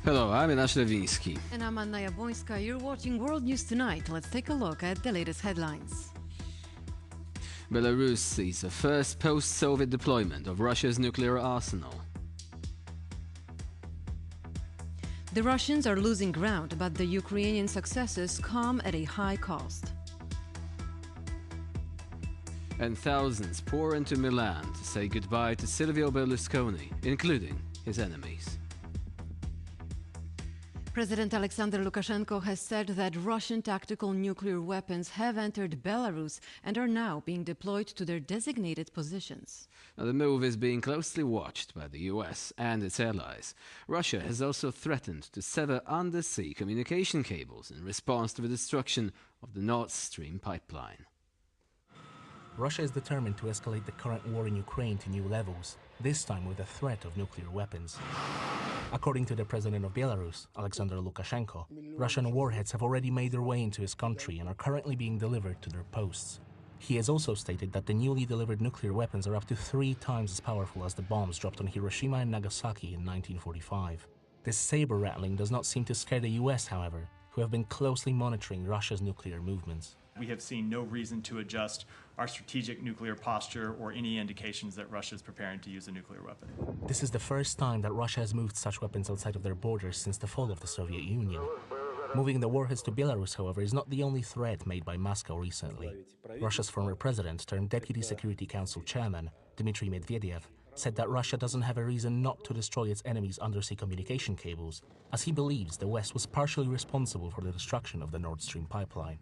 Hello, I'm Inash Levinsky. And I'm Anna Jabłońska. You're watching World News Tonight. Let's take a look at the latest headlines. Belarus sees the first post-Soviet deployment of Russia's nuclear arsenal. The Russians are losing ground, but the Ukrainian successes come at a high cost. And thousands pour into Milan to say goodbye to Silvio Berlusconi, including his enemies. President Alexander Lukashenko has said that Russian tactical nuclear weapons have entered Belarus and are now being deployed to their designated positions. Now, the move is being closely watched by the US and its allies. Russia has also threatened to sever undersea communication cables in response to the destruction of the Nord Stream pipeline. Russia is determined to escalate the current war in Ukraine to new levels, this time with the threat of nuclear weapons. According to the president of Belarus, Alexander Lukashenko, Russian warheads have already made their way into his country and are currently being delivered to their posts. He has also stated that the newly delivered nuclear weapons are up to 3 times as powerful as the bombs dropped on Hiroshima and Nagasaki in 1945. This saber-rattling does not seem to scare the US, however, who have been closely monitoring Russia's nuclear movements. We have seen no reason to adjust our strategic nuclear posture or any indications that Russia is preparing to use a nuclear weapon. This is the first time that Russia has moved such weapons outside of their borders since the fall of the Soviet Union. Moving the warheads to Belarus, however, is not the only threat made by Moscow recently. Russia's former president turned Deputy Security Council chairman, Dmitry Medvedev, said that Russia doesn't have a reason not to destroy its enemies' undersea communication cables, as he believes the West was partially responsible for the destruction of the Nord Stream pipeline.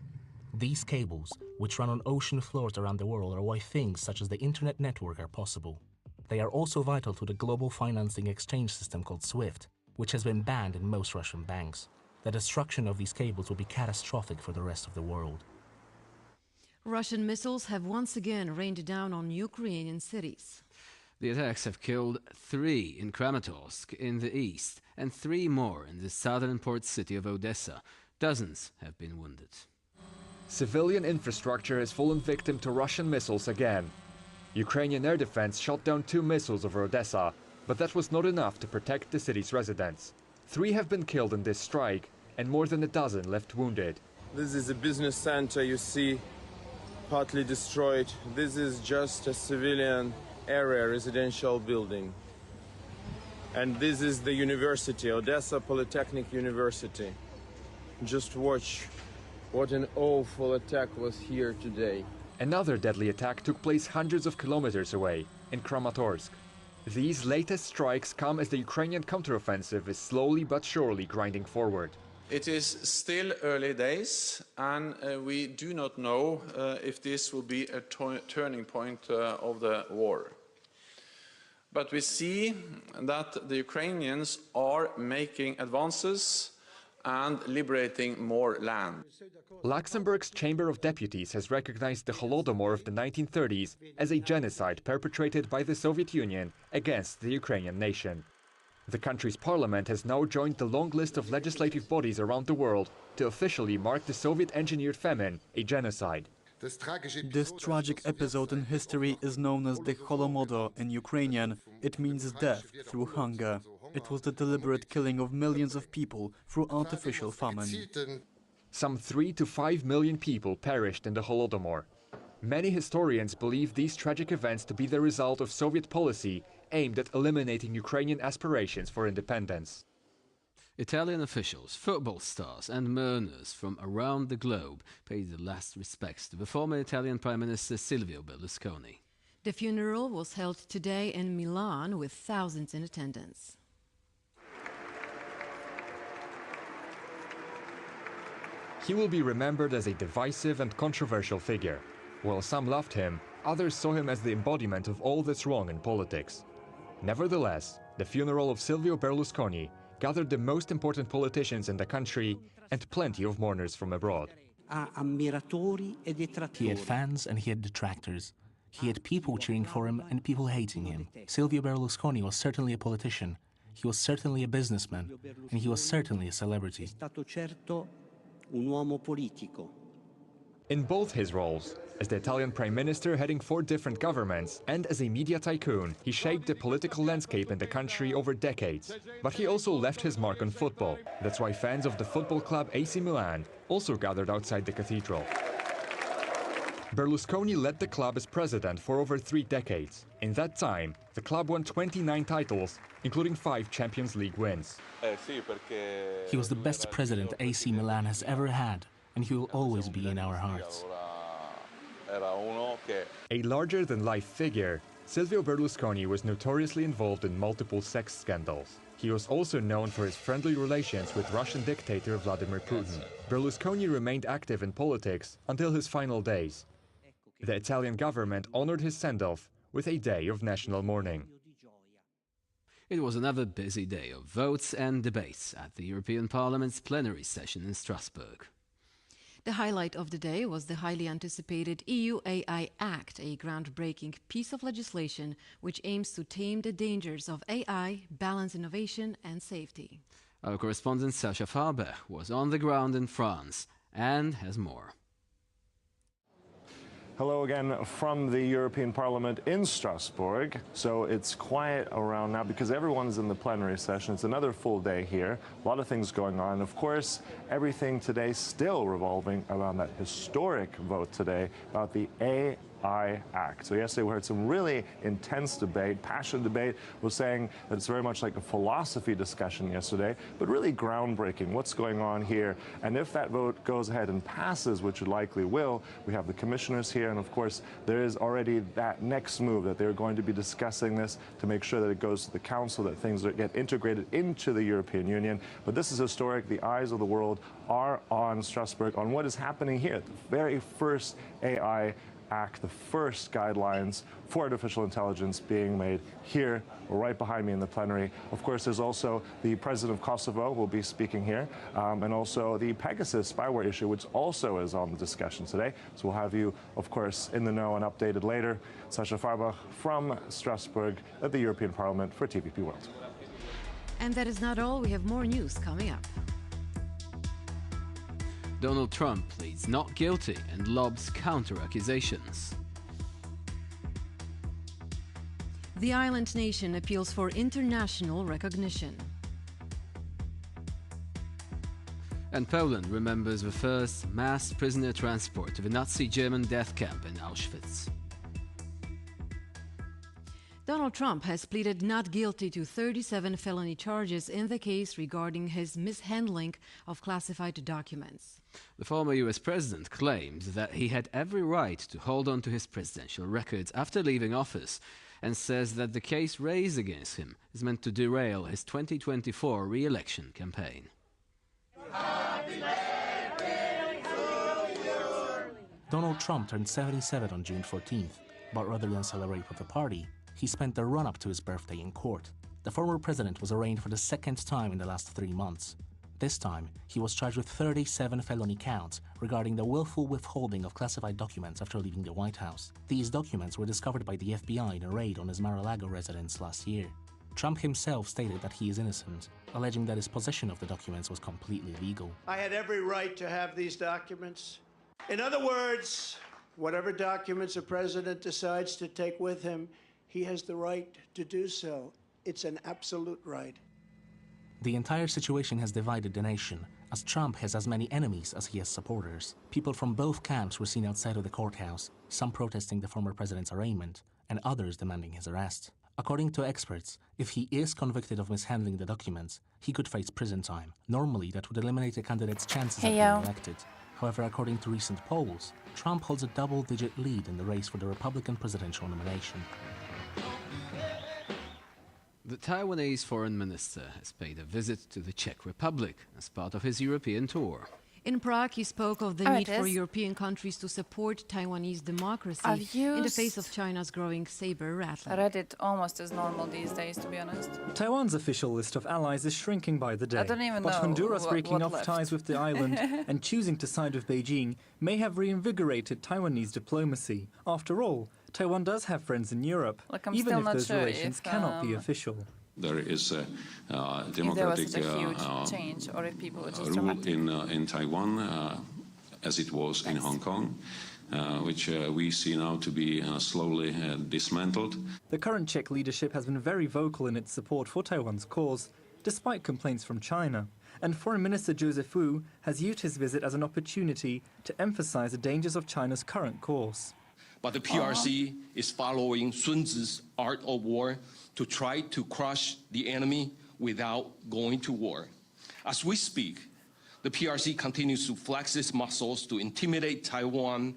These cables, which run on ocean floors around the world, are why things such as the internet network are possible. They are also vital to the global financing exchange system called SWIFT, which has been banned in most Russian banks. The destruction of these cables will be catastrophic for the rest of the world. Russian missiles have once again rained down on Ukrainian cities. The attacks have killed 3 in Kramatorsk in the east and 3 more in the southern port city of Odessa. Dozens have been wounded. Civilian infrastructure has fallen victim to Russian missiles again. Ukrainian air defense shot down 2 missiles over Odessa, but that was not enough to protect the city's residents. 3 have been killed in this strike, and more than a dozen left wounded. This is a business center you see, partly destroyed. This is just a civilian area, residential building. And this is the university, Odessa Polytechnic University. Just watch. What an awful attack was here today. Another deadly attack took place hundreds of kilometers away, in Kramatorsk. These latest strikes come as the Ukrainian counteroffensive is slowly but surely grinding forward. It is still early days, and we do not know if this will be a turning point of the war. But we see that the Ukrainians are making advances and liberating more land. Luxembourg's Chamber of Deputies has recognized the Holodomor of the 1930s as a genocide perpetrated by the Soviet Union against the Ukrainian nation. The country's parliament has now joined the long list of legislative bodies around the world to officially mark the Soviet-engineered famine a genocide. This tragic episode in history is known as the Holodomor in Ukrainian. It means death through hunger. It was the deliberate killing of millions of people through artificial famine. Some 3 to 5 million people perished in the Holodomor. Many historians believe these tragic events to be the result of Soviet policy aimed at eliminating Ukrainian aspirations for independence. Italian officials, football stars and mourners from around the globe paid the last respects to the former Italian Prime Minister Silvio Berlusconi. The funeral was held today in Milan with thousands in attendance. He will be remembered as a divisive and controversial figure. While some loved him, others saw him as the embodiment of all that's wrong in politics. Nevertheless, the funeral of Silvio Berlusconi gathered the most important politicians in the country and plenty of mourners from abroad. He had fans and he had detractors. He had people cheering for him and people hating him. Silvio Berlusconi was certainly a politician, he was certainly a businessman, and he was certainly a celebrity. In both his roles, As the Italian prime minister heading 4 different governments and as a media tycoon, he shaped the political landscape in the country over decades. But he also left his mark on football. That's why fans of the football club AC Milan also gathered outside the cathedral. Berlusconi led the club as president for over 3 decades. In that time, the club won 29 titles, including 5 Champions League wins. He was the best president AC Milan has ever had, and he will always be in our hearts. A larger-than-life figure, Silvio Berlusconi was notoriously involved in multiple sex scandals. He was also known for his friendly relations with Russian dictator Vladimir Putin. Berlusconi remained active in politics until his final days. The Italian government honored his send-off with a day of national mourning. It was another busy day of votes and debates at the European Parliament's plenary session in Strasbourg. The highlight of the day was the highly anticipated EU AI Act, a groundbreaking piece of legislation which aims to tame the dangers of AI, balance innovation and safety. Our correspondent Sasha Faber was on the ground in France and has more. Hello again from the European Parliament in Strasbourg. So it's quiet around now because everyone's in the plenary session. It's another full day here. A lot of things going on. Of course, everything today still revolving around that historic vote today about the AI Act. So yesterday we heard some really intense debate, passionate debate. Was saying that it's very much like a philosophy discussion yesterday, but really groundbreaking. What's going on here? And if that vote goes ahead and passes, which it likely will, we have the commissioners here, and of course there is already that next move that they're going to be discussing this to make sure that it goes to the Council, that things get integrated into the European Union. But this is historic. The eyes of the world are on Strasbourg, on what is happening here, the very first AI Act, the first guidelines for artificial intelligence being made here, right behind me in the plenary. Of course, there's also the president of Kosovo will be speaking here, and also the Pegasus spyware issue, which also is on the discussion today. So we'll have you, of course, in the know and updated later. Sasha Farbach from Strasbourg at the European Parliament for TVP World. And that is not all. We have more news coming up. Donald Trump pleads not guilty and lobs counter-accusations. The island nation appeals for international recognition. And Poland remembers the first mass prisoner transport to the Nazi German death camp in Auschwitz. Donald Trump has pleaded not guilty to 37 felony charges in the case regarding his mishandling of classified documents. The former US president claimed that he had every right to hold on to his presidential records after leaving office, and says that the case raised against him is meant to derail his 2024 re-election campaign. Donald Trump turned 77 on June 14th, but rather than celebrate with a party, he spent the run-up to his birthday in court. The former president was arraigned for the second time in the last 3 months. This time, he was charged with 37 felony counts regarding the willful withholding of classified documents after leaving the White House. These documents were discovered by the FBI in a raid on his Mar-a-Lago residence last year. Trump himself stated that he is innocent, alleging that his possession of the documents was completely legal. I had every right to have these documents. In other words, whatever documents a president decides to take with him, he has the right to do so. It's an absolute right. The entire situation has divided the nation, as Trump has as many enemies as he has supporters. People from both camps were seen outside of the courthouse, some protesting the former president's arraignment, and others demanding his arrest. According to experts, if he is convicted of mishandling the documents, he could face prison time. Normally, that would eliminate a candidate's chances of being elected. However, according to recent polls, Trump holds a double-digit lead in the race for the Republican presidential nomination. The Taiwanese foreign minister has paid a visit to the Czech Republic as part of his European tour. In Prague, he spoke of the need for European countries to support Taiwanese democracy in the face of China's growing saber rattling. Reddit almost as normal these days, to be honest. Taiwan's official list of allies is shrinking by the day. I don't even know Honduras breaking off left. ties with the island and choosing to side with Beijing may have reinvigorated Taiwanese diplomacy. After all, Taiwan does have friends in Europe, even if those relations cannot be official. There is a democratic there was such a huge change, or if people were just rule in Taiwan, as it was in Hong Kong. which we see now to be slowly dismantled. The current Czech leadership has been very vocal in its support for Taiwan's cause, despite complaints from China. And Foreign Minister Joseph Wu has used his visit as an opportunity to emphasize the dangers of China's current course. But the PRC is following Sun Tzu's art of war to try to crush the enemy without going to war. As we speak, the PRC continues to flex its muscles to intimidate Taiwan.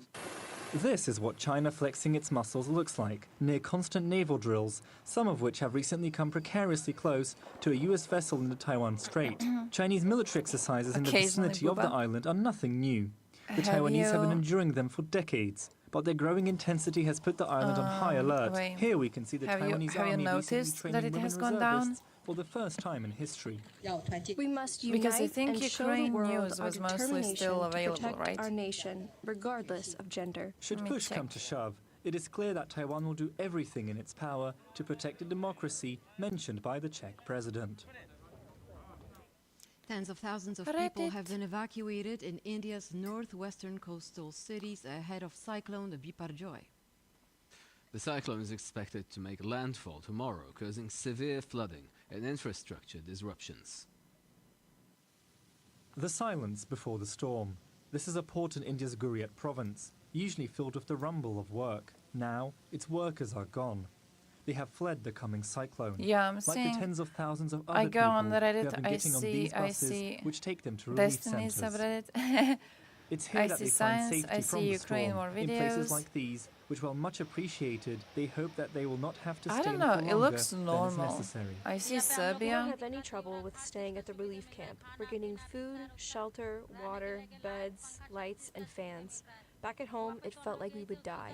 This is what China flexing its muscles looks like, near constant naval drills, some of which have recently come precariously close to a US vessel in the Taiwan Strait. Chinese military exercises in the vicinity of the island are nothing new. The Taiwanese have been enduring them for decades, but their growing intensity has put the island on high alert. Here we can see the Taiwanese army noticed recently that training it has women gone down? reservists for the first time in history. We must unite Because I think and Ukraine show the world news our was mostly determination still to available, protect right? our nation, regardless of gender. Should push come to shove, it is clear that Taiwan will do everything in its power to protect the democracy mentioned by the Czech president. Tens of thousands of people have been evacuated in India's northwestern coastal cities ahead of cyclone Biparjoy. The cyclone is expected to make landfall tomorrow, causing severe flooding and infrastructure disruptions. The silence before the storm. This is a port in India's Guriat province, usually filled with the rumble of work. Now, its workers are gone. They have fled the coming cyclone. Yeah, I'm like seeing. the tens of thousands of other I go people on who Reddit, have been getting on these buses, which take them to relief Destiny centers. subreddit. It's here I that see they find science, safety I from see the Ukraine storm. more In places videos. like these, which while much appreciated, they hope that they will not have to I stay don't in know, for it longer looks than is normal. necessary. I see We Serbia. don't have any trouble with staying at the relief camp. We're getting food, shelter, water, beds, lights, and fans. Back at home, it felt like we would die.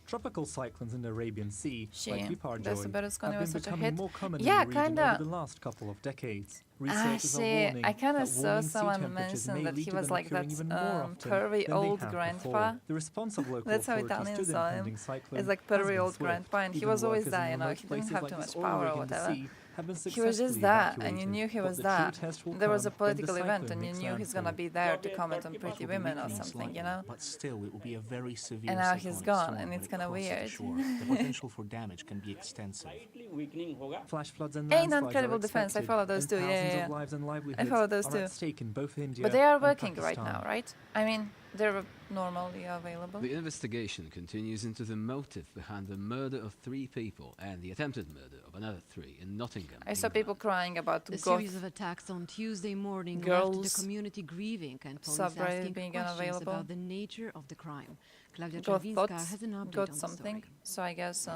Tropical cyclones in the Arabian Sea, like Biparjoy, Berlusconi have was been such a becoming hit. more common Yeah, in the region kinda. over the last couple of decades. Ah, Researchers are see, warning I kind of that saw warming sea someone temperatures mention may that lead he to was them like occurring that even more often pervy than old they have grandpa. before. The response of local That's how authorities Italians to the saw impending him. cyclone It's like has pervy been old swift. grandpa, and he Even was always workers in there, you know, remote he didn't places have like too this much power or Orwell in the whatever. sea have been He was just successfully there, and evacuated. you knew he But was the there. true test will There was a come when the political event, cyclone and you makes knew he's gonna landfall. be there to comment on Pretty Women or something, you know? But still, it will be a very severe And now he's cyclonic gone, storm and when it's it kind of crosses the weird. shore. The potential for damage can be extensive. Flash floods and Ain't landslides Incredible are Defense, I expected, follow those and too, yeah, thousands yeah, of lives and I livelihoods follow those are too. at stake in both India But they are and working right Pakistan. now, right? I mean, they're normally available. The investigation continues into the motive behind the murder of 3 people and the attempted murder of another 3 in Nottingham. I saw people crying about The goth series of attacks on Tuesday morning left girls the community grieving and police subreddit asking being questions unavailable. about the nature of the crime. Claudia got Czerwinska thoughts, has an update got on something. the story. So I guess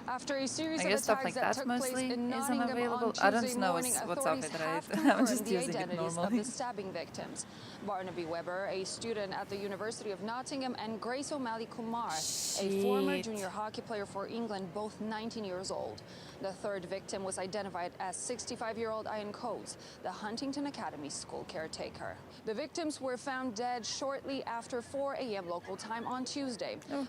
After a series I of guess stuff attacks like that that took mostly place in is Nottingham unavailable. on I don't Tuesday know morning, what's up authorities with have Reddit. I'm confirmed just the using it identities of normally. the stabbing victims. Barnaby Webber, a student at the University of Nottingham, and Grace O'Malley Kumar, a former Shit. junior hockey player for England, both 19 years old. The third victim was identified as 65-year-old Ian Coates, the Huntington Academy school caretaker. The victims were found dead shortly after 4 a.m. local time on Tuesday.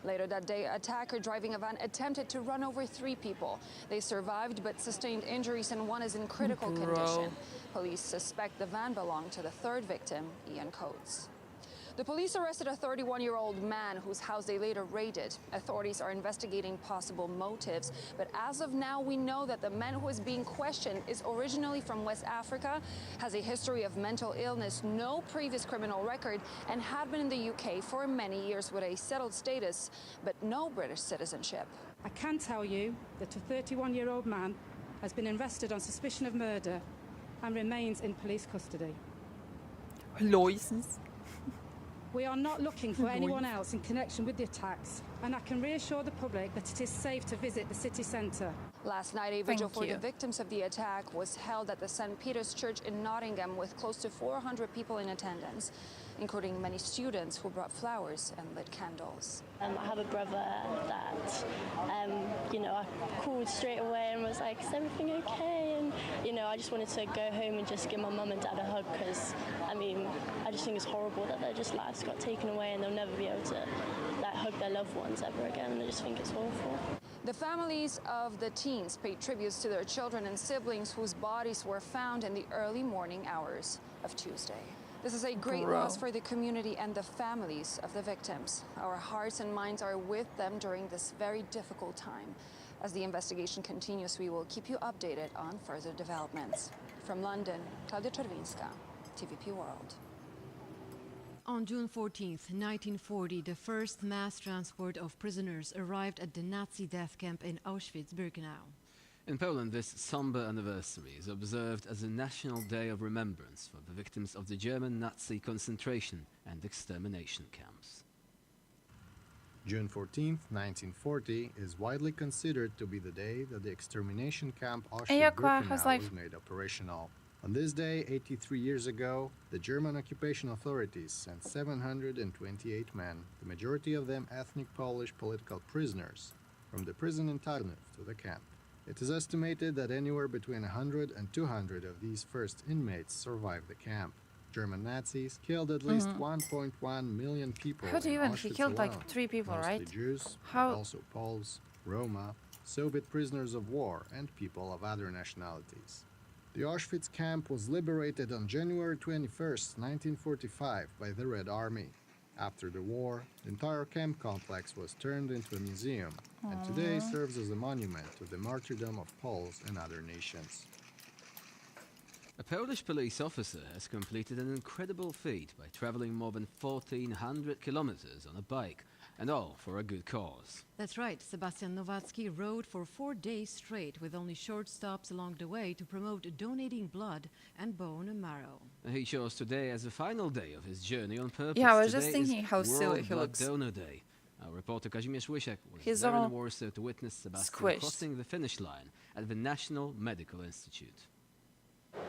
Later that day, an attacker driving a van attempted to run over 3 people. They survived but sustained injuries, and one is in critical Bro. condition. Police suspect the van belonged to the third victim, Ian Coates. The police arrested a 31-year-old man whose house they later raided. Authorities are investigating possible motives, but as of now, we know that the man who is being questioned is originally from West Africa, has a history of mental illness, no previous criminal record, and had been in the UK for many years with a settled status, but no British citizenship. I can tell you that a 31-year-old man has been arrested on suspicion of murder and remains in police custody. License. We are not looking for anyone else in connection with the attacks, and I can reassure the public that it is safe to visit the city centre. Last night, a vigil Thank for you. the victims of the attack was held at the St. Peter's Church in Nottingham with close to 400 people in attendance, including many students who brought flowers and lit candles. I have a brother that, I called straight away and was like, is everything okay? And, I just wanted to go home and just give my mum and dad a hug because, I just think it's horrible that their just lives got taken away and they'll never be able to hug their loved ones ever again. And I just think it's awful. The families of the teens paid tributes to their children and siblings whose bodies were found in the early morning hours of Tuesday. This is a great loss for the community and the families of the victims. Our hearts and minds are with them during this very difficult time. As the investigation continues, we will keep you updated on further developments. From London, Klaudia Czerwińska, TVP World. On June 14th, 1940, the first mass transport of prisoners arrived at the Nazi death camp in Auschwitz-Birkenau. In Poland, this somber anniversary is observed as a national day of remembrance for the victims of the German Nazi concentration and extermination camps. June 14, 1940 is widely considered to be the day that the extermination camp Auschwitz-Birkenau was made operational. On this day, 83 years ago, the German occupation authorities sent 728 men, the majority of them ethnic Polish political prisoners, from the prison in Tarnów to the camp. It is estimated that anywhere between 100 and 200 of these first inmates survived the camp. German Nazis killed at least 1.1 million people. How do you even? He killed alone, like 3 people, mostly right? Jews, How? but also Poles, Roma, Soviet prisoners of war, and people of other nationalities. The Auschwitz camp was liberated on January 21, 1945 by the Red Army. After the war, the entire camp complex was turned into a museum and today serves as a monument to the martyrdom of Poles and other nations. A Polish police officer has completed an incredible feat by traveling more than 1,400 kilometers on a bike, and all for a good cause. That's right, Sebastian Nowacki rode for 4 days straight with only short stops along the way to promote donating blood and bone and marrow. He chose today as the final day of his journey on purpose. Yeah, I was just Today thinking is how silly World he Blood looks. Donor Day. Our reporter Kazimierz Łysiak was He's there all in Warsaw to witness Sebastian squished. crossing the finish line at the National Medical Institute.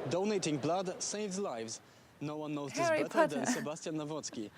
Donating blood saves lives. No one knows Harry this better Potter. than Sebastian Nowacki.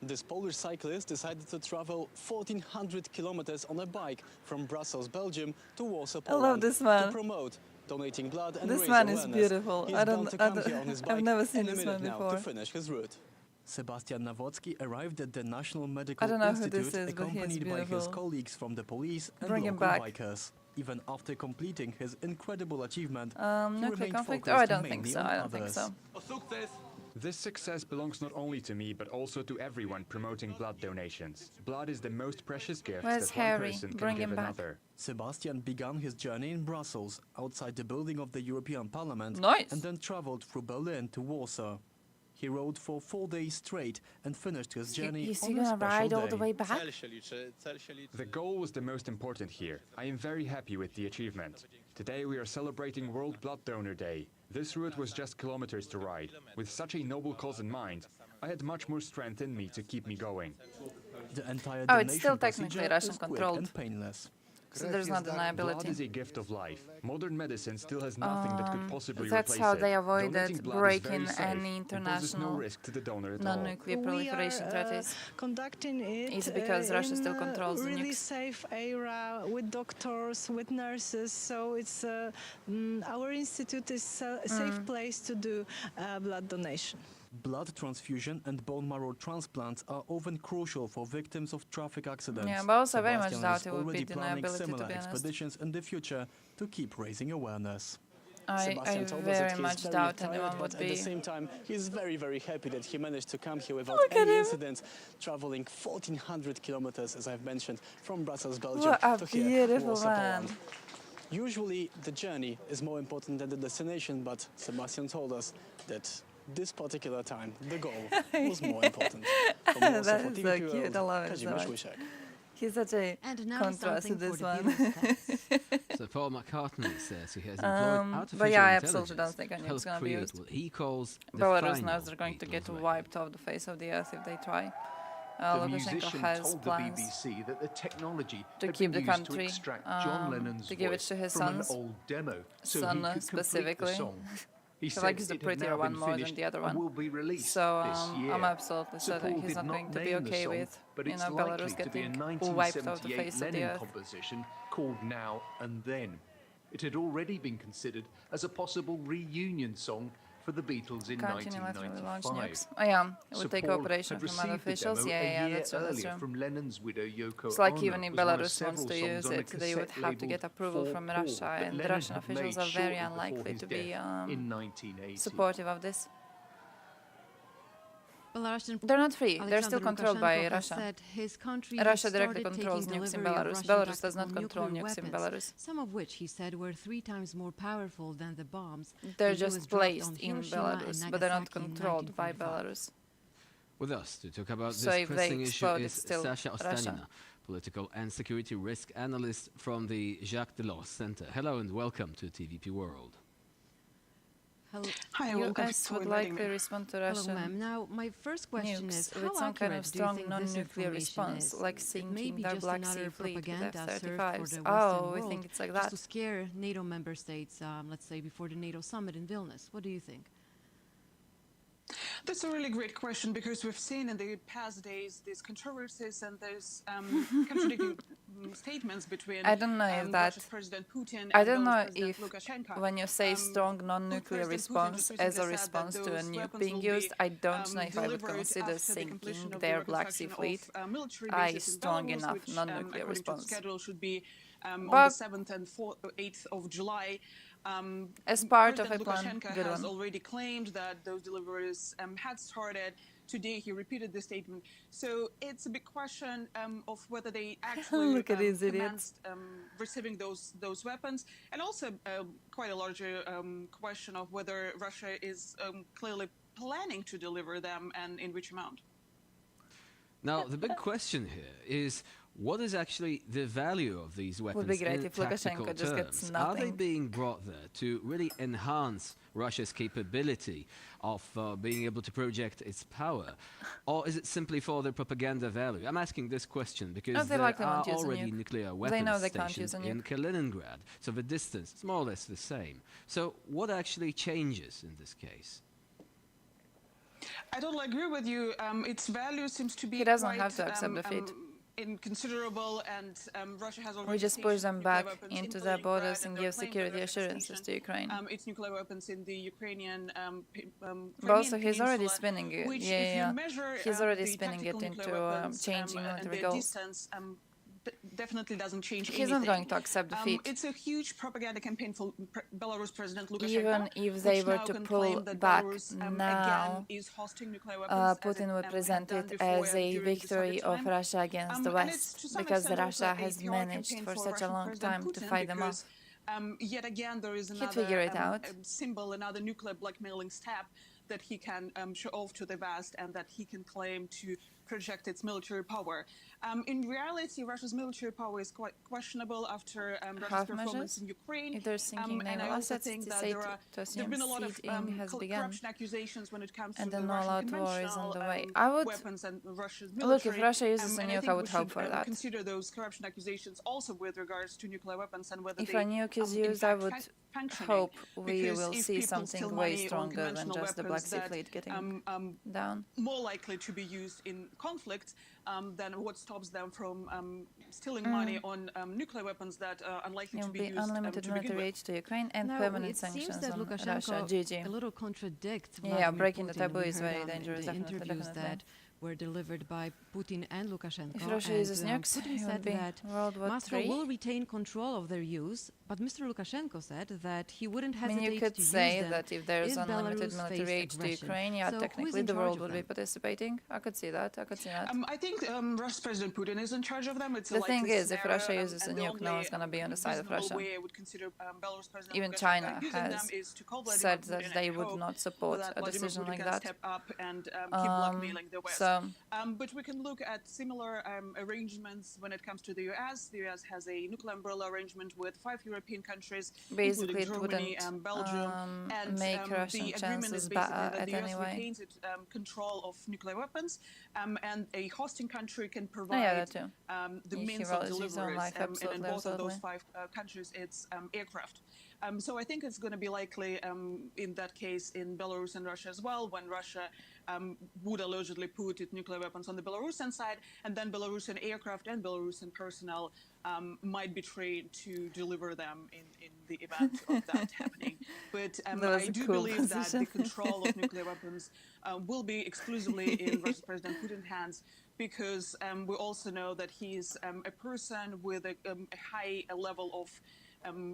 This Polish cyclist decided to travel 1,400 kilometers on a bike from Brussels, Belgium to Warsaw, I love Poland this man. to promote donating blood and This raise man is awareness. beautiful. He's I bound to come here on his bike I've never seen any this minute man now before. to finish his route. Sebastian Nowacki arrived at the National Medical I don't know who Institute this is, but he is accompanied by his beautiful. colleagues from the police and Bring him local back. bikers. Even after completing his incredible achievement, he Nuclear remained conflict? focused Oh, I don't think mainly so. on I don't think others. so. This success belongs not only to me, but also to everyone promoting blood donations. Blood is the most precious gift Where's that one Harry? person can Bring give him back. another. Sebastian began his journey in Brussels, outside the building of the European Parliament, Nice. and then traveled through Berlin to Warsaw. He rode for 4 days straight and finished his journey Is he on a gonna special ride all day. the way back? The goal was the most important here. I am very happy with the achievement. Today we are celebrating World Blood Donor Day. This route was just kilometers to ride. With such a noble cause in mind, I had much more strength in me to keep me going. The entire Oh, it's still donation technically procedure Russian is quick controlled. and painless. So there's not Blood deniability. is a gift of life. Modern medicine still has nothing that could possibly That's replace how it. they avoided Donating blood is breaking very safe any and poses no international risk to the donor at all. non-nuclear proliferation treaties. Conducting it It's because Russia still in a controls the really nukes. safe area with doctors, with nurses. So it's our institute is a safe place to do blood donation. Blood transfusion and bone marrow transplants are often crucial for victims of traffic accidents. Yeah, but also very much Sebastian doubt is it would be already planning deniability, to similar be honest. expeditions in the future to keep raising awareness. I Sebastian told us that very he's much very doubt tired, anyone but would at the be. same time, he's very, very happy that he managed to come here without Look at any him. incidents, traveling 1,400 kilometers, as I've mentioned, from Brussels, Belgium What a to here, beautiful Warsaw, man. Poland. Usually, the journey is more important than the destination, but Sebastian told us that this particular time, the goal was more important. From Warsaw That for is TVP so cute. World, I love it so Kazimierz much. Łysiak. He's such a And now contrast to something this for one. the viewers' So Paul McCartney says he has employed artificial but yeah, I intelligence absolutely don't think to any help is going to be create used. what he calls the Belarus final knows they're going to get Beatles record. wiped off the face of the earth if they try. The Lukashenko musician has told plans the BBC that the technology to had keep been the used country, to extract John Lennon's to give it voice to his from sons. an old demo, so Son, he could complete specifically. the song. He I feel said like he's the it had prettier now one been more than finished the other and one. will be released So this year. I'm absolutely Sir certain Paul he's did not going to be name the okay song, with but you it's know likely Belarus to be a getting wiped off the 1978 face of the Lennon earth. composition called Now and Then. It had already been considered as a possible reunion song for the Beatles in Can't unilaterally launch 1995. nukes. Oh yeah, it Sir would take Paul cooperation had from other received the officials. demo Yeah, a yeah, year that's true. That's earlier true. from Lennon's widow Yoko It's like Ono. even if Was one of Belarus wants several to songs use on a it, they would cassette have to get labelled approval For from Paul Russia, that and the Lennon Russian had officials made are very shortly before unlikely his to be death in 1980. supportive of this. They're not free. They're still controlled by Russia. Russia directly controls nukes in Belarus. Belarus does not control nukes in Belarus. Some of which, he said, were 3 times more powerful than the bombs. They're just placed in Belarus, but they're not controlled by Belarus. With us to talk about this pressing issue is Sasha Ostanina, political and security risk analyst from the Jacques Delors Center. Hello and welcome to TVP World. Hello. Hi, US would likely respond to Russia. Hello, ma'am. Now, my first question is, with some kind of strong non-nuclear response, like sinking their Black Sea fleet with F-35s. Oh, we think it's like that. Just to scare NATO member states, let's say, before the NATO summit in Vilnius. What do you think? That's a really great question, because we've seen in the past days these controversies and there's contradicting statements between Russia's President Putin and President Lukashenko. When you say strong non-nuclear response as a response to a nuke being used, I don't know if I would consider sinking their Black Sea fleet a strong enough non-nuclear response. Schedule should be on the 7th and 8th of July. As part of a plan, Good has one. already claimed that those deliveries had started. Today he repeated the statement. So it's a big question of whether they actually Look at these idiots. Receiving those weapons, and also quite a larger question of whether Russia is clearly planning to deliver them and in which amount. Now, the big question here is, what is actually the value of these weapons Would be great in if tactical Lukashenko just gets terms? nothing. Are they being brought there to really enhance Russia's capability of being able to project its power? Or is it simply for their propaganda value? I'm asking this question because there are already nuclear weapons stationed in Kaliningrad, so the distance is more or less the same. So what actually changes in this case? I totally agree with you. Its value seems to be He doesn't have to accept defeat. Inconsiderable, and Russia has already We just push them back into their borders and give security assurances to Ukraine. Its nuclear weapons in the Ukrainian But also he's already spinning it. Which, Yeah. He's already spinning it into changing military goals. Distance, definitely doesn't change He's anything. not going to accept defeat. It's a huge propaganda campaign for Belarus President Lukashenko. Even if they were to pull back now, Putin would present it as a victory of Russia against the West, because Russia has managed for such a long time to fight them off. Yet again, there is He'd figure it out. Symbol, another nuclear blackmailing step that he can show off to the West and that he can claim to project its military power. In reality, Russia's military power is quite questionable after Russia's performance in Ukraine. If they're sinking naval assets, to assume sieging has begun, corruption accusations when it comes to and the an Russian all-out war is on the way. conventional I would weapons and Russia's look, military. if Russia uses a And nuke, think I would we hope should, for that. Consider those corruption accusations also with regards to nuclear weapons and whether If they a nuke is in used, I fact would functioning. hope we Because will if see people something steal way money on stronger than conventional just the Black weapons Sea that, fleet getting down. more likely to be used in conflict than what stops them from stealing money on nuclear weapons that are unlikely It to will be be used unlimited to begin military with. aid to Ukraine and Now, permanent it seems sanctions that on Lukashenko Russia. GG. a little contradicts Yeah, Vladimir breaking the Putin. taboo We is heard very on dangerous, the definitely, interviews definitely. that were delivered by Putin and Lukashenko. If Russia uses nukes, Putin it said would be that World War Moscow III. will retain control of their use, but Mr. Lukashenko said that he wouldn't I hesitate mean, you could to say use them that if there's if unlimited Belarus military faced aid to aggression. Ukraine, yeah, So who is technically in the charge world of would be them? participating. I could see that. I could see that. I think Russia's President Putin is in charge of them. It's a The thing likely is, if scenario, Russia uses a and the nuke, no only, one's going to be on the side of reasonable Russia. way I would consider Belarus President Even Lukashenko China using them has is to call Vladimir said Putin that and they would hope not support that a Vladimir decision Putin like can that. step up and keep blackmailing the West. So- but we can look at similar arrangements when it comes to the US. The US has a nuclear umbrella arrangement with 5 European countries, Basically, including it Germany wouldn't and Belgium. And make Russian the agreement chances is basically better that the at US anyway. retains its control of nuclear weapons, and a hosting country can Oh, yeah, provide that too. the He means rolls of his own deliveries, life, and in absolutely, both of those absolutely. 5 countries, it's aircraft. So I think it's going to be likely in that case in Belarus and Russia as well, when Russia would allegedly put its nuclear weapons on the Belarusian side, and then Belarusian aircraft and Belarusian personnel might be trained to deliver them in the event of that happening. But I do believe that the control of nuclear weapons will be exclusively in Russia's President Putin's hands, because we also know that he's a person with a high level of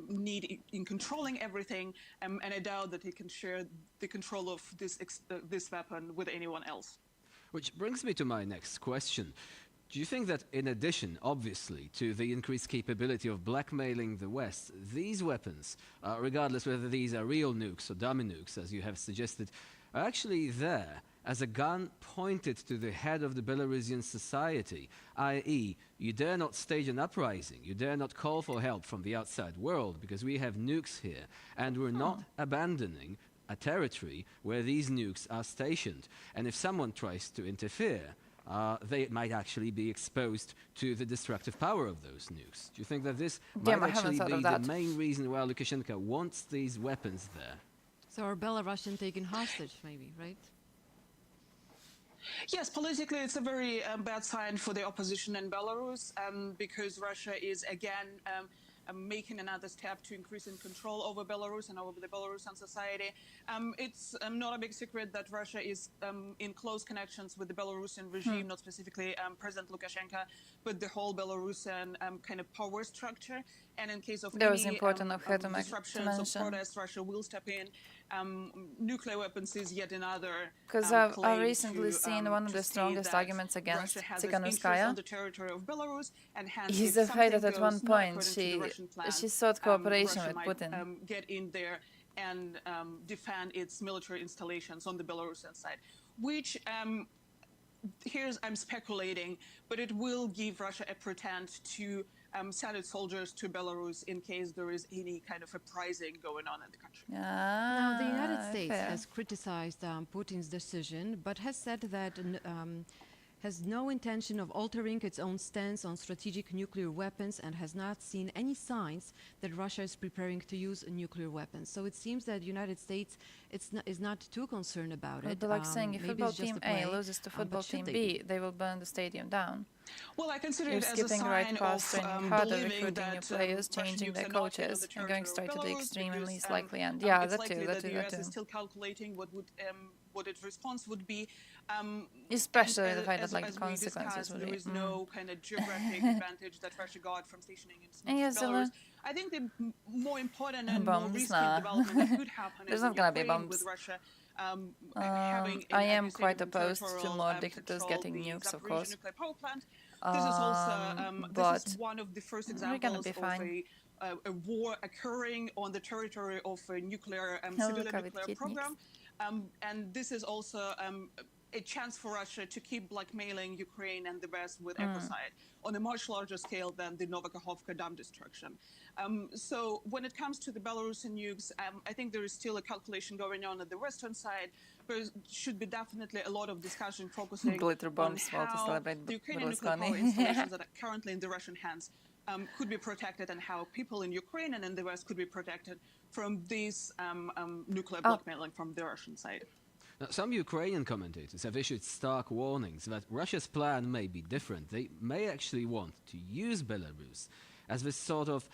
need in controlling everything, and I doubt that he can share the control of this weapon with anyone else. Which brings me to my next question. Do you think that in addition, obviously, to the increased capability of blackmailing the West, these weapons, regardless whether these are real nukes or dummy nukes, as you have suggested, are actually there as a gun pointed to the head of the Belarusian society, i.e., you dare not stage an uprising, you dare not call for help from the outside world because we have nukes here, and we're not abandoning a territory where these nukes are stationed. And if someone tries to interfere, they might actually be exposed to the destructive power of those nukes. Do you think that this might actually be the main reason why Lukashenko wants these weapons there? So are Belarusians taken hostage, maybe, right? Yes, politically it's a very bad sign for the opposition in Belarus because Russia is again making another step to increase in control over Belarus and over the Belarusian society. It's not a big secret that Russia is in close connections with the Belarusian regime, not specifically President Lukashenko, but the whole Belarusian kind of power structure. And in case of any disruptions or protests, Russia will step in. Nuclear weapons is yet another. Because I've recently seen one of the strongest arguments against Tsikhanouskaya is the fact that at one point she sought cooperation with Putin. Get in there and defend its military installations on the Belarusian side, which I'm speculating, but it will give Russia a pretense to send its soldiers to Belarus in case there is any kind of uprising going on in the country. Now, the United States has criticized Putin's decision, but has said that has no intention of altering its own stance on strategic nuclear weapons and has not seen any signs that Russia is preparing to use nuclear weapons. So it seems that the United States is not too concerned about it. But like saying if football team A loses to football team B, they will burn the stadium down. Well, I consider You're it as a skipping sign right past of training harder, believing recruiting new that players, changing their coaches, and going straight to the extreme and least likely end. Yeah, that too, that the US is still calculating what its response would be. Especially the fact that like the consequences would be. There is no kind of geographic advantage that Russia got from stationing in Belarus. I think the more important and more risky development that could happen There's is not gonna be bombs. with Russia having I am quite opposed to more dictators getting nukes, of course. This is also this is one of the first examples of a war occurring on the territory of a nuclear civilian nuclear program, and this is also a chance for Russia to keep blackmailing Ukraine and the West with ecocide on a much larger scale than the Novakhovka dam destruction. So when it comes to the Belarusian nukes, I think there is still a calculation going on the Western side. There should be definitely a lot of discussion focusing on how the Ukrainian nuclear power installations that are currently in the Russian hands could be protected and how people in Ukraine and in the West could be protected from this nuclear blackmailing from the Russian side. Now, some Ukrainian commentators have issued stark warnings that Russia's plan may be different. They may actually want to use Belarus as this sort of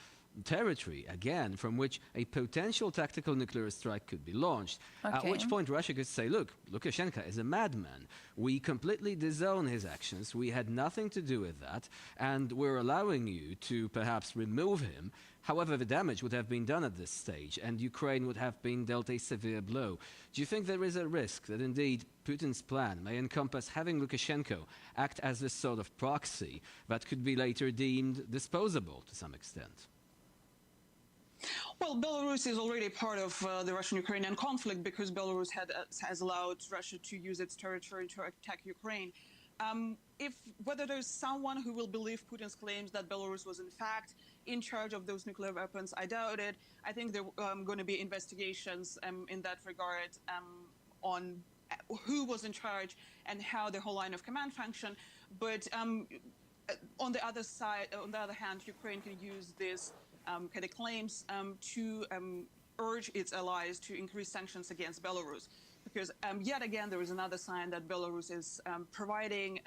territory, again, from which a potential tactical nuclear strike could be launched. At which point Russia could say, look, Lukashenko is a madman. We completely disown his actions. We had nothing to do with that. And we're allowing you to perhaps remove him. However, the damage would have been done at this stage, and Ukraine would have been dealt a severe blow. Do you think there is a risk that indeed Putin's plan may encompass having Lukashenko act as this sort of proxy that could be later deemed disposable to some extent? Well, Belarus is already part of the Russian-Ukrainian conflict because Belarus has allowed Russia to use its territory to attack Ukraine. Whether there's someone who will believe Putin's claims that Belarus was in fact in charge of those nuclear weapons, I doubt it. I think there are going to be investigations in that regard on who was in charge and how the whole line of command functioned. But on the other side, on the other hand, Ukraine can use this kind of claims to urge its allies to increase sanctions against Belarus. Because yet again, there is another sign that Belarus is providing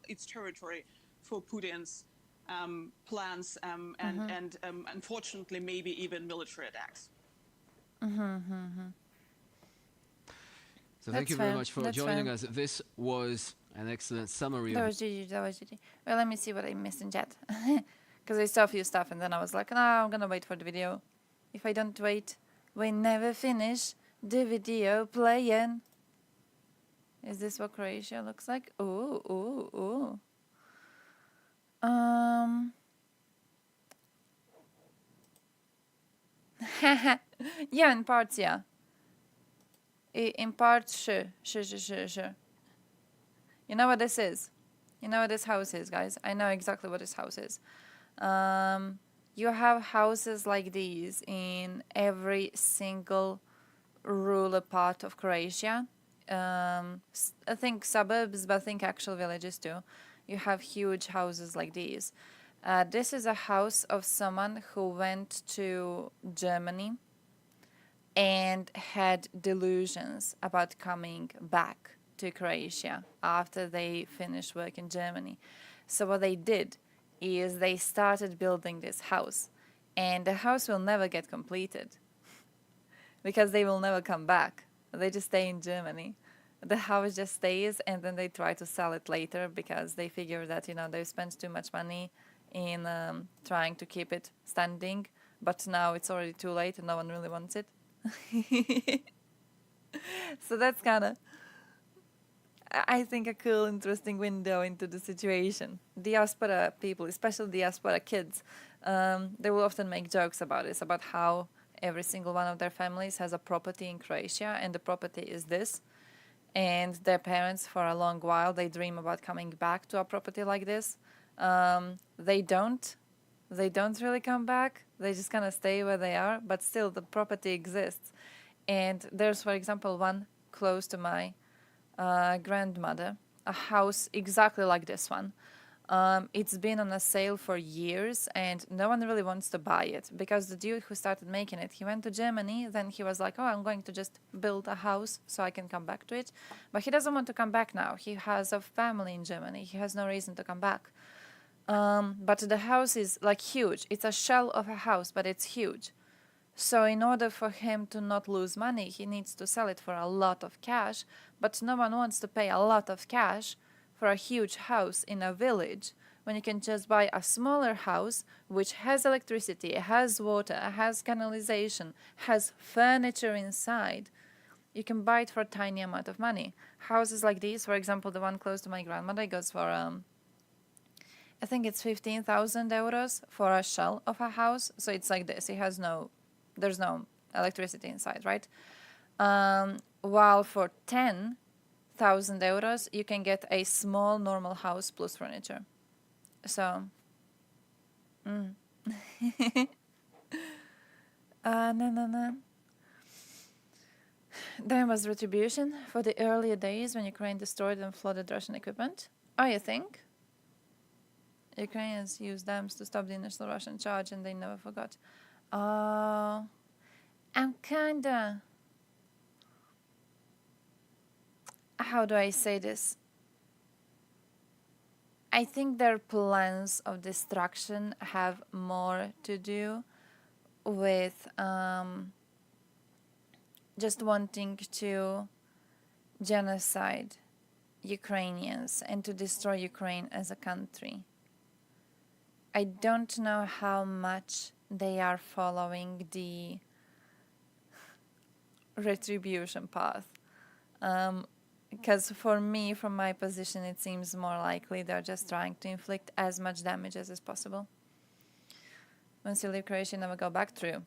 its territory for Putin's plans and unfortunately, maybe even military attacks. So thank you very much for joining us. This was an excellent summary. That was GG. Well, let me see what I missed in chat. Because I saw a few stuff and then I was like, no, I'm going to wait for the video. If I don't wait, we never finish the video playing. Is this what Croatia looks like? Ooh, ooh, ooh. Yeah, in parts, yeah. In parts, sure. You know what this is? You know what this house is, guys? I know exactly what this house is. You have houses like these in every single rural part of Croatia. I think suburbs, but I think actual villages too. You have huge houses like these. This is a house of someone who went to Germany and had delusions about coming back to Croatia after they finished work in Germany. So what they did is they started building this house, and the house will never get completed because they will never come back. They just stay in Germany. The house just stays, and then they try to sell it later because they figure that, you know, they spent too much money in trying to keep it standing, but now it's already too late and no one really wants it. So that's kind of, I think, a cool, interesting window into the situation. Diaspora people, especially diaspora kids, they will often make jokes about this, about how every single one of their families has a property in Croatia, and the property is this. And their parents, for a long while, they dream about coming back to a property like this. They don't really come back. They just kind of stay where they are, but still the property exists. And there's, for example, one close to my grandmother, a house exactly like this one. It's been on a sale for years and no one really wants to buy it because the dude who started making it, he went to Germany, then he was like, oh, I'm going to just build a house so I can come back to it. But he doesn't want to come back now. He has a family in Germany. He has no reason to come back. But the house is like huge. It's a shell of a house, but it's huge. So in order for him to not lose money, he needs to sell it for a lot of cash, but no one wants to pay a lot of cash for a huge house in a village when you can just buy a smaller house which has electricity, has water, has canalization, has furniture inside. You can buy it for a tiny amount of money. Houses like these, for example, the one close to my grandmother goes for, I think it's 15,000 euros for a shell of a house. So it's like this. It has there's no electricity inside, right? While for 10,000 euros, you can get a small normal house plus furniture. So, no. Then was retribution for the earlier days when Ukraine destroyed and flooded Russian equipment. Oh, you think? Ukrainians used dams to stop the initial Russian charge and they never forgot. I'm kinda... How do I say this? I think their plans of destruction have more to do with just wanting to genocide Ukrainians and to destroy Ukraine as a country. I don't know how much they are following the retribution path. Because for me, from my position, it seems more likely they're just trying to inflict as much damage as is possible. Once you leave Croatia, never go back. True.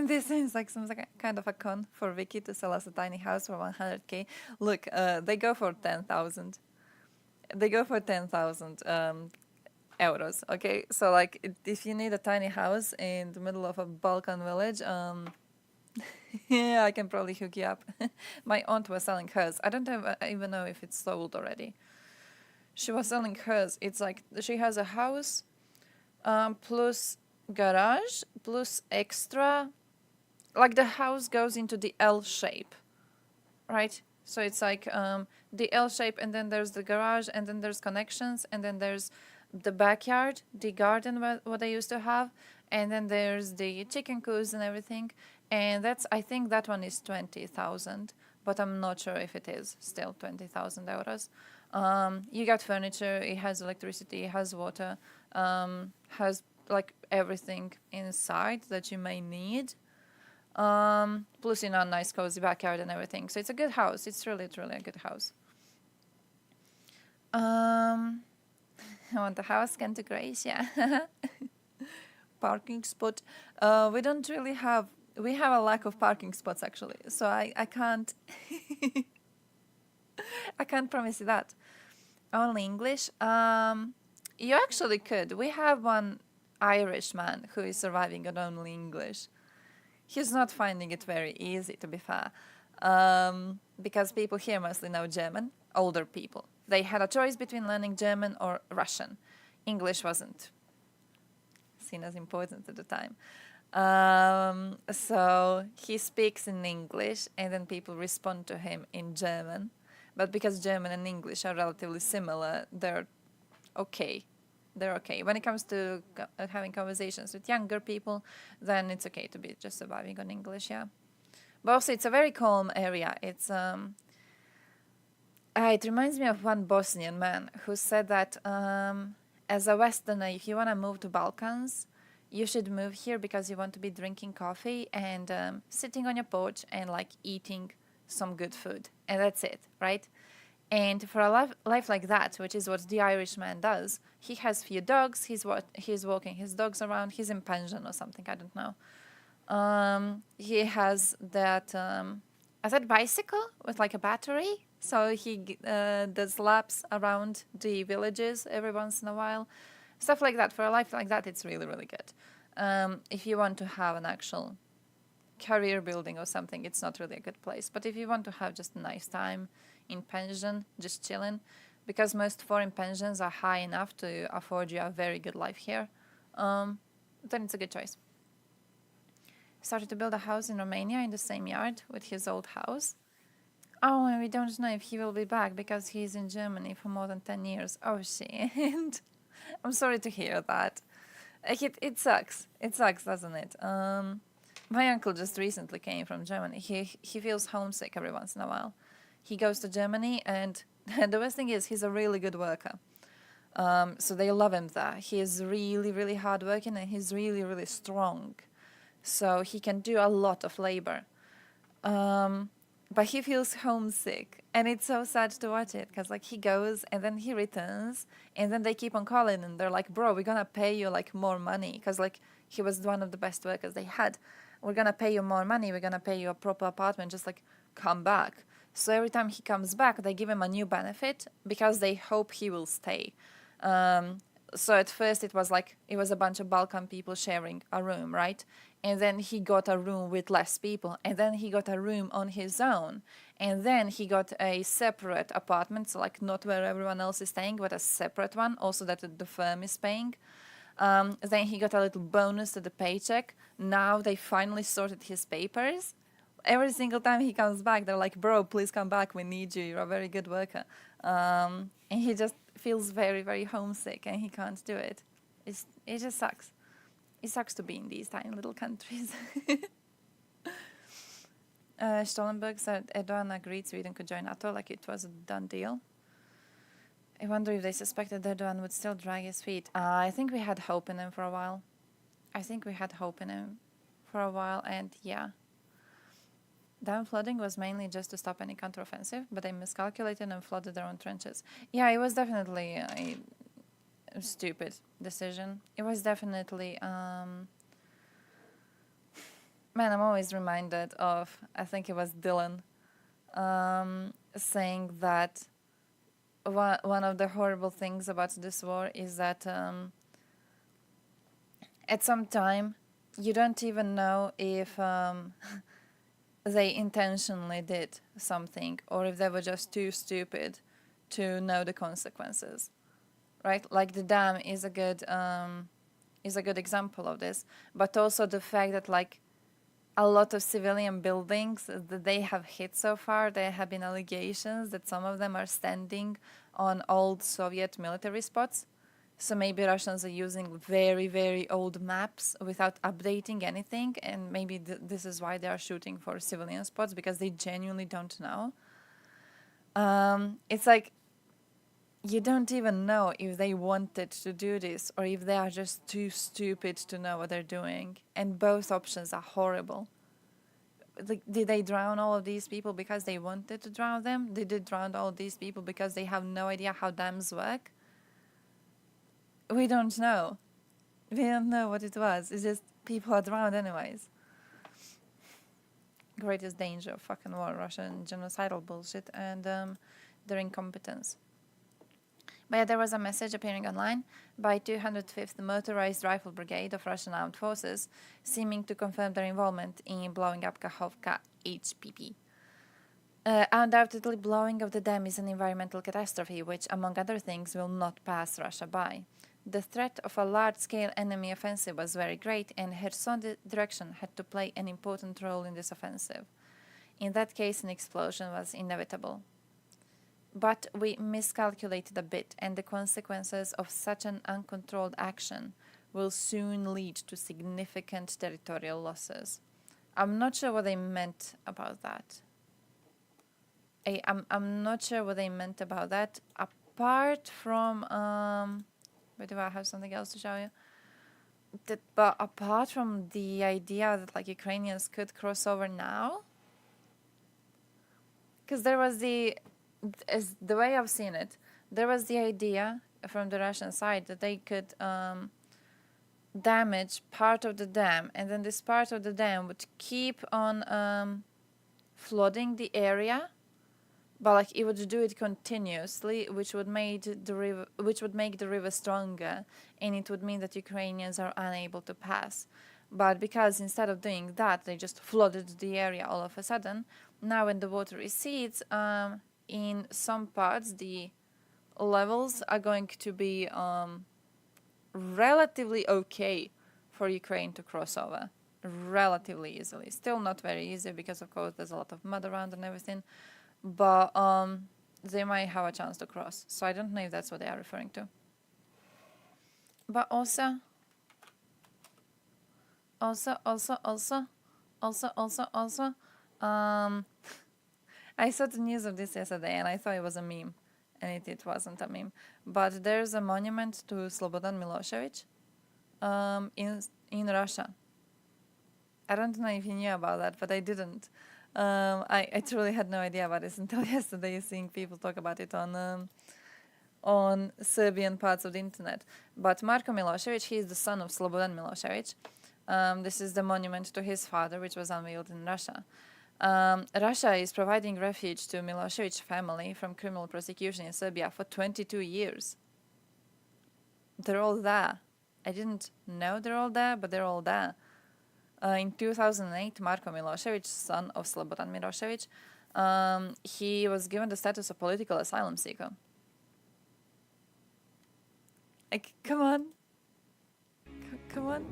This seems like some kind of a con for Vicky to sell us a tiny house for 100k. Look, they go for 10,000. They go for 10,000 euros, okay? So, like, if you need a tiny house in the middle of a Balkan village, yeah, I can probably hook you up. My aunt was selling hers. I don't even know if it's sold already. She was selling hers. It's like she has a house plus garage plus extra. Like the house goes into the L shape, right? So it's like the L shape, and then there's the garage, and then there's connections, and then there's the backyard, the garden, what I used to have, and then there's the chicken coos and everything. And I think that one is 20,000, but I'm not sure if it is still 20,000 euros. You got furniture, it has electricity, it has water, has like everything inside that you may need. Plus, nice cozy backyard and everything. So it's a good house. It's really, really a good house. I want the house, Canto Gracia. Parking spot. We don't really have... We have a lack of parking spots, actually. So I can't... I can't promise you that. Only English. You actually could. We have one Irish man who is surviving on only English. He's not finding it very easy, to be fair, because people here mostly know German, older people. They had a choice between learning German or Russian. English wasn't seen as important at the time. So he speaks in English, and then people respond to him in German. But because German and English are relatively similar, they're okay. They're okay. When it comes to having conversations with younger people, then it's okay to be just surviving on English, yeah. But also, it's a very calm area. It's it reminds me of one Bosnian man who said that as a Westerner, if you want to move to Balkans, you should move here because you want to be drinking coffee and sitting on your porch and like eating some good food, and that's it, right? And for a life like that, which is what the Irishman does, he has few dogs. He's walking his dogs around. He's in pension or something. I don't know. He has that bicycle with like a battery. So he does laps around the villages every once in a while, stuff like that. For a life like that, it's really, really good. If you want to have an actual career building or something, it's not really a good place. But if you want to have just a nice time in pension, just chilling, because most foreign pensions are high enough to afford you a very good life here, then it's a good choice. Started to build a house in Romania in the same yard with his old house. Oh, and we don't know if he will be back because he's in Germany for more than 10 years. Oh, shit. I'm sorry to hear that. It sucks. It sucks, doesn't it? My uncle just recently came from Germany. He feels homesick every once in a while. He goes to Germany, and the best thing is he's a really good worker. So they love him there. He is really, really hardworking, and he's really, really strong. So he can do a lot of labor. But he feels homesick, and it's so sad to watch it, because like he goes and then he returns, and then they keep on calling, and they're like, bro, we're gonna pay you like more money, because like he was one of the best workers they had. We're gonna pay you more money, we're gonna pay you a proper apartment, just like come back. So every time he comes back, they give him a new benefit because they hope he will stay. So at first it was a bunch of Balkan people sharing a room, right? And then he got a room with less people, and then he got a room on his own, and then he got a separate apartment, so like not where everyone else is staying, but a separate one, also that the firm is paying. Then he got a little bonus to the paycheck. Now they finally sorted his papers. Every single time he comes back, they're like, bro, please come back, we need you, you're a very good worker. And he just feels very, very homesick, and he can't do it. It just sucks. It sucks to be in these tiny little countries. Stoltenberg said Erdogan agreed Sweden could join NATO like it was a done deal. I wonder if they suspected Erdogan would still drag his feet. I think we had hope in him for a while. And yeah. Dam flooding was mainly just to stop any counteroffensive, but they miscalculated and flooded their own trenches. Yeah, it was definitely a stupid decision. It was definitely... Man, I'm always reminded of, I think it was Dylan, saying that one of the horrible things about this war is that at some time you don't even know if they intentionally did something or if they were just too stupid to know the consequences, right? Like the dam is a good example of this, but also the fact that like a lot of civilian buildings that they have hit so far, there have been allegations that some of them are standing on old Soviet military spots. So maybe Russians are using very, very old maps without updating anything, and maybe this is why they are shooting for civilian spots, because they genuinely don't know. It's like you don't even know if they wanted to do this or if they are just too stupid to know what they're doing, and both options are horrible. like, did they drown all of these people because they wanted to drown them? Did they drown all of these people because they have no idea how dams work? We don't know. We don't know what it was. It's just people are drowned anyways. Greatest danger of fucking war, Russian genocidal bullshit, and their incompetence. But yeah, there was a message appearing online by 205th Motorized Rifle Brigade of Russian Armed Forces, seeming to confirm their involvement in blowing up Kakhovka HPP. Undoubtedly, blowing of the dam is an environmental catastrophe which, among other things, will not pass Russia by. The threat of a large-scale enemy offensive was very great, and Kherson direction had to play an important role in this offensive. In that case, an explosion was inevitable. But we miscalculated a bit, and the consequences of such an uncontrolled action will soon lead to significant territorial losses. I'm not sure what they meant about that. I'm not sure what they meant about that, apart from... wait, do I have something else to show you? But apart from the idea that, like, Ukrainians could cross over now? Because there was the way I've seen it, there was the idea from the Russian side that they could damage part of the dam, and then this part of the dam would keep on flooding the area, but like it would do it continuously, which would make the river stronger, and it would mean that Ukrainians are unable to pass. But because instead of doing that, they just flooded the area all of a sudden, now when the water recedes, in some parts the levels are going to be relatively okay for Ukraine to cross over relatively easily. Still not very easy because of course there's a lot of mud around and everything, but they might have a chance to cross. So I don't know if that's what they are referring to. But also I saw the news of this yesterday and I thought it was a meme, and it wasn't a meme. But there's a monument to Slobodan Milosevic in Russia. I don't know if you knew about that, but I didn't. I truly had no idea about this until yesterday, seeing people talk about it on Serbian parts of the internet. But Marko Milosevic, he is the son of Slobodan Milosevic. This is the monument to his father, which was unveiled in Russia. Russia is providing refuge to Milosevic's family from criminal prosecution in Serbia for 22 years. They're all there. I didn't know they're all there, but they're all there. In 2008, Marko Milosevic, son of Slobodan Milosevic, he was given the status of political asylum seeker. Like, come on. Come on.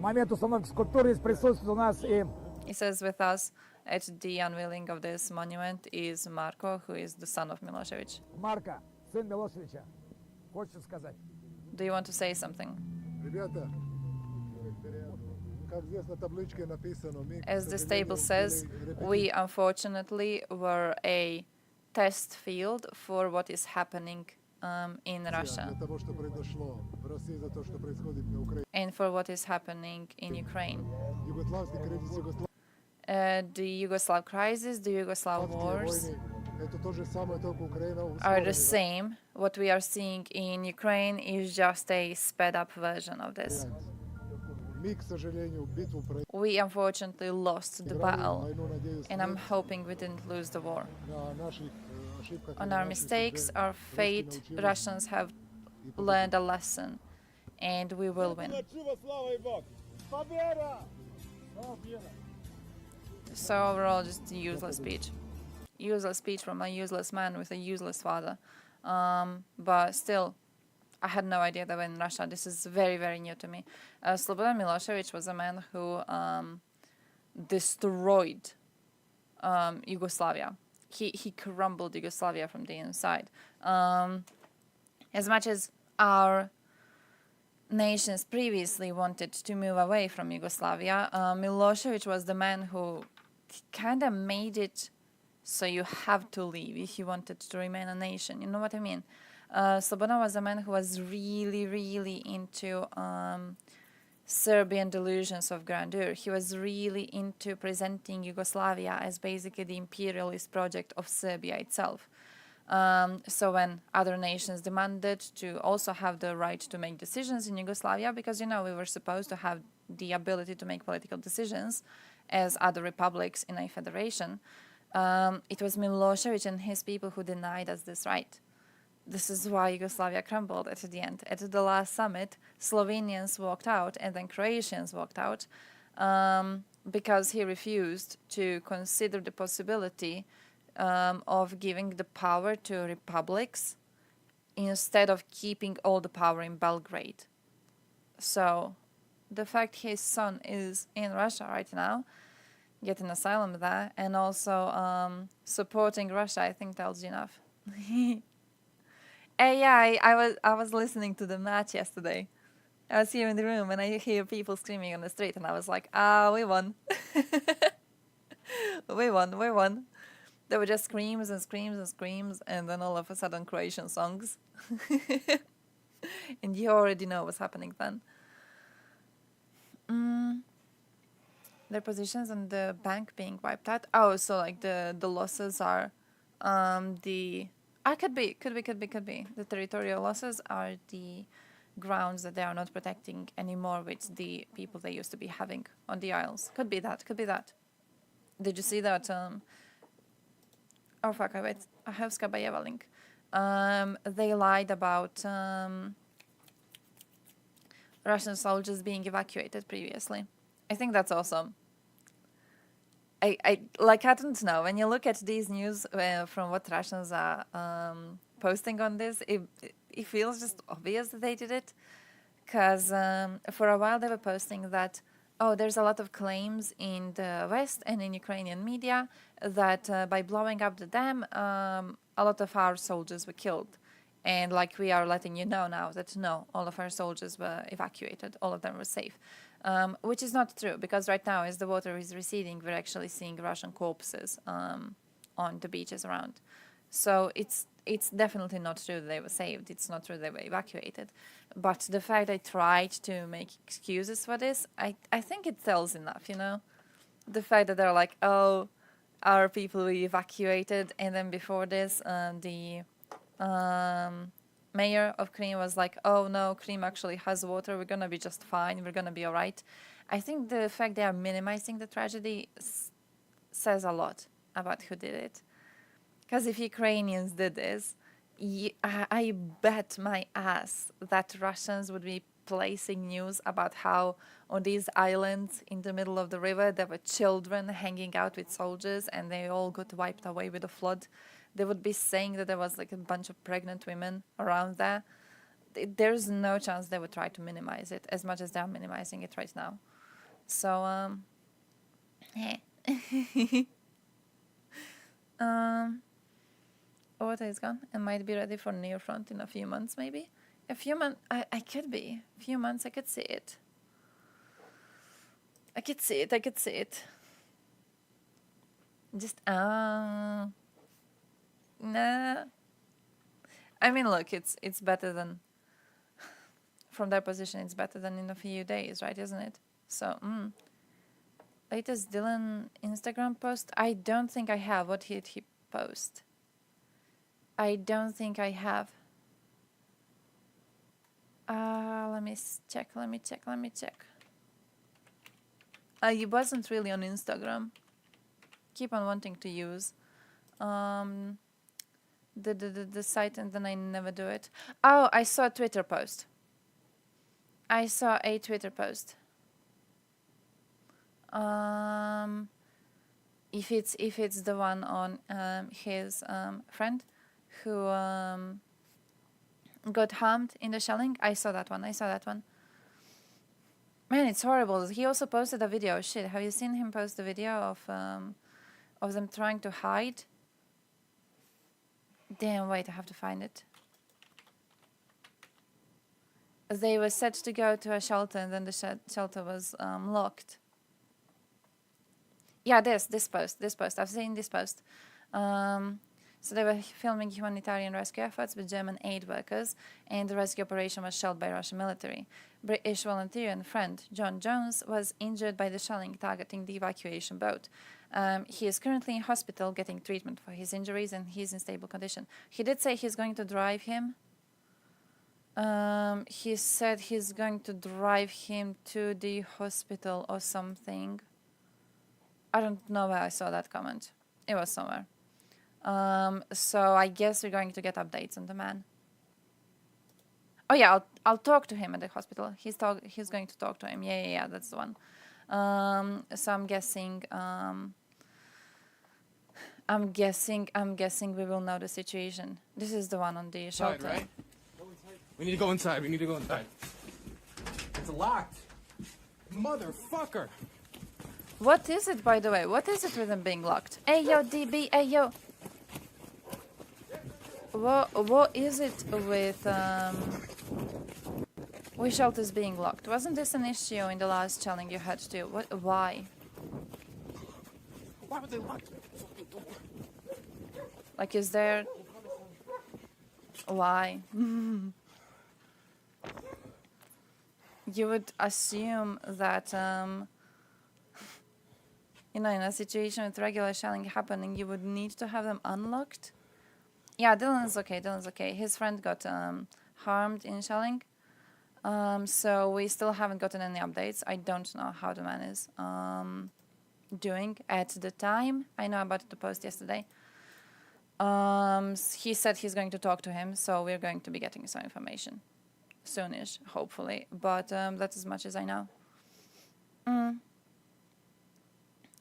He says with us at the unveiling of this monument is Marko, who is the son of Milosevic. Marko, сын Milosevića, хочет сказать. Do you want to say something? As this table says, we unfortunately were a test field for what is happening in Russia and for what is happening in Ukraine. The Yugoslav crisis, the Yugoslav wars are the same. What we are seeing in Ukraine is just a sped-up version of this. We unfortunately lost the battle, and I'm hoping we didn't lose the war. On our mistakes, our fate, Russians have learned a lesson, and we will win. So overall, just a useless speech. Useless speech from a useless man with a useless father. But still, I had no idea that in Russia, this is very, very new to me. Slobodan Milosevic was a man who destroyed Yugoslavia. He crumbled Yugoslavia from the inside. As much as our nations previously wanted to move away from Yugoslavia, Milosevic was the man who kind of made it so you have to leave if you wanted to remain a nation. You know what I mean? Slobodan was a man who was really, really into Serbian delusions of grandeur. He was really into presenting Yugoslavia as basically the imperialist project of Serbia itself. So when other nations demanded to also have the right to make decisions in Yugoslavia, because, you know, we were supposed to have the ability to make political decisions as other republics in a federation, it was Milosevic and his people who denied us this right. This is why Yugoslavia crumbled at the end. At the last summit, Slovenians walked out and then Croatians walked out because he refused to consider the possibility of giving the power to republics instead of keeping all the power in Belgrade. So the fact his son is in Russia right now, getting asylum there, and also supporting Russia, I think tells you enough. Yeah, I was listening to the match yesterday. I was here in the room and I hear people screaming on the street and I was like, we won. we won. There were just screams and screams and screams, and then all of a sudden Croatian songs. And you already know what's happening then. Their positions on the bank being wiped out. Oh, so like the losses are could be. The territorial losses are the grounds that they are not protecting anymore with the people they used to be having on the Isles. Could be that. Did you see that? Oh fuck, I have Skabayeva link. They lied about Russian soldiers being evacuated previously. I think that's awesome. I don't know. When you look at these news from what Russians are posting on this, it feels just obvious that they did it. Because for a while they were posting that, there's a lot of claims in the West and in Ukrainian media that by blowing up the dam, a lot of our soldiers were killed. And like we are letting you know now that no, all of our soldiers were evacuated, all of them were safe. Which is not true, because right now as the water is receding, we're actually seeing Russian corpses on the beaches around. So it's definitely not true that they were saved. It's not true they were evacuated. But the fact they tried to make excuses for this, I think it tells enough, you know? The fact that they're like, our people were evacuated, and then before this, the mayor of Crimea was like, oh no, Crimea actually has water, we're gonna be just fine, we're gonna be all right. I think the fact they are minimizing the tragedy says a lot about who did it. Because if Ukrainians did this, I bet my ass that Russians would be placing news about how on these islands in the middle of the river there were children hanging out with soldiers and they all got wiped away with the flood. They would be saying that there was like a bunch of pregnant women around there. There's no chance they would try to minimize it as much as they're minimizing it right now. So, water is gone and might be ready for near front in a few months, maybe. A few months, I could be. A few months, I could see it. I could see it. Just, nah. I mean, look, it's better than, from their position, it's better than in a few days, right, isn't it? So, latest Dylan Instagram post? I don't think I have. What did he post? I don't think I have. Let me check. He wasn't really on Instagram. Keep on wanting to use the site, and then I never do it. Oh, I saw a Twitter post. If it's the one on his friend who got harmed in the shelling, I saw that one. Man, it's horrible. He also posted a video. Shit, have you seen him post a video of them trying to hide? Damn, wait, I have to find it. They were set to go to a shelter, and then the shelter was locked. Yeah, this post. I've seen this post. So they were filming humanitarian rescue efforts with German aid workers, and the rescue operation was shelled by Russian military. British volunteer and friend John Jones was injured by the shelling targeting the evacuation boat. He is currently in hospital getting treatment for his injuries, and he's in stable condition. He did say he's going to drive him. He said he's going to drive him to the hospital or something. I don't know where I saw that comment. It was somewhere. So I guess we're going to get updates on the man. Oh yeah, I'll talk to him at the hospital. He's going to talk to him. Yeah, that's the one. So I'm guessing we will know the situation. This is the one on the shelter. Right? We need to go inside. It's locked. Motherfucker. What is it, by the way? What is it with them being locked? Hey, yo, DB, hey, yo. What is it with shelters being locked? Wasn't this an issue in the last challenge you had to do? Why? Why would they lock the fucking door? Like, is there... Why? You would assume that, in a situation with regular shelling happening, you would need to have them unlocked. Yeah, Dylan's okay. His friend got harmed in shelling. So we still haven't gotten any updates. I don't know how the man is doing at the time. I know about the post yesterday. He said he's going to talk to him, so we're going to be getting some information soonish, hopefully. But that's as much as I know.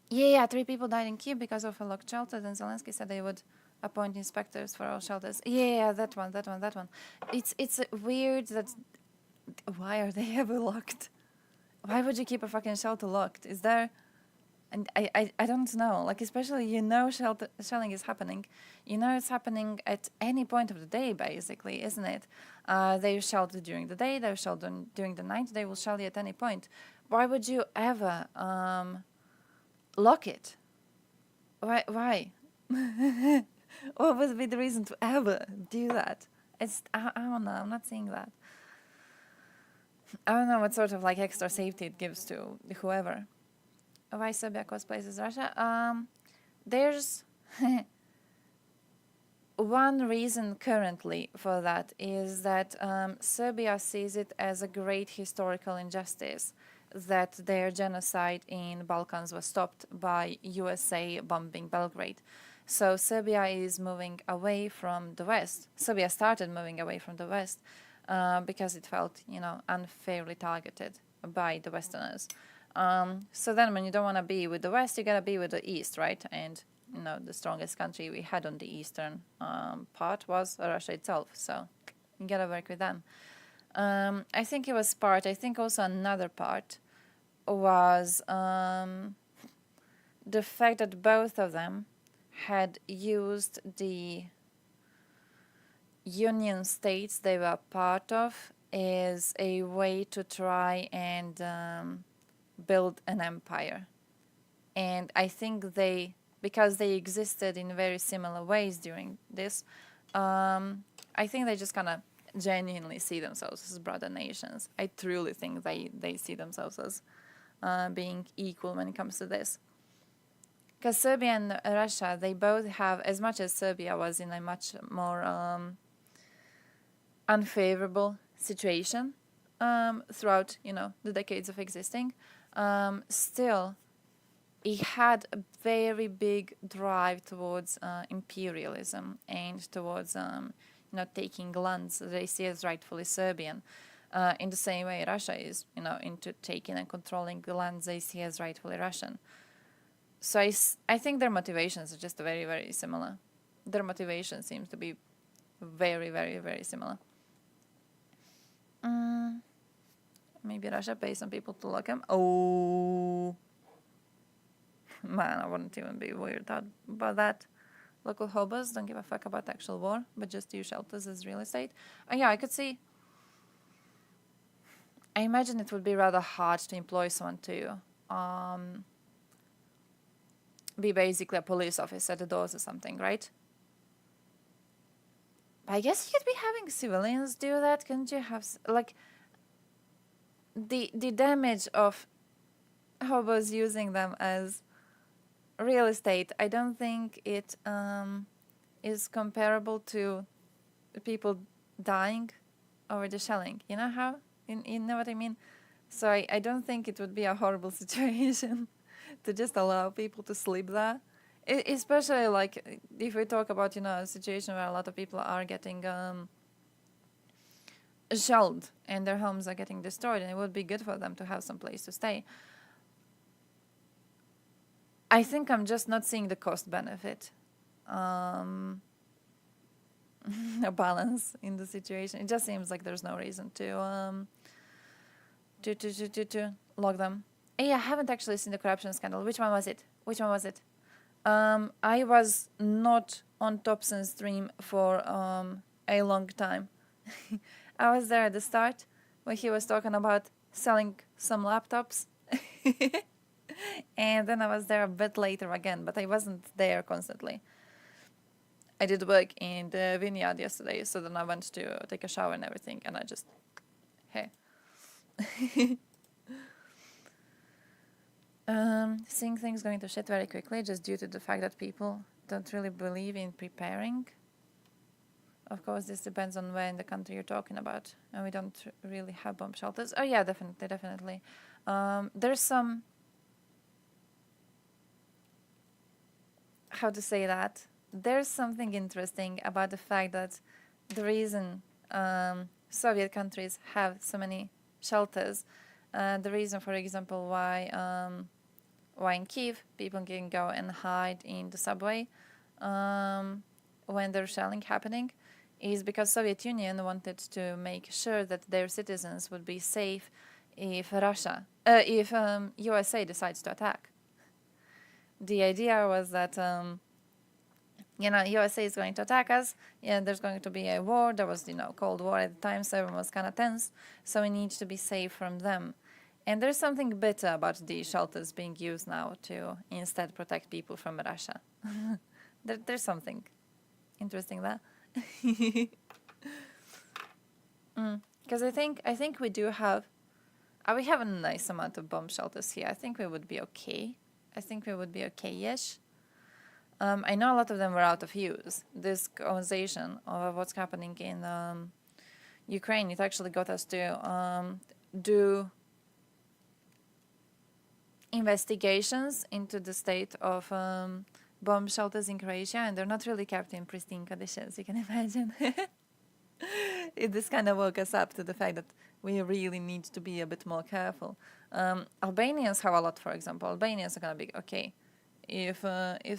Yeah, 3 people died in Kyiv because of a locked shelter. Then Zelensky said they would appoint inspectors for all shelters. Yeah, that one. It's weird that... Why are they ever locked? Why would you keep a fucking shelter locked? Is there... And I don't know. Like, especially, shelling is happening. It's happening at any point of the day, basically, isn't it? They shelled during the day, they shelled during the night, they will shell you at any point. Why would you ever lock it? Why? What would be the reason to ever do that? I don't know, I'm not seeing that. I don't know what sort of extra safety it gives to whoever. Why Serbia cosplays as Russia? There's one reason currently for that is that Serbia sees it as a great historical injustice that their genocide in Balkans was stopped by USA bombing Belgrade. So Serbia is moving away from the West. Serbia started moving away from the West because it felt, unfairly targeted by the Westerners. So then when you don't want to be with the West, you got to be with the East, right? And, the strongest country we had on the eastern part was Russia itself. So you got to work with them. I think it was part. I think also another part was the fact that both of them had used the Union states they were part of as a way to try and build an empire. And I think because they existed in very similar ways during this, I think they just kind of genuinely see themselves as brother nations. I truly think they see themselves as being equal when it comes to this. Because Serbia and Russia, they both have, as much as Serbia was in a much more unfavorable situation throughout, the decades of existing, still, it had a very big drive towards imperialism and towards, taking lands that they see as rightfully Serbian. In the same way Russia is, into taking and controlling the lands they see as rightfully Russian. So I think their motivations are just very, very similar. Their motivation seems to be very, very, very similar. Maybe Russia pays some people to lock him. Oh, man, I wouldn't even be weirded about that. Local hobos don't give a fuck about actual war, but just use shelters as real estate. Yeah, I could see. I imagine it would be rather hard to employ someone to be basically a police officer at the doors or something, right? I guess you could be having civilians do that. Couldn't you have like the damage of hobos using them as real estate? I don't think it is comparable to people dying over the shelling. You know how? You know what I mean? So I don't think it would be a horrible situation to just allow people to sleep there. Especially like if we talk about, you know, a situation where a lot of people are getting shelled and their homes are getting destroyed, and it would be good for them to have some place to stay. I think I'm just not seeing the cost benefit a balance in the situation. It just seems like there's no reason to lock them. Yeah, I haven't actually seen the corruption scandal. Which one was it? I was not on Thompson's stream for a long time. I was there at the start when he was talking about selling some laptops. And then I was there a bit later again, but I wasn't there constantly. I did work in the vineyard yesterday, so then I went to take a shower and everything, and I just, hey. Seeing things going to shit very quickly just due to the fact that people don't really believe in preparing. Of course, this depends on where in the country you're talking about, and we don't really have bomb shelters. Oh yeah, definitely. There's some, how to say that? There's something interesting about the fact that the reason Soviet countries have so many shelters, the reason, for example, why in Kiev people can go and hide in the subway when there's shelling happening, is because Soviet Union wanted to make sure that their citizens would be safe if USA decides to attack. The idea was that USA is going to attack us, and there's going to be a war. There was, Cold War at the time, so everyone was kind of tense. So we need to be safe from them. And there's something better about these shelters being used now to instead protect people from Russia. There's something interesting there. Because I think we do have, we have a nice amount of bomb shelters here. I think we would be okay. I think we would be okay-ish. I know a lot of them were out of use. This conversation of what's happening in Ukraine, it actually got us to do investigations into the state of bomb shelters in Croatia, and they're not really kept in pristine conditions, you can imagine. This kind of woke us up to the fact that we really need to be a bit more careful. Albanians have a lot, for example. Albanians are going to be okay. If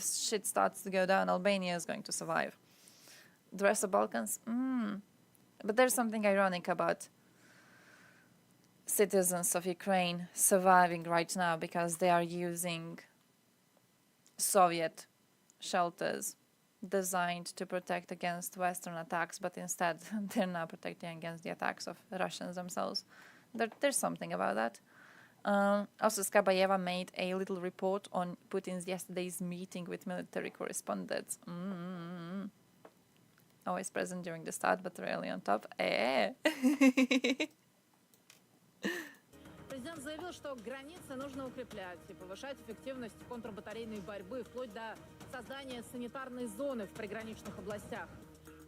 shit starts to go down, Albania is going to survive. The rest of Balkans, But there's something ironic about citizens of Ukraine surviving right now because they are using Soviet shelters designed to protect against Western attacks, but instead they're now protecting against the attacks of Russians themselves. There's something about that. Also, Skabayeva made a little report on Putin's yesterday's meeting with military correspondents. Always present during the start, but rarely on top. Президент заявил, что границы нужно укреплять и повышать эффективность контрбатарейной борьбы, вплоть до создания санитарной зоны в приграничных областях.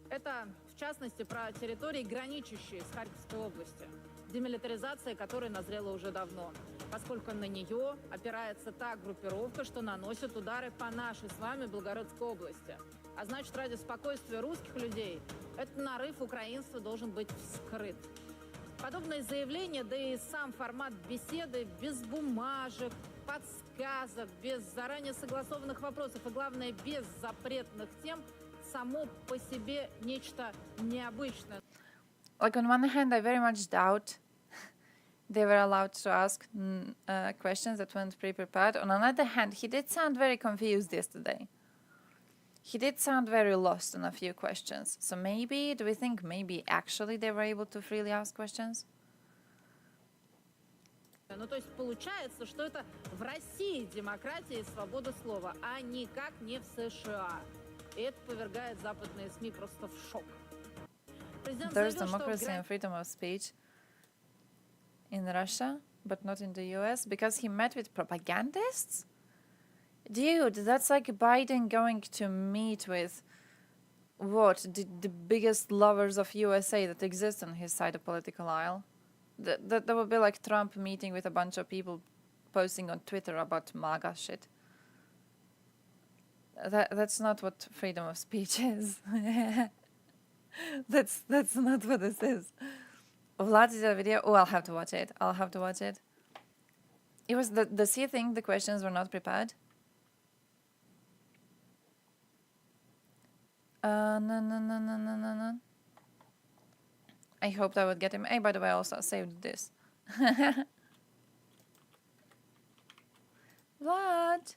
Это, в частности, про территории, граничащие с Харьковской областью, демилитаризация которой назрела уже давно, поскольку на нее опирается та группировка, что наносит удары по нашей с вами Белгородской области. А значит, ради спокойствия русских людей этот нарыв украинства должен быть вскрыт. Подобные заявления, да и сам формат беседы без бумажек, подсказок, без заранее согласованных вопросов и, главное, без запретных тем, само по себе нечто необычное. Like, on one hand, I very much doubt they were allowed to ask questions that weren't pre-prepared. On another hand, he did sound very confused yesterday. He did sound very lost on a few questions. So maybe, do we think maybe actually they were able to freely ask questions? Ну, то есть получается, что это в России демократия и свобода слова, а никак не в США. И это повергает западные СМИ просто в шок. there's democracy and freedom of speech in Russia, but not in the US, because he met with propagandists? Dude, that's like Biden going to meet with, what, the biggest lovers of USA that exist on his side of political aisle? That would be like Trump meeting with a bunch of people posting on Twitter about MAGA shit. That's not what freedom of speech is. That's not what this is. Vlad did a video. Oh, I'll have to watch it. I'll have to watch it. It was does he think the questions were not prepared? No. I hoped I would get him. Hey, by the way, I also saved this. Vlad,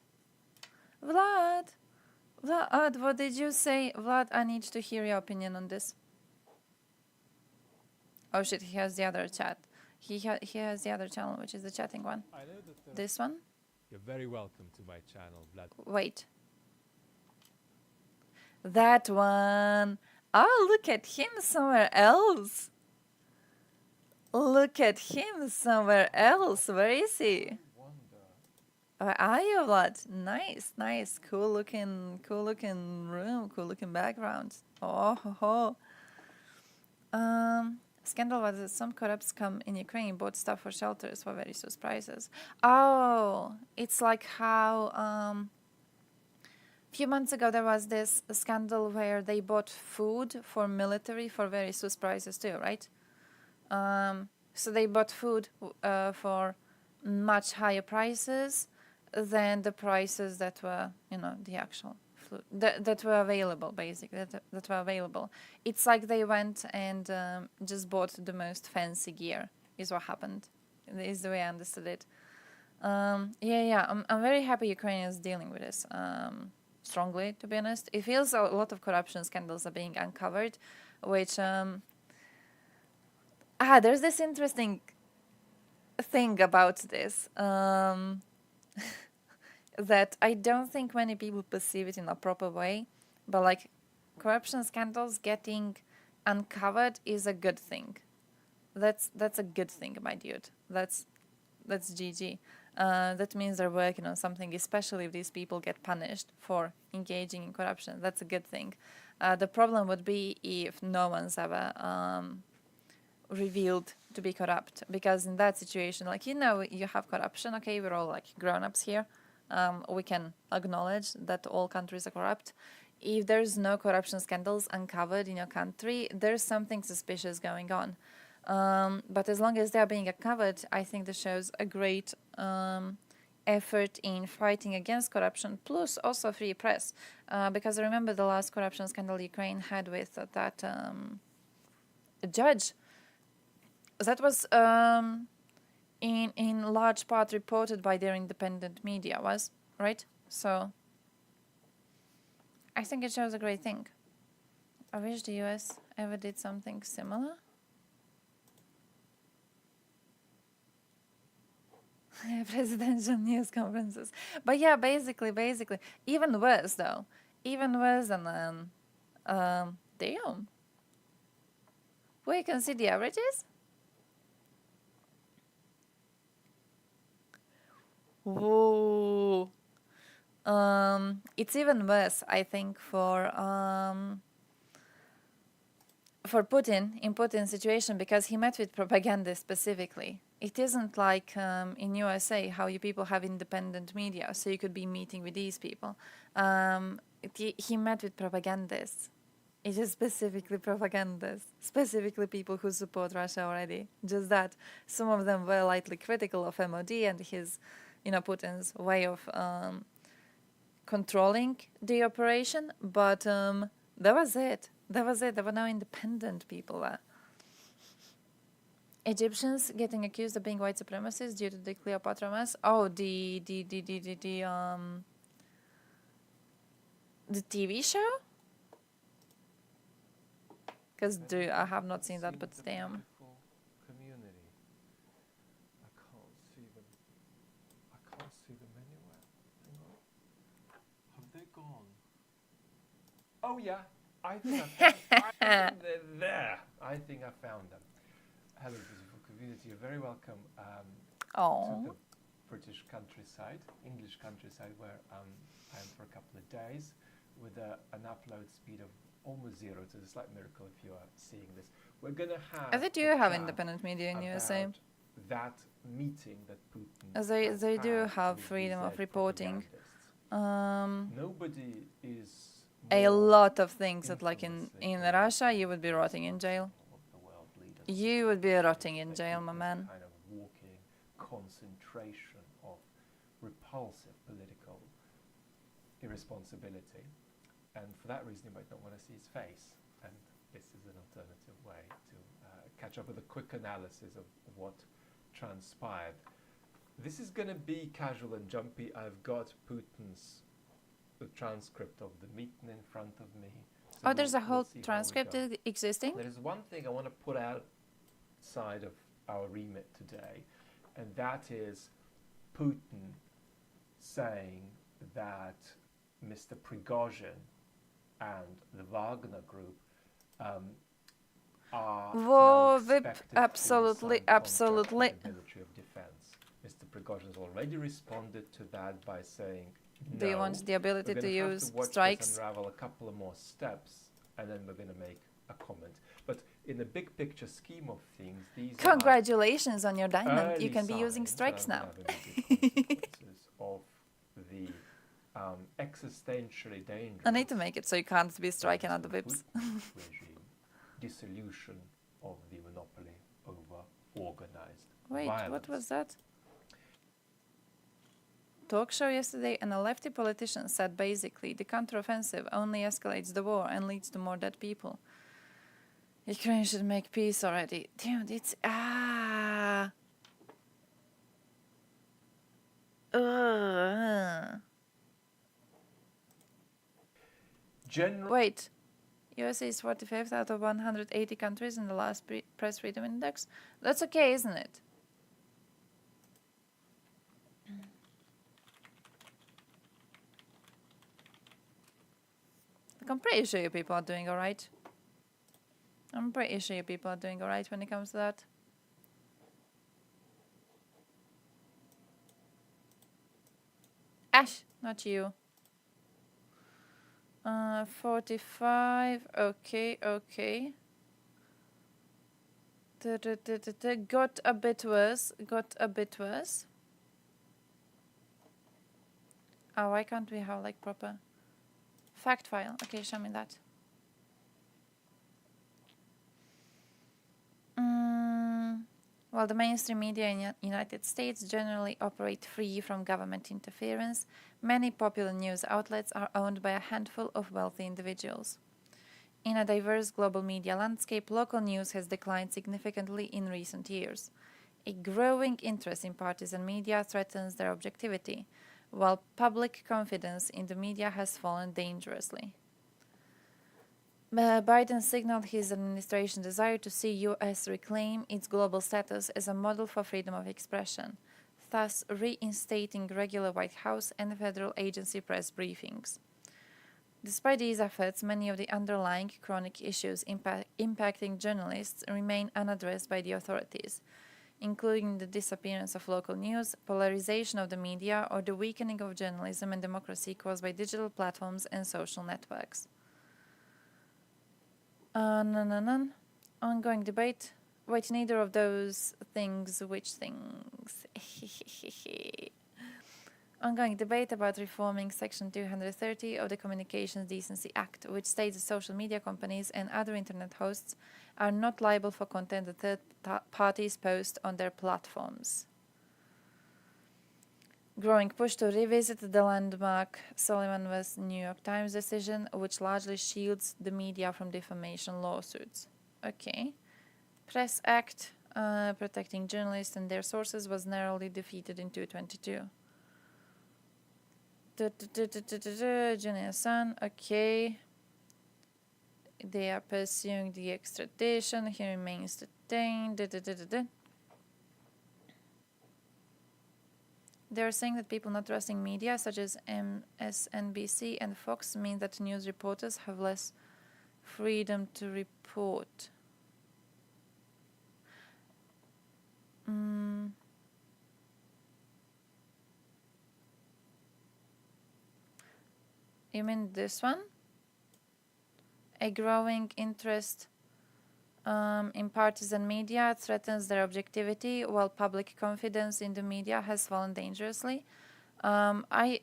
what did you say? Vlad, I need to hear your opinion on this. Oh shit, he has the other chat. He has the other channel, which is the chatting one. This one? You're very welcome to my channel, Vlad. Wait. That one. Oh, look at him somewhere else. Look at him somewhere else. Where is he? Where are you, Vlad? Nice. Cool looking room, cool looking background. Oh. Scandal was that some corrupts come in Ukraine, bought stuff for shelters for very source prices. Oh, it's like how a few months ago there was this scandal where they bought food for military for very source prices too, right? So they bought food for much higher prices than the prices that were, the actual food that were available, basically, that were available. It's like they went and just bought the most fancy gear, is what happened, is the way I understood it. I'm very happy Ukraine is dealing with this strongly, to be honest. It feels a lot of corruption scandals are being uncovered, which... there's this interesting thing about this. That I don't think many people perceive it in a proper way, but like corruption scandals getting uncovered is a good thing. That's a good thing, my dude. That's GG. That means they're working on something, especially if these people get punished for engaging in corruption. That's a good thing. The problem would be if no one's ever revealed to be corrupt, because in that situation, like, you have corruption. Okay, we're all like grown-ups here. We can acknowledge that all countries are corrupt. If there's no corruption scandals uncovered in your country, there's something suspicious going on. But as long as they're being uncovered, I think this shows a great effort in fighting against corruption, plus also free press. Because I remember the last corruption scandal Ukraine had with that judge. That was... in large part reported by their independent media, was, right? So I think it shows a great thing. I wish the US ever did something similar. Presidential news conferences. But yeah, basically, even worse though. Even worse than, damn. Where you can see the averages? Whoa. It's even worse, I think, for Putin, in Putin's situation, because he met with propaganda specifically. It isn't like in USA how you people have independent media, so you could be meeting with these people. He met with propagandists. It is specifically propagandists, specifically people who support Russia already. Just that. Some of them were lightly critical of MOD and his... Putin's way of controlling the operation, but that was it. There were no independent people there. Egyptians getting accused of being white supremacists due to the Cleopatra mess. Oh, the TV show? Because I have not seen that, but damn. Oh yeah, I think they're there. I think I found them. Hello, beautiful community. You're very welcome to the British countryside, English countryside, where I am for a couple of days, with an upload speed of almost zero. It's a slight miracle if you are seeing this. We're going to have. As they do have independent media in USA. That meeting that Putin. As they do have freedom of reporting. Nobody is. A lot of things that, like in Russia, you would be rotting in jail. You would be rotting in jail, my man. Kind of walking concentration of repulsive political irresponsibility, and for that reason, you might not want to see his face. And this is an alternative way to catch up with a quick analysis of what transpired. This is going to be casual and jumpy. I've got Putin's the transcript of the meeting in front of me. So there's a whole transcript existing? There is one thing I want to put outside of our remit today, and that is Putin saying that Mr. Prigozhin and the Wagner Group are now expected absolutely, absolutely. The military of defense. Mr. Prigozhin has already responded to that by saying, no, do you want the ability to use strikes? Unravel a couple of more steps, and then we're going to make a comment. But in the big picture scheme of things, these congratulations on your diamond. You can be using strikes now. Of the existentially dangerous. I need to make it so you can't be striking at the whips. Regime, dissolution of the monopoly over organized violence. What was that? Talk show yesterday, and a lefty politician said basically the counteroffensive only escalates the war and leads to more dead people. Ukraine should make peace already. Dude, it's Wait, USA is 45th out of 180 countries in the last press freedom index. That's okay, isn't it? I'm pretty sure you people are doing alright. I'm pretty sure you people are doing alright when it comes to that. Ash, not you. 45, okay. Got a bit worse. Oh, why can't we have like proper... Fact file. Okay, show me that. While the mainstream media in the United States generally operate free from government interference, many popular news outlets are owned by a handful of wealthy individuals. In a diverse global media landscape, local news has declined significantly in recent years. A growing interest in partisan media threatens their objectivity, while public confidence in the media has fallen dangerously. Biden signaled his administration's desire to see U.S. reclaim its global status as a model for freedom of expression, thus reinstating regular White House and federal agency press briefings. Despite these efforts, many of the underlying chronic issues impacting journalists remain unaddressed by the authorities, including the disappearance of local news, polarization of the media, or the weakening of journalism and democracy caused by digital platforms and social networks. Ongoing debate. Wait, neither of those things. Which things? Ongoing debate about reforming Section 230 of the Communications Decency Act, which states that social media companies and other internet hosts are not liable for content that third parties post on their platforms. Growing push to revisit the landmark Sullivan v. New York Times decision, which largely shields the media from defamation lawsuits. Okay. Press Act protecting journalists and their sources was narrowly defeated in 2022. Junior son, okay. They are pursuing the extradition. He remains detained. They are saying that people not trusting media, such as MSNBC and Fox, mean that news reporters have less freedom to report. You mean this one? A growing interest in partisan media threatens their objectivity, while public confidence in the media has fallen dangerously. I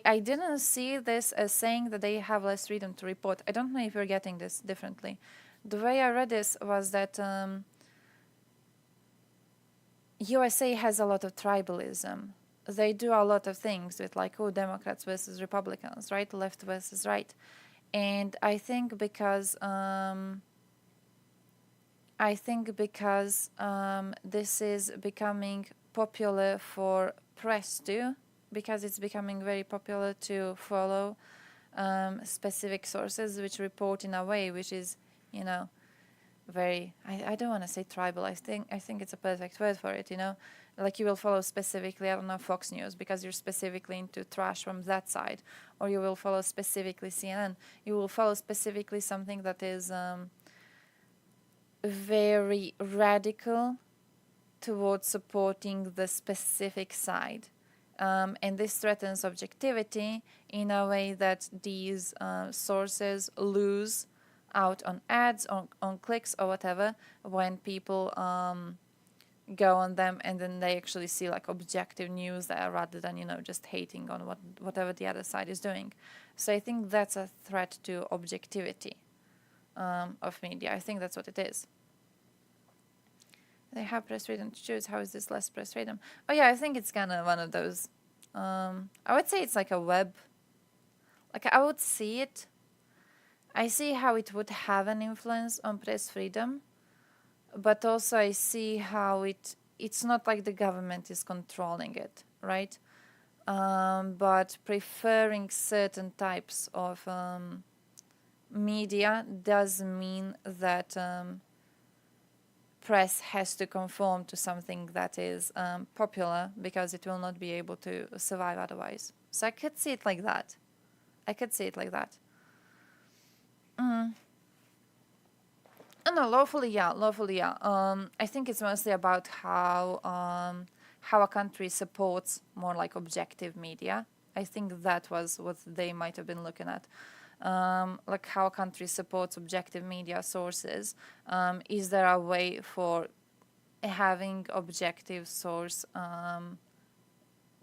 didn't see this as saying that they have less freedom to report. I don't know if you're getting this differently. The way I read this was that USA has a lot of tribalism. They do a lot of things with like, Democrats versus Republicans, right? Left versus right. And I think because this is becoming popular for press too, because it's becoming very popular to follow specific sources which report in a way which is, very, I don't want to say tribal. I think it's a perfect word for it, Like you will follow specifically, I don't know, Fox News because you're specifically into trash from that side, or you will follow specifically CNN. You will follow specifically something that is very radical towards supporting the specific side. And this threatens objectivity in a way that these sources lose out on ads, on clicks or whatever, when people go on them and then they actually see like objective news there rather than, just hating on whatever the other side is doing. So I think that's a threat to objectivity of media. I think that's what it is. They have press freedom to choose. How is this less press freedom? Oh yeah, I think it's kind of one of those. I would say it's like a web. Like I would see it. I see how it would have an influence on press freedom, but also I see how it's not like the government is controlling it, right? But preferring certain types of media does mean that press has to conform to something that is popular because it will not be able to survive otherwise. So I could see it like that. No, lawfully, yeah. I think it's mostly about how a country supports more like objective media. I think that was what they might have been looking at. Like how a country supports objective media sources. Is there a way for having objective source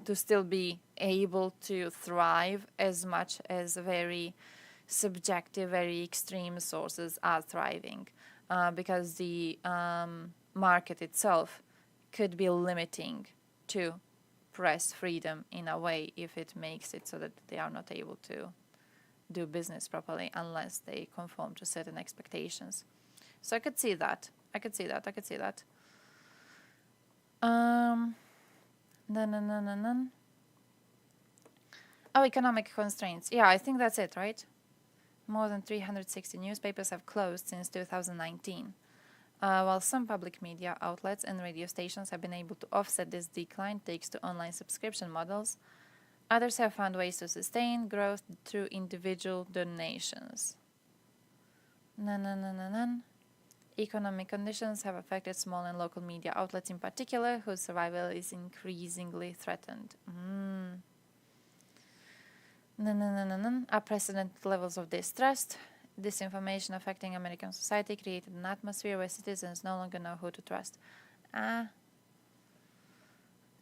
to still be able to thrive as much as very subjective, very extreme sources are thriving? Because the market itself could be limiting to press freedom in a way if it makes it so that they are not able to do business properly unless they conform to certain expectations. So I could see that. Oh, economic constraints. Yeah, I think that's it, right? More than 360 newspapers have closed since 2019. While some public media outlets and radio stations have been able to offset this decline thanks to online subscription models, others have found ways to sustain growth through individual donations. Economic conditions have affected small and local media outlets in particular, whose survival is increasingly threatened. Unprecedented levels of distrust. Disinformation affecting American society created an atmosphere where citizens no longer know who to trust.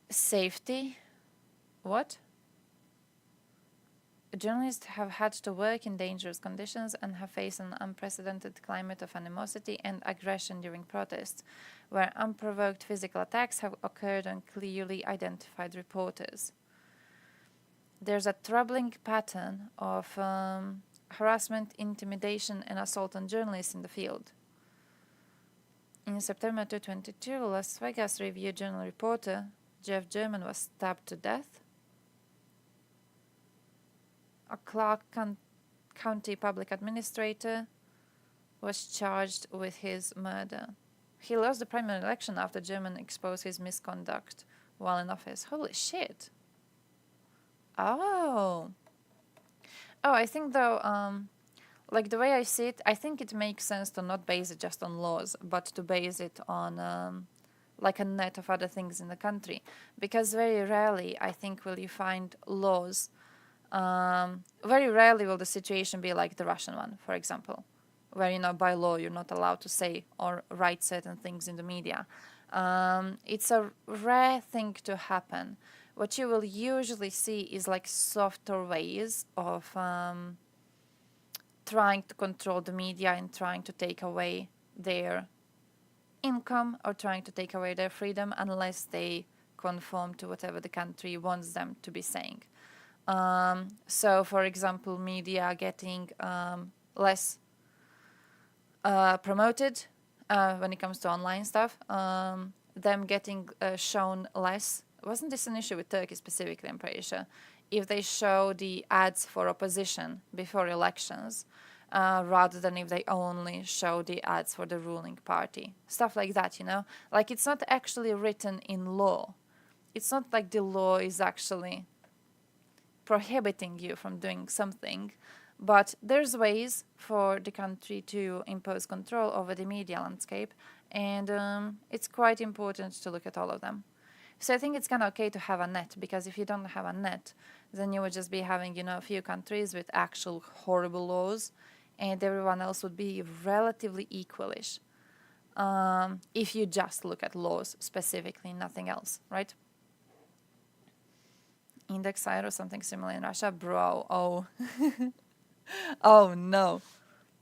Safety? What? Journalists have had to work in dangerous conditions and have faced an unprecedented climate of animosity and aggression during protests, where unprovoked physical attacks have occurred on clearly identified reporters. There's a troubling pattern of harassment, intimidation, and assault on journalists in the field. In September 2022, Las Vegas Review-Journal reporter Jeff German was stabbed to death. A Clark County public administrator was charged with his murder. He lost the primary election after German exposed his misconduct while in office. Holy shit. Oh, I think though, like the way I see it, I think it makes sense to not base it just on laws, but to base it on like a net of other things in the country. Because very rarely, I think, will you find laws. Very rarely will the situation be like the Russian one, for example, where, you know, by law you're not allowed to say or write certain things in the media. It's a rare thing to happen. What you will usually see is like softer ways of trying to control the media and trying to take away their income or trying to take away their freedom unless they conform to whatever the country wants them to be saying. So, for example, media getting less promoted when it comes to online stuff, them getting shown less. Wasn't this an issue with Turkey specifically, I'm pretty sure? If they show the ads for opposition before elections, rather than if they only show the ads for the ruling party. Stuff like that, you know? Like, it's not actually written in law. It's not like the law is actually prohibiting you from doing something, but there's ways for the country to impose control over the media landscape, and it's quite important to look at all of them. So I think it's kind of okay to have a net, because if you don't have a net, then you would just be having, you know, a few countries with actual horrible laws, and everyone else would be relatively equalish. If you just look at laws specifically, nothing else, right? Index site or something similar in Russia, bro. Oh, oh no,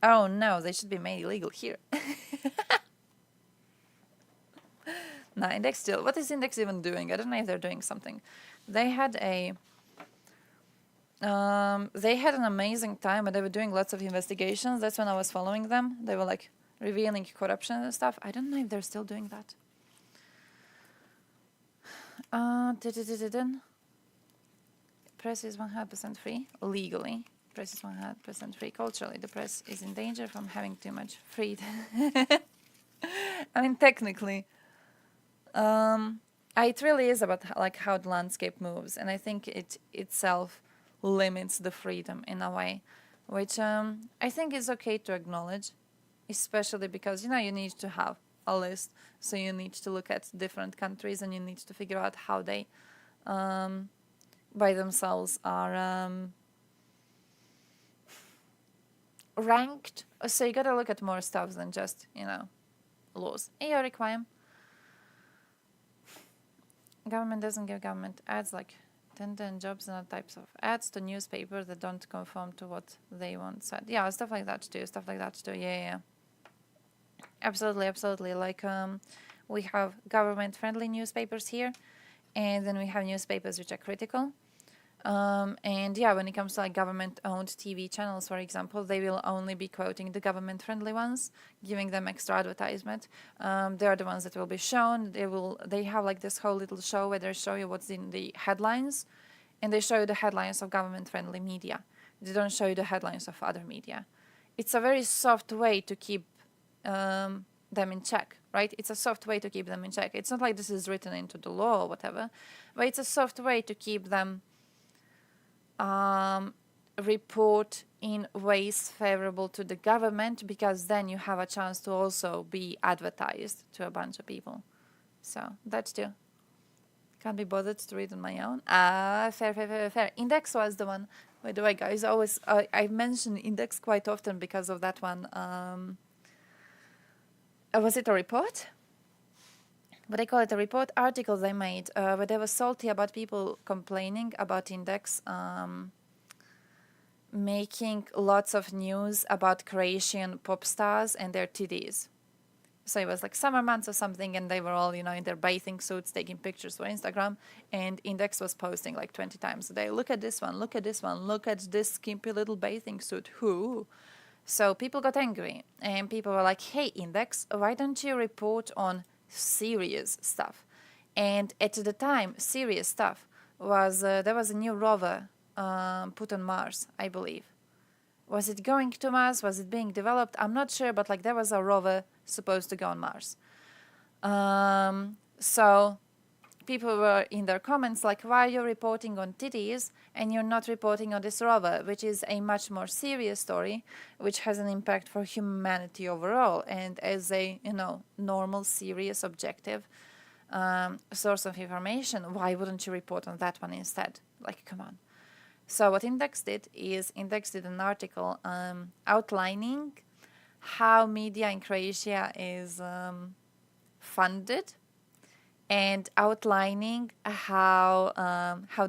oh no, they should be made illegal here. Nah, Index still. What is Index even doing? I don't know if they're doing something. They had an amazing time, but they were doing lots of investigations. That's when I was following them. They were like revealing corruption and stuff. I don't know if they're still doing that. Press is 100% free legally. Press is 100% free culturally. The press is in danger from having too much freedom. I mean, technically. It really is about like how the landscape moves, and I think it itself limits the freedom in a way, which I think is okay to acknowledge, especially because, you know, you need to have a list, so you need to look at different countries and you need to figure out how they by themselves are ranked. So you gotta look at more stuff than just, you know, laws. EU requirement. Government doesn't give government ads like Tinder jobs and other types of ads to newspapers that don't conform to what they want said. Yeah, stuff like that too. Stuff like that too. Yeah. Absolutely, absolutely. Like we have government-friendly newspapers here, and then we have newspapers which are critical. And yeah, when it comes to like government-owned TV channels, for example, they will only be quoting the government-friendly ones, giving them extra advertisement. They are the ones that will be shown. They have like this whole little show where they show you what's in the headlines, and they show you the headlines of government-friendly media. They don't show you the headlines of other media. It's a very soft way to keep them in check, right? It's a soft way to keep them in check. It's not like this is written into the law or whatever, but it's a soft way to keep them report in ways favorable to the government, because then you have a chance to also be advertised to a bunch of people. So that's too. Can't be bothered to read on my own. Fair. Index was the one, by the way, guys. I mention Index quite often because of that one. Was it a report? But I call it a report article they made where they were salty about people complaining about Index making lots of news about Croatian pop stars and their titties. So it was like summer months or something, and they were all, you know, in their bathing suits taking pictures for Instagram, and Index was posting like 20 times a day. Look at this one, look at this one, look at this skimpy little bathing suit. Who? So people got angry, and people were like, hey, Index, why don't you report on serious stuff? And at the time, serious stuff was there was a new rover put on Mars, I believe. Was it going to Mars? Was it being developed? I'm not sure, but like there was a rover supposed to go on Mars. So people were in their comments like, why are you reporting on titties and you're not reporting on this rover, which is a much more serious story, which has an impact for humanity overall, and as a, you know, normal, serious, objective source of information, why wouldn't you report on that one instead? Like, come on. So what Index did is Index did an article outlining how media in Croatia is funded, and outlining how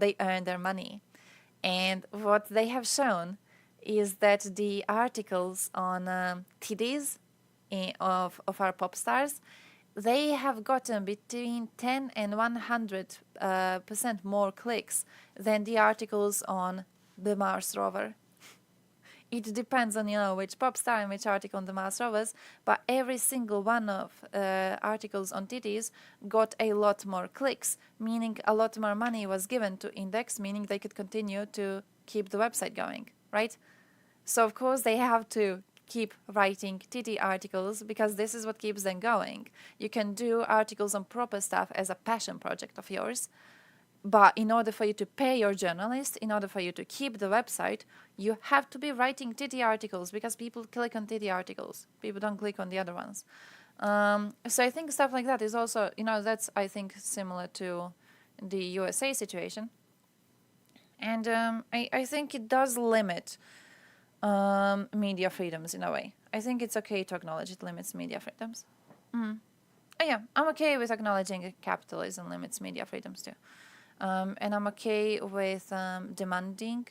they earn their money. And what they have shown is that the articles on titties of our pop stars, they have gotten between 10 and 100% more clicks than the articles on the Mars rover. It depends on, you know, which pop star and which article on the Mars rovers, but every single one of articles on titties got a lot more clicks, meaning a lot more money was given to Index, meaning they could continue to keep the website going, right? So of course they have to keep writing titty articles because this is what keeps them going. You can do articles on proper stuff as a passion project of yours, but in order for you to pay your journalist, in order for you to keep the website, you have to be writing titty articles because people click on titty articles. People don't click on the other ones. So I think stuff like that is also, you know, that's, I think, similar to the USA situation. And I think it does limit media freedoms in a way. I think it's okay to acknowledge it limits media freedoms. Oh, yeah, I'm okay with acknowledging that capitalism limits media freedoms too. And I'm okay with demanding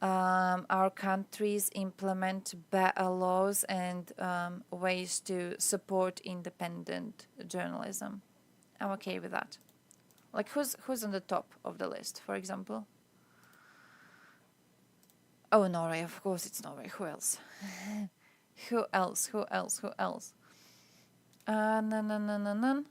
our countries implement better laws and ways to support independent journalism. I'm okay with that. Like, who's on the top of the list, for example? Oh, Norway, of course it's Norway. Who else? Who else? None.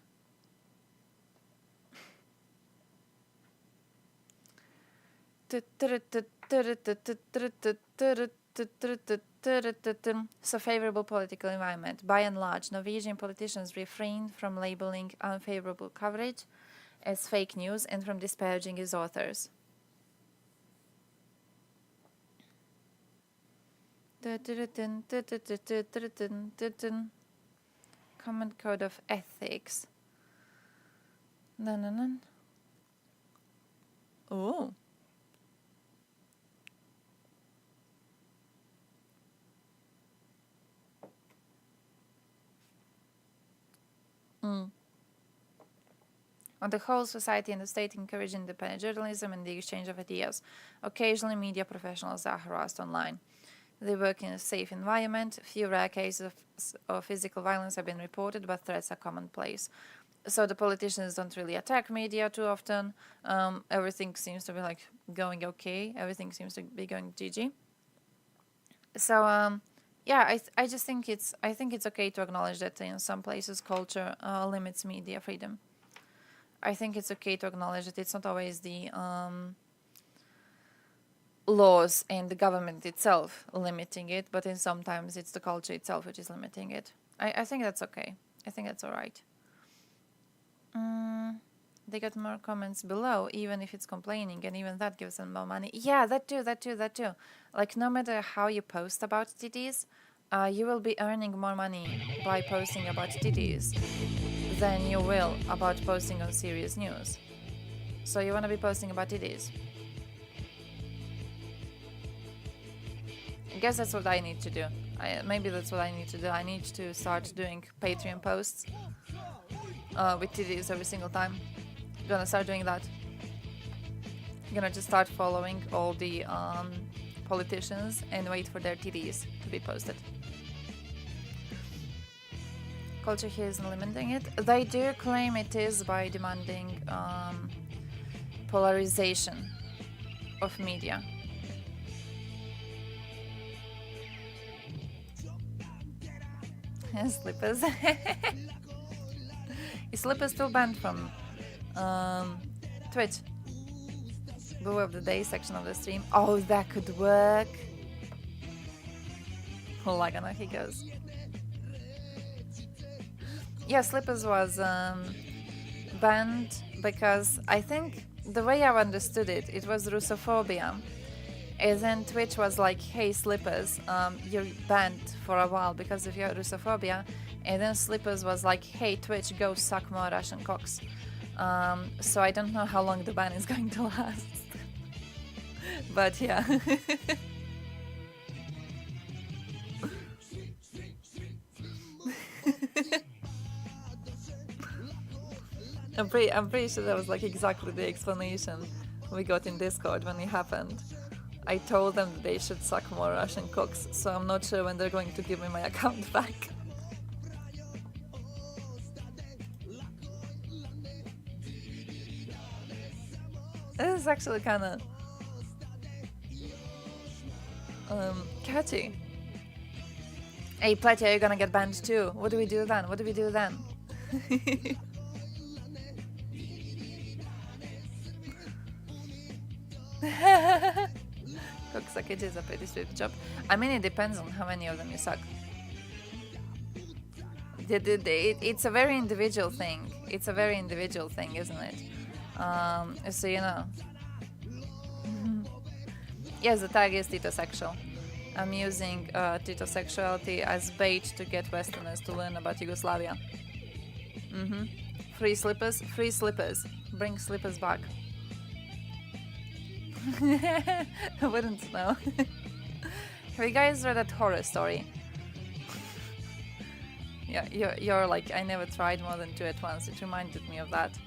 So favorable political environment. By and large, Norwegian politicians refrain from labeling unfavorable coverage as fake news and from disparaging its authors. Common code of ethics. Oh. On the whole, society and the state encourage independent journalism and the exchange of ideas. Occasionally, media professionals are harassed online. They work in a safe environment. Few rare cases of physical violence have been reported, but threats are commonplace. So the politicians don't really attack media too often. Everything seems to be like going okay. Everything seems to be going GG. So yeah, I just think it's okay to acknowledge that in some places culture limits media freedom. I think it's okay to acknowledge that it's not always the laws and the government itself limiting it, but sometimes it's the culture itself which is limiting it. I think that's okay. I think that's all right. They got more comments below, even if it's complaining, and even that gives them more money. Yeah, that too. Like, no matter how you post about titties, you will be earning more money by posting about titties than you will about posting on serious news. So you want to be posting about titties. I guess that's what I need to do. Maybe that's what I need to do. I need to start doing Patreon posts with titties every single time. Gonna start doing that. Gonna just start following all the politicians and wait for their titties to be posted. Culture here isn't limiting it. They do claim it is by demanding polarization of media. Slippers. Is Slippers still banned from Twitch? Boo of the day section of the stream. Oh, that could work. Lagana, he goes. Yeah, Slippers was banned because I think the way I understood it, it was Russophobia. And then Twitch was like, hey, Slippers, you're banned for a while because of your Russophobia. And then Slippers was like, hey, Twitch, go suck more Russian cocks. So I don't know how long the ban is going to last. But yeah. I'm pretty sure that was like exactly the explanation we got in Discord when it happened. I told them that they should suck more Russian cocks, so I'm not sure when they're going to give me my account back. This is actually kind of catchy. Hey, Platya, you're gonna get banned too. What do we do then? What do we do then? Cocksuckage is a pretty sweet job. I mean, it depends on how many of them you suck. It's a very individual thing. It's a very individual thing, isn't it? So you know. Yes, the tag is titosexual. I'm using titosexuality as bait to get Westerners to learn about Yugoslavia. Free slippers, free slippers. Bring slippers back. I wouldn't know. Have you guys read that horror story? Yeah, you're like, I never tried more than 2 at once. It reminded me of that.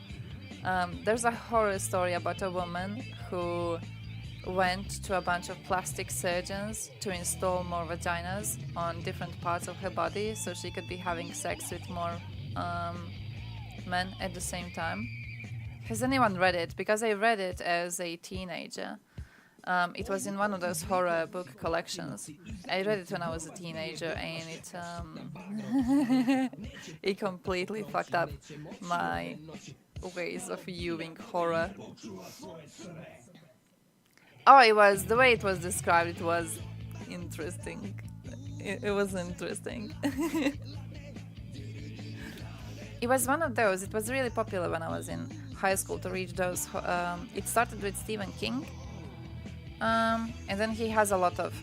There's a horror story about a woman who went to a bunch of plastic surgeons to install more vaginas on different parts of her body so she could be having sex with more men at the same time. Has anyone read it? Because I read it as a teenager. It was in one of those horror book collections. I read it when I was a teenager, and it completely fucked up my ways of viewing horror. Oh, it was the way it was described. It was interesting. It was interesting. It was one of those. It was really popular when I was in high school to read those. It started with Stephen King, and then he has a lot of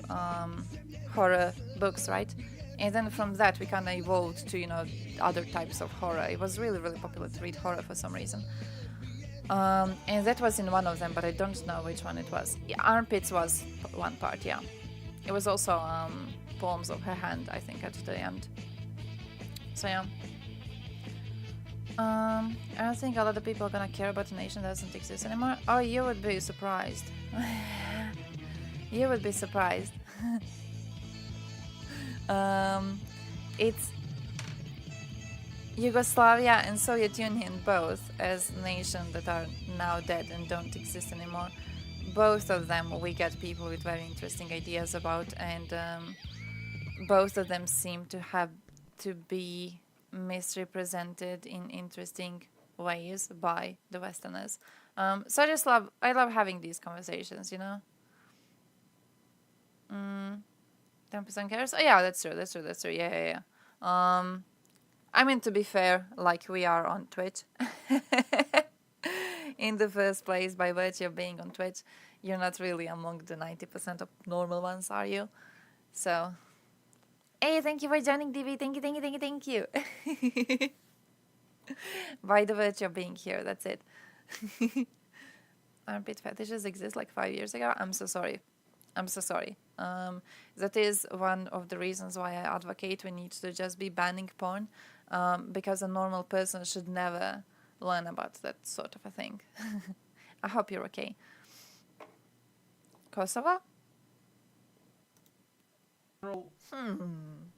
horror books, right? And then from that we kind of evolved to, you know, other types of horror. It was really, really popular to read horror for some reason. And that was in one of them, but I don't know which one it was. Yeah, Armpits was one part, yeah. It was also Palms of Her Hand, I think, at the end. So yeah. I don't think a lot of people are gonna care about a nation that doesn't exist anymore. Oh, you would be surprised. You would be surprised. It's Yugoslavia and Soviet Union both, as nations that are now dead and don't exist anymore. Both of them we get people with very interesting ideas about, and both of them seem to have to be misrepresented in interesting ways by the Westerners. So I love having these conversations, you know. 10% cares? Oh yeah, that's true. Yeah. I mean, to be fair, like we are on Twitch. In the first place, by virtue of being on Twitch, you're not really among the 90% of normal ones, are you? So, hey, thank you for joining, DV. Thank you. By the virtue of being here, that's it. Armpit fetishes exist like 5 years ago. I'm so sorry. That is one of the reasons why I advocate we need to just be banning porn, because a normal person should never learn about that sort of a thing. I hope you're okay. Kosovo?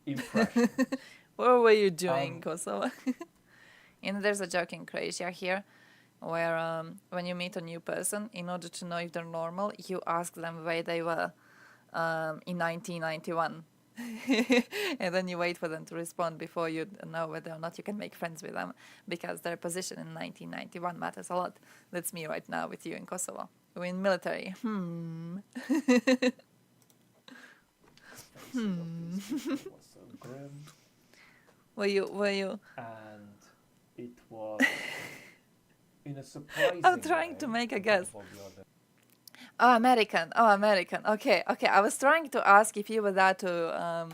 Impression. What were you doing, Kosovo? You know, there's a joke in Croatia here where when you meet a new person, in order to know if they're normal, you ask them where they were in 1991. And then you wait for them to respond before you know whether or not you can make friends with them, because their position in 1991 matters a lot. That's me right now with you in Kosovo. We're in military. Were you? And it was in a surprising I'm trying way, to make a guess. of the other. Oh, American. Oh, American. Okay, okay. I was trying to ask if you were there to,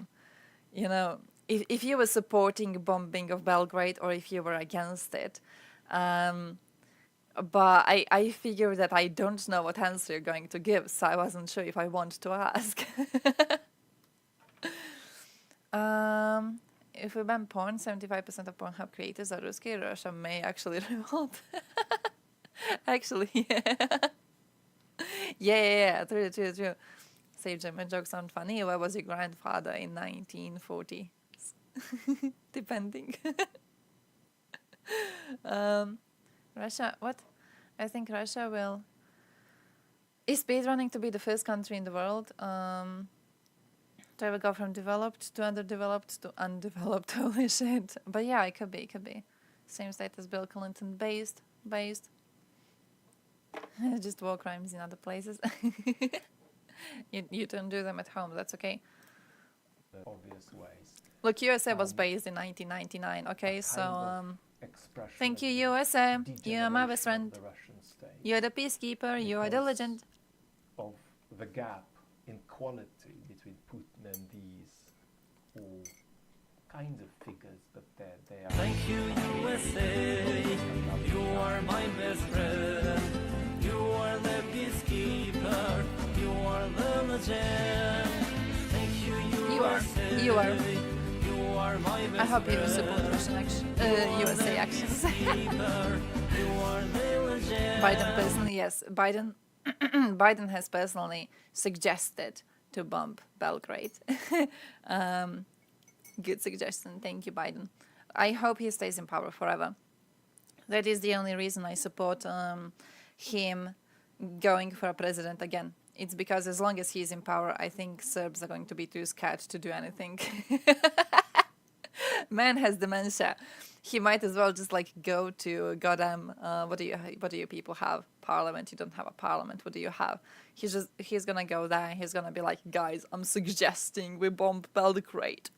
you know, if you were supporting bombing of Belgrade or if you were against it. But I figured that I don't know what answer you're going to give, so I wasn't sure if I want to ask. If we ban porn, 75% of Pornhub creators are Ruski. Russia may actually revolt. Actually, yeah. Yeah, true. Save German jokes aren't funny. Where was your grandfather in 1940? Depending. Russia, what? I think Russia will... Is speedrunning to be the first country in the world to ever go from developed to underdeveloped to undeveloped? Holy shit. But yeah, it could be. Same state as Bill Clinton, based. Just war crimes in other places. You don't do them at home, that's okay. Obvious ways. Look, USA was based in 1999, okay, so thank you, USA. You are my best friend. You're the peacekeeper, you are the legend. Of the gap in quality between Putin and these all kinds of figures, but they are. Thank you, USA. You are my best friend. You are the peacekeeper. You are the legend. Thank you, USA. You are. You are my best I hope you friend. support Russian action, USA actions. Biden personally, yes. Biden has personally suggested to bomb Belgrade. Good suggestion. Thank you, Biden. I hope he stays in power forever. That is the only reason I support him going for a president again. It's because as long as he's in power, I think Serbs are going to be too scared to do anything. Man has dementia. He might as well just like go to goddamn what do you people have? Parliament. You don't have a parliament. What do you have? He's gonna go there. He's gonna be like, guys, I'm suggesting we bomb Belgrade,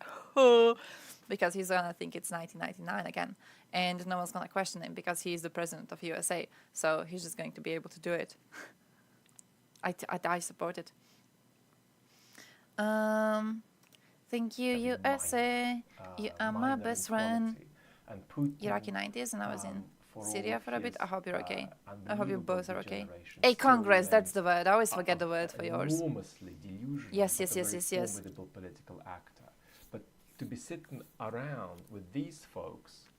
because he's gonna think it's 1999 again, and no one's gonna question him because he's the president of USA. So he's just going to be able to do it. I support it. Thank you, USA. You are my best friend. Iraqi 90s, and I was in Syria for a bit. I hope you're okay. I hope you both are okay. Hey, Congress, that's the word. I always forget the word for yours. Enormously delusional. Yes. Formidable political actor. But to be sitting around with these folks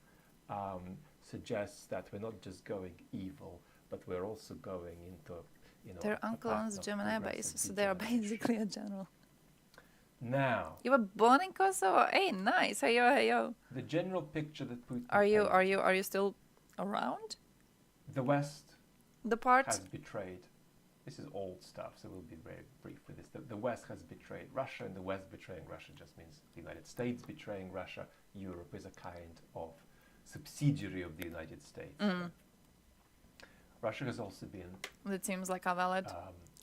suggests that we're not just going evil, but we're also going into, Their uncle owns German air base, so they are basically a general. Now, you were born in Kosovo. Hey, nice. Hey yo. The general picture that Putin are you still around? The West has betrayed. This is old stuff, so we'll be very brief with this. The West has betrayed Russia, and the West betraying Russia just means the United States betraying Russia. Europe is a kind of subsidiary of the United States. Russia has also been. That seems like a valid.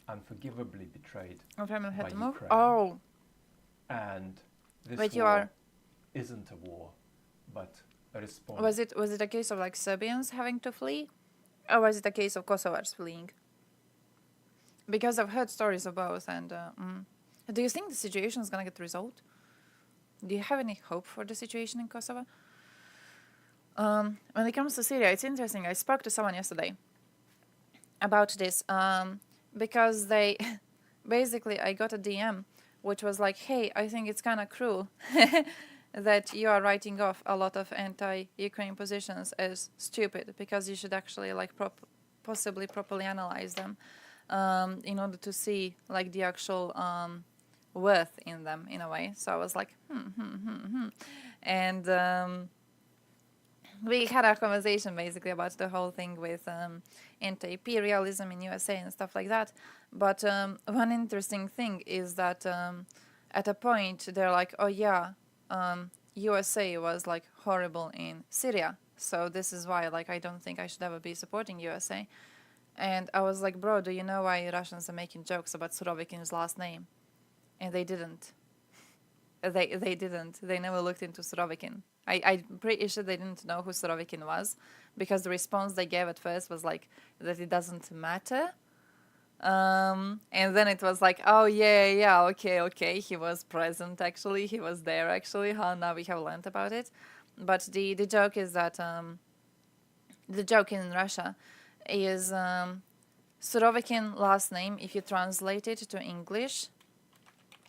Unforgivably betrayed by Ukraine. Oh. And this war isn't a war, but a response. Was it a case of like Serbians having to flee, or was it a case of Kosovars fleeing? Because I've heard stories of both. And do you think the situation is gonna get resolved? Do you have any hope for the situation in Kosovo? When it comes to Syria, it's interesting. I spoke to someone yesterday about this because they basically I got a DM. Which was like, hey, I think it's kind of cruel that you are writing off a lot of anti-Ukraine positions as stupid, because you should actually like possibly properly analyze them in order to see like the actual worth in them in a way. So I was like, and we had a conversation basically about the whole thing with anti-imperialism in USA and stuff like that. But one interesting thing is that at a point they're like, oh yeah, USA was like horrible in Syria, so this is why like I don't think I should ever be supporting USA. And I was like, bro, do you know why Russians are making jokes about Surovikin's last name? And they didn't. They didn't. They never looked into Surovikin. I'm pretty sure they didn't know who Surovikin was, because the response they gave at first was like that it doesn't matter. And then it was like, oh yeah, okay, he was present actually, he was there actually, now we have learned about it. But the joke is that, the joke in Russia is Surovikin last name, if you translate it to English,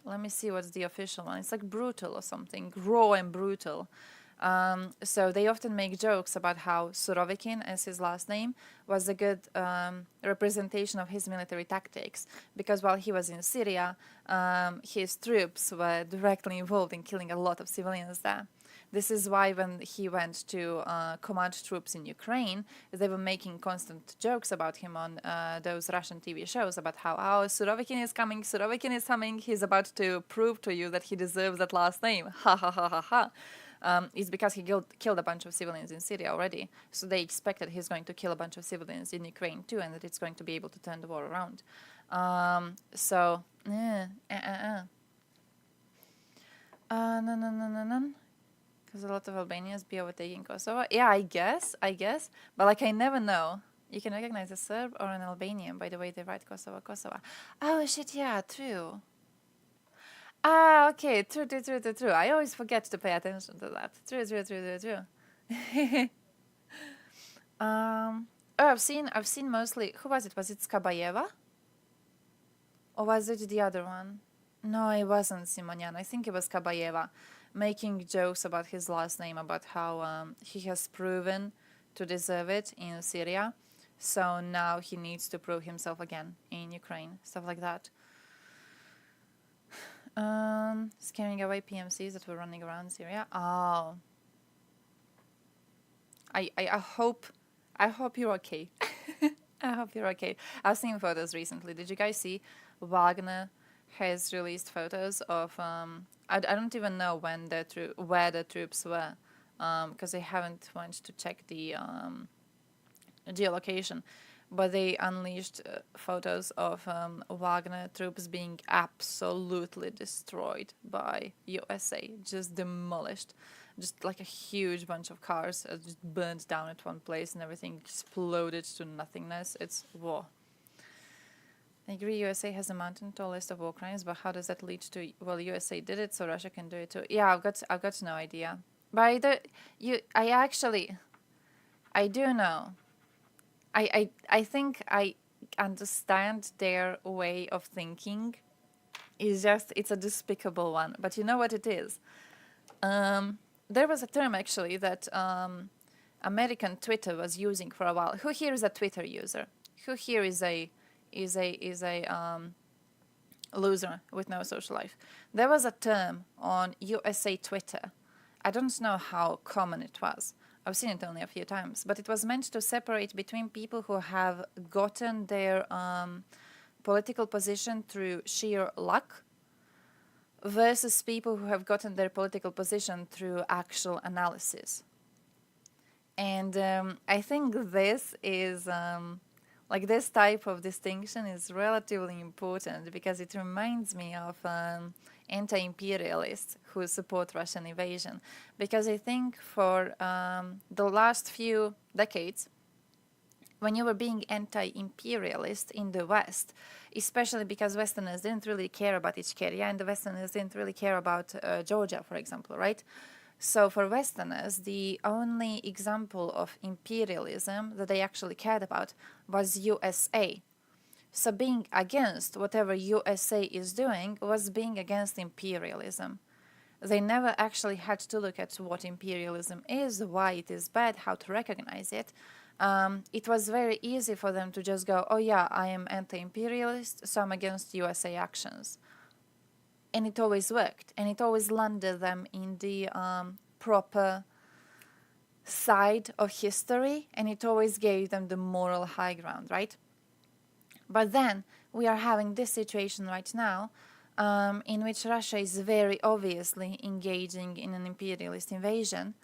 let me see what's the official one, it's like brutal or something, raw and brutal. So they often make jokes about how Surovikin, as his last name, was a good representation of his military tactics, because while he was in Syria, his troops were directly involved in killing a lot of civilians there. This is why when he went to command troops in Ukraine, they were making constant jokes about him on those Russian TV shows about how, oh, Surovikin is coming, he's about to prove to you that he deserves that last name, ha ha ha ha ha. It's because he killed a bunch of civilians in Syria already, so they expected he's going to kill a bunch of civilians in Ukraine too, and that it's going to be able to turn the war around. No. Because a lot of Albanians be overtaking Kosovo. Yeah, I guess. But like, I never know. You can recognize a Serb or an Albanian by the way they write Kosovo. Oh shit, yeah, true. Ah, okay, true. I always forget to pay attention to that. True. I've seen mostly, who was it? Was it Skabayeva? Or was it the other one? No, it wasn't Simonyan. I think it was Skabayeva, making jokes about his last name, about how he has proven to deserve it in Syria. So now he needs to prove himself again in Ukraine. Stuff like that. Scaring away PMCs that were running around Syria. Oh. I hope you're okay. I hope you're okay. I've seen photos recently. Did you guys see Wagner has released photos of I don't even know when where the troops were, because I haven't went to check the geolocation, but they unleashed photos of Wagner troops being absolutely destroyed by USA, just demolished, just like a huge bunch of cars just burned down at one place and everything exploded to nothingness. It's war. I agree, USA has a mountain tall list of war crimes, but how does that lead to, well, USA did it, so Russia can do it too. Yeah, I've got no idea. But I do know. I think I understand their way of thinking. It's a despicable one. But you know what it is? There was a term actually that American Twitter was using for a while. Who here is a Twitter user? Who here is a loser with no social life? There was a term on USA Twitter. I don't know how common it was. I've seen it only a few times, but it was meant to separate between people who have gotten their political position through sheer luck versus people who have gotten their political position through actual analysis. And I think this is like this type of distinction is relatively important because it reminds me of anti-imperialists who support Russian invasion. Because I think for the last few decades, when you were being anti-imperialist in the West, especially because Westerners didn't really care about Ichkeria and the Westerners didn't really care about Georgia, for example, right? So for Westerners, the only example of imperialism that they actually cared about was USA. So being against whatever USA is doing was being against imperialism. They never actually had to look at what imperialism is, why it is bad, how to recognize it. It was very easy for them to just go, oh yeah, I am anti-imperialist, so I'm against USA actions. And it always worked, and it always landed them in the proper side of history, and it always gave them the moral high ground, right? But then we are having this situation right now in which Russia is very obviously engaging in an imperialist invasion,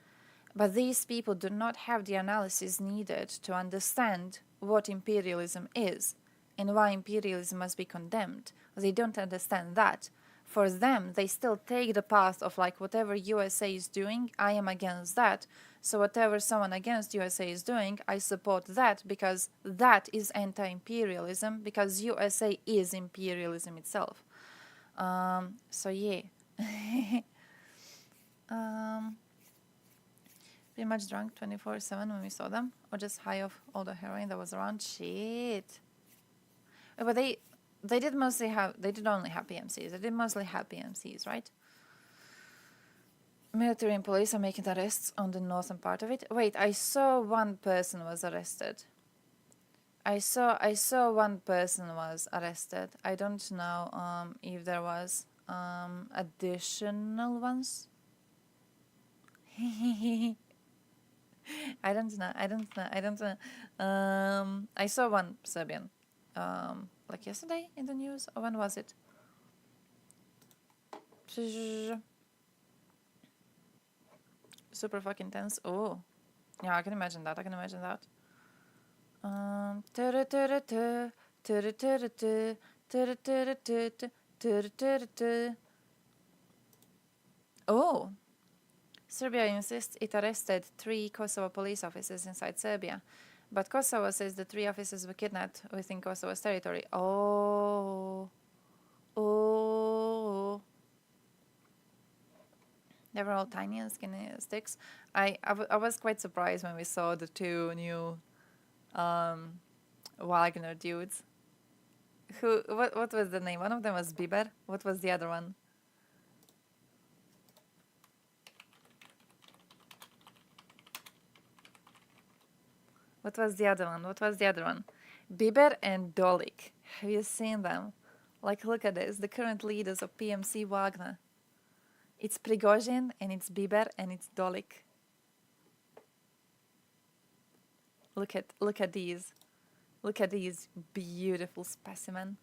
but these people do not have the analysis needed to understand what imperialism is and why imperialism must be condemned. They don't understand that. for them, they still take the path of like whatever USA is doing, I am against that. So whatever someone against USA is doing, I support that because that is anti-imperialism, because USA is imperialism itself. So yeah. Pretty much drunk 24/7 when we saw them, or just high off all the heroin that was around. Shit. But they did mostly have, they did only have PMCs. They did mostly have PMCs, right? Military and police are making arrests on the northern part of it. Wait, I saw one person was arrested. I saw one person was arrested. I don't know if there was additional ones. I don't know. I saw one Serbian, like yesterday in the news, or when was it? Super fucking tense. Oh, yeah, I can imagine that. Oh. Serbia insists it arrested 3 Kosovo police officers inside Serbia, but Kosovo says the 3 officers were kidnapped within Kosovo's territory. Oh. They were all tiny and skinny sticks. I was quite surprised when we saw the 2 new Wagner dudes. What was the name? One of them was Bieber. What was the other one? What was the other one? Bieber and Dolik. Have you seen them? Like, look at this. The current leaders of PMC Wagner. It's Prigozhin, and it's Bieber, and it's Dolik. Look at these. Look at these beautiful specimen.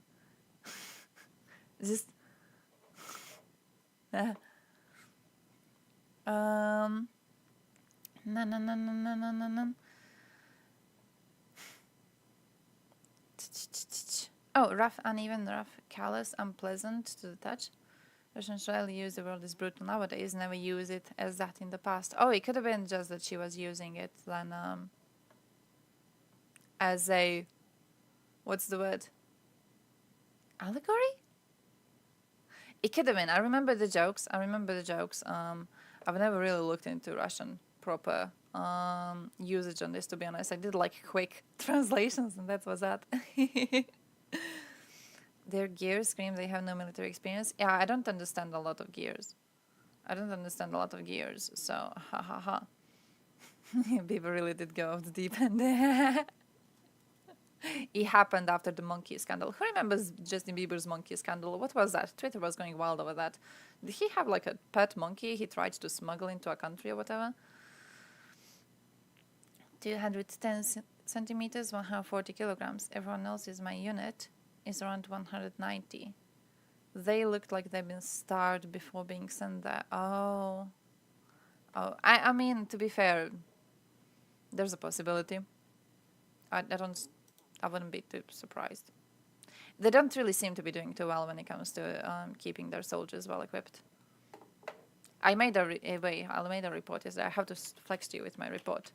Just... No. Oh, rough, uneven, rough, callous, unpleasant to the touch. Russians rarely use the word as brutal nowadays, never use it as that in the past. Oh, it could have been just that she was using it then as a, what's the word? Allegory? It could have been. I remember the jokes. I've never really looked into Russian proper usage on this, to be honest. I did like quick translations, and that was that. Their gears scream they have no military experience. Yeah, I don't understand a lot of gears. So, ha ha ha. Bieber really did go off the deep end. It happened after the monkey scandal. Who remembers Justin Bieber's monkey scandal? What was that? Twitter was going wild over that. Did he have like a pet monkey he tried to smuggle into a country or whatever? 210 centimeters, 140 kilograms. Everyone else's my unit is around 190. They looked like they've been starved before being sent there. Oh. I mean, to be fair, there's a possibility. I wouldn't be too surprised. They don't really seem to be doing too well when it comes to keeping their soldiers well equipped. I made a report yesterday. I have to flex to you with my report.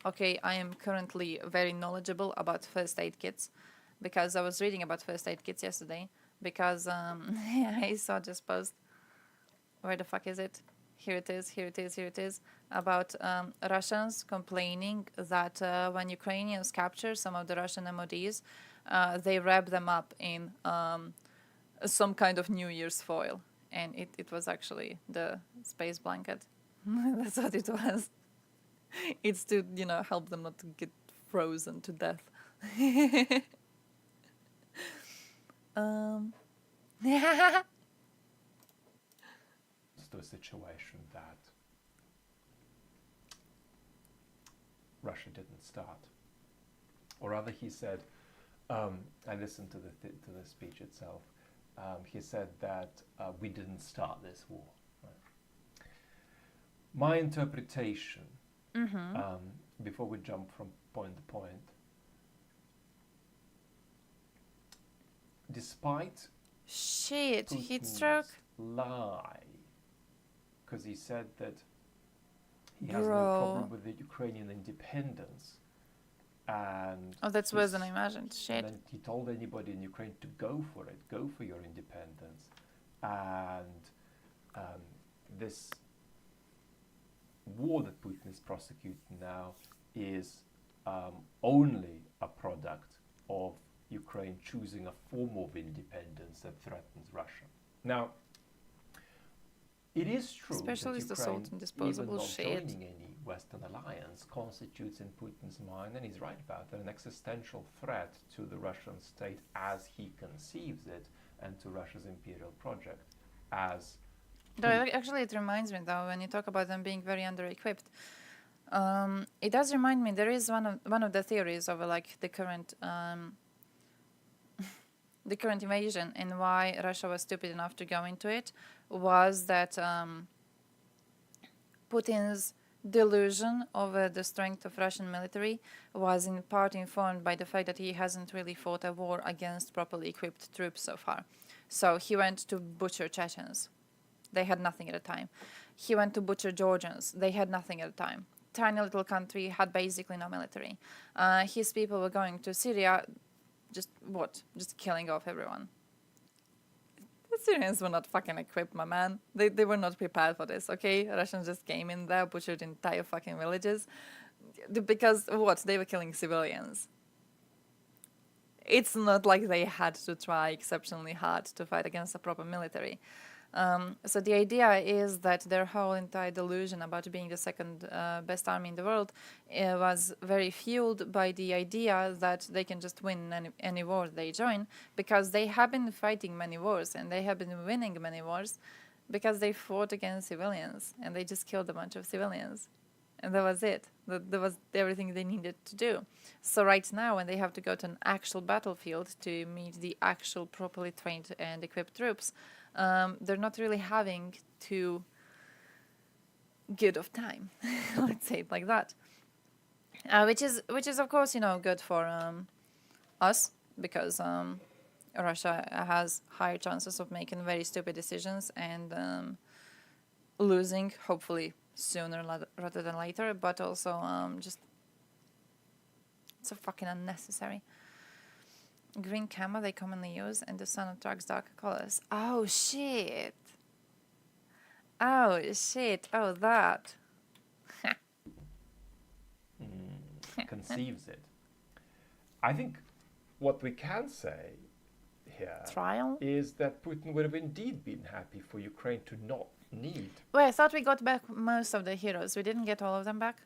Okay, I am currently very knowledgeable about first aid kits because I was reading about first aid kits yesterday because I saw this post. Where the fuck is it? Here it is. About Russians complaining that when Ukrainians capture some of the Russian MODs, they wrap them up in some kind of New Year's foil. And it was actually the space blanket. That's what it was. It's to, help them not to get frozen to death. It's the situation that Russia didn't start, or rather, he said. I listened to the speech itself. He said that we didn't start this war. Right? My interpretation, before we jump from point to point, despite heat stroke. lie, because he said that he has no problem with the Ukrainian independence. And that's worse than I imagined. Shit. And then he told anybody in Ukraine to go for it, go for your independence. And this war that Putin is prosecuting now is only a product of Ukraine choosing a form of independence that threatens Russia. Now, it is true Specialist that assault Ukraine, and disposable even not shit. joining any Western alliance, constitutes in Putin's mind, and he's right about it, an existential threat to the Russian state as he conceives it, and to Russia's imperial project as... Actually, it reminds me, though, when you talk about them being very under-equipped, it does remind me, there is one of the theories of like the current the current invasion and why Russia was stupid enough to go into it was that Putin's delusion over the strength of Russian military was in part informed by the fact that he hasn't really fought a war against properly equipped troops so far. So he went to butcher Chechens. They had nothing at the time. He went to butcher Georgians. They had nothing at the time. Tiny little country had basically no military. His people were going to Syria, just killing off everyone. The Syrians were not fucking equipped, my man. They were not prepared for this, okay? Russians just came in there, butchered entire fucking villages. Because they were killing civilians. It's not like they had to try exceptionally hard to fight against a proper military. So the idea is that their whole entire delusion about being the second best army in the world was very fueled by the idea that they can just win any war they join, because they have been fighting many wars and they have been winning many wars because they fought against civilians and they just killed a bunch of civilians. And that was it. That was everything they needed to do. So right now, when they have to go to an actual battlefield to meet the actual properly trained and equipped troops, they're not really having too good of time. Let's say it like that. Which is of course good for us, because Russia has higher chances of making very stupid decisions and losing, hopefully sooner rather than later, but also just it's so fucking unnecessary. Green camo they commonly use, and the sun attracts darker colors. Oh shit! Oh shit! Oh that! Conceives it. I think what we can say here is that Putin would have indeed been happy for Ukraine to not need. Well, I thought we got back most of the heroes. We didn't get all of them back.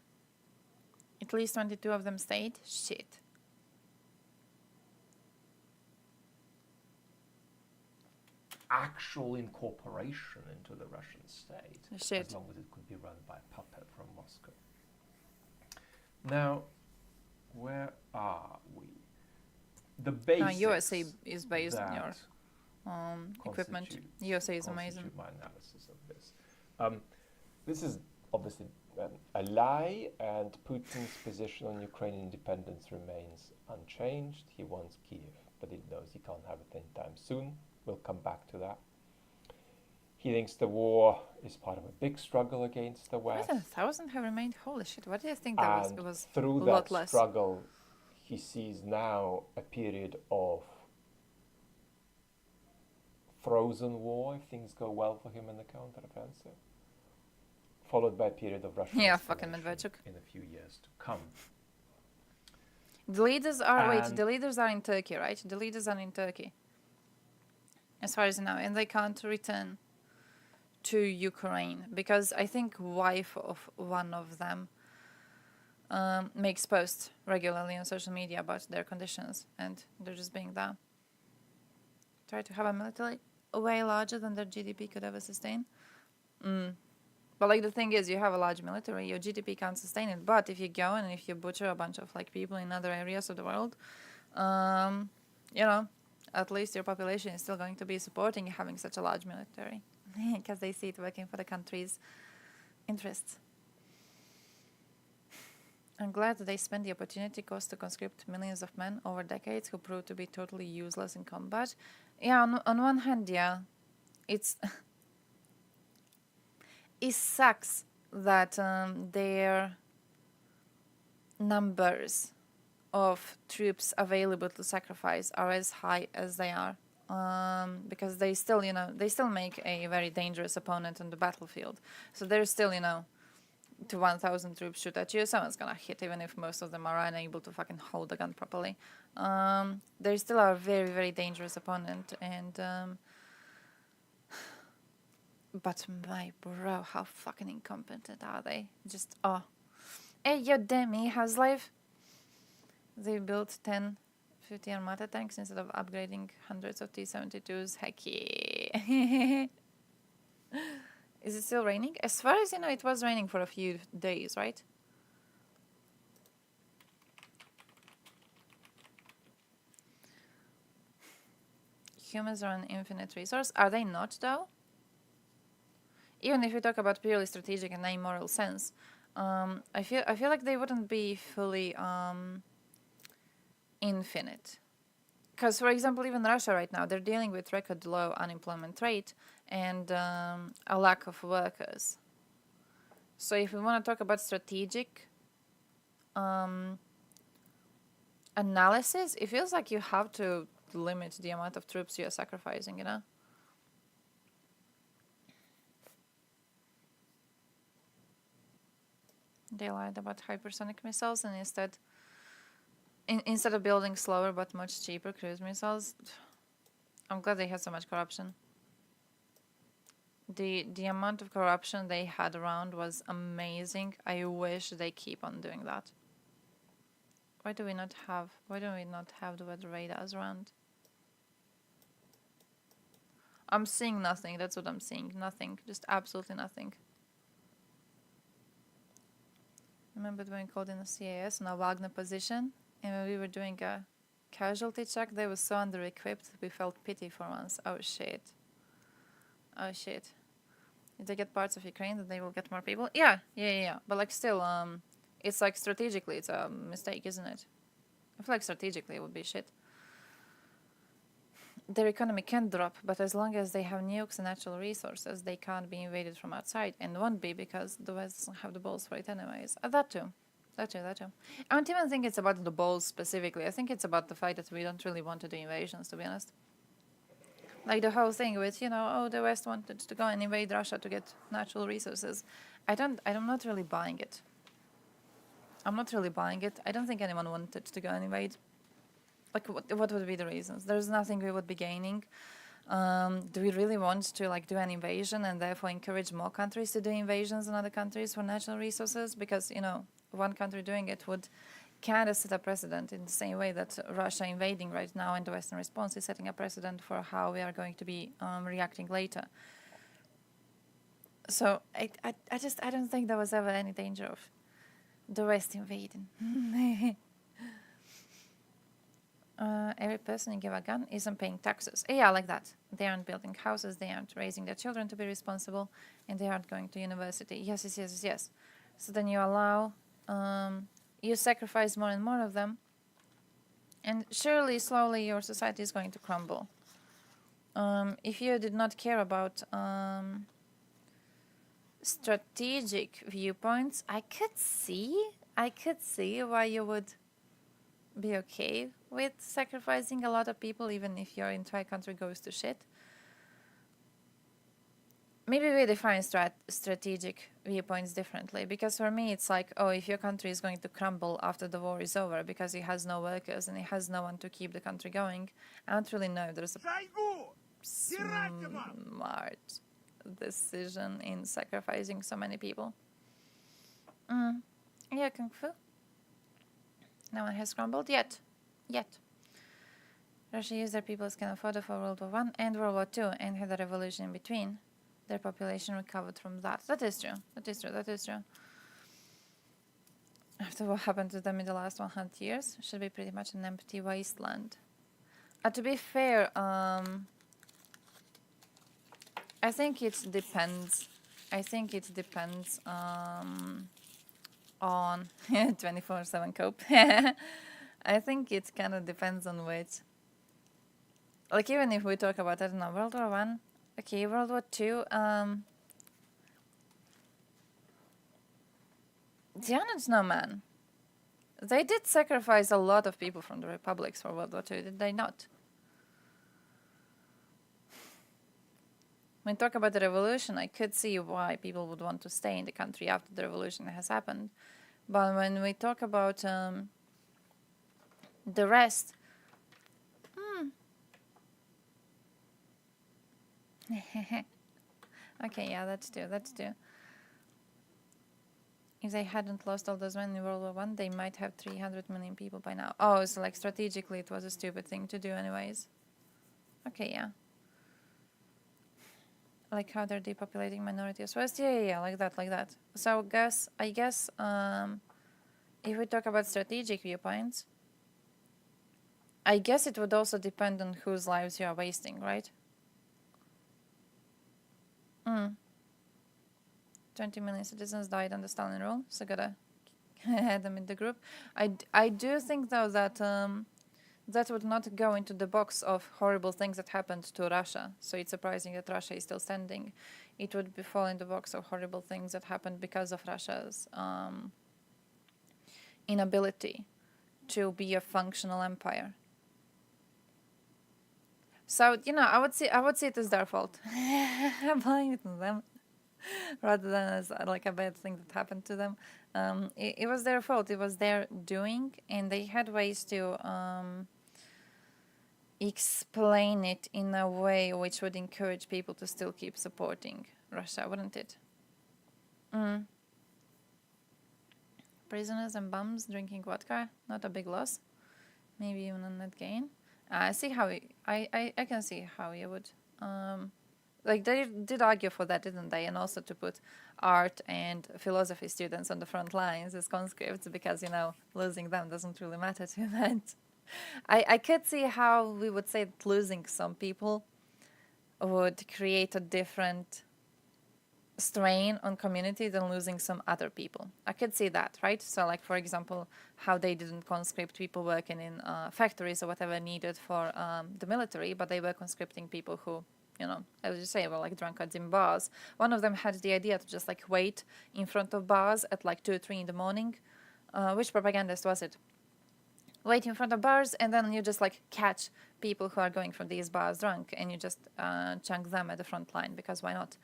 At least 22 of them stayed. Shit. Actual incorporation into the Russian state, Shit. As long as it could be run by a puppet from Moscow. Now, where are we? The basics. USA is based on your equipment. USA is amazing. My analysis of this. This is obviously a lie, and Putin's position on Ukrainian independence remains unchanged. He wants Kiev, but he knows he can't have it anytime soon. We'll come back to that. He thinks the war is part of a big struggle against the West. 1,000 have remained. Holy shit! What do you think that was? It was through a that lot less. struggle, he sees now a period of frozen war, if things go well for him in the counteroffensive, followed by a period of Russian fucking Medvedchuk in a few years to come. The leaders are the leaders are in Turkey, right? The leaders are in Turkey, as far as I know, and they can't return to Ukraine because I think wife of one of them makes posts regularly on social media about their conditions, and they're just being there. Try to have a military way larger than their GDP could ever sustain. But like the thing is, you have a large military, your GDP can't sustain it. But if you go and if you butcher a bunch of like people in other areas of the world, at least your population is still going to be supporting having such a large military because they see it working for the country's interests. I'm glad that they spent the opportunity cost to conscript millions of men over decades who proved to be totally useless in combat. Yeah, on one hand, yeah, it's it sucks that their numbers of troops available to sacrifice are as high as they are, because they still, they still make a very dangerous opponent on the battlefield. So there's still, to 1,000 troops shoot at you, someone's gonna hit, even if most of them are unable to fucking hold the gun properly. They still are a very, very dangerous opponent, and but my bro, how fucking incompetent are they? Just, oh. Hey, yo, Demi, how's life? They built 10, 50 Armata tanks instead of upgrading hundreds of T-72s. Heck yeah. Is it still raining? As far as you know, it was raining for a few days, right? Humans are an infinite resource. Are they not, though? Even if we talk about purely strategic and amoral sense, I feel like they wouldn't be fully infinite. Because, for example, even Russia right now, they're dealing with record low unemployment rate and a lack of workers. So if we want to talk about strategic analysis, it feels like you have to limit the amount of troops you're sacrificing, They lied about hypersonic missiles, and instead of building slower but much cheaper cruise missiles, I'm glad they had so much corruption. The amount of corruption they had around was amazing. I wish they keep on doing that. Why do we not have the weather radars around? I'm seeing nothing. That's what I'm seeing. Nothing. Just absolutely nothing. Remember when we called in the CAS in a Wagner position, and when we were doing a casualty check, they were so under-equipped, we felt pity for once. Oh shit. Oh shit. If they get parts of Ukraine, then they will get more people? Yeah. But like still, it's like strategically, it's a mistake, isn't it? I feel like strategically it would be shit. Their economy can drop, but as long as they have nukes and natural resources, they can't be invaded from outside, and won't be because the West doesn't have the balls for it anyways. That too. I don't even think it's about the balls specifically. I think it's about the fact that we don't really want to do invasions, to be honest. Like the whole thing with, the West wanted to go and invade Russia to get natural resources. I'm not really buying it. I don't think anyone wanted to go and invade. Like, what would be the reasons? There's nothing we would be gaining. Do we really want to do an invasion and therefore encourage more countries to do invasions in other countries for natural resources? Because, one country doing it would kind of set a precedent in the same way that Russia invading right now and the Western response is setting a precedent for how we are going to be reacting later. So I don't think there was ever any danger of the West invading. Every person you give a gun isn't paying taxes. Yeah, like that. They aren't building houses, they aren't raising their children to be responsible, and they aren't going to university. Yes. So then you allow, you sacrifice more and more of them, and surely, slowly, your society is going to crumble. If you did not care about strategic viewpoints, I could see why you would be okay with sacrificing a lot of people, even if your entire country goes to shit. Maybe we define strategic viewpoints differently, because for me it's like, if your country is going to crumble after the war is over because it has no workers and it has no one to keep the country going, I don't really know if there's a smart decision in sacrificing so many people. Yeah, Kung Fu. No one has crumbled yet. Russia used their people as cannon fodder for World War I and World War II and had a revolution in between. Their population recovered from that. That is true. After what happened to them in the last 100 years, it should be pretty much an empty wasteland. To be fair, I think it depends. On 24/7 cope. I think it kind of depends on which. Like, even if we talk about, I don't know, World War I, okay, World War II, No, man. They did sacrifice a lot of people from the republics for World War II, did they not? When we talk about the revolution, I could see why people would want to stay in the country after the revolution has happened. But when we talk about the rest... Okay, yeah, that's true. If they hadn't lost all those men in World War I, they might have 300 million people by now. Oh, so like strategically it was a stupid thing to do anyways. Okay, yeah. Like how they're depopulating minorities first? Yeah, like that. So I guess, if we talk about strategic viewpoints, I guess it would also depend on whose lives you are wasting, right? 20 million citizens died under Stalin rule, so gotta add them in the group. I do think though that that would not go into the box of horrible things that happened to Russia. So it's surprising that Russia is still standing. It would fall in the box of horrible things that happened because of Russia's inability to be a functional empire. So I would say it is their fault. I blame it on them, rather than as like a bad thing that happened to them. It was their fault. It was their doing, and they had ways to explain it in a way which would encourage people to still keep supporting Russia, wouldn't it? Prisoners and bums drinking vodka, not a big loss. Maybe even a net gain. I can see how you would. Like they did argue for that, didn't they? And also to put art and philosophy students on the front lines as conscripts, because losing them doesn't really matter too much. I could see how we would say that losing some people would create a different strain on community than losing some other people. I could see that, right? So like, for example, how they didn't conscript people working in factories or whatever needed for the military, but they were conscripting people who, as you say, were like drunkards in bars. One of them had the idea to just like wait in front of bars at like 2 or 3 in the morning. Which propagandist was it? Wait in front of bars, and then you just like catch people who are going from these bars drunk, and you just chunk them at the front line, because why not?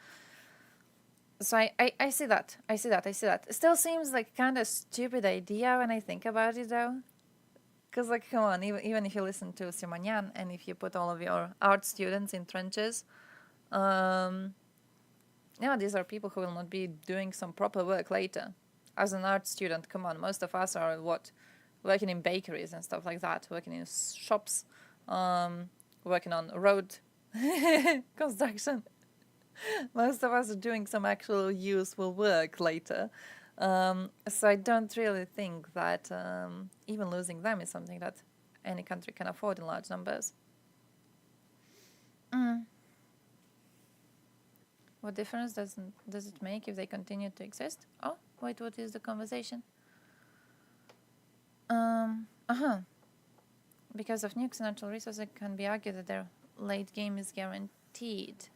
So I see that. It still seems like kind of stupid idea when I think about it, though. Because, like, come on, even if you listen to Simonyan and if you put all of your art students in trenches, these are people who will not be doing some proper work later. As an art student, come on, most of us are, working in bakeries and stuff like that, working in shops, working on road construction. Most of us are doing some actual useful work later. So I don't really think that even losing them is something that any country can afford in large numbers. What difference does it make if they continue to exist? Oh, wait, what is the conversation? Because of nukes and natural resources, it can be argued that their late game is guaranteed.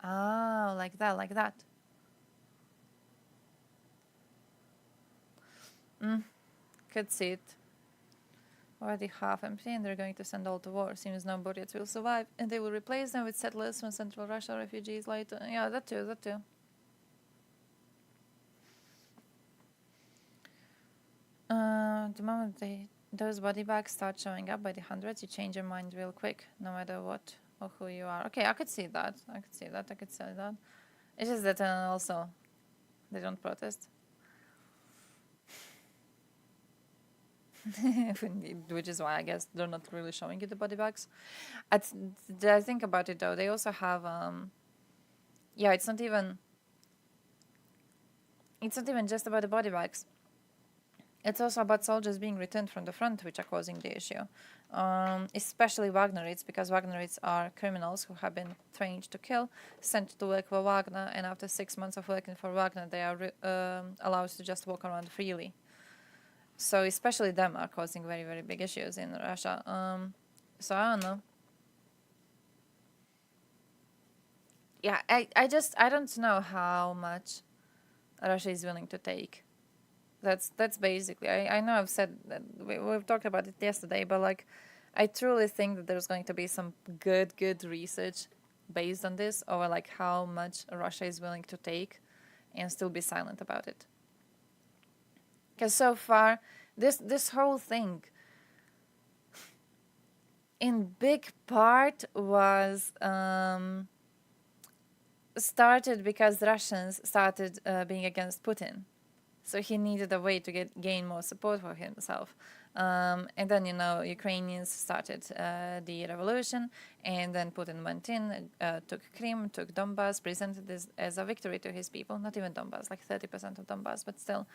Oh, like that. Could see it. Already half empty, and they're going to send all to war. Seems no Buryats will survive, and they will replace them with settlers from Central Russia, refugees later. Yeah, that too. The moment those body bags start showing up by the hundreds, you change your mind real quick, no matter what or who you are. Okay, I could see that. It's just that also they don't protest. Which is why I guess they're not really showing you the body bags. I think about it though, they also have it's not even just about the body bags. It's also about soldiers being returned from the front, which are causing the issue. Especially Wagnerites, because Wagnerites are criminals who have been trained to kill, sent to work for Wagner, and after 6 months of working for Wagner, they are allowed to just walk around freely. So especially them are causing very, very big issues in Russia. So I don't know. Yeah, I don't know how much Russia is willing to take That's basically. I know I've said that we've talked about it yesterday, but like, I truly think that there's going to be some good research based on this, or like how much Russia is willing to take, and still be silent about it. Because so far, this whole thing, in big part, was started because Russians started being against Putin. So he needed a way to gain more support for himself. And then, you know, Ukrainians started the revolution, and then Putin went in, took Crimea, took Donbass, presented this as a victory to his people. Not even Donbass, like 30% of Donbass, but still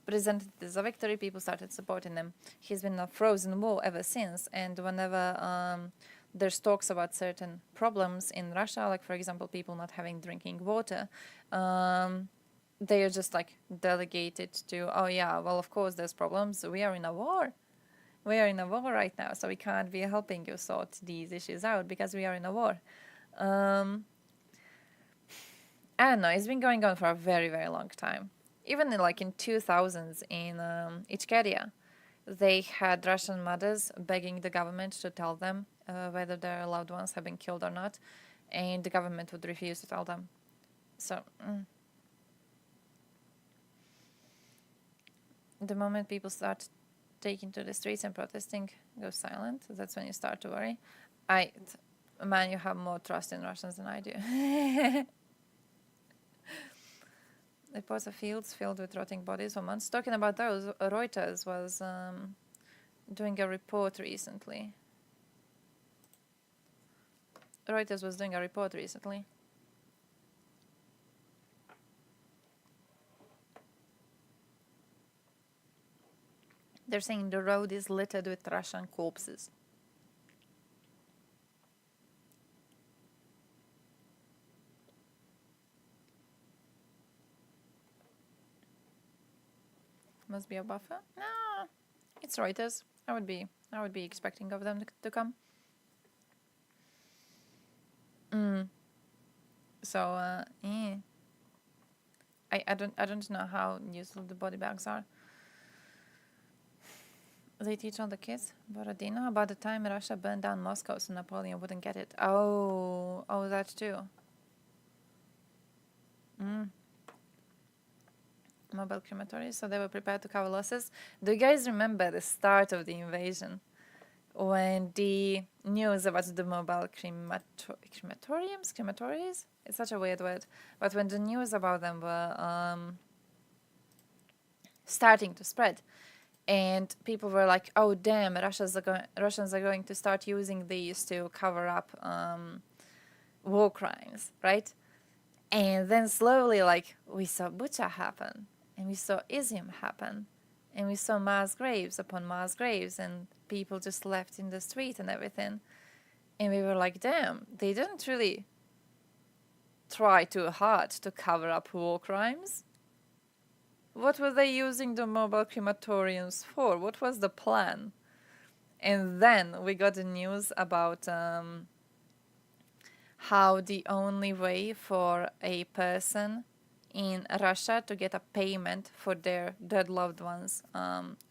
presented it as a victory. People started supporting him. He's been a frozen war ever since, and whenever there's talks about certain problems in Russia, like, for example, people not having drinking water, they are just like delegated to, oh yeah, well, of course there's problems. We are in a war. We are in a war right now, so we can't be helping you sort these issues out because we are in a war. I don't know, it's been going on for a very long time. Even in 2000s in Ichkeria, they had Russian mothers begging the government to tell them whether their loved ones have been killed or not, and the government would refuse to tell them. So the moment people start taking to the streets and protesting, go silent, that's when you start to worry. Man, you have more trust in Russians than I do. Reports of fields filled with rotting bodies for months. Talking about those, Reuters was doing a report recently. They're saying the road is littered with Russian corpses. Must be a buffer? No, it's Reuters. I would be expecting of them to come. So yeah. I don't know how useful the body bags are. They teach all the kids, Borodino, about the time Russia burned down Moscow so Napoleon wouldn't get it. Oh, that too. Mobile crematories, so they were prepared to cover losses. Do you guys remember the start of the invasion? When the news about the mobile crematories? It's such a weird word. But when the news about them were starting to spread, and people were like, oh damn, Russians are going to start using these to cover up war crimes, right? And then slowly, we saw Bucha happen, and we saw Izium happen, and we saw mass graves upon mass graves, and people just left in the street and everything. And we were like, damn, they didn't really try too hard to cover up war crimes. What were they using the mobile crematoriums for? What was the plan? And then we got the news about how the only way for a person in Russia to get a payment for their dead loved ones'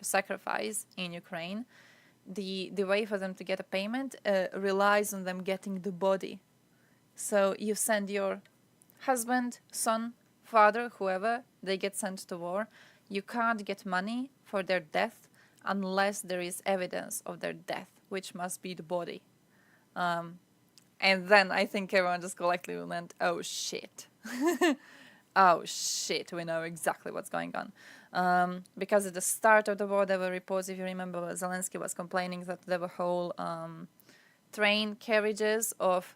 sacrifice in Ukraine, the way for them to get a payment relies on them getting the body. So you send your husband, son, father, whoever, they get sent to war. You can't get money for their death unless there is evidence of their death, which must be the body. And then I think everyone just collectively went, oh shit. Oh shit, we know exactly what's going on. Because at the start of the war, there were reports, if you remember, Zelensky was complaining that there were whole train carriages of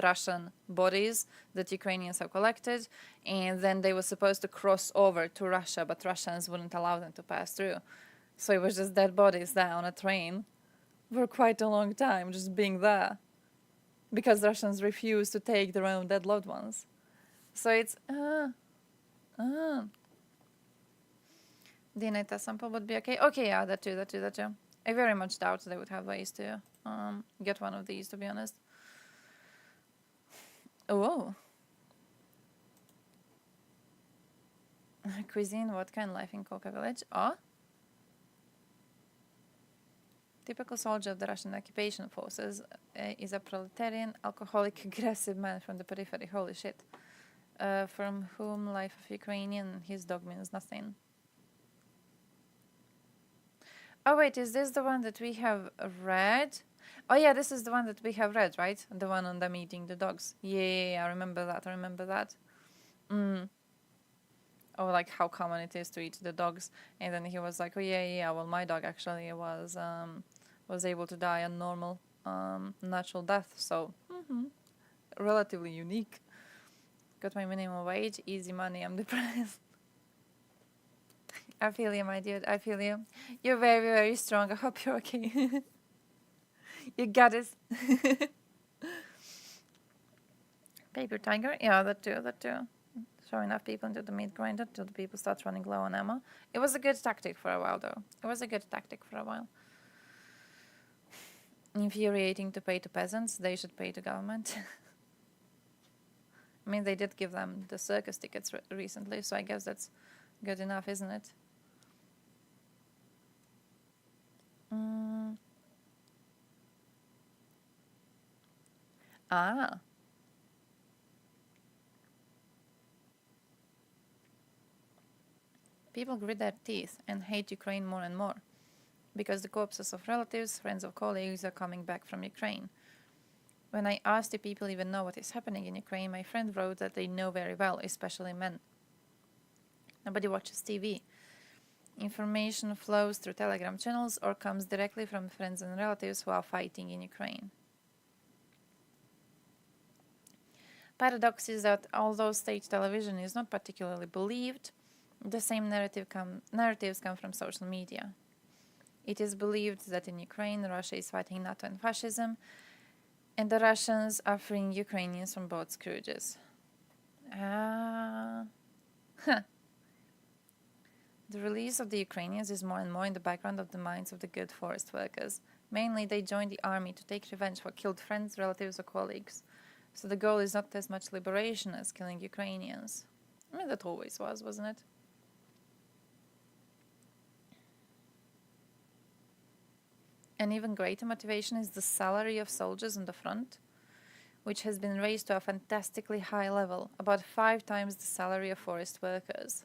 Russian bodies that Ukrainians have collected, and then they were supposed to cross over to Russia, but Russians wouldn't allow them to pass through. So it was just dead bodies there on a train for quite a long time, just being there, because Russians refused to take their own dead loved ones. So it's DNA sample would be okay. Okay, yeah, that too. I very much doubt they would have ways to get one of these, to be honest. Oh. Cuisine, vodka, and life in Coca village. Oh. Typical soldier of the Russian occupation forces is a proletarian, alcoholic, aggressive man from the periphery. Holy shit. From whom life of Ukrainian and his dog means nothing. Oh wait, is this the one that we have read? Oh yeah, this is the one that we have read, right? The one on them eating the dogs. Yeah, I remember that, I remember that. Oh, like how common it is to eat the dogs. And then he was like, oh yeah, well my dog actually was able to die a normal natural death, so relatively unique. Got my minimum wage, easy money, I'm depressed. I feel you, my dude, I feel you. You're very, very strong, I hope you're okay. You got this. Paper tiger, yeah, that too. Throw enough people into the meat grinder till the people start running low on ammo. It was a good tactic for a while, though. Infuriating to pay to peasants, they should pay to government. I mean, they did give them the circus tickets recently, so I guess that's good enough, isn't it? Ah. People grit their teeth and hate Ukraine more and more, because the corpses of relatives, friends of colleagues are coming back from Ukraine. When I asked if people even know what is happening in Ukraine, my friend wrote that they know very well, especially men. Nobody watches TV. Information flows through Telegram channels or comes directly from friends and relatives who are fighting in Ukraine. Paradox is that although state television is not particularly believed, the same narratives come from social media. It is believed that in Ukraine, Russia is fighting NATO and fascism, and the Russians are freeing Ukrainians from both scourges. The release of the Ukrainians is more and more in the background of the minds of the good forest workers. Mainly, they join the army to take revenge for killed friends, relatives, or colleagues. So the goal is not as much liberation as killing Ukrainians. I mean, that always was, wasn't it? An even greater motivation is the salary of soldiers on the front, which has been raised to a fantastically high level, about 5 times the salary of forest workers,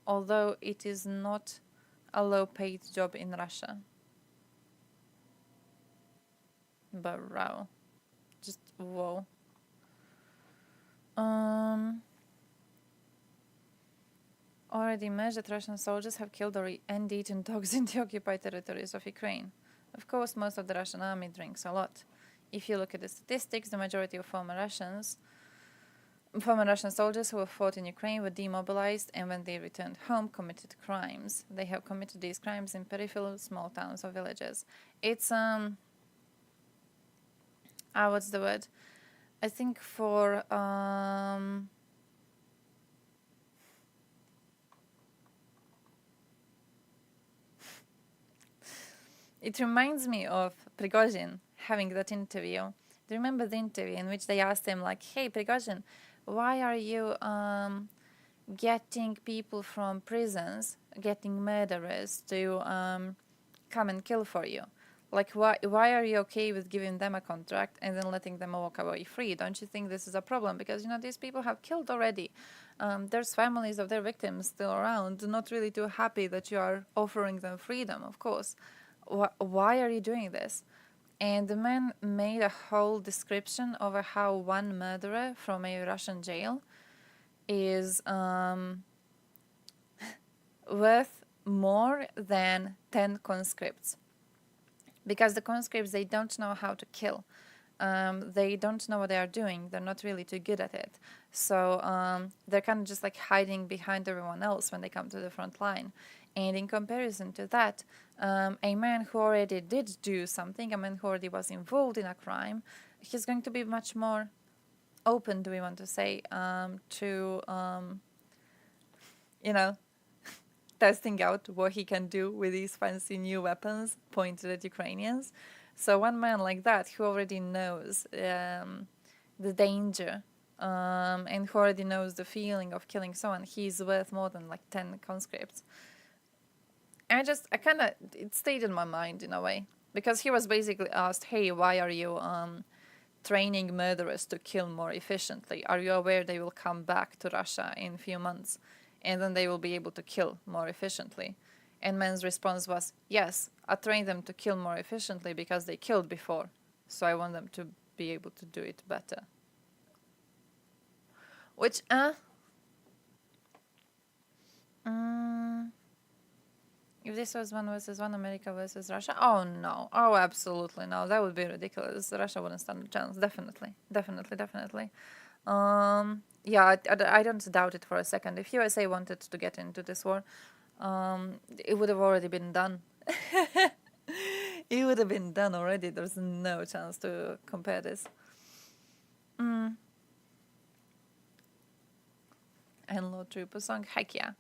although it is not a low-paid job in Russia. But wow. Just whoa. Already emerged that Russian soldiers have killed and eaten dogs in the occupied territories of Ukraine. Of course, most of the Russian army drinks a lot. If you look at the statistics, the majority of former Russian soldiers who have fought in Ukraine were demobilized and when they returned home committed crimes. They have committed these crimes in peripheral small towns or villages. It's, what's the word? I think for, it reminds me of Prigozhin having that interview. Do you remember the interview in which they asked him, like, hey, Prigozhin, why are you getting people from prisons, getting murderers to come and kill for you? Like, why are you okay with giving them a contract and then letting them walk away free? Don't you think this is a problem? Because, you know, these people have killed already. There's families of their victims still around, not really too happy that you are offering them freedom, of course. Why are you doing this? And the man made a whole description of how one murderer from a Russian jail is worth more than 10 conscripts. Because the conscripts, they don't know how to kill. They don't know what they are doing. They're not really too good at it. So they're kind of just like hiding behind everyone else when they come to the front line. And in comparison to that, a man who already did do something, a man who already was involved in a crime, he's going to be much more open, do we want to say, to, you know, testing out what he can do with these fancy new weapons pointed at Ukrainians. So one man like that, who already knows the danger and who already knows the feeling of killing someone, he's worth more than like 10 conscripts. And it stayed in my mind in a way, because he was basically asked, hey, why are you training murderers to kill more efficiently? Are you aware they will come back to Russia in a few months and then they will be able to kill more efficiently? And man's response was, yes, I trained them to kill more efficiently because they killed before, so I want them to be able to do it better. Which, if this was 1 versus 1, America versus Russia, oh no, oh absolutely no, that would be ridiculous. Russia wouldn't stand a chance, definitely. Yeah, I don't doubt it for a second. If USA wanted to get into this war, it would have already been done. It would have been done already. There's no chance to compare this. And low trooper song, heck yeah.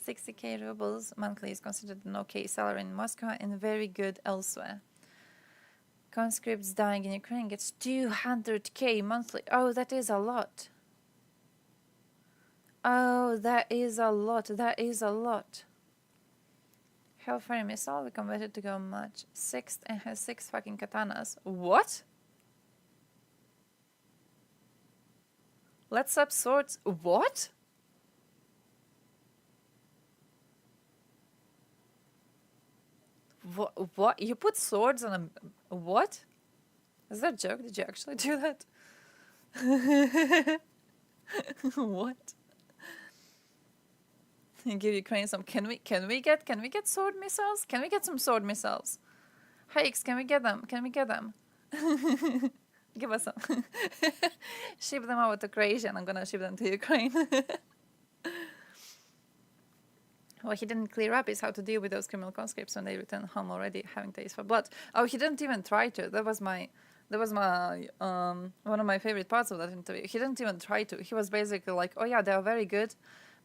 60k rubles monthly is considered an okay salary in Moscow and very good elsewhere. Conscripts dying in Ukraine gets 200k monthly. Oh, that is a lot. Oh, that is a lot. That is a lot. Hellfire missile, we converted to go much. 6th and has 6 fucking katanas. What? Let's up swords. What? What? You put swords on a... What? Is that a joke? Did you actually do that? What? Give Ukraine some... Can we get sword missiles? Can we get some sword missiles? Hikes, can we get them? Can we get them? Give us some. Ship them out to Croatia and I'm gonna ship them to Ukraine. What he didn't clear up is how to deal with those criminal conscripts when they return home already having taste for blood. Oh, he didn't even try to. That was my one of my favorite parts of that interview. He didn't even try to. He was basically like, oh yeah, they are very good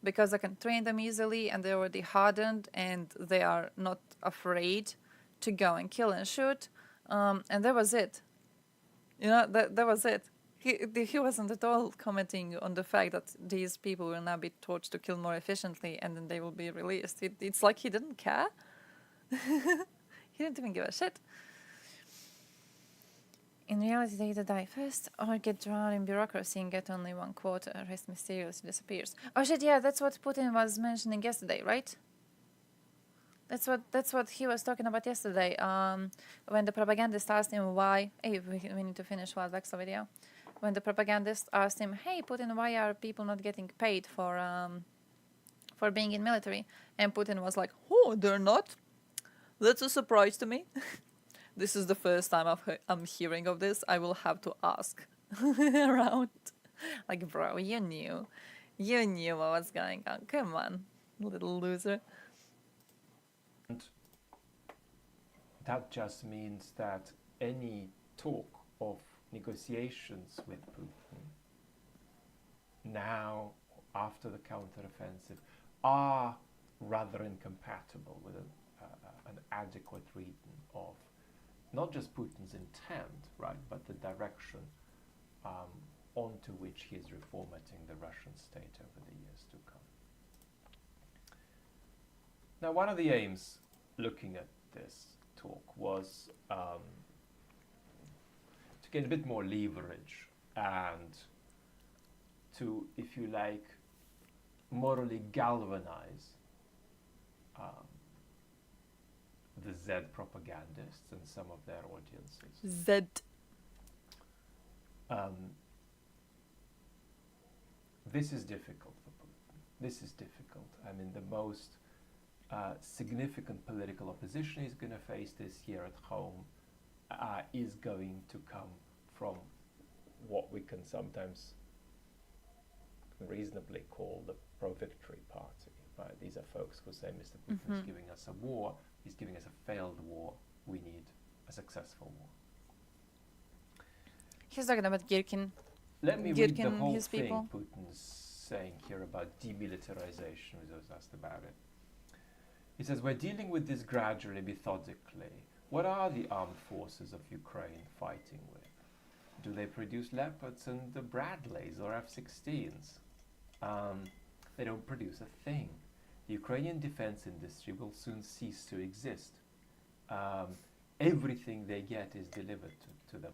because I can train them easily and they're already hardened and they are not afraid to go and kill and shoot. And that was it. You know, that was it. He wasn't at all commenting on the fact that these people will now be taught to kill more efficiently and then they will be released. It's like he didn't care. He didn't even give a shit. In reality, they either die first or get drowned in bureaucracy and get only 1/4. Rest mysteriously disappears. Oh shit, yeah, that's what Putin was mentioning yesterday, right? That's what he was talking about yesterday. When the propagandist asked him why... Hey, we need to finish Wild Vexel video. When the propagandist asked him, hey, Putin, why are people not getting paid for being in military? And Putin was like, oh, they're not? That's a surprise to me. This is the first time I'm hearing of this. I will have to ask around. Like, bro, you knew what was going on. Come on, little loser. And that just means that any talk of negotiations with Putin now, after the counteroffensive, are rather incompatible with an adequate reading of not just Putin's intent, right, but the direction onto which he is reformatting the Russian state over the years to come. Now, one of the aims looking at this talk was to get a bit more leverage and to, if you like, morally galvanize the Z propagandists and some of their audiences. Z. This is difficult for Putin. This is difficult. I mean, the most significant political opposition he's going to face this year at home is going to come from what we can sometimes reasonably call the pro-victory party. Right? These are folks who say Mr. Putin is giving us a war, he's giving us a failed war, we need a successful war. He's talking about Girkin. Let me read the whole thing Putin's saying here about demilitarization, he was asked about it. He says, we're dealing with this gradually, methodically. What are the armed forces of Ukraine fighting with? Do they produce Leopards and the Bradleys or F-16s? They don't produce a thing. The Ukrainian defense industry will soon cease to exist. Everything they get is delivered to them.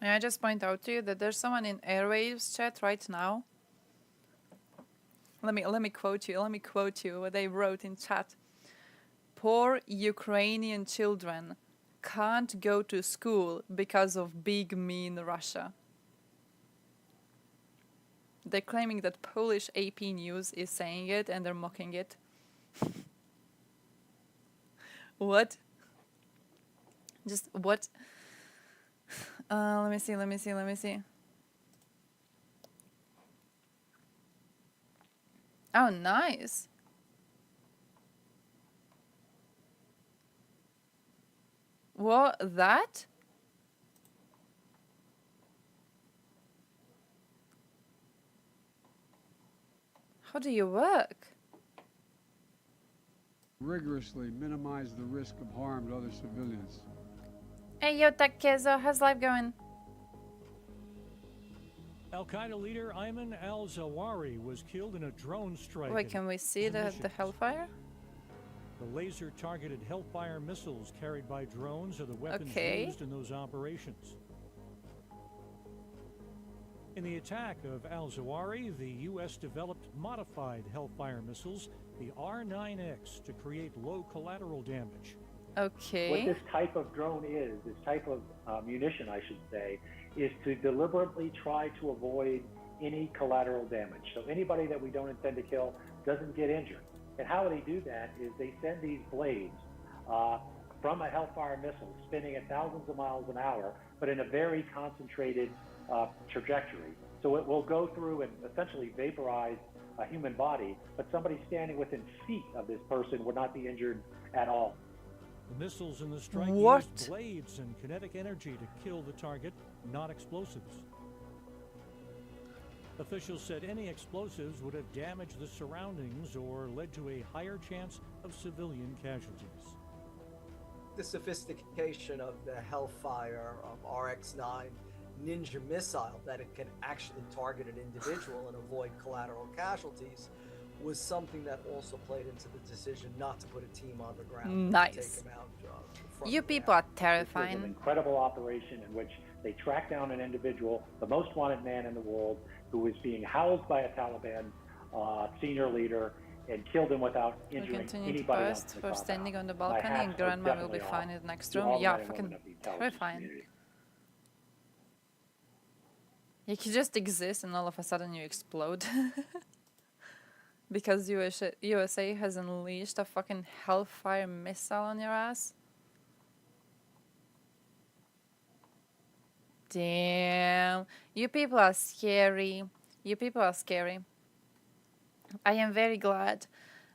May I just point out to you that there's someone in Airwaves chat right now. Let me quote you. Let me quote you what they wrote in chat. Poor Ukrainian children can't go to school because of big mean Russia. They're claiming that Polish AP News is saying it and they're mocking it. What? Just what? Let me see. Oh, nice. What? That? How do you work? Rigorously minimize the risk of harm to other civilians. Hey, yo, Takezo, how's life going? Al-Qaeda leader Ayman al-Zawahiri was killed in a drone strike. Wait, can we see the Hellfire? The laser-targeted Hellfire missiles carried by drones are the weapons used in those operations. In the attack of al-Zawahiri, the U.S. developed modified Hellfire missiles, the R-9X, to create low collateral damage. Okay. What this type of drone is, this type of munition, I should say, is to deliberately try to avoid any collateral damage. So anybody that we don't intend to kill doesn't get injured. And how they do that is they send these blades from a Hellfire missile spinning at thousands of miles an hour, but in a very concentrated trajectory. So it will go through and essentially vaporize a human body, but somebody standing within feet of this person would not be injured at all. The missiles in the strike used blades and kinetic energy to kill the target, not explosives. Officials said any explosives would have damaged the surroundings or led to a higher chance of civilian casualties. The sophistication of the Hellfire RX-9 Ninja missile, that it can actually target an individual and avoid collateral casualties, was something that also played into the decision not to put a team on the ground. Nice. To take him out, you people are This terrifying. was an incredible operation in which they tracked down an individual, the most wanted man in the world, who was being housed by a Taliban senior leader, and killed him without We injuring continue to anybody else. post in the for compound. standing on the My balcony hats and are grandma will definitely be off fine in the next to room. all the Yeah, men and fucking women of the intelligence terrifying. community. You could just exist and all of a sudden you explode. Because USA has unleashed a fucking Hellfire missile on your ass. Damn. You people are scary. You people are scary. I am very glad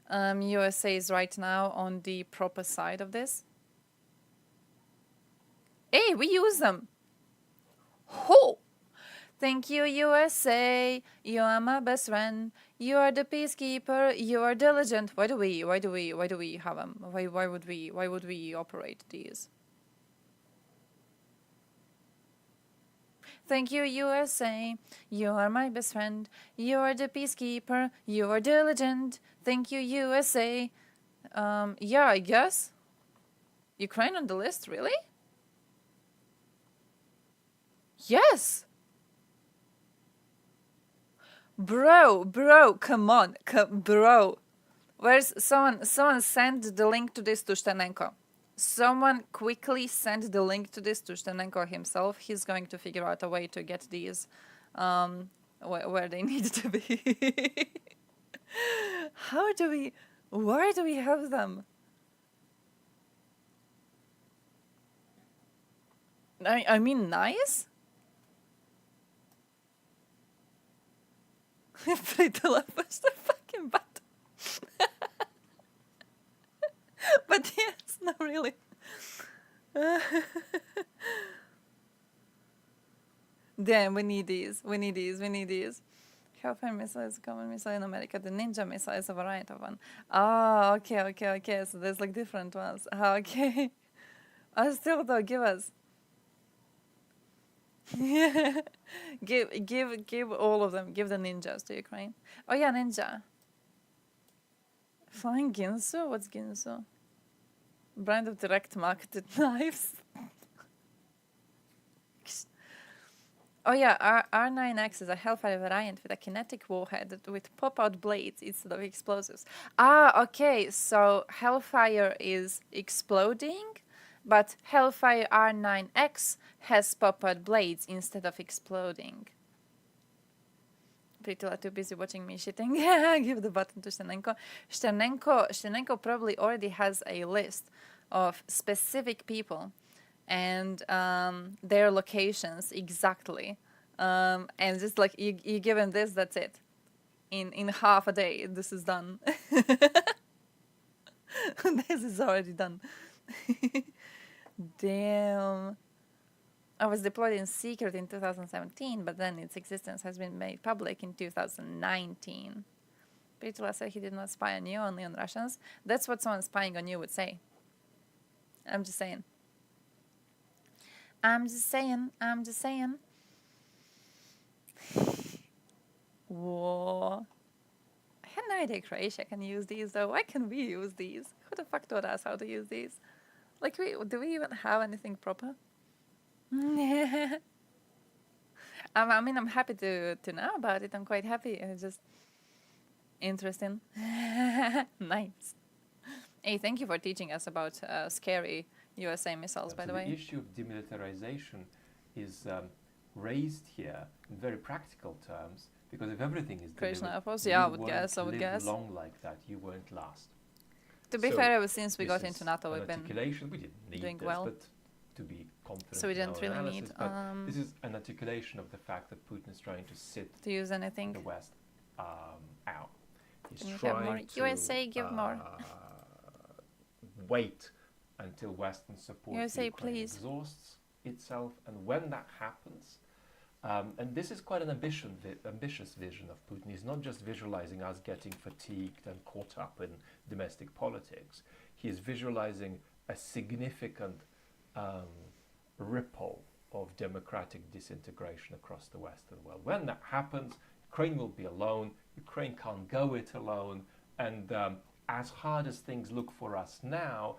USA is right now on the proper side of this. Hey, we use them. Ho! Thank you, USA. You are my best friend. You are the peacekeeper. You are diligent. Why do we have them? Why would we operate these? Thank you, USA. You are my best friend. You are the peacekeeper. You are diligent. Thank you, USA. Yeah, I guess. Ukraine on the list, really? Yes. Bro, come on, bro. Where's someone send the link to this to Shtenenko. Someone quickly send the link to this to Shtenenko himself. He's going to figure out a way to get these where they need to be. Why do we have them? I mean, nice? Play the left push the fucking button. But yes, not really. Damn, we need these. Hellfire missile is a common missile in America. The Ninja missile is a variant of one. Oh, okay. So there's like different ones. Okay. Still though, give us. give all of them. Give the ninjas to Ukraine. Oh yeah, ninja. Flying Ginsu? What's Ginsu? Brand of direct marketed knives. Oh yeah, R9X is a Hellfire variant with a kinetic warhead with pop-out blades instead of explosives. Ah, okay, so Hellfire is exploding, but Hellfire R9X has pop-out blades instead of exploding. People are too busy watching me shitting. Give the button to Sternenko. Sternenko probably already has a list of specific people and their locations exactly. And just like you give him this, that's it. In half a day, this is done. This is already done. Damn. I was deployed in secret in 2017, but then its existence has been made public in 2019. Pritula said he did not spy on you, only on Russians. That's what someone spying on you would say. I'm just saying. I'm just saying. Whoa. I had no idea Croatia can use these, though. Why can we use these? Who the fuck taught us how to use these? Like, do we even have anything proper? I mean, I'm happy to know about it. I'm quite happy. It's just interesting. Nice. Hey, thank you for teaching us about scary USA missiles, by the way. The issue of demilitarization is raised here in very practical terms, because if everything is demilitarized, yeah, I would guess. Long like that, you won't last. To be fair, ever since we got into NATO, we've been we didn't need doing this, well. But to be confident so we didn't in our really analysis, need. This is an articulation of the fact that Putin is trying to sit to use anything. The West out. He's trying to USA, give more. Wait until Western support USA, Ukraine please. Exhausts itself, and when that happens, and this is quite an ambitious vision of Putin. He's not just visualizing us getting fatigued and caught up in domestic politics. He is visualizing a significant ripple of democratic disintegration across the Western world. When that happens, Ukraine will be alone. Ukraine can't go it alone. And as hard as things look for us now,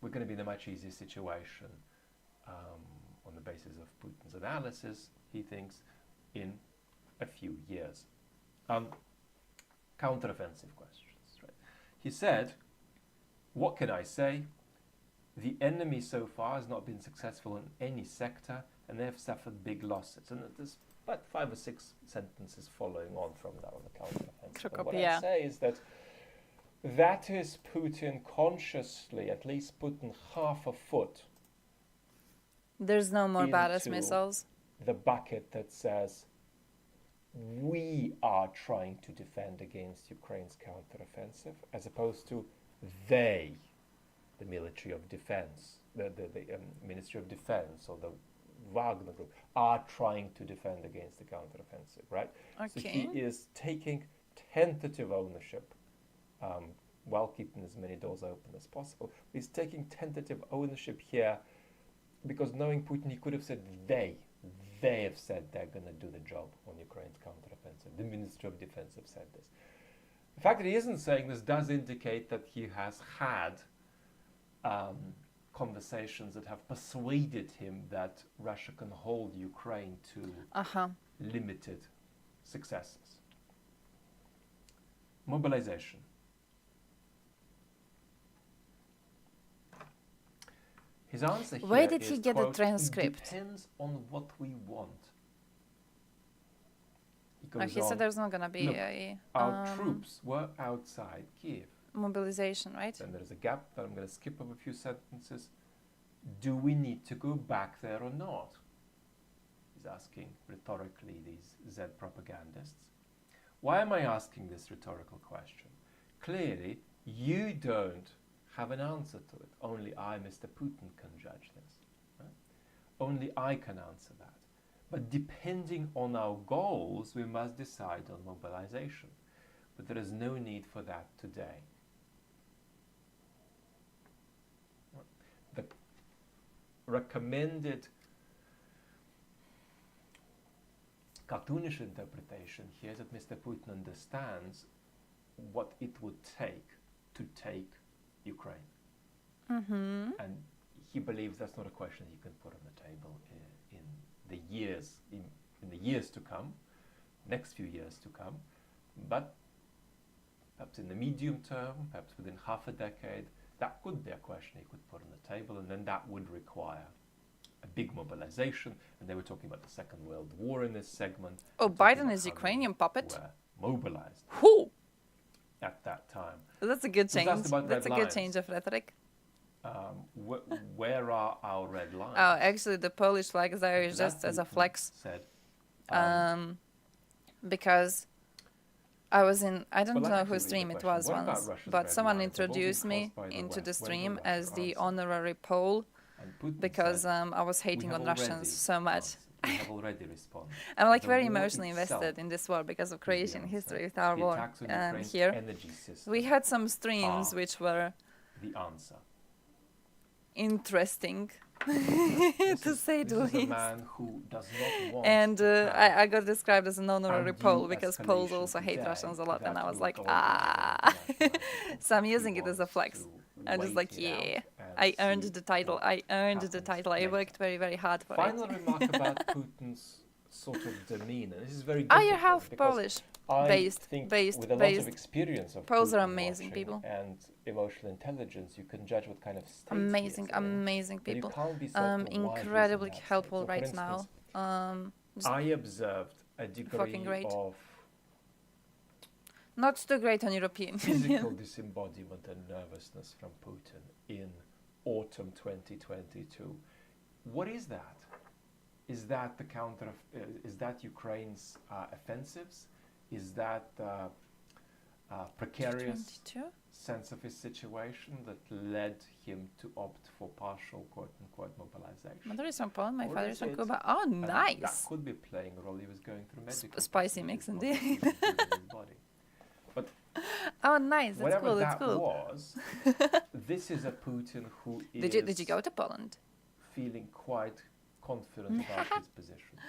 we're going to be in a much easier situation on the basis of Putin's analysis, he thinks, in a few years. Counteroffensive questions. Right? He said, what can I say? The enemy so far has not been successful in any sector, and they have suffered big losses. And there's about 5 or 6 sentences following on from that on the counteroffensive. And what I say is that is Putin consciously at least putting half a foot. There's no more badass missiles. The bucket that says we are trying to defend against Ukraine's counteroffensive, as opposed to they, the military of defense, the Ministry of Defense or the Wagner Group, are trying to defend against the counteroffensive, right? Okay. So he is taking tentative ownership, while keeping as many doors open as possible. He's taking tentative ownership here because, knowing Putin, he could have said they have said they're going to do the job on Ukraine's counteroffensive. The Ministry of Defense have said this. The fact that he isn't saying this does indicate that he has had conversations that have persuaded him that Russia can hold Ukraine to limited successes. Mobilization. His answer here Where did is, he get quote, the transcript? Depends on what we want. He said there's not going to be our troops were outside Kiev. Mobilization, right? Then there's a gap that I'm going to skip over a few sentences. Do we need to go back there or not? He's asking rhetorically these Z propagandists. Why am I asking this rhetorical question? Clearly, you don't have an answer to it. Only I, Mr. Putin, can judge this. Right? Only I can answer that. But depending on our goals, we must decide on mobilization. But there is no need for that today. The recommended cartoonish interpretation here is that Mr. Putin understands what it would take to take Ukraine. And he believes that's not a question he can put on the table in the years to come, next few years to come, but perhaps in the medium term, perhaps within half a decade, that could be a question he could put on the table, and then that would require a big mobilization. And they were talking about the Second World War in this segment. Oh, Biden is Ukrainian puppet? Were mobilized Who? at that time. That's a good change. That's a good change of rhetoric. Where are our red lines? Oh, actually, the Polish flag is there just as a flex. Said, because I was in, I don't know whose stream it was once, but someone introduced me into the stream as the honorary Pole because I was hating on Russians so much. I'm like very emotionally invested in this war because of Croatian history with our war here. We had some streams which were the answer. Interesting, to say the least. A man who does not want and I got described as an honorary Pole because Poles also hate Russians a lot, and I was like, so I'm using it as a flex. I'm just like, yeah, I earned the title. I earned the title. I worked very, very hard for it. Final remark about Putin's sort of demeanor. This is very difficult. You're half Polish. Based. With a lot of experience of Poles are amazing people. And emotional intelligence, you can judge what kind of state amazing people. Incredibly helpful right now. I observed a degree of not too great on European physical disembodiment and nervousness from Putin in autumn 2022. What is that? Is that the counter? Is that Ukraine's offensives? Is that precarious sense of his situation that led him to opt for partial quote-unquote mobilization? My mother is from Poland, my father is from Cuba. Oh, nice! That could be playing a role. He was going through medical spicy mix indeed. But oh, nice! That's cool. That's cool. This is a Putin who is. Did you go to Poland? Feeling quite confident about his position.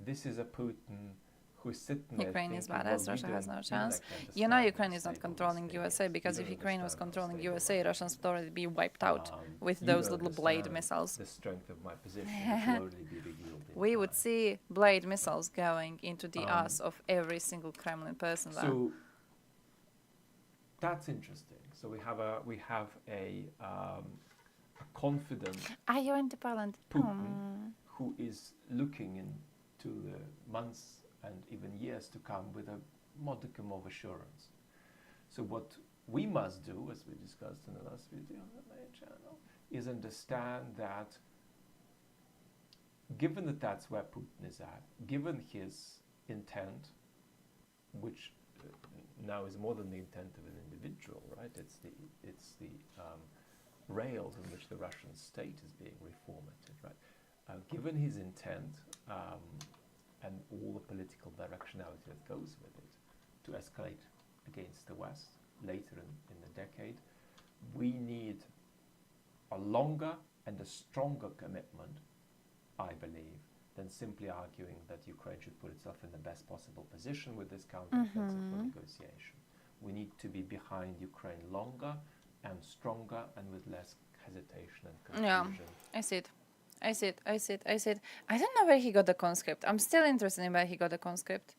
This is a Putin who's sitting there. Ukraine is badass. Russia has no chance. You know, Ukraine is not controlling USA because if Ukraine was controlling USA, Russians would already be wiped out with those little blade missiles. The strength of my position will slowly be revealed. We would see blade missiles going into the ass of every single Kremlin person there. So that's interesting. So we have a confident. You're into Poland. Putin, who is looking into the months and even years to come with a modicum of assurance. So what we must do, as we discussed in the last video on the main channel, is understand that given that that's where Putin is at, given his intent, which now is more than the intent of an individual, right? It's the rails in which the Russian state is being reformatted, right? Given his intent, and all the political directionality that goes with it, to escalate against the West later in the decade, we need a longer and a stronger commitment, I believe, than simply arguing that Ukraine should put itself in the best possible position with this counteroffensive for negotiation. We need to be behind Ukraine longer and stronger and with less hesitation and confusion. Yeah, I see it. I don't know where he got the conscript. I'm still interested in where he got the conscript.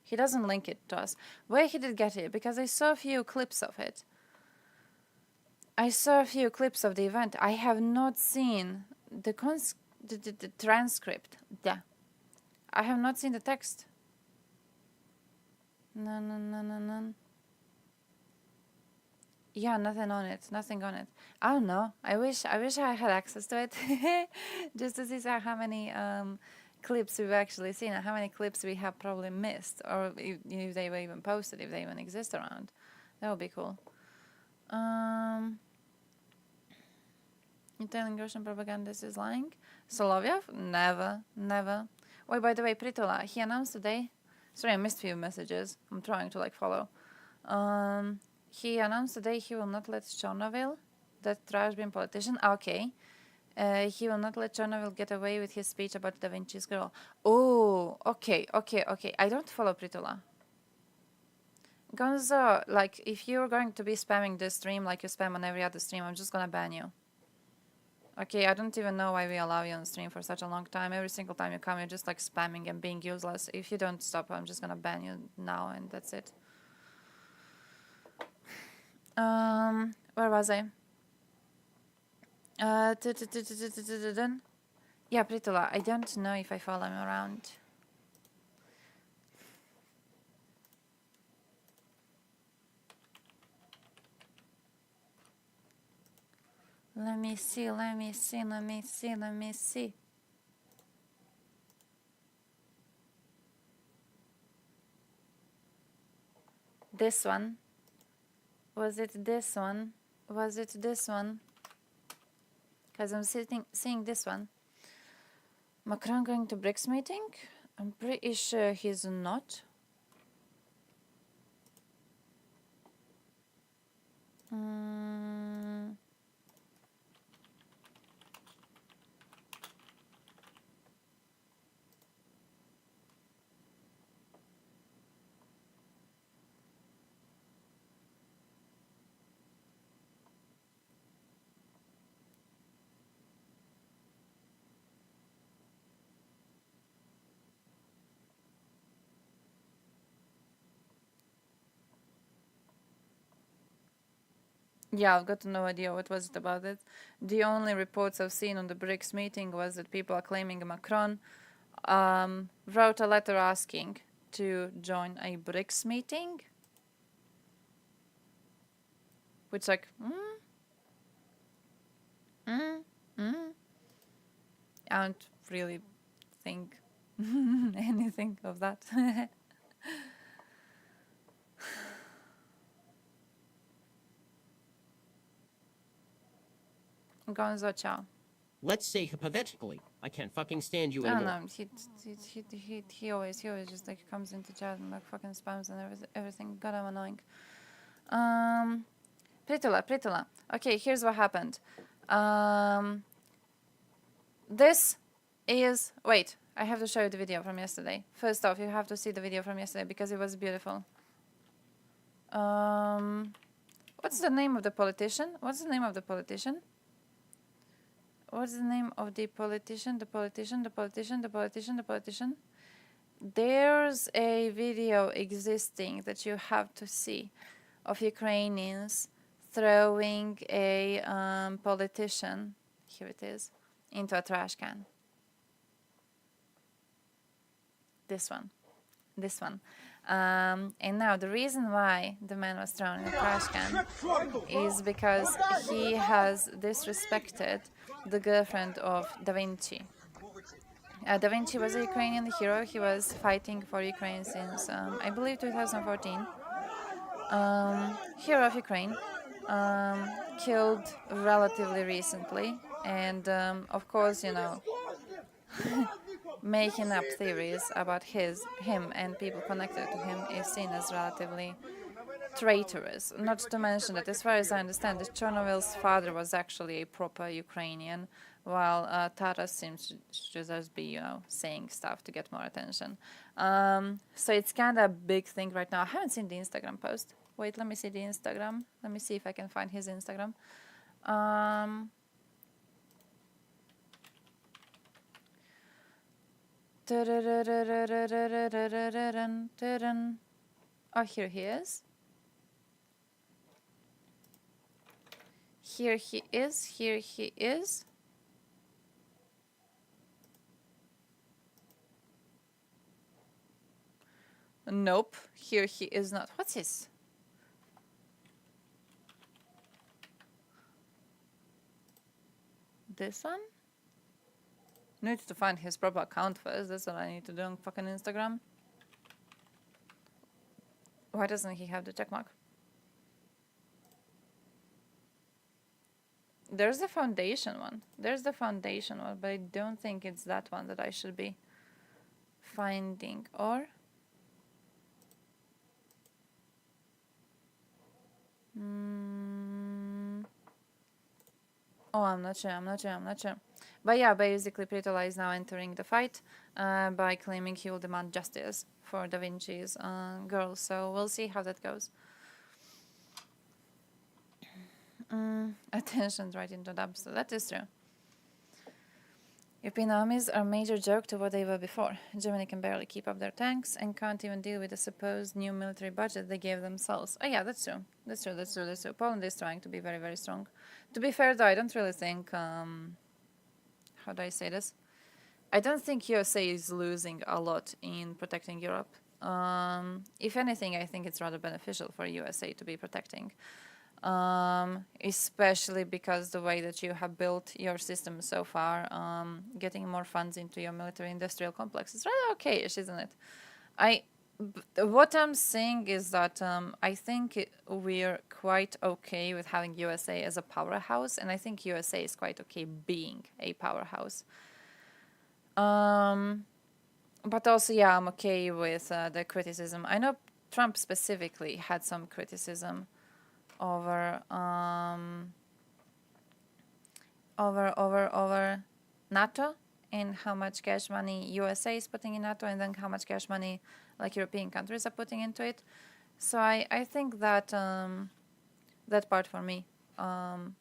He doesn't link it to us. Where he did get it, because I saw a few clips of it. I saw a few clips of the event. I have not seen the transcript. Yeah. I have not seen the text. No. Yeah, nothing on it. I don't know. I wish I had access to it just to see how many clips we've actually seen and how many clips we have probably missed, or if they were even posted, if they even exist around. That would be cool. You're telling Russian propagandist is lying? Solovyev? Never. Oh, by the way, Pritola, he announced today. Sorry, I missed a few messages. I'm trying to follow. He announced today he will not let Chernobyl, that trash bin politician. Okay. He will not let Chernobyl get away with his speech about Da Vinci's girl. Oh, okay. I don't follow Pritula. Gonzo, like, if you're going to be spamming this stream like you spam on every other stream, I'm just gonna ban you. Okay, I don't even know why we allow you on stream for such a long time. Every single time you come, you're just like spamming and being useless. If you don't stop, I'm just gonna ban you now, and that's it. Where was I? Yeah, Pritula, I don't know if I follow him around. Let me see. This one. Was it this one? Because I'm seeing this one. Macron going to BRICS meeting? I'm pretty sure he's not. Yeah, I've got no idea what was it about it. The only reports I've seen on the BRICS meeting was that people are claiming Macron wrote a letter asking to join a BRICS meeting. Which, like, I don't really think anything of that. Gonzo, ciao. Let's say hypothetically, I can't fucking stand you I don't anymore. know. He always just like comes into chat and like fucking spams and everything. God, I'm annoying. Pritula. Okay, here's what happened. This is... Wait, I have to show you the video from yesterday. First off, you have to see the video from yesterday because it was beautiful. What's the name of the politician? There's a video existing that you have to see of Ukrainians throwing a politician, here it is, into a trash can. This one. And now the reason why the man was thrown in a trash can is because he has disrespected the girlfriend of Da Vinci. Da Vinci was a Ukrainian hero. He was fighting for Ukraine since, I believe, 2014. Hero of Ukraine, killed relatively recently, and of course, you know, making up theories about him and people connected to him is seen as relatively traitorous. Not to mention that, as far as I understand, that Chernobyl's father was actually a proper Ukrainian, while Taras seems to just be, you know, saying stuff to get more attention. So it's kind of a big thing right now. I haven't seen the Instagram post. Wait, let me see the Instagram. Let me see if I can find his Instagram. Oh, here he is. Here he is. Nope, here he is not. What's his? This one? Need to find his proper account first. That's what I need to do on fucking Instagram. Why doesn't he have the checkmark? There's the foundation one. But I don't think it's that one that I should be finding. Or... Oh, I'm not sure. But yeah, basically Pritola is now entering the fight by claiming he will demand justice for Da Vinci's girl. So we'll see how that goes. Attention right into the so that is true. European armies are a major joke to what they were before. Germany can barely keep up their tanks and can't even deal with the supposed new military budget they gave themselves. Oh yeah, that's true. That's true. Poland is trying to be very, very strong. To be fair though, I don't really think, how do I say this? I don't think USA is losing a lot in protecting Europe. If anything, I think it's rather beneficial for USA to be protecting. Especially because the way that you have built your system so far, getting more funds into your military-industrial complex is rather okay-ish, isn't it? What I'm saying is that I think we're quite okay with having USA as a powerhouse, and I think USA is quite okay being a powerhouse. But also, yeah, I'm okay with the criticism. I know Trump specifically had some criticism over NATO and how much cash money USA is putting in NATO, and then how much cash money like European countries are putting into it. So I think that that part for me, you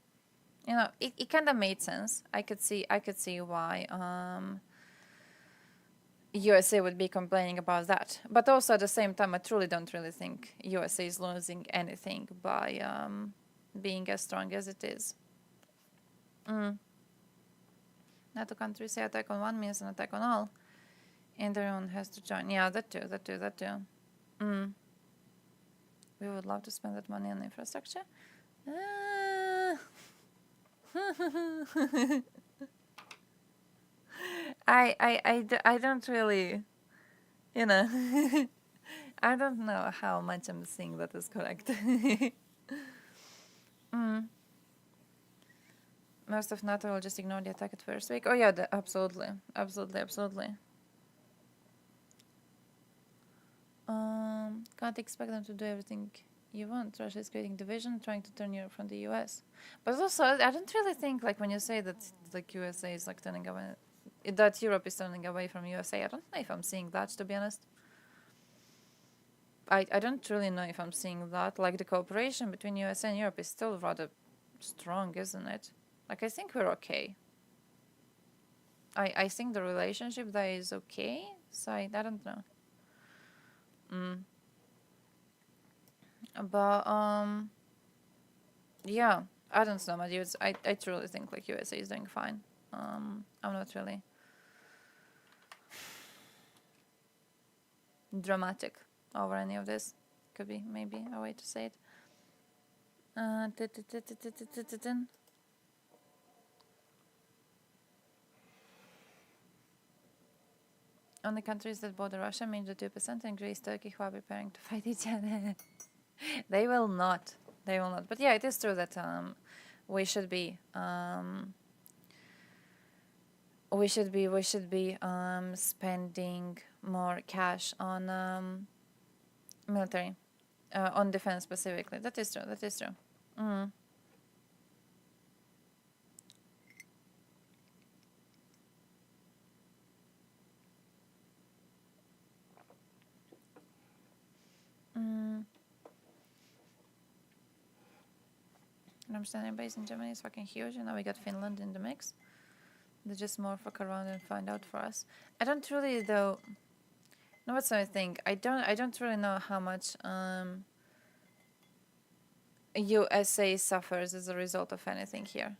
know, it kind of made sense. I could see why USA would be complaining about that. But also at the same time, I truly don't really think USA is losing anything by being as strong as it is. NATO countries say attack on one means an attack on all. And everyone has to join. Yeah, that too. We would love to spend that money on infrastructure. I don't really, you know, I don't know how much I'm saying that is correct. Most of NATO will just ignore the attack at first week. Oh yeah, absolutely. Can't expect them to do everything you want. Russia is creating division, trying to turn Europe from the US. But also, I don't really think, like, when you say that like USA is like turning away, that Europe is turning away from USA, I don't know if I'm seeing that, to be honest. I don't really know if I'm seeing that. Like, the cooperation between USA and Europe is still rather strong, isn't it? Like, I think we're okay. I think the relationship there is okay, so I don't know. But yeah, I don't know, my dudes. I truly think like USA is doing fine. I'm not really dramatic over any of this. Could be maybe a way to say it. Only countries that border Russia mean the 2% and Greece, Turkey, who are preparing to fight each other. They will not. But yeah, it is true that we should be spending more cash on military, on defense specifically. That is true. I'm standing base in Germany is fucking huge, and now we got Finland in the mix. They just more fuck around and find out for us. I don't really though. No, what's I think? I don't really know how much USA suffers as a result of anything here.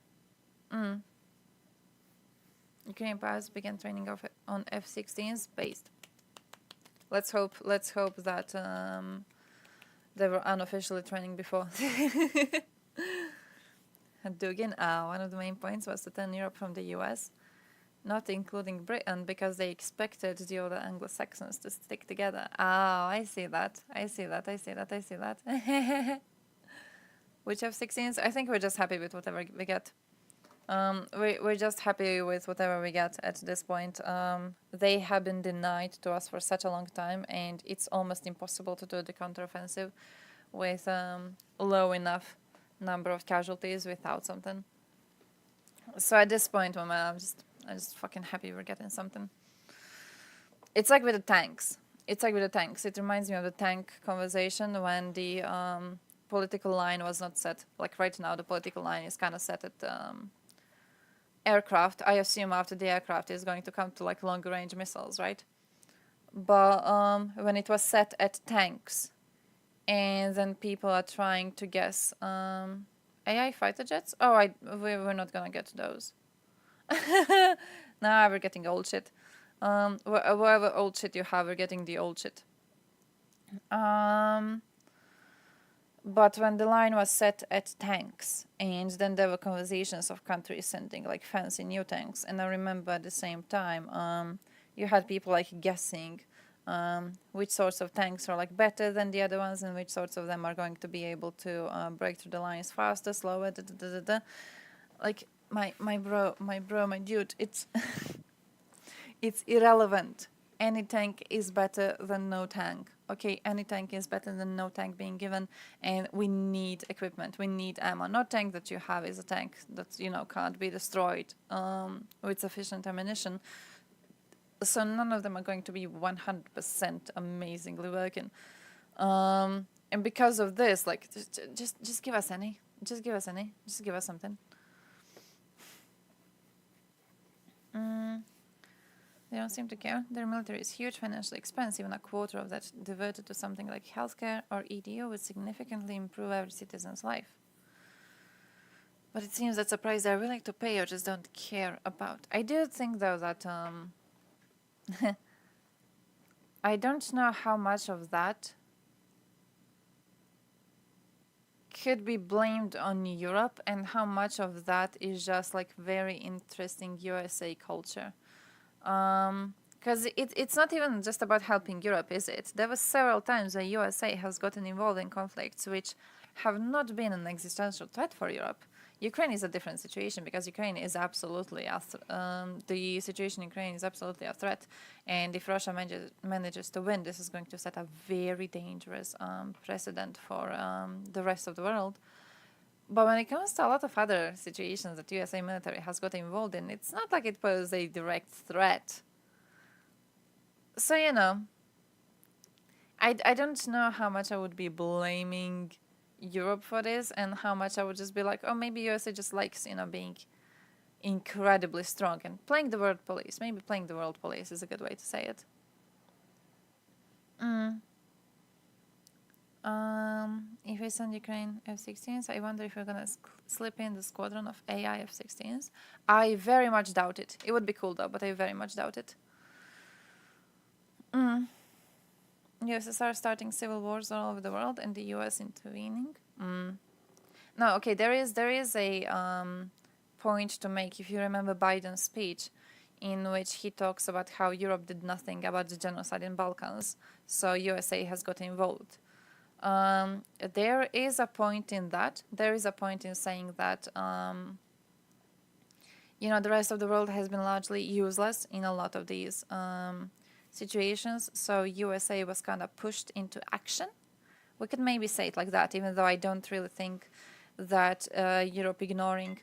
Ukrainian pilots began training on F-16s based. Let's hope that they were unofficially training before. Dugin, one of the main points was to turn Europe from the US, not including Britain, because they expected the other Anglo-Saxons to stick together. Oh, I see that. Which F-16s? I think we're just happy with whatever we get. We're just happy with whatever we get at this point. They have been denied to us for such a long time, and it's almost impossible to do the counteroffensive with low enough number of casualties without something. So at this point, woman, I'm just fucking happy we're getting something. It's like with the tanks. It's like with the tanks. It reminds me of the tank conversation when the political line was not set. Like right now, the political line is kind of set at aircraft. I assume after the aircraft is going to come to like longer range missiles, right? But when it was set at tanks, and then people are trying to guess AI fighter jets. Oh, we're not gonna get those. Nah, we're getting old shit. Whatever old shit you have, we're getting the old shit. But when the line was set at tanks, and then there were conversations of countries sending like fancy new tanks, and I remember at the same time, you had people like guessing which sorts of tanks are like better than the other ones, and which sorts of them are going to be able to break through the lines faster, slower, Like my dude, it's it's irrelevant. Any tank is better than no tank. Okay, any tank is better than no tank being given, and we need equipment. We need ammo. No tank that you have is a tank that, you know, can't be destroyed with sufficient ammunition. So none of them are going to be 100% amazingly working. And because of this, like, just give us any. Just give us any. Just give us something. They don't seem to care. Their military is huge, financially expensive, and a quarter of that diverted to something like healthcare or EDU would significantly improve every citizen's life. But it seems that supplies they're willing to pay or just don't care about. I do think, though, that I don't know how much of that could be blamed on Europe and how much of that is just like very interesting USA culture. Because it's not even just about helping Europe, is it? There were several times where USA has gotten involved in conflicts which have not been an existential threat for Europe. Ukraine is a different situation because Ukraine is absolutely the situation in Ukraine is absolutely a threat, and if Russia manages to win, this is going to set a very dangerous precedent for the rest of the world. But when it comes to a lot of other situations that USA military has got involved in, it's not like it poses a direct threat. So, you know, I don't know how much I would be blaming Europe for this and how much I would just be like, oh, maybe USA just likes, you know, being incredibly strong and playing the world police. Maybe playing the world police is a good way to say it. If we send Ukraine F-16s, I wonder if we're gonna slip in the squadron of AI F-16s. I very much doubt it. It would be cool though, but I very much doubt it. USSR starting civil wars all over the world and the US intervening. No, okay, there is a point to make if you remember Biden's speech, in which he talks about how Europe did nothing about the genocide in Balkans, so USA has got involved. There is a point in that. There is a point in saying that, you know, the rest of the world has been largely useless in a lot of these situations, so USA was kind of pushed into action. We could maybe say it like that, even though I don't really think that Europe ignoring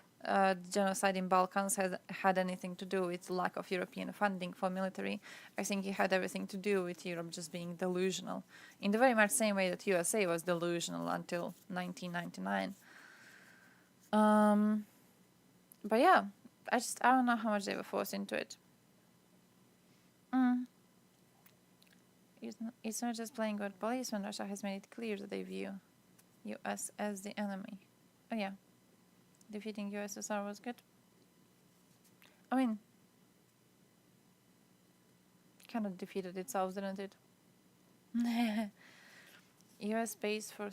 genocide in Balkans had anything to do with lack of European funding for military. I think it had everything to do with Europe just being delusional, in the very much same way that USA was delusional until 1999. But yeah, I don't know how much they were forced into it. It's not just playing God police when Russia has made it clear that they view US as the enemy. Oh yeah. Defeating USSR was good. I mean, kind of defeated itself, didn't it? US pays for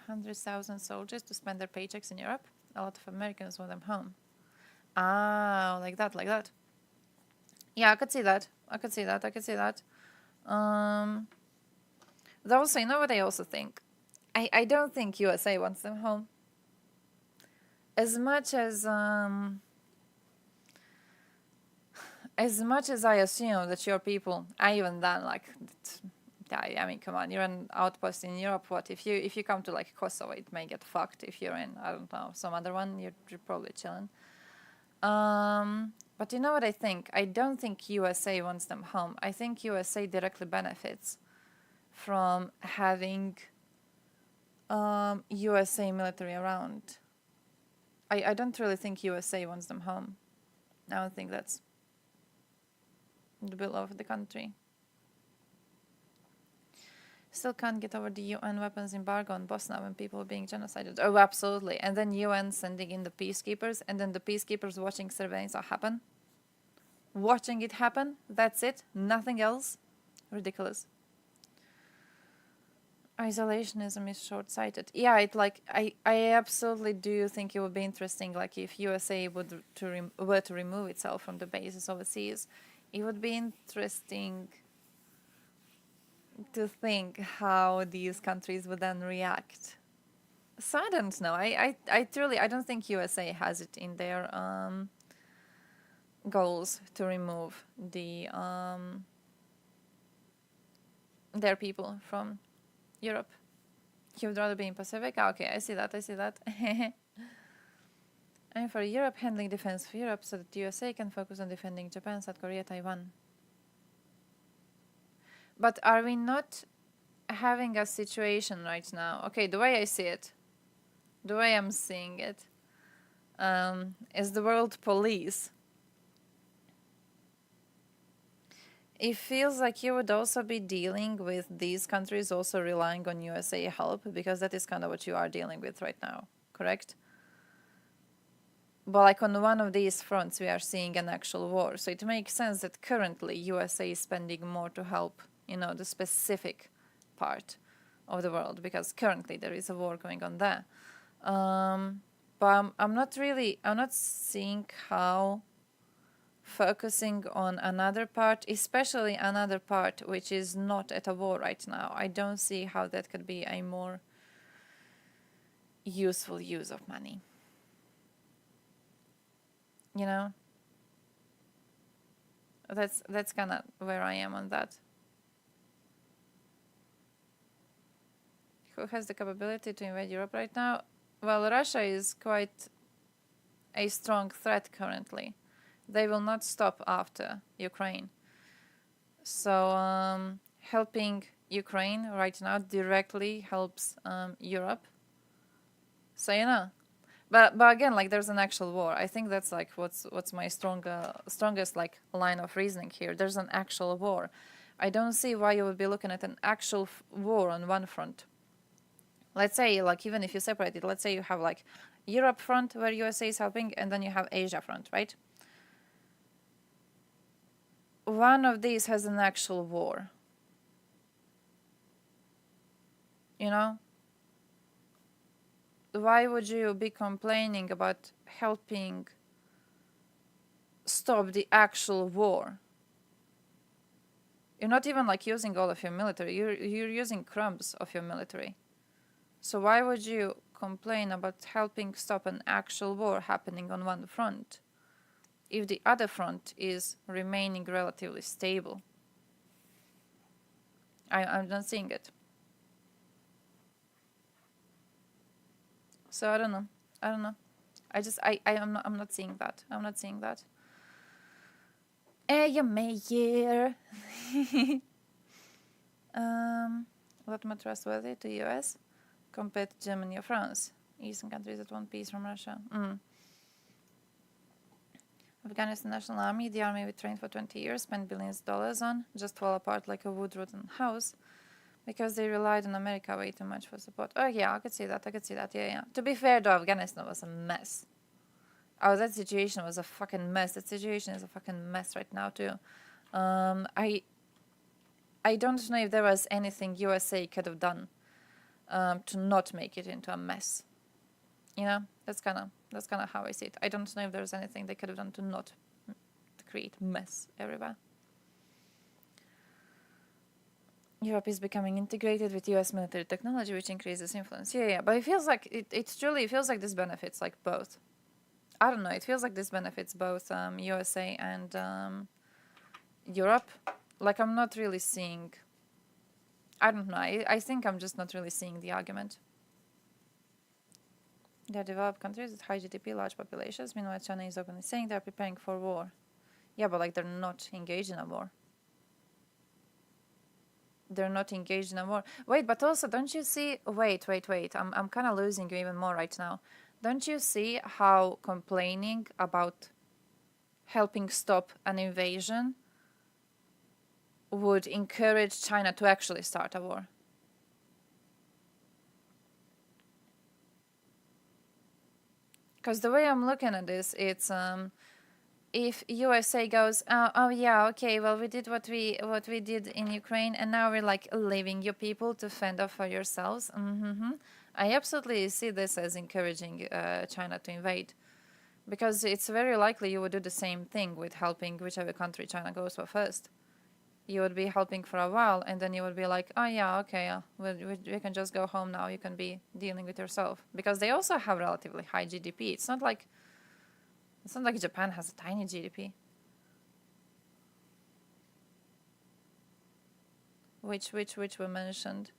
100,000 soldiers to spend their paychecks in Europe. A lot of Americans want them home. Ah, like that. Yeah, I could see that. Though also, you know what I also think? I don't think USA wants them home. As much as I assume that your people, even then, like, I mean, come on, you're an outpost in Europe. What if you come to like Kosovo, it may get fucked. If you're in, I don't know, some other one, you're probably chilling. But you know what I think? I don't think USA wants them home. I think USA directly benefits from having USA military around. I don't really think USA wants them home. I don't think that's the will of the country. Still can't get over the UN weapons embargo on Bosnia when people are being genocided. Oh, absolutely. And then UN sending in the peacekeepers, and then the peacekeepers watching Srebrenica happen. Watching it happen. That's it. Nothing else. Ridiculous. Isolationism is short-sighted. Yeah, I absolutely do think it would be interesting, like if USA were to remove itself from the bases overseas, it would be interesting to think how these countries would then react. So I don't know. I don't think USA has it in their goals to remove their people from Europe. He would rather be in Pacific. Okay, I see that. And for Europe, handling defense for Europe so that the USA can focus on defending Japan, South Korea, Taiwan. But are we not having a situation right now? Okay, the way I see it, the way I'm seeing it, is the world police. It feels like you would also be dealing with these countries also relying on USA help, because that is kind of what you are dealing with right now, correct? But like on one of these fronts, we are seeing an actual war. So it makes sense that currently USA is spending more to help, the specific part of the world, because currently there is a war going on there. But I'm not seeing how focusing on another part, especially another part which is not at a war right now, I don't see how that could be a more useful use of money. That's kind of where I am on that. Who has the capability to invade Europe right now? Well, Russia is quite a strong threat currently. They will not stop after Ukraine. So helping Ukraine right now directly helps Europe. So but again, like there's an actual war. I think that's like what's my strongest like line of reasoning here. There's an actual war. I don't see why you would be looking at an actual war on one front. Let's say, like, even if you separate it, let's say you have like Europe front where USA is helping, and then you have Asia front, right? One of these has an actual war. Why would you be complaining about helping stop the actual war? You're not even like using all of your military. You're using crumbs of your military. So why would you complain about helping stop an actual war happening on one front if the other front is remaining relatively stable? I'm not seeing it. So I don't know. I'm not seeing that. I'm not seeing that. Är jag med? What more trustworthy to US compared to Germany or France? Eastern countries that want peace from Russia. Afghanistan National Army, the army we trained for 20 years, spent billions of dollars on, just fall apart like a wood-rotten house because they relied on America way too much for support. Oh yeah, I could see that, yeah. To be fair though, Afghanistan was a mess. Oh, that situation was a fucking mess. That situation is a fucking mess right now too. I don't know if there was anything USA could have done to not make it into a mess. That's kind of how I see it. I don't know if there's anything they could have done to not create mess everywhere. Europe is becoming integrated with US military technology, which increases influence. Yeah, but it feels like it feels like this benefits like both. I don't know. It feels like this benefits both USA and Europe. Like I'm not really seeing. I don't know. I think I'm just not really seeing the argument. They're developed countries with high GDP, large populations. Meanwhile, China is openly saying they're preparing for war. Yeah, but like they're not engaged in a war. They're not engaged in a war. Wait, but also, don't you see? Wait. I'm kind of losing you even more right now. Don't you see how complaining about helping stop an invasion would encourage China to actually start a war? Because the way I'm looking at this, it's if USA goes, oh yeah, okay, well we did what we did in Ukraine, and now we're like leaving you people to fend off for yourselves. I absolutely see this as encouraging China to invade, because it's very likely you would do the same thing with helping whichever country China goes for first. You would be helping for a while, and then you would be like, oh yeah, okay, we can just go home now. You can be dealing with yourself, because they also have relatively high GDP. It's not like Japan has a tiny GDP. Which we mentioned.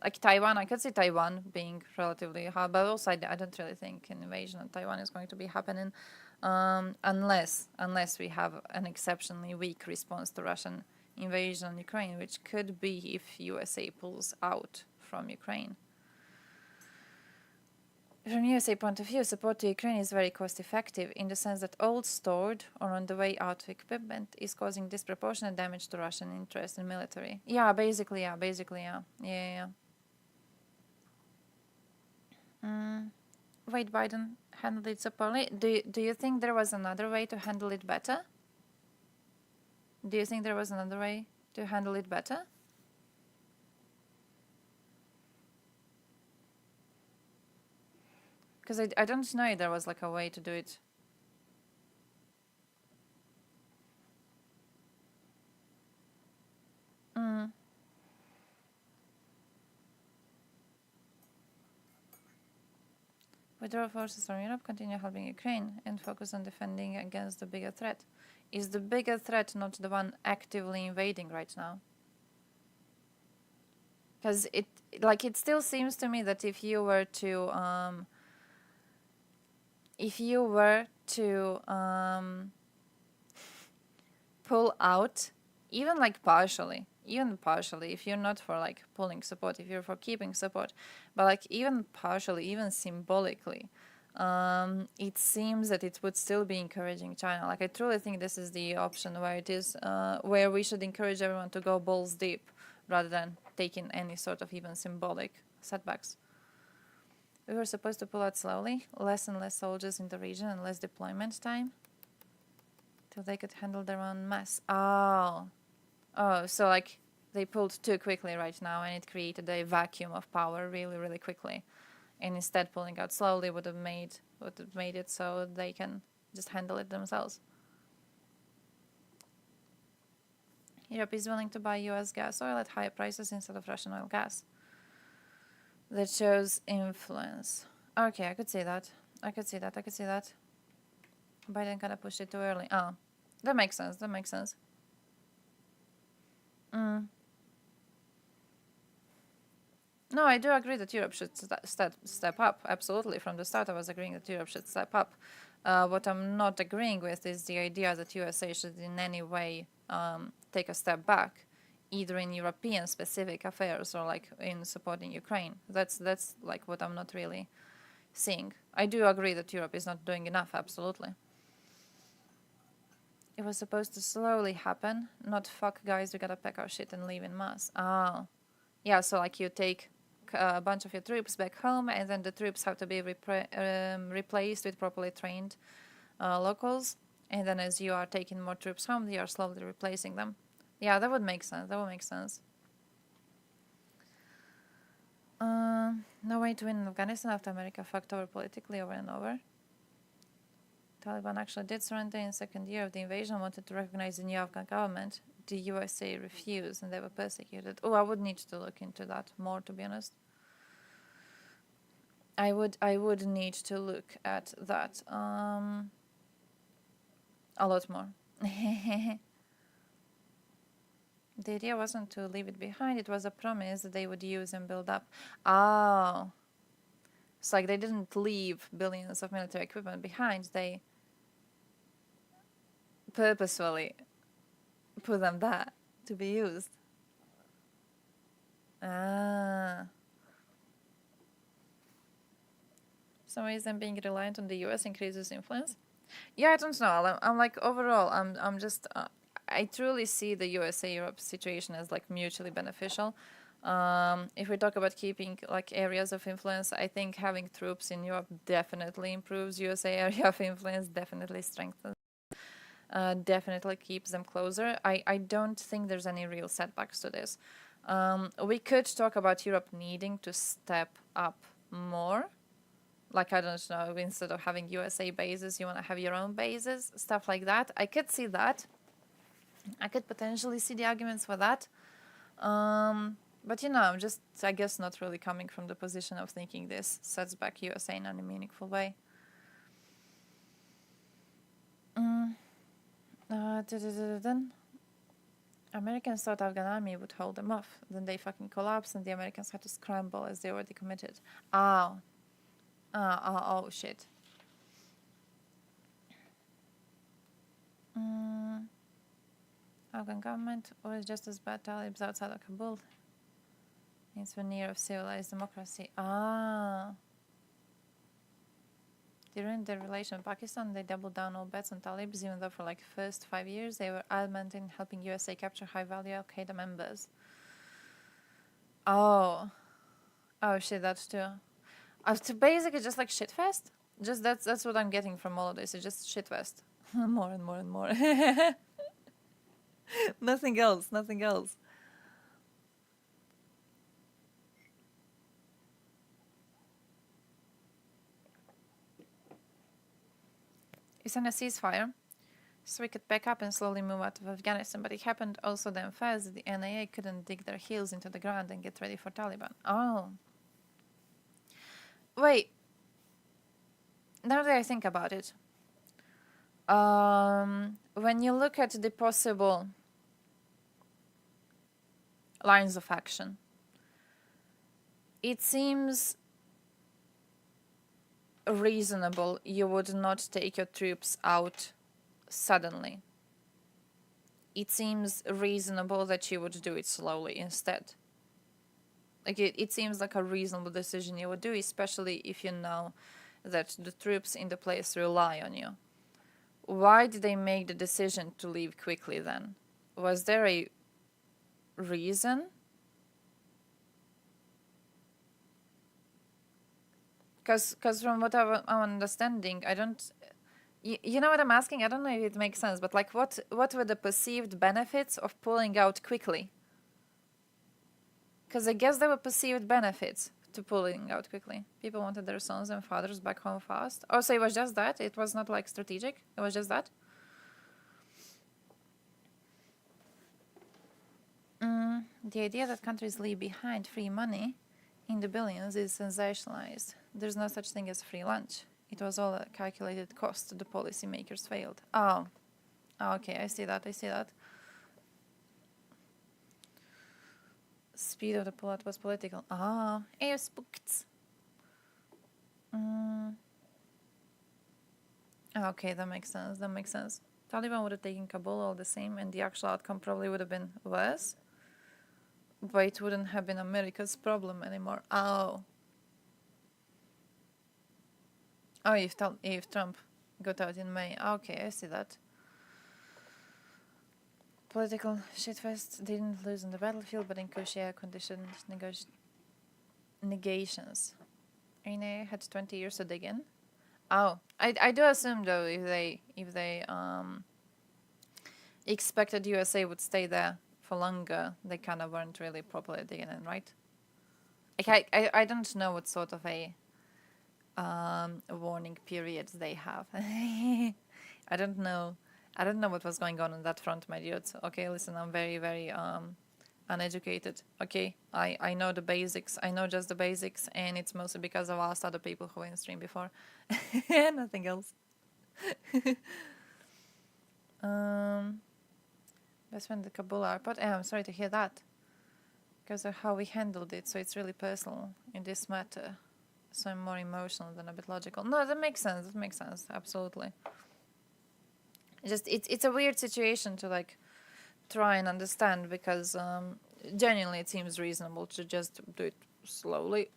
Like Taiwan, I could see Taiwan being relatively high, but also I don't really think an invasion of Taiwan is going to be happening unless we have an exceptionally weak response to Russian invasion on Ukraine, which could be if USA pulls out from Ukraine. From USA point of view, support to Ukraine is very cost effective in the sense that old, stored, or on the way out equipment is causing disproportionate damage to Russian interest in military. Yeah, basically, yeah. Wait, Biden handled it so poorly. Do you think there was another way to handle it better? Do you think there was another way to handle it better? Because I don't know if there was like a way to do it. Withdraw forces from Europe, continue helping Ukraine, and focus on defending against the bigger threat. Is the bigger threat not the one actively invading right now? Because it still seems to me that if you were to pull out, even partially, if you're not for like pulling support, if you're for keeping support, but like even partially, even symbolically, it seems that it would still be encouraging China. Like I truly think this is the option where it is, where we should encourage everyone to go balls deep rather than taking any sort of even symbolic setbacks. We were supposed to pull out slowly, less and less soldiers in the region and less deployment time, till they could handle their own mess. Oh, so like they pulled too quickly right now, and it created a vacuum of power really, really quickly. And instead, pulling out slowly would have made it so they can just handle it themselves. Europe is willing to buy U.S. gas oil at higher prices instead of Russian oil gas. That shows influence. Okay, I could see that. Biden kind of pushed it too early. Oh, that makes sense. No, I do agree that Europe should step up. Absolutely. From the start, I was agreeing that Europe should step up. What I'm not agreeing with is the idea that USA should in any way take a step back, either in European specific affairs or like in supporting Ukraine. That's like what I'm not really seeing. I do agree that Europe is not doing enough, absolutely. It was supposed to slowly happen, not fuck guys, we gotta pack our shit and leave in mass. Oh. Yeah, so like you take a bunch of your troops back home, and then the troops have to be replaced with properly trained locals, and then as you are taking more troops home, you are slowly replacing them. Yeah, that would make sense. No way to win in Afghanistan after America fucked over politically over and over. Taliban actually did surrender in the second year of the invasion, wanted to recognize the new Afghan government. The USA refused, and they were persecuted. Oh, I would need to look into that more, to be honest. I would need to look at that a lot more. The idea wasn't to leave it behind, it was a promise that they would use and build up. Oh. It's like they didn't leave billions of military equipment behind. They purposefully put them there to be used. For some reason being reliant on the US increases influence. Yeah, I don't know. I'm like, overall, I'm just, I truly see the USA-Europe situation as like mutually beneficial. If we talk about keeping like areas of influence, I think having troops in Europe definitely improves USA area of influence, definitely strengthens, definitely keeps them closer. I don't think there's any real setbacks to this. We could talk about Europe needing to step up more. Like, I don't know, instead of having USA bases, you want to have your own bases, stuff like that. I could see that. I could potentially see the arguments for that. But, you know, I'm just, I guess, not really coming from the position of thinking this sets back USA in any meaningful way. Americans thought Afghan army would hold them off. Then they fucking collapsed and the Americans had to scramble as they already committed. Oh, shit. Afghan government was just as bad Talibs outside of Kabul. It's veneer of civilized democracy. During their relation with Pakistan, they doubled down all bets on Talibs, even though for like first 5 years they were adamant in helping USA capture high-value Al-Qaeda members. Oh shit, that's too. It's basically just like shitfest. Just that's what I'm getting from all of this. It's just shitfest. More and more and more. Nothing else. Nothing else. It's on a ceasefire, so we could back up and slowly move out of Afghanistan. But it happened also then fast that the NIA couldn't dig their heels into the ground and get ready for Taliban. Oh. Wait. Now that I think about it, when you look at the possible lines of action, it seems reasonable you would not take your troops out suddenly. It seems reasonable that you would do it slowly instead. Like it seems like a reasonable decision you would do, especially if you know that the troops in the place rely on you. Why did they make the decision to leave quickly then? Was there a reason? Because from what I'm understanding, I don't... You know what I'm asking? I don't know if it makes sense, but like what were the perceived benefits of pulling out quickly? Because I guess there were perceived benefits to pulling out quickly. People wanted their sons and fathers back home fast. Oh, so it was just that? It was not like strategic? It was just that? The idea that countries leave behind free money in the billions is sensationalized. There's no such thing as free lunch. It was all a calculated cost. The policymakers failed. Oh, okay, I see that. Speed of the pullout was political. Air spooked. Okay, that makes sense. Taliban would have taken Kabul all the same, and the actual outcome probably would have been worse. But it wouldn't have been America's problem anymore. If Trump got out in May. Okay, I see that. Political shitfest didn't lose on the battlefield, but in cushy conditioned negations. Ine had 20 years to dig in. I do assume though if they expected USA would stay there for longer, they kind of weren't really properly digging in, right? Like I don't know what sort of a warning periods they have. I don't know what was going on that front, my dudes. Okay, listen, I'm very, very uneducated. Okay, I know the basics. I know just the basics, and it's mostly because I've asked other people who were in stream before. Nothing else. Best friend the Kabul airport. I'm sorry to hear that. Because of how we handled it, so it's really personal in this matter. So I'm more emotional than a bit logical. No, that makes sense. That makes sense. Absolutely. It's a weird situation to like try and understand because genuinely it seems reasonable to just do it slowly.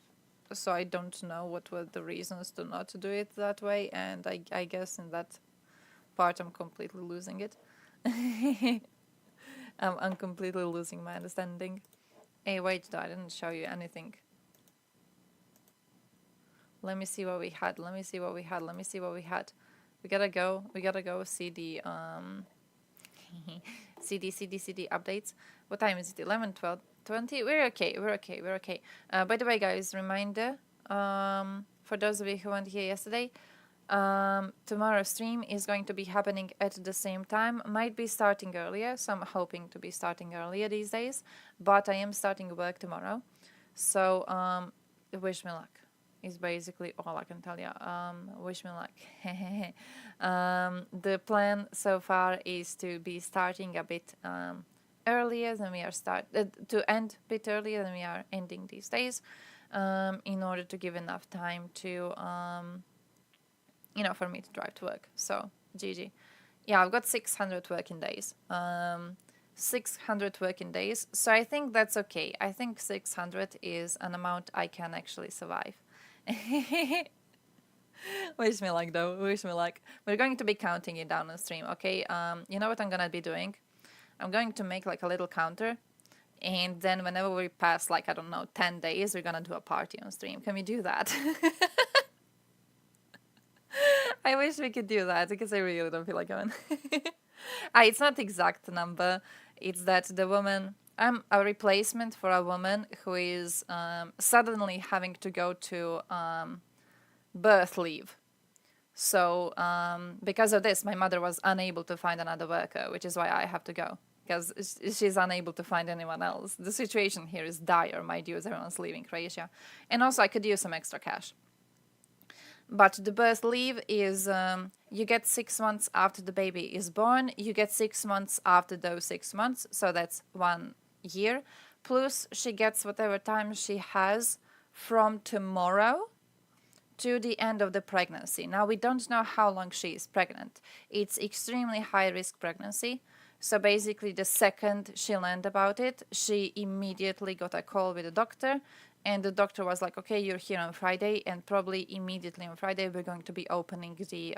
So I don't know what were the reasons to not to do it that way, and I guess in that part I'm completely losing it. I'm completely losing my understanding. Hey, wait, though, I didn't show you anything. Let me see what we had. Let me see what we had. Let me see what we had. We gotta go see the CD updates. What time is it? 11, 12, 20? We're okay. By the way, guys, reminder, for those of you who weren't here yesterday, tomorrow's stream is going to be happening at the same time. Might be starting earlier, so I'm hoping to be starting earlier these days, but I am starting work tomorrow. So, wish me luck. Is basically all I can tell you. Wish me luck. The plan so far is to be starting a bit earlier than we are to end a bit earlier than we are ending these days, in order to give enough time to for me to drive to work. So GG. Yeah, I've got 600 working days. 600 working days. So I think that's okay. I think 600 is an amount I can actually survive. Wish me luck though, wish me luck. We're going to be counting it down on stream, okay? You know what I'm gonna be doing? I'm going to make like a little counter, and then whenever we pass like, I don't know, 10 days, we're gonna do a party on stream. Can we do that? I wish we could do that because I really don't feel like going. It's not exact number. It's that the woman, I'm a replacement for a woman who is suddenly having to go to birth leave. So because of this, my mother was unable to find another worker, which is why I have to go, because she's unable to find anyone else. The situation here is dire, my dudes. Everyone's leaving Croatia. And also I could use some extra cash. But the birth leave is, you get 6 months after the baby is born, you get 6 months after those 6 months, so that's 1 year, plus she gets whatever time she has from tomorrow to the end of the pregnancy. Now, we don't know how long she is pregnant. It's extremely high-risk pregnancy, so basically the second she learned about it, she immediately got a call with the doctor, and the doctor was like, okay, you're here on Friday, and probably immediately on Friday we're going to be opening the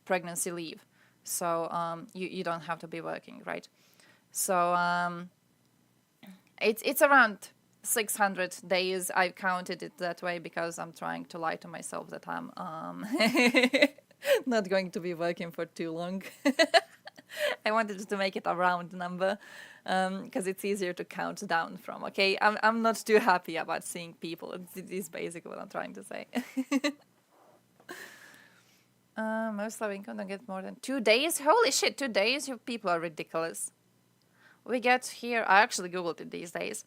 pregnancy leave. So you don't have to be working, right? So it's around 600 days. I've counted it that way because I'm trying to lie to myself that I'm not going to be working for too long. I wanted to make it a round number because it's easier to count down from, okay? I'm not too happy about seeing people. It's basically what I'm trying to say. Most low income don't get more than 2 days? Holy shit, 2 days? You people are ridiculous. We get here, I actually Googled it these days.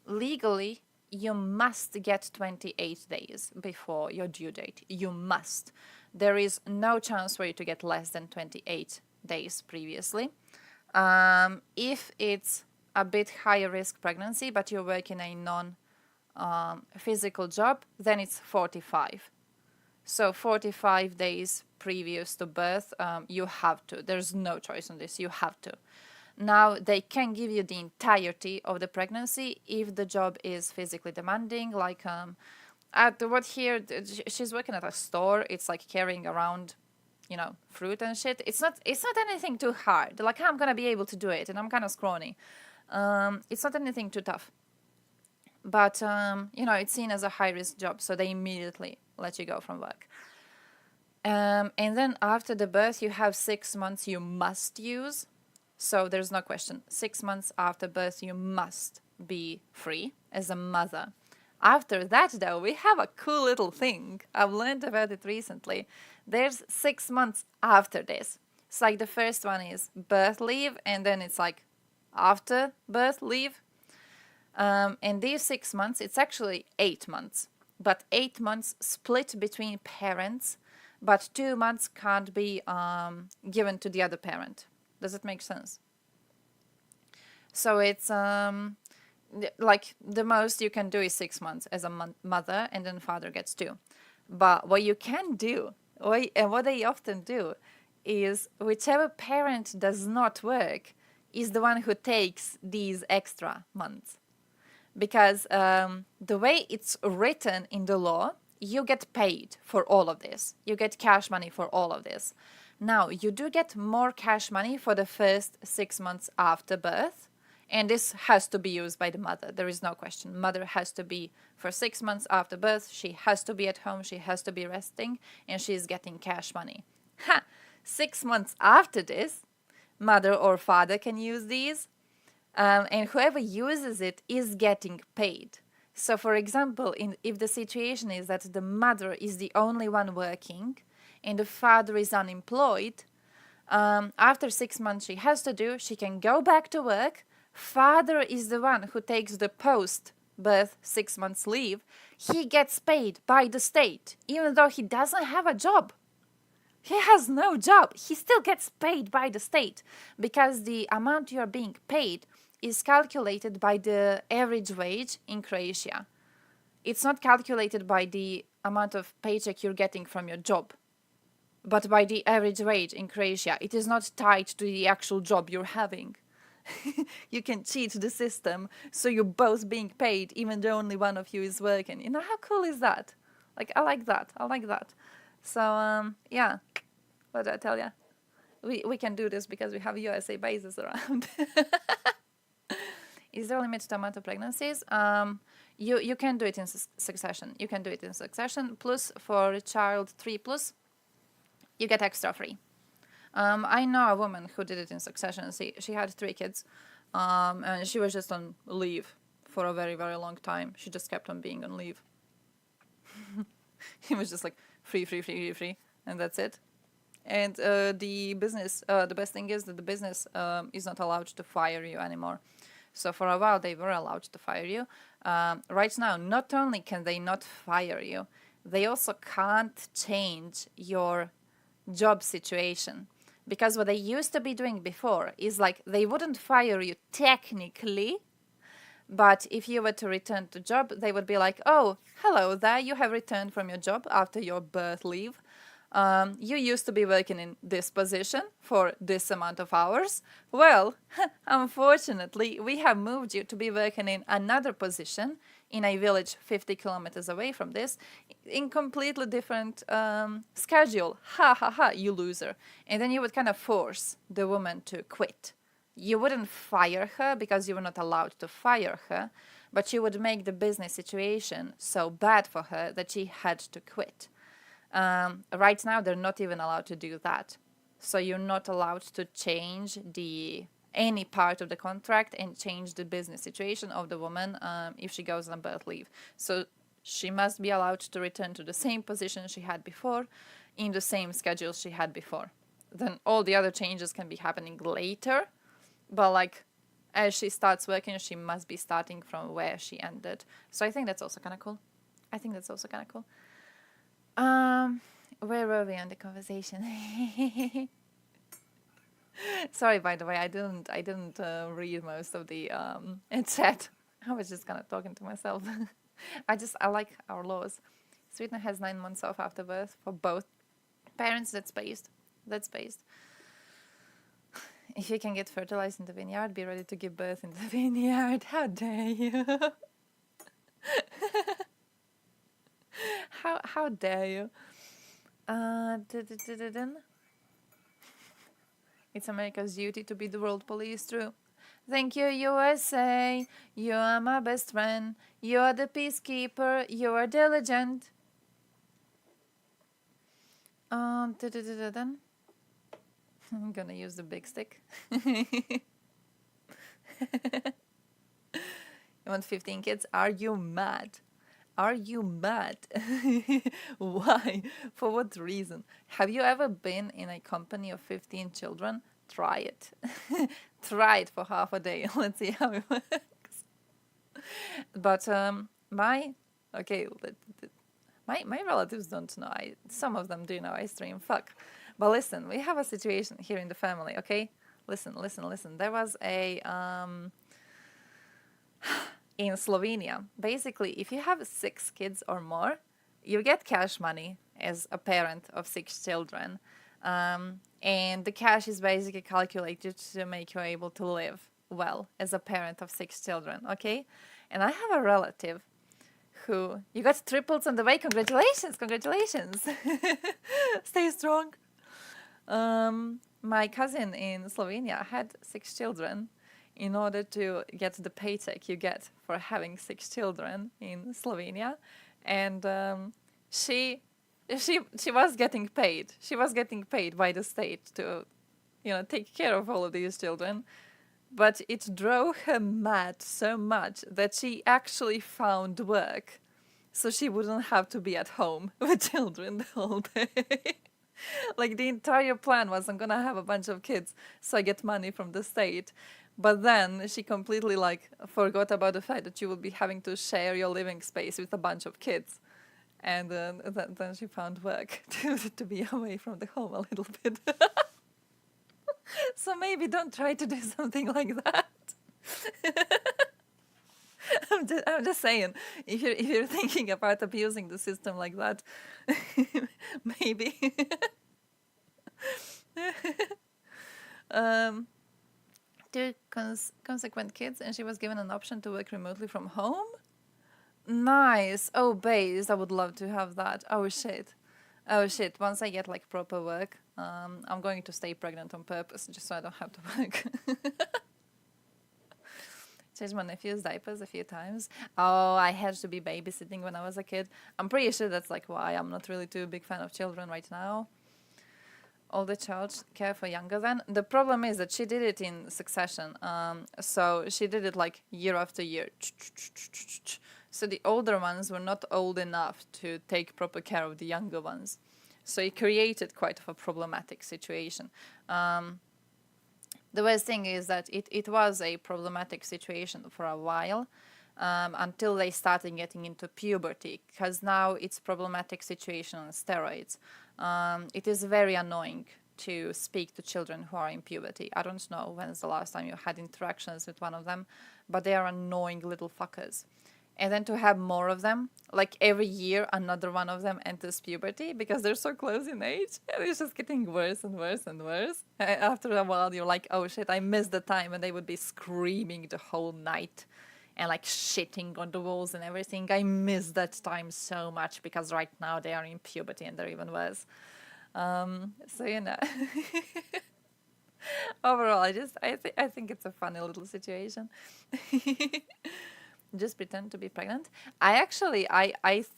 Legally, you must get 28 days before your due date. You must. There is no chance for you to get less than 28 days previously. If it's a bit higher risk pregnancy, but you work in a non-physical job, then it's 45. So 45 days previous to birth, you have to. There's no choice on this. You have to. Now, they can give you the entirety of the pregnancy if the job is physically demanding, like she's working at a store. It's like carrying around, fruit and shit. It's not anything too hard. Like, I'm gonna be able to do it, and I'm kind of scrawny. It's not anything too tough. But it's seen as a high risk job, so they immediately let you go from work. And then after the birth, you have 6 months you must use. So there's no question. 6 months after birth, you must be free as a mother. After that, though, we have a cool little thing. I've learned about it recently. There's 6 months after this. It's like the first one is birth leave, and then it's like after birth leave. And these 6 months, it's actually 8 months. But 8 months split between parents, but 2 months can't be given to the other parent. Does it make sense? So it's like the most you can do is 6 months as a mother, and then father gets 2. But what you can do, and what they often do, is whichever parent does not work is the one who takes these extra months. Because the way it's written in the law, you get paid for all of this. You get cash money for all of this. Now, you do get more cash money for the first 6 months after birth, and this has to be used by the mother. There is no question. Mother has to be, for 6 months after birth, she has to be at home, she has to be resting, and she's getting cash money. 6 months after this, mother or father can use these, and whoever uses it is getting paid. So, for example, if the situation is that the mother is the only one working and the father is unemployed, after 6 months she can go back to work. Father is the one who takes the post-birth 6 months leave. He gets paid by the state, even though he doesn't have a job. He has no job. He still gets paid by the state because the amount you are being paid is calculated by the average wage in Croatia. It's not calculated by the amount of paycheck you're getting from your job, but by the average wage in Croatia. It is not tied to the actual job you're having. You can cheat the system, so you're both being paid, even though only one of you is working. You know, how cool is that? Like, I like that. I like that. So, yeah. What did I tell you? We can do this because we have USA bases around. Is there a limit to the amount of pregnancies? You can do it in succession. You can do it in succession. Plus, for child 3+, you get extra free. I know a woman who did it in succession. She had 3 kids, and she was just on leave for a very, very long time. She just kept on being on leave. It was just like free, and that's it. And the business, the best thing is that the business is not allowed to fire you anymore. So for a while they were allowed to fire you. Right now, not only can they not fire you, they also can't change your job situation. Because what they used to be doing before is like they wouldn't fire you technically, but if you were to return to job, they would be like, oh, hello there, you have returned from your job after your birth leave. You used to be working in this position for this amount of hours. Well, unfortunately, we have moved you to be working in another position in a village 50 kilometers away from this, in completely different schedule. Ha ha ha, you loser. And then you would kind of force the woman to quit. You wouldn't fire her because you were not allowed to fire her, but you would make the business situation so bad for her that she had to quit. Right now, they're not even allowed to do that. So you're not allowed to change any part of the contract and change the business situation of the woman if she goes on birth leave. So she must be allowed to return to the same position she had before in the same schedule she had before. Then all the other changes can be happening later, but like as she starts working, she must be starting from where she ended. So I think that's also kind of cool. Where were we on the conversation? Sorry, by the way, I didn't read most of the chat. I was just kind of talking to myself. I like our laws. Sweden has 9 months off after birth for both parents. That's based. If you can get fertilized in the vineyard, be ready to give birth in the vineyard. How dare you? How dare you? It's America's duty to be the world police, true. Thank you, USA. You are my best friend. You are the peacekeeper. You are diligent. I'm gonna use the big stick. You want 15 kids? Are you mad? Are you mad? Why? For what reason? Have you ever been in a company of 15 children? Try it. Try it for half a day. Let's see how it works. But my relatives don't know. Some of them do know I stream. Fuck. But listen, we have a situation here in the family, okay? Listen. There was a in Slovenia. Basically, if you have 6 kids or more, you get cash money as a parent of 6 children. And the cash is basically calculated to make you able to live well as a parent of 6 children, okay? And I have a relative who, you got triples on the way, congratulations, congratulations. Stay strong. My cousin in Slovenia had 6 children. In order to get the paycheck you get for having 6 children in Slovenia, and she was getting paid. She was getting paid by the state to, take care of all of these children. But it drove her mad so much that she actually found work, so she wouldn't have to be at home with children the whole day. Like, the entire plan was, I'm gonna have a bunch of kids, so I get money from the state. But then she completely forgot about the fact that you will be having to share your living space with a bunch of kids. And then she found work to be away from the home a little bit. So maybe don't try to do something like that. I'm just saying, if you're thinking about abusing the system like that, maybe. 2 consequent kids, and she was given an option to work remotely from home. Nice. Oh, base. I would love to have that. Oh shit. Once I get proper work, I'm going to stay pregnant on purpose just so I don't have to work. Changed my nephew's diapers a few times. Oh, I had to be babysitting when I was a kid. I'm pretty sure that's why I'm not really too big fan of children right now. All the child care for younger than. The problem is that she did it in succession. So she did it year after year. So the older ones were not old enough to take proper care of the younger ones. So it created quite a problematic situation. The worst thing is that it was a problematic situation for a while, until they started getting into puberty, because now it's problematic situation on steroids. It is very annoying to speak to children who are in puberty. I don't know when's the last time you had interactions with one of them, but they are annoying little fuckers. And then to have more of them, every year another one of them enters puberty because they're so close in age, and it's just getting worse and worse and worse. After a while you're like, oh shit, I missed the time when they would be screaming the whole night and shitting on the walls and everything. I miss that time so much because right now they are in puberty and they're even worse. So overall, I think it's a funny little situation. Just pretend to be pregnant. I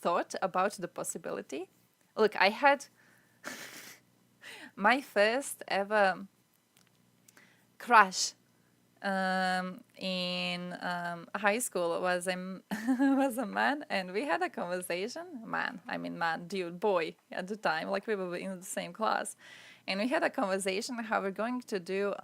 thought about the possibility. Look, I had my first ever crush in high school was a man, and we had a conversation. Dude, boy at the time, we were in the same class, and we had a conversation how we're going to do.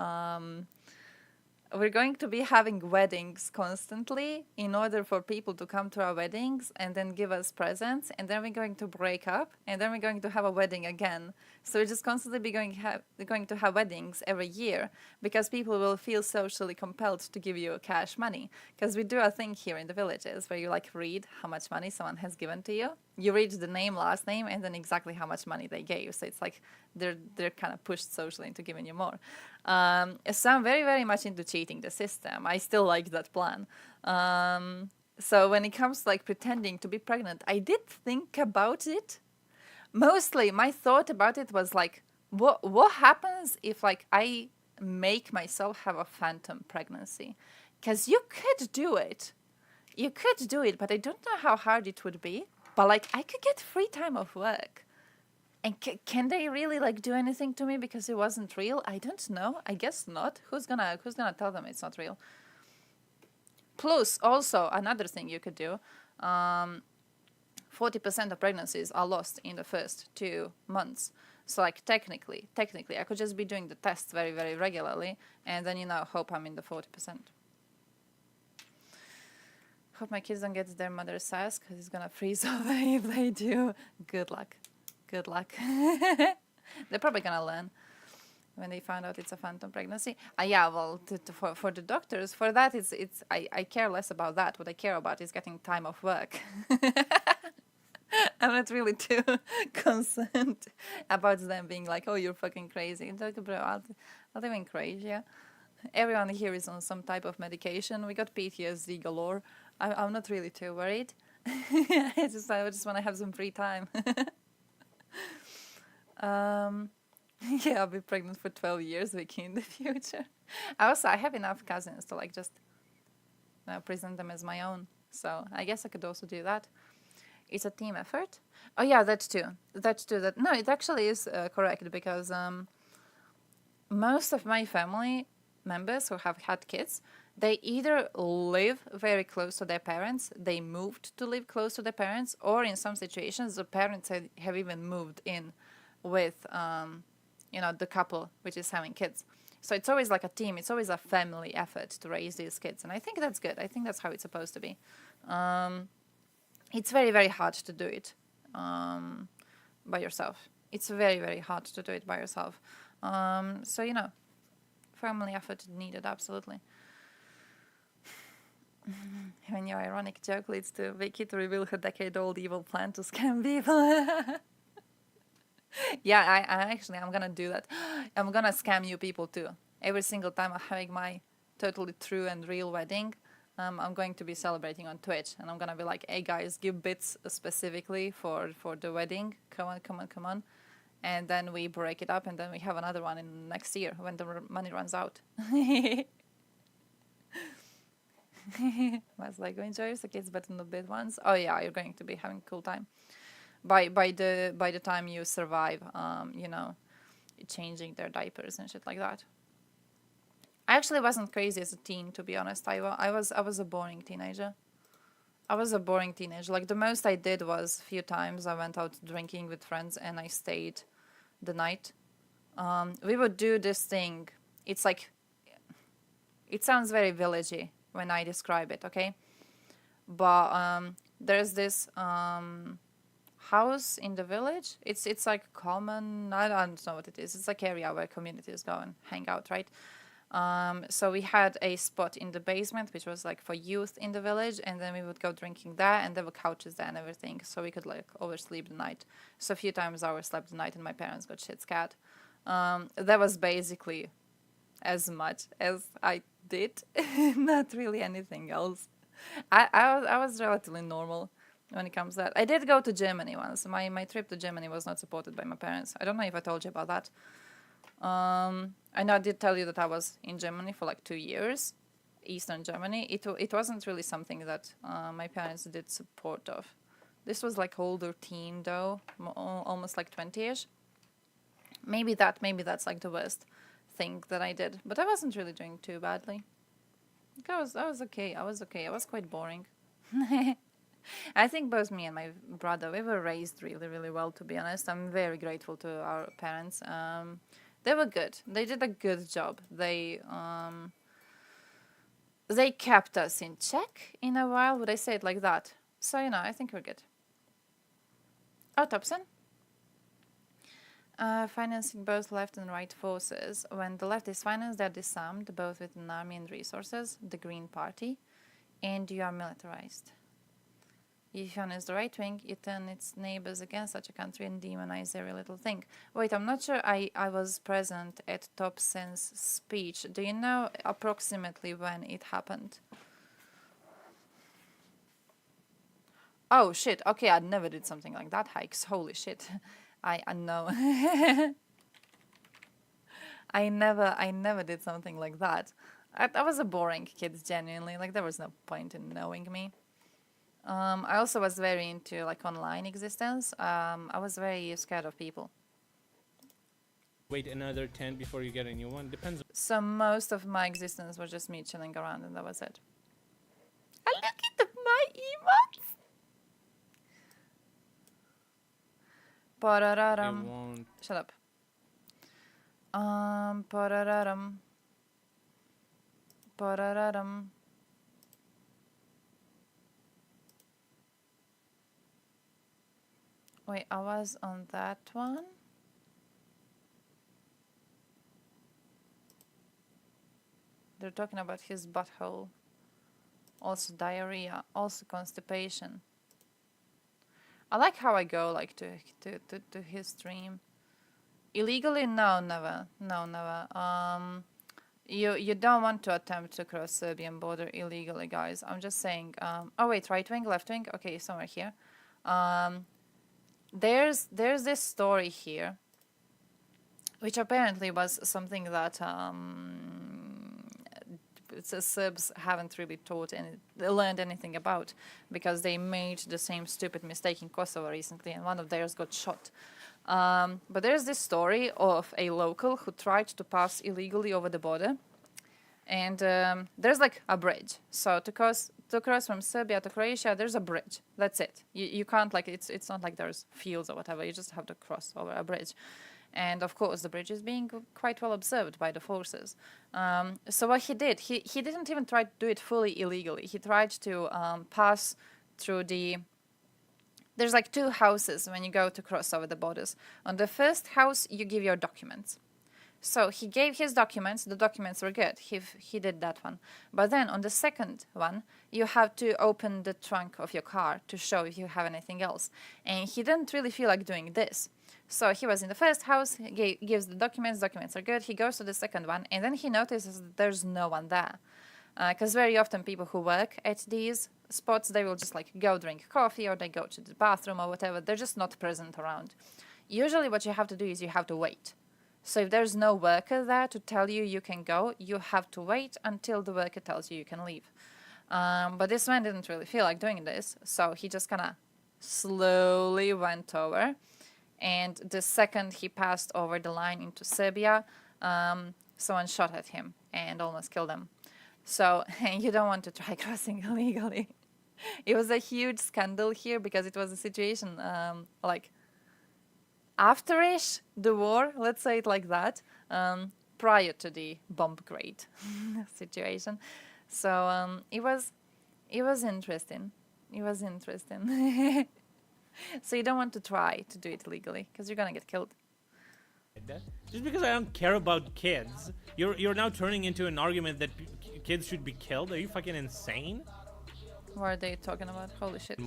We're going to be having weddings constantly in order for people to come to our weddings and then give us presents, and then we're going to break up, and then we're going to have a wedding again. So we're just constantly going to have weddings every year because people will feel socially compelled to give you cash money. Because we do a thing here in the villages where you read how much money someone has given to you. You read the name, last name, and then exactly how much money they gave. So it's they're kind of pushed socially into giving you more. So I'm very, very much into cheating the system. I still like that plan. So when it comes to pretending to be pregnant, I did think about it. Mostly my thought about it was what happens if I make myself have a phantom pregnancy? Because you could do it. You could do it, but I don't know how hard it would be. But I could get free time off work. And can they really do anything to me because it wasn't real? I don't know. I guess not. Who's gonna tell them it's not real? Plus, also another thing you could do. 40% of pregnancies are lost in the first 2 months. So technically, I could just be doing the tests very, very regularly, and then hope I'm in the 40%. Hope my kids don't get their mother's ass because it's gonna freeze over if they do. Good luck. They're probably gonna learn. when they found out it's a phantom pregnancy. Yeah, well, for the doctors, for that, I care less about that. What I care about is getting time off work. I'm not really too concerned about them being like, oh, you're fucking crazy. It's like, bro, I'll even crazy, yeah. Everyone here is on some type of medication. We got PTSD galore. I'm not really too worried. I just want to have some free time. Yeah, I'll be pregnant for 12 years, Vicky, in the future. I have enough cousins to like just present them as my own. So I guess I could also do that. It's a team effort. Oh yeah, that too. No, it actually is correct because most of my family members who have had kids, they either live very close to their parents, they moved to live close to their parents, or in some situations the parents have even moved in with the couple which is having kids. So it's always like a team, it's always a family effort to raise these kids, and I think that's good. I think that's how it's supposed to be. It's very, very hard to do it by yourself. It's very, very hard to do it by yourself. So, family effort needed, absolutely. When your ironic joke leads to Vicky to reveal her decade-old evil plan to scam people. Yeah, I'm gonna do that. I'm gonna scam you people too. Every single time I'm having my totally true and real wedding, I'm going to be celebrating on Twitch, and I'm gonna be like, hey guys, give bits specifically for the wedding. Come on. And then we break it up, and then we have another one in next year when the money runs out. I was like, enjoy the kids, but in the big ones. Oh yeah, you're going to be having a cool time. By the time you survive, changing their diapers and shit like that. I actually wasn't crazy as a teen, to be honest. I was a boring teenager. Like the most I did was a few times I went out drinking with friends and I stayed the night. We would do this thing. It's like, it sounds very villagey when I describe it, okay? But there's this house in the village. It's like common, I don't know what it is. It's like area where communities go and hang out, right? So we had a spot in the basement which was like for youth in the village, and then we would go drinking there, and there were couches there and everything, so we could like oversleep the night. So a few times I overslept the night and my parents got shit scared. That was basically as much as I did. Not really anything else. I was relatively normal when it comes to that. I did go to Germany once. My trip to Germany was not supported by my parents. I don't know if I told you about that. I know I did tell you that I was in Germany for like 2 years, Eastern Germany. It wasn't really something that my parents did support of. This was like older teen though, almost like 20-ish. Maybe that's like the worst thing that I did, but I wasn't really doing too badly. I was okay. I was quite boring. I think both me and my brother, we were raised really, really well, to be honest. I'm very grateful to our parents. They were good. They did a good job. They kept us in check in a while. Would I say it like that? So, I think we're good. Oh, Thompson? Financing both left and right forces. When the left is financed, they're disarmed, both with an army and resources, the Green Party, and you are militarized. If you finance the right wing, you turn its neighbors against such a country and demonize every little thing. Wait, I'm not sure I was present at Thompson's speech. Do you know approximately when it happened? Oh, shit. Okay, I never did something like that, Hikes. Holy shit. I know. I never did something like that. I was a boring kid, genuinely. Like, there was no point in knowing me. I also was very into like online existence. I was very scared of people. Wait another 10 before you get a new one? Depends. So most of my existence was just me chilling around, and that was it. I look at my emotes. Ba-da-da-dum. Shut up. Ba-da-da-dum. Ba-da-da-dum. Wait, I was on that one? They're talking about his butthole. Also diarrhea, also constipation. I like how I go like to his stream. Illegally? No, never. No, never. You don't want to attempt to cross Serbian border illegally, guys. I'm just saying. Oh wait, right wing, left wing. Okay, somewhere here. There's this story here, which apparently was something that Serbs haven't really learned anything about, because they made the same stupid mistake in Kosovo recently, and one of theirs got shot. But there's this story of a local who tried to pass illegally over the border, and there's like a bridge. So to cross from Serbia to Croatia, there's a bridge. That's it. You can't like it's not like there's fields or whatever. You just have to cross over a bridge. And of course, the bridge is being quite well observed by the forces. So what he did, he didn't even try to do it fully illegally. He tried to pass through the... There's like 2 houses when you go to cross over the borders. On the first house, you give your documents. So he gave his documents. The documents were good. He did that one. But then on the second one, you have to open the trunk of your car to show if you have anything else. And he didn't really feel like doing this. So he was in the first house, gives the documents are good, he goes to the second one, and then he notices that there's no one there. Because very often people who work at these spots, they will just like go drink coffee, or they go to the bathroom or whatever, they're just not present around. Usually what you have to do is you have to wait. So if there's no worker there to tell you you can go, you have to wait until the worker tells you can leave. But this man didn't really feel like doing this, so he just kind of slowly went over. And the second he passed over the line into Serbia, someone shot at him and almost killed him. So you don't want to try crossing illegally. It was a huge scandal here because it was a situation like after-ish the war, let's say it like that, prior to the bomb grade situation. So it was interesting. It was interesting. So you don't want to try to do it illegally, because you're gonna get killed. Just because I don't care about kids, you're now turning into an argument that kids should be killed? Are you fucking insane? What are they talking about? Holy shit.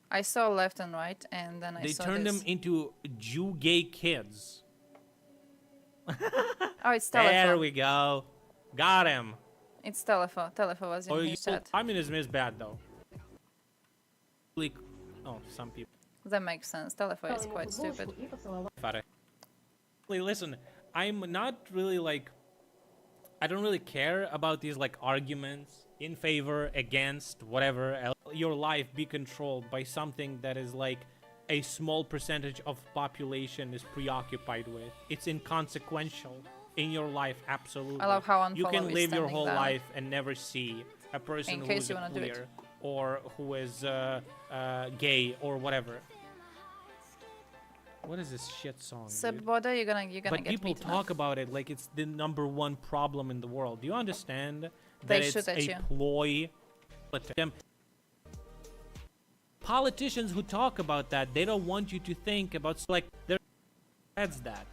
I saw left and right, and then I saw They turned them into Jew gay kids. Oh, it's Telefo. There we go. Got him. It's Telefo. Telefo was in his chat. Communism is bad, though. Oh, some people. That makes sense. Telefo is quite stupid. Listen, I'm not really like... I don't really care about these like arguments in favor, against, whatever. Your life be controlled by something that is like a small percentage of population is preoccupied with. It's inconsequential in your life, absolutely. I love how you can live your whole down. life and never see a person who is queer or who is gay or whatever. What is this shit song? Sub-border, you're gonna but get people talk about it like it's the #1 problem in the world. Do you understand that it's a ploy? Politicians who talk about that, they don't want you to think about like their heads that.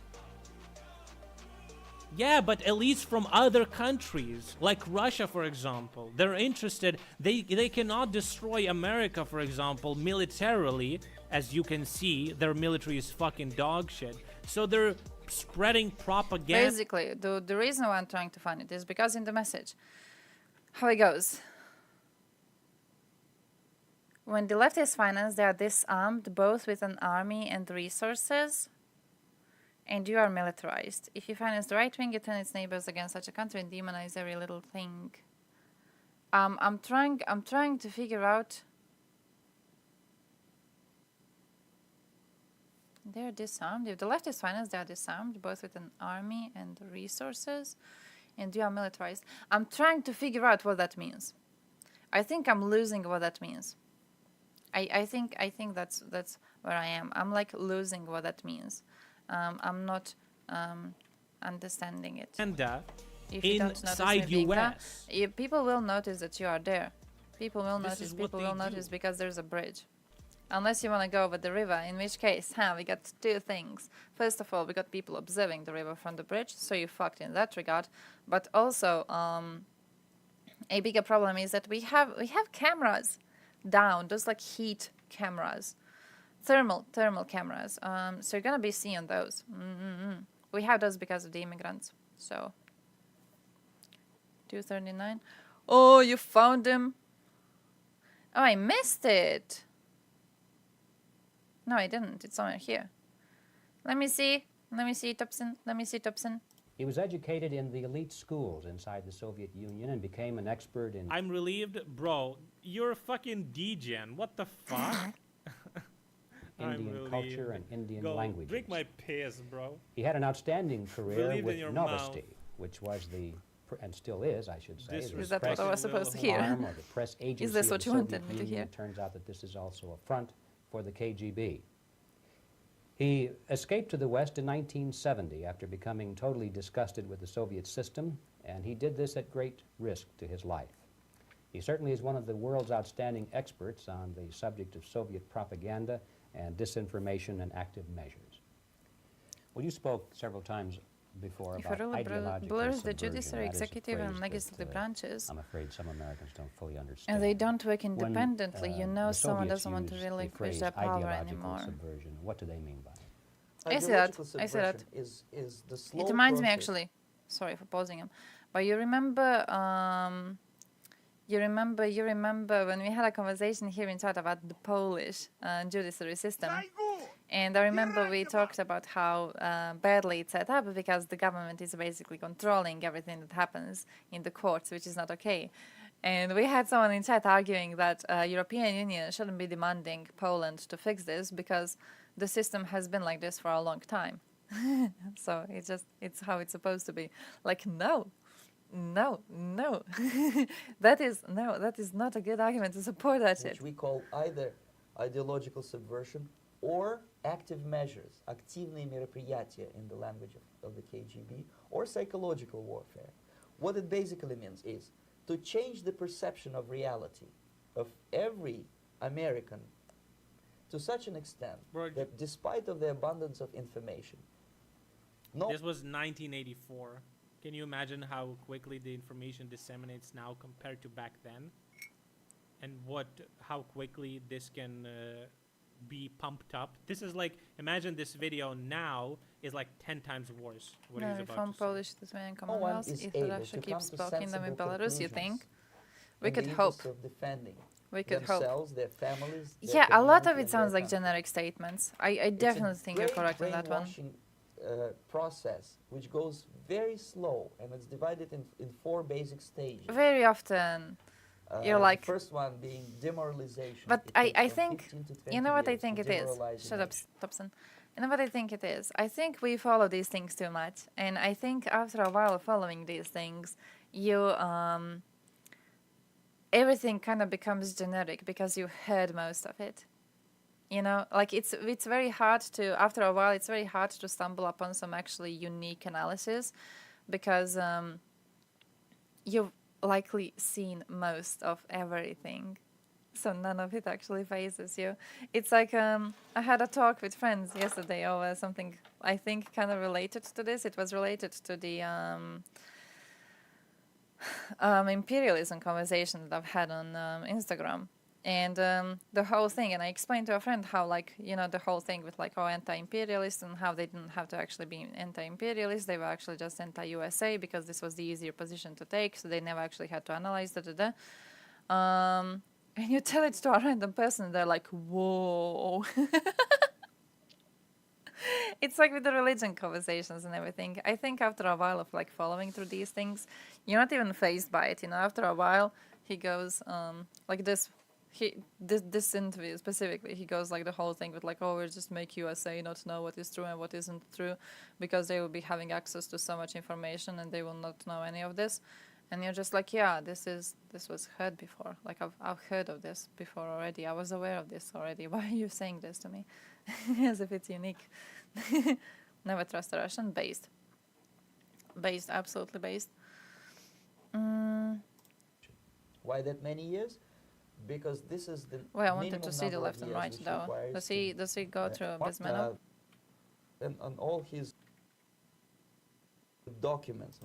Yeah, but at least from other countries, like Russia, for example, they're interested. They cannot destroy America, for example, militarily. As you can see, their military is fucking dog shit. So they're spreading propaganda. Basically, the reason why I'm trying to find it is because in the message, how it goes. When the left is financed, they are disarmed, both with an army and resources. And you are militarized. If you finance the right wing, you turn its neighbors against such a country and demonize every little thing. I'm trying to figure out. They are disarmed. If the left is financed, they are disarmed, both with an army and resources, and you are militarized. I'm trying to figure out what that means. I think I'm losing what that means. I think that's where I am. I'm like losing what that means. I'm not understanding it. If you don't notice US, people will notice that you are there. People will notice. People will notice because there's a bridge. Unless you want to go over the river, in which case, we got two things. First of all, we got people observing the river from the bridge, so you fucked in that regard. But also, a bigger problem is that we have cameras down, those like heat cameras, thermal cameras. So you're gonna be seeing those. We have those because of the immigrants. So 239. Oh, you found him. Oh, I missed it. No, I didn't. It's somewhere here. Let me see. Let me see, Thompson. Let me see, Thompson. He was educated in the elite schools inside the Soviet Union and became an expert in... I'm relieved. Bro, you're a fucking degen. What the fuck? Indian culture and Indian languages. Drink my piss, bro. He had an outstanding career Relieved with in your Novosti, mouth. which was the... and still is, I should say. Is that what I was supposed to hear? Arm or the press agency Is this what of you the wanted Soviet me to Union. hear? It turns out that this is also a front for the KGB. He escaped to the West in 1970 after becoming totally disgusted with the Soviet system, and he did this at great risk to his life. He certainly is one of the world's outstanding experts on the subject of Soviet propaganda and disinformation and active measures. Well, you spoke several times before If about a ruler ideological blurs the subversion. judiciary, That is a executive, and phrase legislative that, branches, I'm afraid some Americans don't fully understand. and they don't work When, independently, you know the someone Soviets doesn't want to use the relinquish phrase their power ideological anymore. subversion. What do they mean by it? I see that. Ideological I see that. subversion is the slow It reminds me, process. actually. Sorry for pausing him, but you remember when we had a conversation here in chat about the Polish judiciary system, and I remember we talked about how badly it's set up because the government is basically controlling everything that happens in the courts, which is not okay. And we had someone in chat arguing that European Union shouldn't be demanding Poland to fix this because the system has been like this for a long time. So it's how it's supposed to be. Like, no. That is not a good argument to support that shit. Which we call either ideological subversion or active measures, активные мероприятия in the language of the KGB, or psychological warfare. What it basically means is to change the perception of reality of every American to such an extent that despite of the abundance of information, This was 1984. Can you imagine how quickly the information disseminates now compared to back then? And how quickly this can be pumped up? This is like, imagine this video now is like 10 times worse. What he's about From to say. Polish to Lithuanian Commonwealth, if Russia keeps blocking them in Belarus, you think? We in could the hope. interest of defending We could hope. themselves, their families, their Yeah, a lot of community, it and sounds their like country. generic statements. I definitely think you're correct on that one. brainwashing process which goes very slow, and it's divided in 4 basic stages. Very often, you're The like... first one being demoralization. But It takes I from think, 15 to 20 you know what I years think to it is? demoralize a Shut up, nation. Thompson. You know what I think it is? I think we follow these things too much. And I think after a while of following these things, everything kind of becomes generic because you heard most of it. You know, like it's very hard to, after a while, it's very hard to stumble upon some actually unique analysis because you've likely seen most of everything. So none of it actually phases you. It's like I had a talk with friends yesterday over something I think kind of related to this. It was related to the imperialism conversation that I've had on Instagram. And the whole thing, and I explained to a friend how, like, you know, the whole thing with, like, anti-imperialist and how they didn't have to actually be anti-imperialist. They were actually just anti-USA because this was the easier position to take, so they never actually had to analyze and you tell it to a random person, and they're like, whoa. It's like with the religion conversations and everything. I think after a while of, like, following through these things, you're not even fazed by it, you know. After a while, he goes, like this... This interview specifically, he goes like the whole thing with like, oh, we'll just make USA not know what is true and what isn't true because they will be having access to so much information and they will not know any of this. And you're just like, yeah, this was heard before. Like I've heard of this before already. I was aware of this already. Why are you saying this to me? As if it's unique. Never trust a Russian. Based, absolutely based. Why that many years? because this is the Well, I wanted minimum to see the number of left and years right which though. requires Does he go through to, this menu? and all his documents,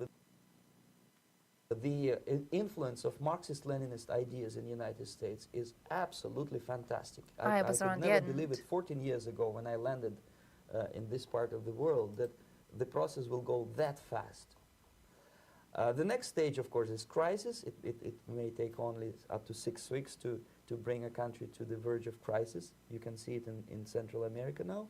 the influence of Marxist-Leninist ideas in the United States is absolutely fantastic. I was could around the never end. believe it 14 years ago when I landed in this part of the world that the process will go that fast. The next stage, of course, is crisis. It may take only up to 6 weeks to bring a country to the verge of crisis. You can see it in Central America now.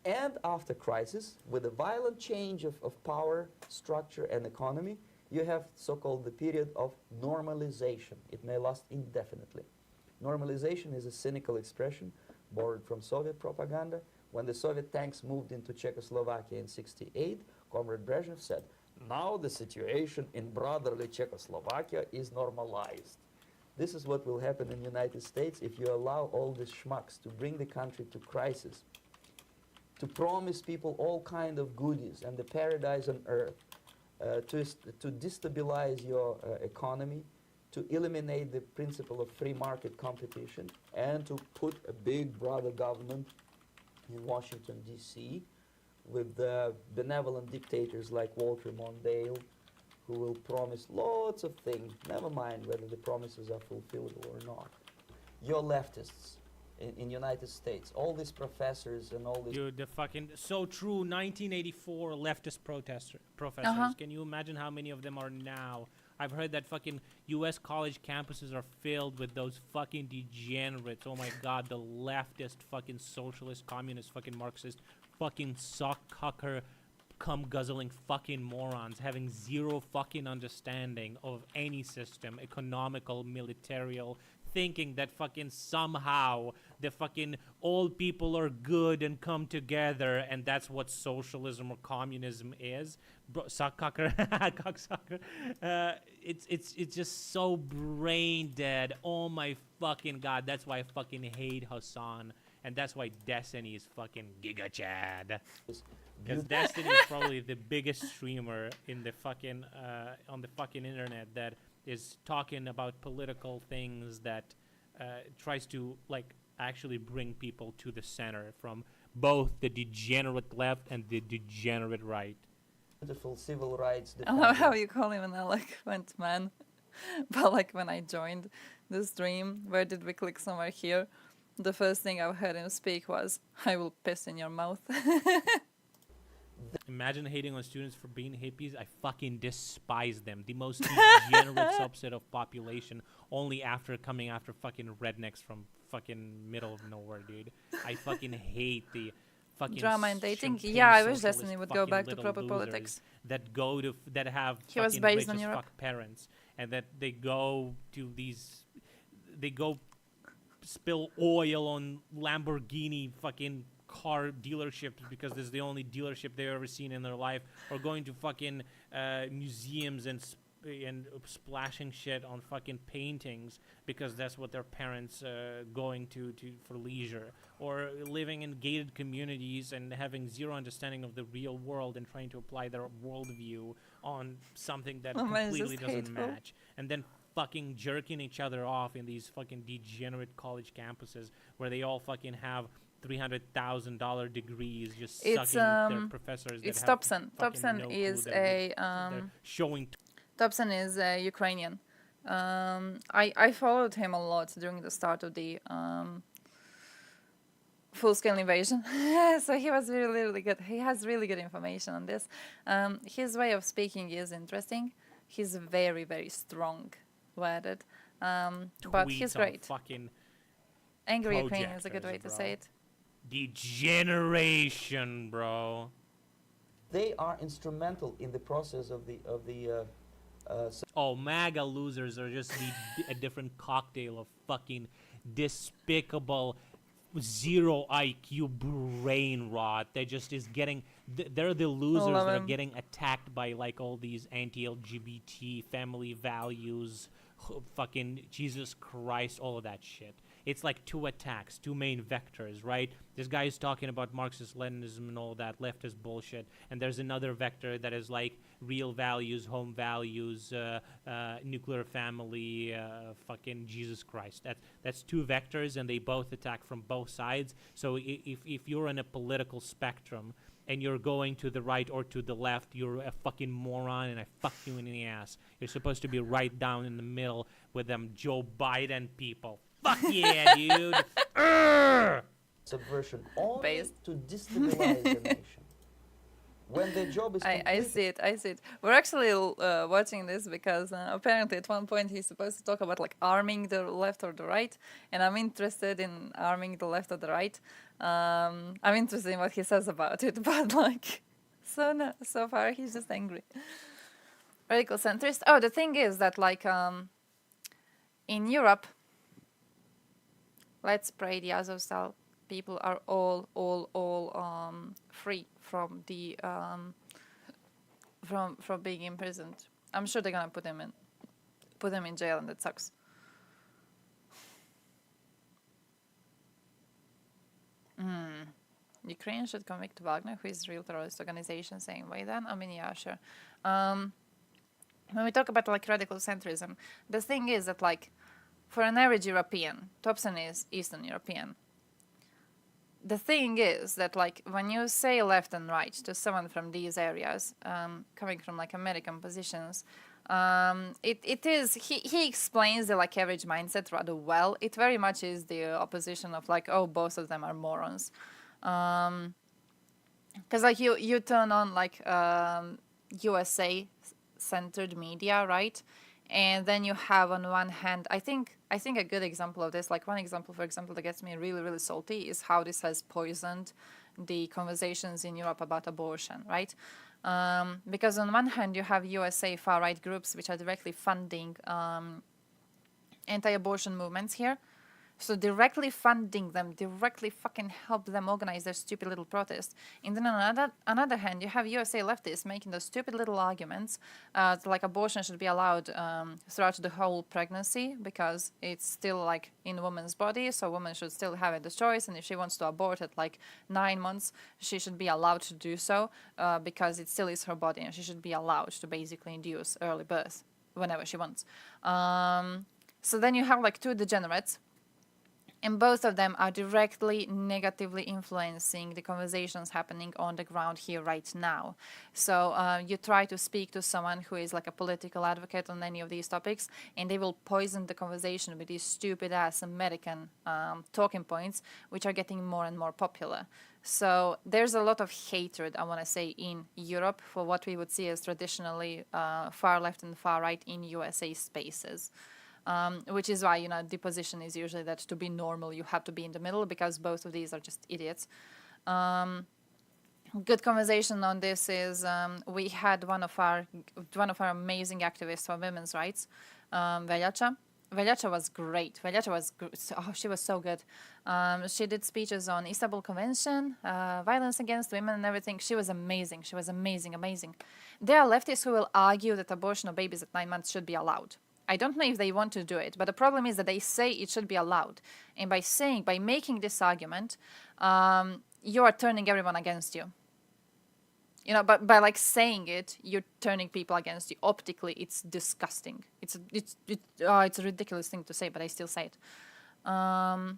And after crisis, with a violent change of power, structure, and economy, you have so-called the period of normalization. It may last indefinitely. Normalization is a cynical expression borrowed from Soviet propaganda. When the Soviet tanks moved into Czechoslovakia in '68, Comrade Brezhnev said, now the situation in brotherly Czechoslovakia is normalized. This is what will happen in the United States if you allow all these schmucks to bring the country to crisis, to promise people all kind of goodies and the paradise on earth, to destabilize your economy, to eliminate the principle of free market competition, and to put a big brother government in Washington, D.C., with benevolent dictators like Walter Mondale, who will promise lots of things, never mind whether the promises are fulfillable or not. You're leftists in United States, all these professors and all these... Dude, the fucking... So true, 1984 leftist professors. Can you imagine how many of them are now? I've heard that fucking U.S. college campuses are filled with those fucking degenerates. Oh my god, the leftist fucking socialist, communist, fucking Marxist, fucking sock-cucker, cum-guzzling fucking morons having zero fucking understanding of any system, economical, militarial, thinking that fucking somehow the fucking old people are good and come together and that's what socialism or communism is. Bro, sock-cucker, cocksucker. It's just so brain dead. Oh my fucking god, that's why I fucking hate Hassan. And that's why Destiny is fucking Giga Chad. Because Destiny is probably the biggest streamer in the fucking on the fucking internet that is talking about political things that tries to like actually bring people to the center from both the degenerate left and the degenerate right. Beautiful civil rights. I love how you call him an eloquent man. But like when I joined the stream, where did we click somewhere here? The first thing I heard him speak was, I will piss in your mouth. Imagine hating on students for being hippies. I fucking despise them. The most degenerate subset of population, only after coming after fucking rednecks from fucking middle of nowhere, dude. I fucking hate the fucking drama and dating. champagne Yeah, I wish socialist Destiny would go fucking back to little proper losers politics. that go to that have He was fucking based rich on as Europe. fuck parents, and that they go to these, they go spill oil on Lamborghini fucking car dealerships because this is the only dealership they've ever seen in their life, or going to fucking museums and splashing shit on fucking paintings because that's what their parents going to for leisure, or living in gated communities and having zero understanding of the real world and trying to apply their worldview on something that completely doesn't match, and then fucking jerking each other off in these fucking degenerate college campuses where they all fucking have $300,000 degrees, just sucking their professors. It's that have Thompson. fucking Thompson no is clue a they're showing. Thompson is a Ukrainian. I followed him a lot during the start of the full-scale invasion. So he was really good. He has really good information on this. His way of speaking is interesting. He's very, very strong-worded. But he's great. Fucking Angry Ukrainian is a good way to say it. Degeneration, bro. They are instrumental in the process of the oh, MAGA losers are just a different cocktail of fucking despicable zero IQ brain rot that just is getting they're the losers that are getting attacked by like all these anti-LGBT family values, fucking Jesus Christ, all of that shit. it's like two attacks, two main vectors, right? This guy is talking about Marxist-Leninism and all that leftist bullshit, and there's another vector that is like real values, home values, nuclear family, fucking Jesus Christ. That's two vectors, and they both attack from both sides. So if you're in a political spectrum and you're going to the right or to the left, you're a fucking moron, and I fuck you in the ass. You're supposed to be right down in the middle with them Joe Biden people. Fuck yeah, dude. Subversion only to destabilize the nation. When the job is I see it. We're actually watching this because apparently at one point he's supposed to talk about like arming the left or the right, and I'm interested in arming the left or the right. I'm interested in what he says about it, but like, so far he's just angry. Radical centrist. Oh, the thing is that like in Europe, let's pray the Azovstal people are all free from the from being imprisoned. I'm sure they're gonna put them in jail, and that sucks. Ukraine should convict Wagner, who is a real terrorist organization, same way then? I mean, yeah, sure. When we talk about like radical centrism, the thing is that like for an average European, Thompson is Eastern European. The thing is that like when you say left and right to someone from these areas, coming from like American positions, it is he explains the like average mindset rather well. It very much is the opposition of like, oh, both of them are morons, because like you turn on like USA centered media, right? And then you have on one hand, I think a good example of this, like one example, for example, that gets me really, really salty is how this has poisoned the conversations in Europe about abortion, right? Because on one hand, you have USA far-right groups which are directly funding anti-abortion movements here. So directly funding them, directly fucking help them organize their stupid little protests. And then on another hand, you have USA leftists making those stupid little arguments like abortion should be allowed throughout the whole pregnancy because it's still like in a woman's body, so a woman should still have the choice. And if she wants to abort at like 9 months, she should be allowed to do so because it still is her body, and she should be allowed to basically induce early birth whenever she wants. So then you have like two degenerates. And both of them are directly negatively influencing the conversations happening on the ground here right now. So you try to speak to someone who is like a political advocate on any of these topics, and they will poison the conversation with these stupid-ass American talking points, which are getting more and more popular. So there's a lot of hatred, I want to say, in Europe for what we would see as traditionally far left and far right in USA spaces. Which is why, the position is usually that to be normal, you have to be in the middle, because both of these are just idiots. Good conversation on this is we had one of our amazing activists for women's rights, Veljača. Veljača was great. She was so good. She did speeches on Istanbul Convention, violence against women and everything. She was amazing. Amazing. There are leftists who will argue that abortion of babies at 9 months should be allowed. I don't know if they want to do it, but the problem is that they say it should be allowed. And by making this argument, you are turning everyone against you. But by like saying it, you're turning people against you. Optically, it's disgusting. It's a ridiculous thing to say, but I still say it. But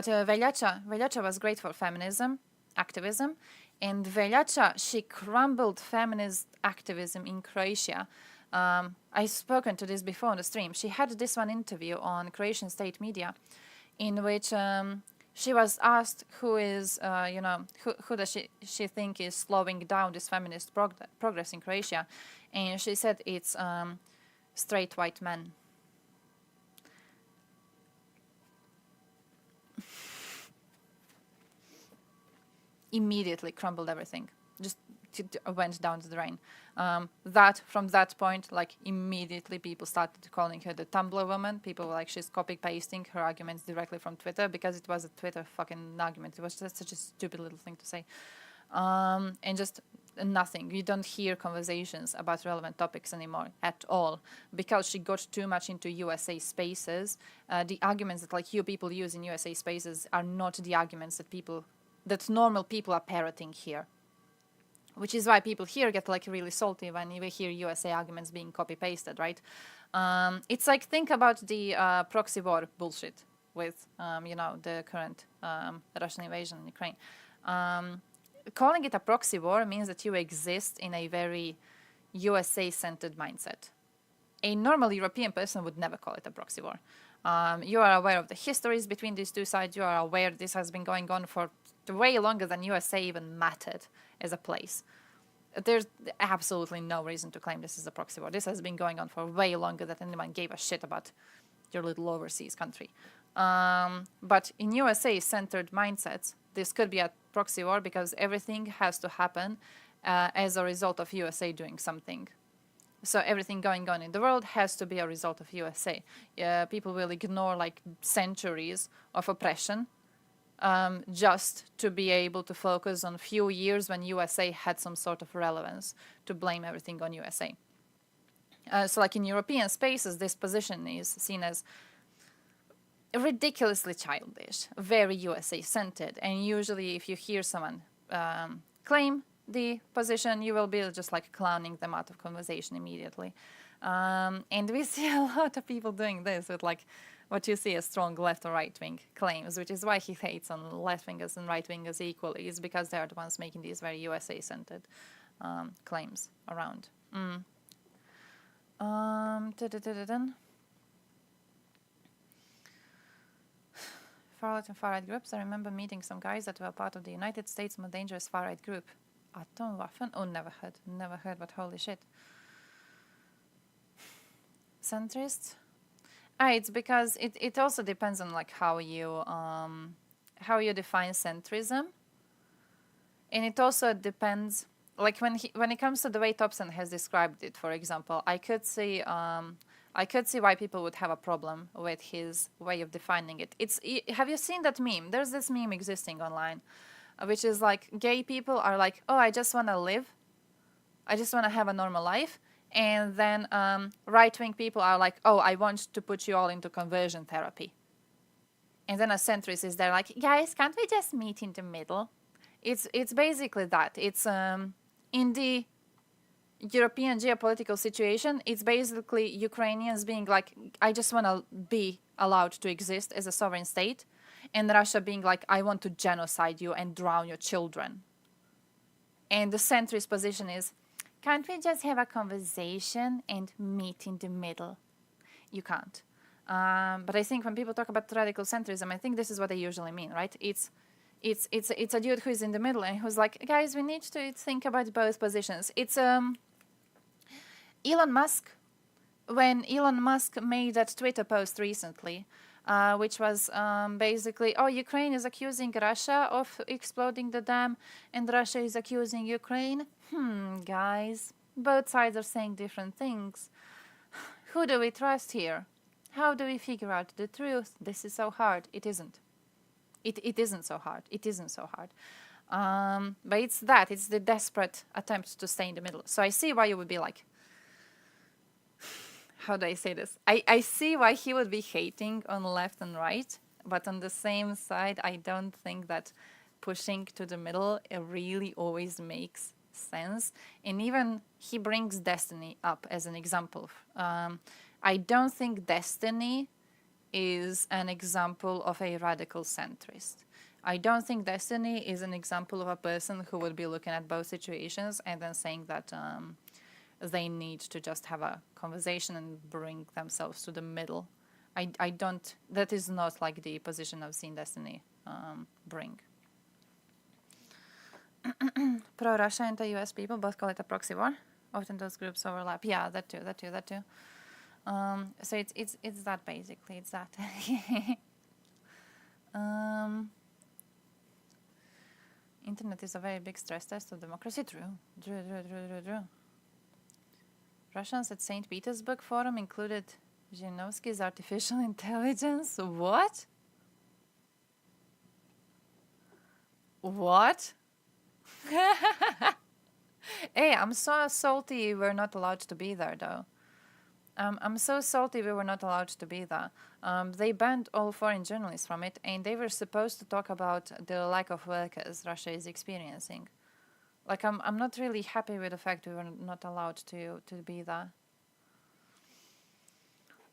Veljača was great for feminism, activism, and Veljača, she crumbled feminist activism in Croatia. I've spoken to this before on the stream. She had this one interview on Croatian state media in which she was asked who does she think is slowing down this feminist progress in Croatia, and she said it's straight white men. Immediately crumbled everything. Just went down to the drain. From that point, like immediately people started calling her the Tumblr woman. People were like, she's copy pasting her arguments directly from Twitter, because it was a Twitter fucking argument. It was just such a stupid little thing to say. and just nothing. You don't hear conversations about relevant topics anymore at all, because she got too much into USA spaces. The arguments that like you people use in USA spaces are not the arguments that normal people are parroting here, which is why people here get like really salty when you hear USA arguments being copy pasted, right? It's like, think about the proxy war bullshit with the current Russian invasion in Ukraine. Calling it a proxy war means that you exist in a very USA-centered mindset. A normal European person would never call it a proxy war. You are aware of the histories between these two sides. You are aware this has been going on for way longer than USA even mattered as a place. There's absolutely no reason to claim this is a proxy war. This has been going on for way longer than anyone gave a shit about your little overseas country. But in USA-centered mindsets, this could be a proxy war because everything has to happen as a result of USA doing something. So everything going on in the world has to be a result of USA. People will ignore like centuries of oppression just to be able to focus on few years when USA had some sort of relevance, to blame everything on USA. So like in European spaces, this position is seen as ridiculously childish, very USA-centered, and usually if you hear someone claim the position, you will be just like clowning them out of conversation immediately. And we see a lot of people doing this with like what you see as strong left or right-wing claims, which is why he hates on left-wingers and right-wingers equally, is because they are the ones making these very USA-centered claims around. Far-left and far-right groups. I remember meeting some guys that were part of the United States' most dangerous far-right group. Atomwaffen? Oh, never heard, but holy shit. Centrists? It's because it also depends on like how you define centrism, and it also depends like when it comes to the way Thompson has described it. For example, I could see why people would have a problem with his way of defining it. Have you seen that meme? There's this meme existing online, which is like gay people are like, oh, I just want to live. I just want to have a normal life. And then right-wing people are like, oh, I want to put you all into conversion therapy. And then a centrist is there like, guys, can't we just meet in the middle? It's basically that. It's in the European geopolitical situation, it's basically Ukrainians being like, I just want to be allowed to exist as a sovereign state, and Russia being like, I want to genocide you and drown your children. And the centrist position is, can't we just have a conversation and meet in the middle? You can't. But I think when people talk about radical centrism, I think this is what they usually mean, right? It's a dude who is in the middle and who's like, guys, we need to think about both positions. It's Elon Musk, when Elon Musk made that Twitter post recently, which was basically, oh, Ukraine is accusing Russia of exploding the dam and Russia is accusing Ukraine. Guys, both sides are saying different things. Who do we trust here? How do we figure out the truth? This is so hard. It isn't. It isn't so hard. It isn't so hard. But it's the desperate attempt to stay in the middle. So I see why you would be like, how do I say this? I see why he would be hating on left and right, but on the same side, I don't think that pushing to the middle really always makes sense. And even he brings Destiny up as an example. I don't think Destiny is an example of a radical centrist. I don't think Destiny is an example of a person who would be looking at both situations and then saying that they need to just have a conversation and bring themselves to the middle. I don't, that is not like the position I've seen Destiny bring. Pro-Russia and the US people both call it a proxy war. Often those groups overlap. Yeah, that too. So it's that basically. It's that. Internet is a very big stress test of democracy. True. Russians at St. Petersburg Forum included Zhirinovsky's artificial intelligence. What? Hey, I'm so salty we're not allowed to be there, though. I'm so salty we were not allowed to be there. They banned all foreign journalists from it, and they were supposed to talk about the lack of workers Russia is experiencing. Like, I'm not really happy with the fact we were not allowed to be there.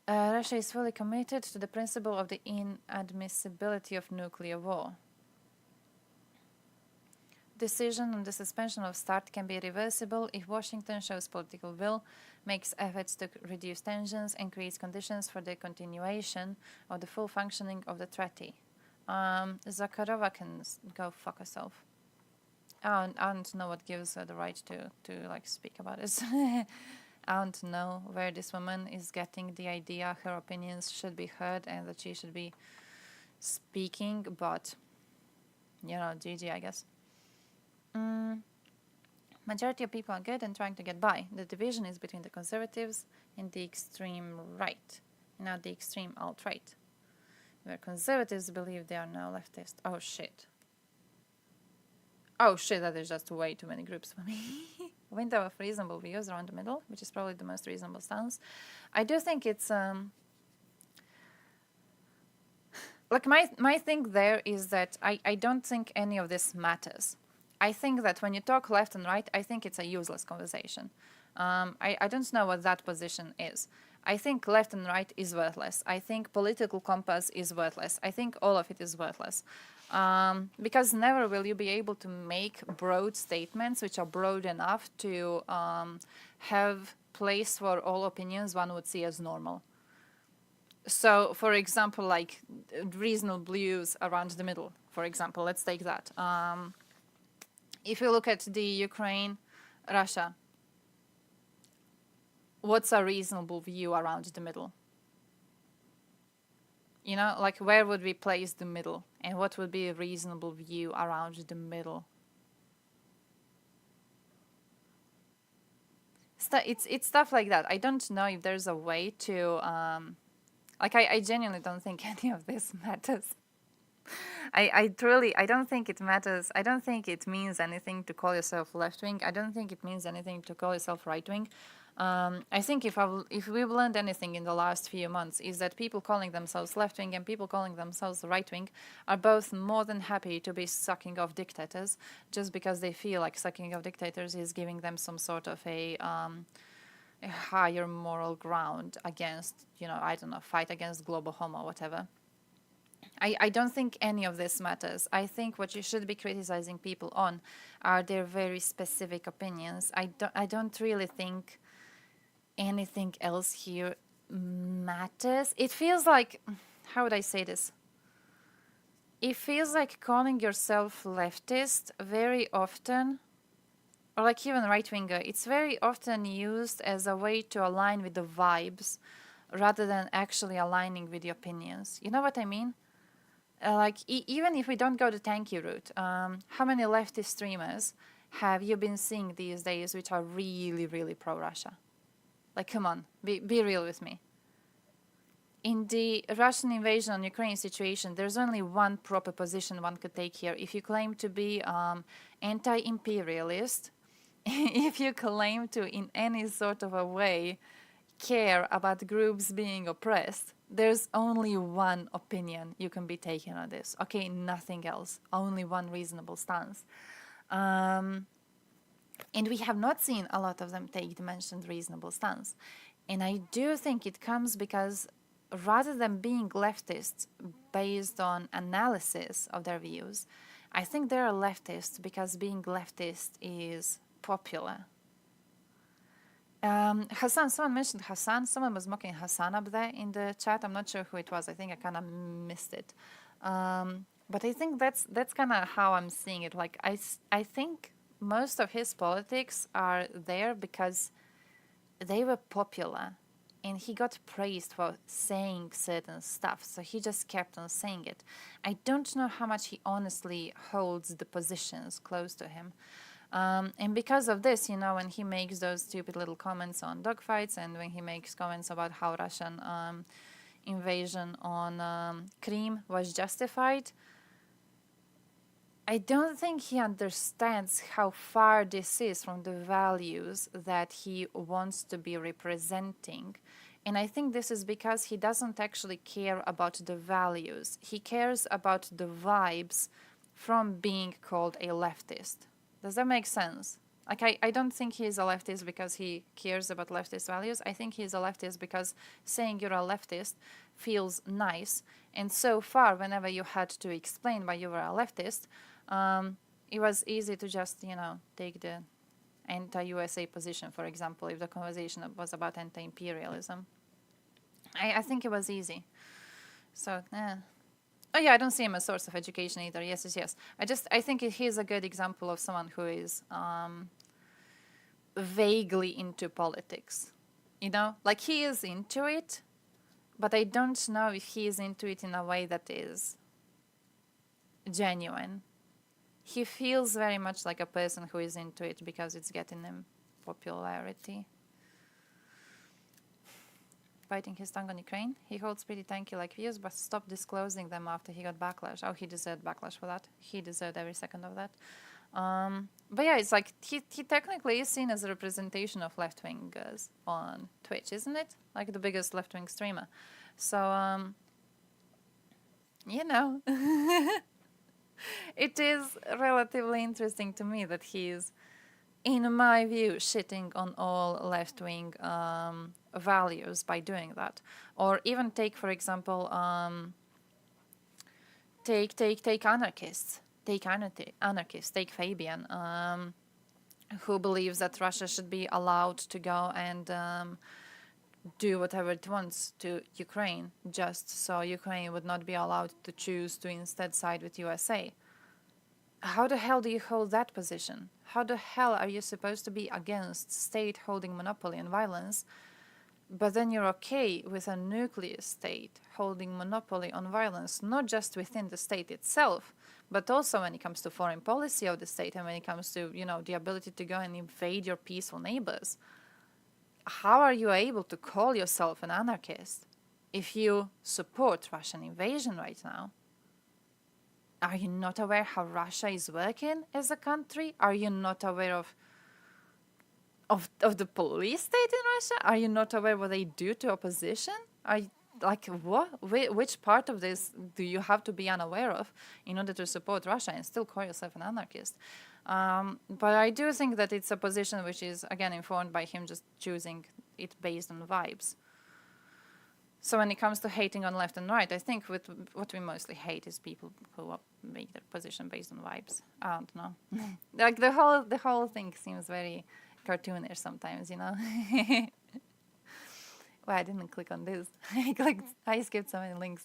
Russia is fully committed to the principle of the inadmissibility of nuclear war. Decision on the suspension of START can be reversible if Washington shows political will, makes efforts to reduce tensions, and creates conditions for the continuation of the full functioning of the treaty. Zakharova can go fuck herself. I don't know what gives her the right to like speak about this. I don't know where this woman is getting the idea her opinions should be heard and that she should be speaking, but you know, GG, I guess. Majority of people are good and trying to get by. The division is between the conservatives and the extreme right, not the extreme alt-right, where conservatives believe they are now leftist. Oh shit. Oh shit, that is just way too many groups for me. Window of reasonable views around the middle, which is probably the most reasonable stance. I do think it's like my thing there is that I don't think any of this matters. I think that when you talk left and right, I think it's a useless conversation. I don't know what that position is. I think left and right is worthless. I think political compass is worthless. I think all of it is worthless. Because never will you be able to make broad statements which are broad enough to have place for all opinions one would see as normal. So, for example, like reasonable views around the middle, for example, let's take that. If you look at the Ukraine, Russia, what's a reasonable view around the middle? You know, like where would we place the middle? And what would be a reasonable view around the middle? It's stuff like that. I don't know if there's a way to... I genuinely don't think any of this matters. I don't think it matters. I don't think it means anything to call yourself left-wing. I don't think it means anything to call yourself right-wing. I think if we've learned anything in the last few months is that people calling themselves left-wing and people calling themselves right-wing are both more than happy to be sucking off dictators just because they feel like sucking off dictators is giving them some sort of a higher moral ground against, you know, I don't know, fight against global harm or whatever. I don't think any of this matters. I think what you should be criticizing people on are their very specific opinions. I don't really think anything else here matters. It feels like, how would I say this? It feels like calling yourself leftist very often, or like even right-winger, it's very often used as a way to align with the vibes rather than actually aligning with the opinions. You know what I mean? Even if we don't go the tanky route, how many leftist streamers have you been seeing these days which are really, really pro-Russia? Like, come on, be real with me. In the Russian invasion on Ukraine situation, there's only one proper position one could take here. If you claim to be anti-imperialist, if you claim to in any sort of a way care about groups being oppressed, there's only one opinion you can be taking on this. Okay, nothing else. Only one reasonable stance. And we have not seen a lot of them take the mentioned reasonable stance. And I do think it comes because rather than being leftists based on analysis of their views, I think they're leftists because being leftist is popular. Hassan, someone mentioned Hassan. Someone was mocking Hassan up there in the chat. I'm not sure who it was. I think I kind of missed it. But I think that's kind of how I'm seeing it. Like, I think most of his politics are there because they were popular. And he got praised for saying certain stuff. So he just kept on saying it. I don't know how much he honestly holds the positions close to him. And because of this, you know, when he makes those stupid little comments on dogfights and when he makes comments about how Russian invasion on Crimea was justified, I don't think he understands how far this is from the values that he wants to be representing. And I think this is because he doesn't actually care about the values. He cares about the vibes from being called a leftist. Does that make sense? Like, I don't think he's a leftist because he cares about leftist values. I think he's a leftist because saying you're a leftist feels nice. And so far, whenever you had to explain why you were a leftist, it was easy to just, take the anti-USA position, for example, if the conversation was about anti-imperialism. I think it was easy. So, Oh yeah, I don't see him as a source of education either. Yes. I think he's a good example of someone who is vaguely into politics. Like he is into it, but I don't know if he is into it in a way that is genuine. He feels very much like a person who is into it because it's getting him popularity. Biting his tongue on Ukraine. He holds pretty tanky-like views, but stopped disclosing them after he got backlash. Oh, he deserved backlash for that. He deserved every second of that. But yeah, it's like he technically is seen as a representation of left-wingers on Twitch, isn't it? Like the biggest left-wing streamer. So, it is relatively interesting to me that he's, in my view, shitting on all left-wing values by doing that. Or even take, for example, take anarchists. Take anarchists. Take Fabian, who believes that Russia should be allowed to go and do whatever it wants to Ukraine, just so Ukraine would not be allowed to choose to instead side with USA. How the hell do you hold that position? How the hell are you supposed to be against state holding monopoly on violence, but then you're okay with a nuclear state holding monopoly on violence, not just within the state itself, but also when it comes to foreign policy of the state and when it comes to, the ability to go and invade your peaceful neighbors? How are you able to call yourself an anarchist if you support Russian invasion right now? Are you not aware how Russia is working as a country? Are you not aware of the police state in Russia? Are you not aware what they do to opposition? Are you, like, what? Which part of this do you have to be unaware of in order to support Russia and still call yourself an anarchist? But I do think that it's a position which is, again, informed by him just choosing it based on vibes. So when it comes to hating on left and right, I think what we mostly hate is people who make their position based on vibes. I don't know. Like the whole thing seems very cartoonish sometimes, Well, I didn't click on this. I skipped so many links.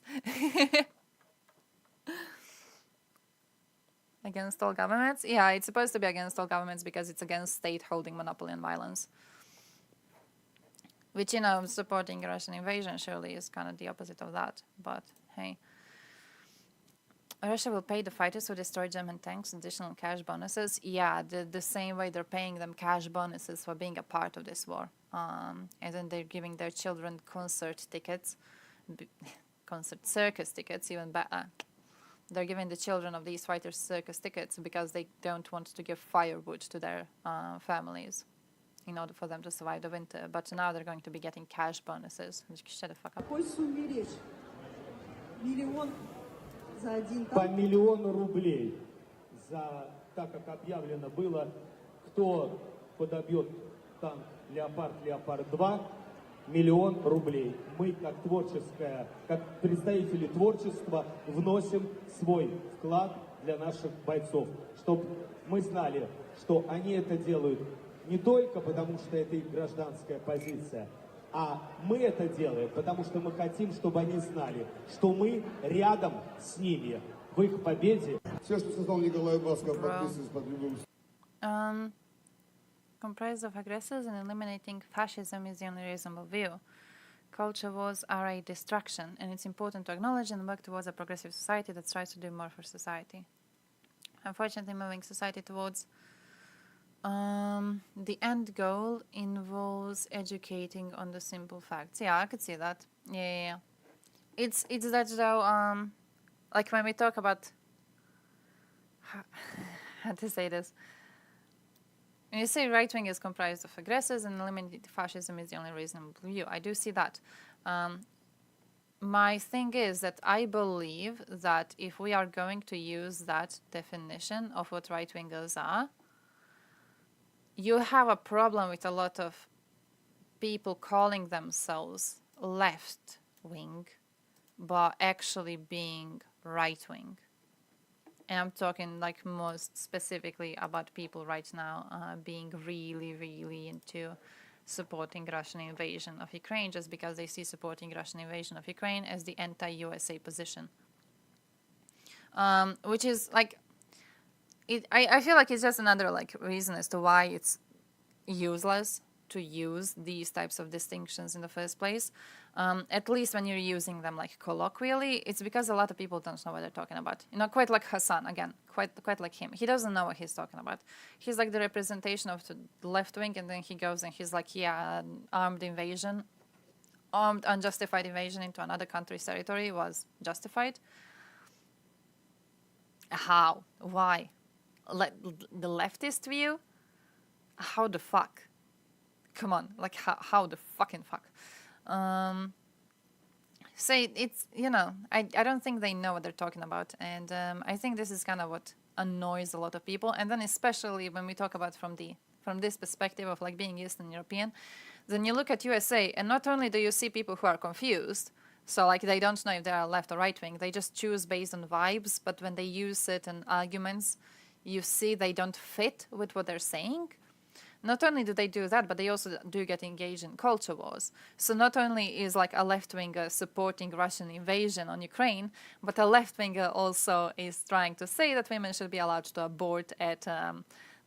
Against all governments? Yeah, it's supposed to be against all governments because it's against state holding monopoly on violence. Which, supporting Russian invasion surely is kind of the opposite of that. But, hey. Russia will pay the fighters who destroy German tanks additional cash bonuses. Yeah, the same way they're paying them cash bonuses for being a part of this war. And then they're giving their children concert tickets. Circus tickets, even better. They're giving the children of these fighters circus tickets because they don't want to give firewood to their families in order for them to survive the winter. But now they're going to be getting cash bonuses. Shut the fuck up. По миллиону рублей за, так как объявлено было, кто подобьет танк «Леопард-2», миллион рублей. Мы, как представители творчества, вносим свой вклад для наших бойцов, чтобы мы знали, что они это делают не только потому, что это их гражданская позиция, а мы это делаем, потому что мы хотим, чтобы они знали, что мы рядом с ними в их победе. Все, что сказал Николай Басков, подписываюсь под любым... Comprised of aggressors and eliminating fascism is the only reasonable view. Culture wars are a distraction, and it's important to acknowledge and work towards a progressive society that strives to do more for society. Unfortunately, moving society towards the end goal involves educating on the simple facts. Yeah, I could see that. Yeah. It's that though, like when we talk about how to say this? When you say right wing is comprised of aggressors and eliminating fascism is the only reasonable view, I do see that. My thing is that I believe that if we are going to use that definition of what right wingers are, you have a problem with a lot of people calling themselves left wing, but actually being right wing. And I'm talking like most specifically about people right now being really, really into supporting Russian invasion of Ukraine just because they see supporting Russian invasion of Ukraine as the anti-USA position. Which is like, I feel like it's just another like reason as to why it's useless to use these types of distinctions in the first place. At least when you're using them like colloquially, it's because a lot of people don't know what they're talking about. You know, quite like Hassan, again, quite like him. He doesn't know what he's talking about. He's like the representation of the left wing, and then he goes and he's like, yeah, armed unjustified invasion into another country's territory was justified. How? Why? The leftist view? How the fuck? Come on, like how the fucking fuck? So it's, you know, I don't think they know what they're talking about, and I think this is kind of what annoys a lot of people. And then especially when we talk about from this perspective of like being Eastern European, then you look at USA, and not only do you see people who are confused, so like they don't know if they are left or right wing, they just choose based on vibes, but when they use certain arguments, you see they don't fit with what they're saying. Not only do they do that, but they also do get engaged in culture wars. So not only is like a left-winger supporting Russian invasion on Ukraine, but a left-winger also is trying to say that women should be allowed to abort at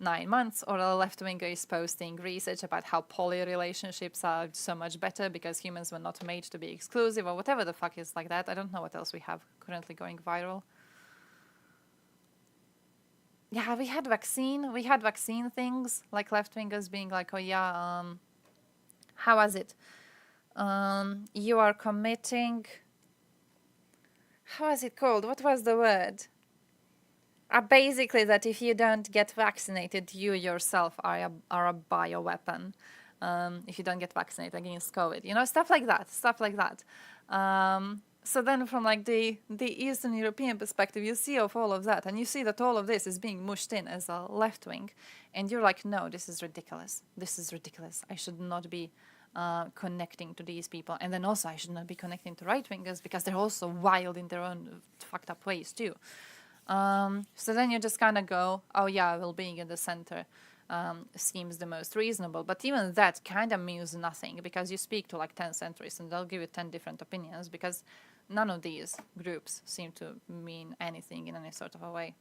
9 months, or a left-winger is posting research about how poly relationships are so much better because humans were not made to be exclusive, or whatever the fuck is like that. I don't know what else we have currently going viral. Yeah, we had vaccine things, like left-wingers being like, oh yeah, how was it? You are committing, how was it called? What was the word? Basically that if you don't get vaccinated, you yourself are a bioweapon. If you don't get vaccinated against COVID, you know, stuff like that. So then from like the Eastern European perspective, you see of all of that, and you see that all of this is being mushed in as a left wing, and you're like, no, this is ridiculous. I should not be connecting to these people. And then also I should not be connecting to right wingers because they're also wild in their own fucked up ways too. So then you just kind of go, oh yeah, well, being in the center seems the most reasonable. But even that kind of means nothing, because you speak to like 10 centrists and they'll give you 10 different opinions, because none of these groups seem to mean anything in any sort of a way.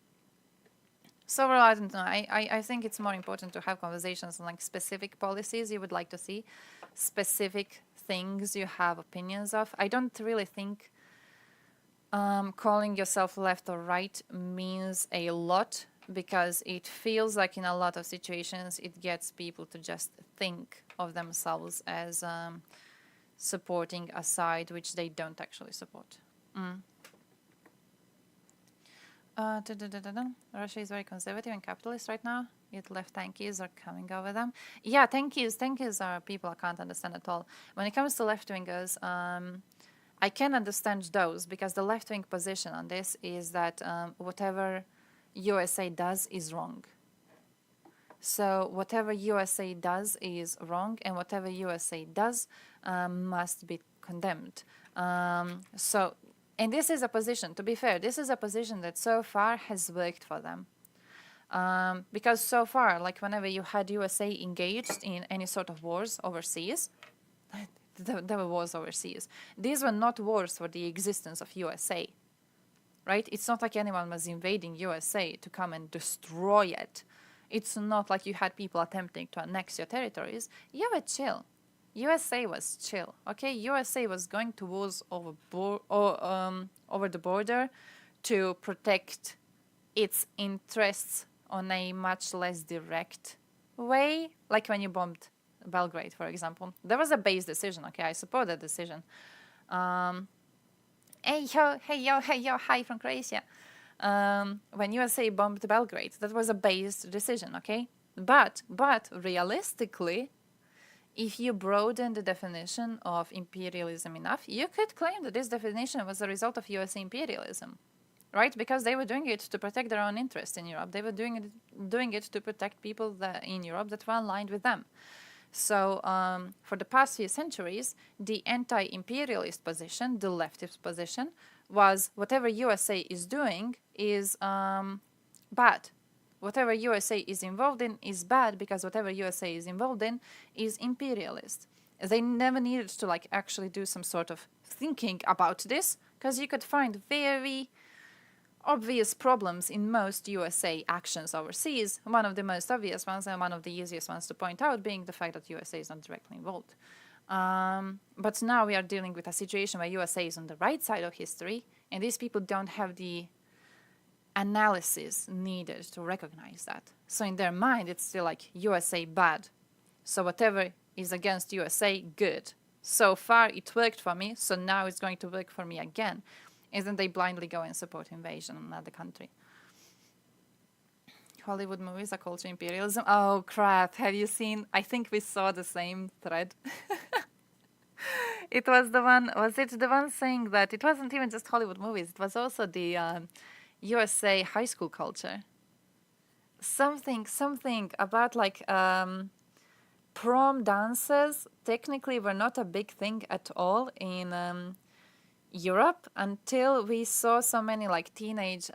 So overall, I don't know. I think it's more important to have conversations on like specific policies you would like to see, specific things you have opinions of. I don't really think calling yourself left or right means a lot, because it feels like in a lot of situations it gets people to just think of themselves as supporting a side which they don't actually support. Russia is very conservative and capitalist right now, yet left tankies are coming over them. Yeah, tankies are people I can't understand at all. When it comes to left-wingers, I can understand those, because the left-wing position on this is that whatever USA does is wrong. So whatever USA does is wrong, and whatever USA does must be condemned. And this is a position, to be fair, this is a position that so far has worked for them. Because so far, like whenever you had USA engaged in any sort of wars overseas, there were wars overseas. These were not wars for the existence of USA, right? It's not like anyone was invading USA to come and destroy it. It's not like you had people attempting to annex your territories. You were chill. USA was chill, okay? USA was going to wars over the border to protect its interests on a much less direct way, like when you bombed Belgrade, for example. There was a base decision, okay? I support that decision. Hey yo, hi from Croatia. when USA bombed Belgrade. That was a based decision, okay? But realistically, if you broaden the definition of imperialism enough, you could claim that this definition was a result of USA imperialism, right? Because they were doing it to protect their own interests in Europe. They were doing it to protect people in Europe that were aligned with them. So for the past few centuries, the anti-imperialist position, the leftist position, was whatever USA is doing is bad. Whatever USA is involved in is bad because whatever USA is involved in is imperialist. They never needed to like actually do some sort of thinking about this because you could find very obvious problems in most USA actions overseas. One of the most obvious ones and one of the easiest ones to point out being the fact that USA is not directly involved. But now we are dealing with a situation where USA is on the right side of history and these people don't have the analysis needed to recognize that. So in their mind, it's still like USA bad. So whatever is against USA, good. So far, it worked for me, so now it's going to work for me again. And then they blindly go and support invasion of another country. Hollywood movies are culture imperialism. Oh, crap. Have you seen? I think we saw the same thread. It was the one saying that it wasn't even just Hollywood movies. It was also the USA high school culture. Something about like prom dances technically were not a big thing at all in Europe until we saw so many like teenage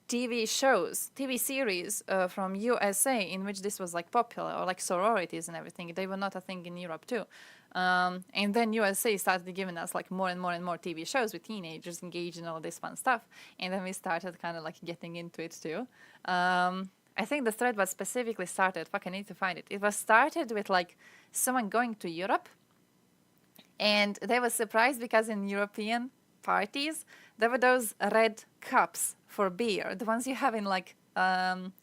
TV shows, TV series from USA in which this was like popular, or like sororities and everything. They were not a thing in Europe too. And then USA started giving us like more and more and more TV shows with teenagers engaged in all this fun stuff. And then we started kind of like getting into it too. I think the thread was specifically started, fuck, I need to find it. It was started with like someone going to Europe and they were surprised because in European parties, there were those red cups for beer, the ones you have in like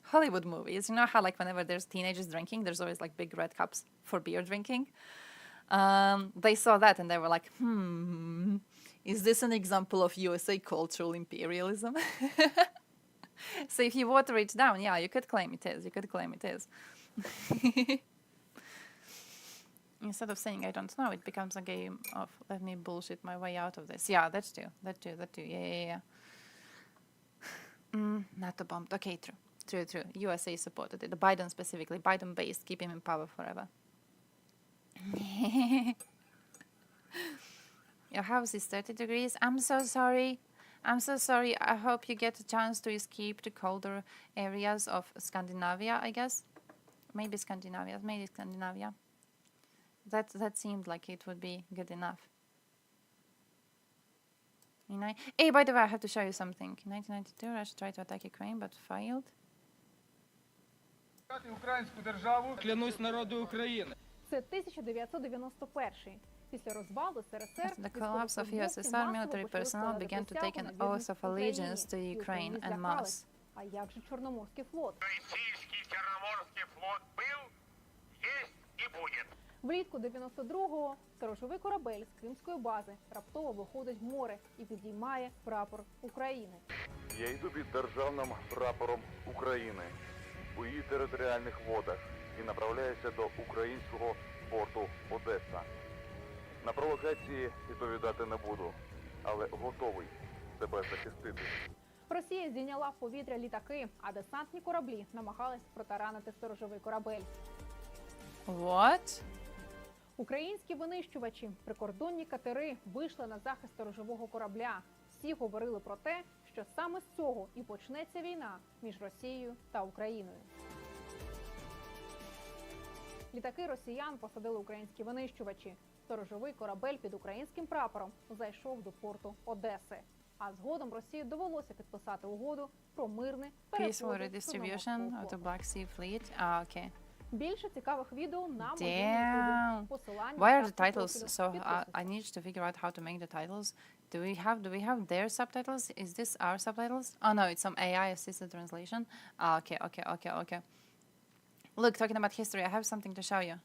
Hollywood movies. You know how like whenever there's teenagers drinking, there's always like big red cups for beer drinking. They saw that and they were like, is this an example of USA cultural imperialism? So if you water it down, yeah, you could claim it is. You could claim it is. Instead of saying I don't know, it becomes a game of let me bullshit my way out of this. Yeah, that's true. That too. Yeah. NATO bombed. Okay, true. USA supported it. The Biden specifically. Biden-based. Keep him in power forever. Your house is 30 degrees. I'm so sorry. I hope you get a chance to escape the colder areas of Scandinavia, I guess. Maybe Scandinavia. That seemed like it would be good enough. Hey, by the way, I have to show you something. In 1992, Russia tried to attack Ukraine, but failed. Це 1991. Після розвалу СРСР After the collapse of USSR, military personnel began to take an oath of allegiance to Ukraine en masse. А як же Чорноморський флот? Російський Чорноморський флот був, є і буде. Влітку 92-го сторожовий корабель з Кримської бази раптово виходить в море і підіймає прапор України. Я йду під державним прапором України у її територіальних водах і направляюся до українського порту Одеса. На провокації відповідати не буду, але готовий себе захистити. Росія здійняла в повітря літаки, а десантні кораблі намагались протаранити сторожовий корабель. What? Українські винищувачі, прикордонні катери вийшли на захист сторожового корабля. Всі говорили про те, що саме з цього і почнеться війна між Росією та Україною. Літаки росіян посадили українські винищувачі. Сторожовий корабель під українським прапором зайшов до порту Одеси. А згодом Росії довелося підписати угоду про мирне Peaceful redistribution of the Black Sea Fleet. Okay. Більше цікавих відео на моєму посиланні. Why are the titles so? I need to figure out how to make the titles. Do we have their subtitles? Is this our subtitles? Oh no, it's some AI assisted translation. Okay. Look, talking about history, I have something to show you.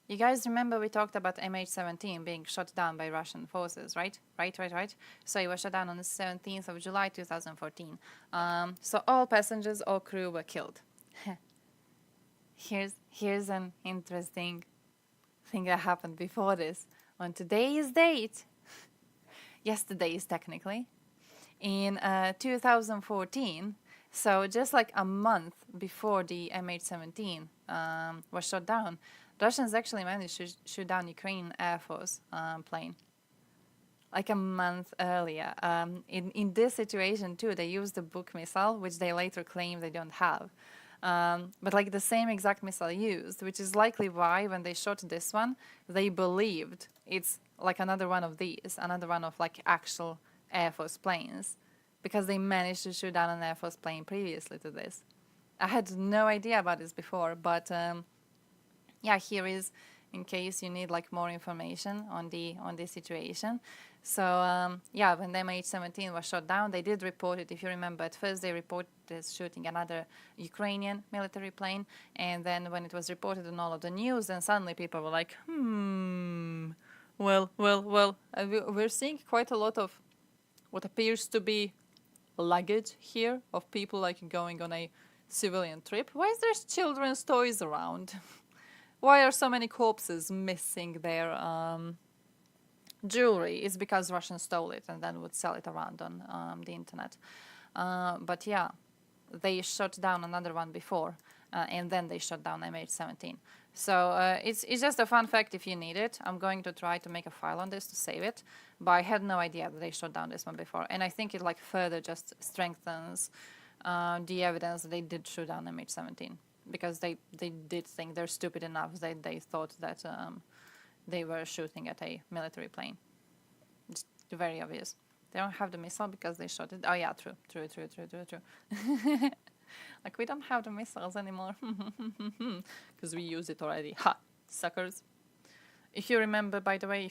You guys remember we talked about MH17 being shot down by Russian forces, right? Right. So it was shot down on the 17th of July 2014. So all passengers, all crew were killed. Here's an interesting thing that happened before this. On today's date, yesterday's technically, in 2014, so just like a month before the MH17 was shot down, Russians actually managed to shoot down Ukrainian Air Force plane. Like a month earlier. In this situation too, they used the Buk missile, which they later claim they don't have. But like the same exact missile used, which is likely why when they shot this one, they believed it's like another one of these, another one of like actual Air Force planes, because they managed to shoot down an Air Force plane previously to this. I had no idea about this before, but yeah, here is, in case you need like more information on the situation. So yeah, when the MH17 was shot down, they did report it. If you remember, at first they reported shooting another Ukrainian military plane, and then when it was reported on all of the news, then suddenly people were like, well, we're seeing quite a lot of what appears to be luggage here of people like going on a civilian trip. Why is there children's toys around? Why are so many corpses missing their jewelry? It's because Russians stole it and then would sell it around on the internet. But yeah, they shot down another one before, and then they shot down MH17. So it's just a fun fact if you need it. I'm going to try to make a file on this to save it, but I had no idea that they shot down this one before, and I think it like further just strengthens the evidence that they did shoot down MH17. Because they did think they're stupid enough that they thought that they were shooting at a military plane. It's very obvious. They don't have the missile because they shot it. Oh yeah, true. Like, we don't have the missiles anymore. Because we use it already. Ha! Suckers. If you remember, by the way,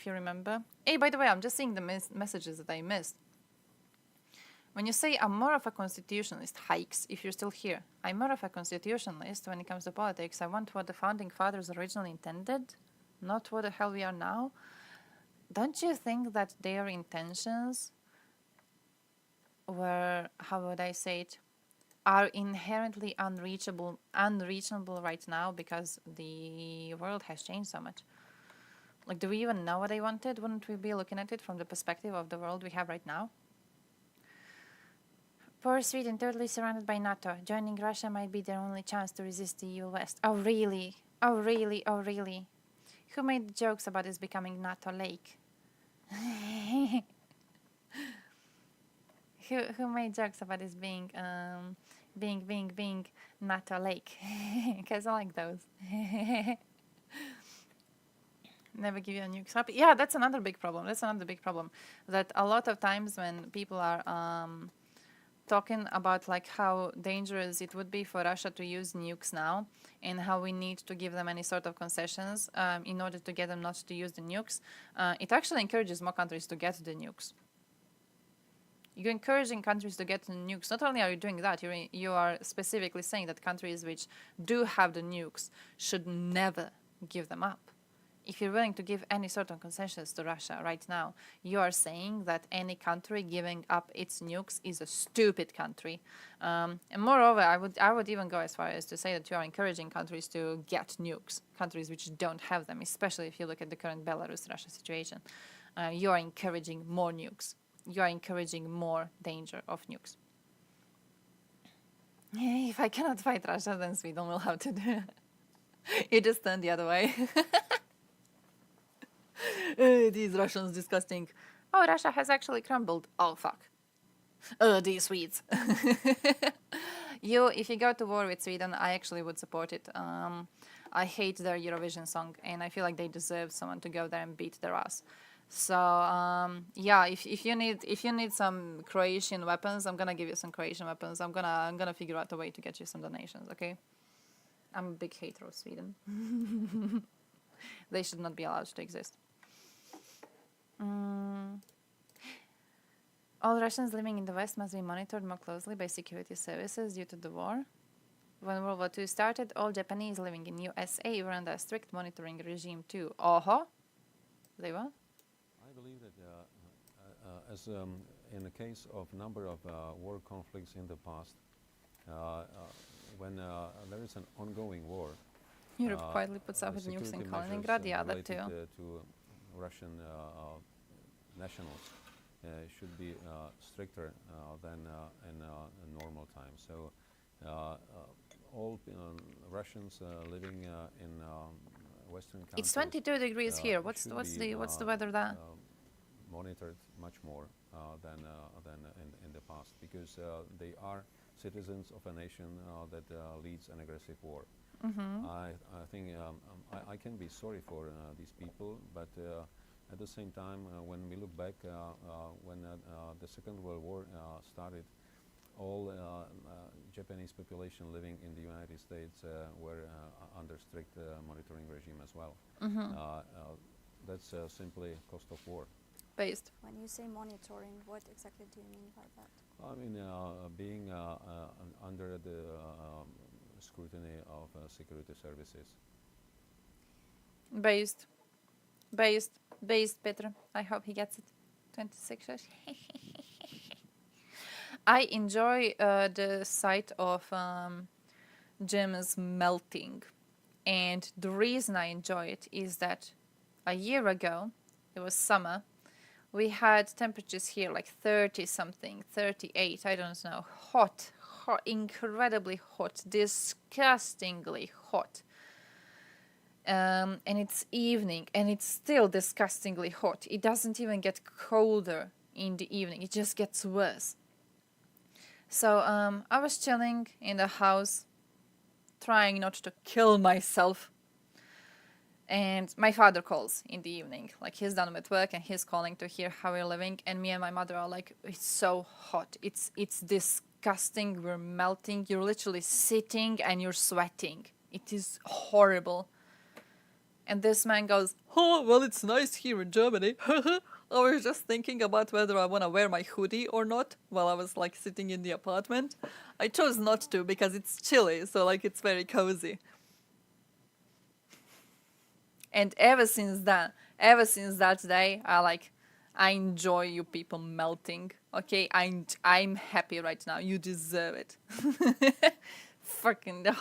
Hey, by the way, I'm just seeing the messages that I missed. When you say I'm more of a constitutionalist, hikes, if you're still here, I'm more of a constitutionalist when it comes to politics. I want what the founding fathers originally intended, not what the hell we are now. Don't you think that their intentions were, how would I say it, are inherently unreachable right now because the world has changed so much? Like, do we even know what they wanted? Wouldn't we be looking at it from the perspective of the world we have right now? Poor Sweden, totally surrounded by NATO. Joining Russia might be their only chance to resist the EU West. Oh, really? Oh, really? Oh, really? Who made jokes about this becoming NATO lake? Who made jokes about this being NATO lake? Because I like those. Never give you a nuke swap. Yeah, that's another big problem. That a lot of times when people are talking about like how dangerous it would be for Russia to use nukes now, and how we need to give them any sort of concessions in order to get them not to use the nukes, it actually encourages more countries to get the nukes. You're encouraging countries to get the nukes. Not only are you doing that, you are specifically saying that countries which do have the nukes should never give them up. If you're willing to give any sort of concessions to Russia right now, you are saying that any country giving up its nukes is a stupid country. And moreover, I would even go as far as to say that you are encouraging countries to get nukes, countries which don't have them, especially if you look at the current Belarus-Russia situation. You are encouraging more nukes. You are encouraging more danger of nukes. If I cannot fight Russia, then Sweden will have to do it. You just turn the other way. These Russians disgusting. Oh, Russia has actually crumbled. Oh, fuck. These Swedes. If you go to war with Sweden, I actually would support it. I hate their Eurovision song, and I feel like they deserve someone to go there and beat their ass. So yeah, if you need some Croatian weapons, I'm gonna give you some Croatian weapons. I'm gonna figure out a way to get you some donations. Okay. I'm a big hater of Sweden. They should not be allowed to exist. All Russians living in the West must be monitored more closely by security services due to the war. When World War II started, all Japanese living in USA were under a strict monitoring regime too. They were? I believe that as in the case of number of war conflicts in the past, when there is an ongoing war, Europe quietly puts out nukes in Kaliningrad, the other two. To Russian nationals should be stricter than in normal times. So all Russians living in Western countries. It's 22 degrees here. What's the weather there? Monitored much more than in the past, because they are citizens of a nation that leads an aggressive war. I think I can be sorry for these people, but at the same time, when we look back, when the Second World War started, all Japanese population living in the United States were under strict monitoring regime as well. That's simply cost of war. Based. When you say monitoring, what exactly do you mean by that? I mean, being under the scrutiny of security services. Based, Peter. I hope he gets it. 26 years. I enjoy the sight of gems melting, and the reason I enjoy it is that a year ago, it was summer, we had temperatures here like 30 something, 38, I don't know, hot, incredibly hot, disgustingly hot. And it's evening and it's still disgustingly hot. It doesn't even get colder in the evening, it just gets worse. So I was chilling in the house, trying not to kill myself. And my father calls in the evening, like he's done with work and he's calling to hear how we're living. And me and my mother are like, it's so hot. It's disgusting. We're melting. You're literally sitting and you're sweating. It is horrible. And this man goes, oh, well, it's nice here in Germany. I was just thinking about whether I want to wear my hoodie or not while I was like sitting in the apartment. I chose not to because it's chilly, so like it's very cozy. And ever since that day, I enjoy you people melting. Okay, I'm happy right now. You deserve it. Fucking, I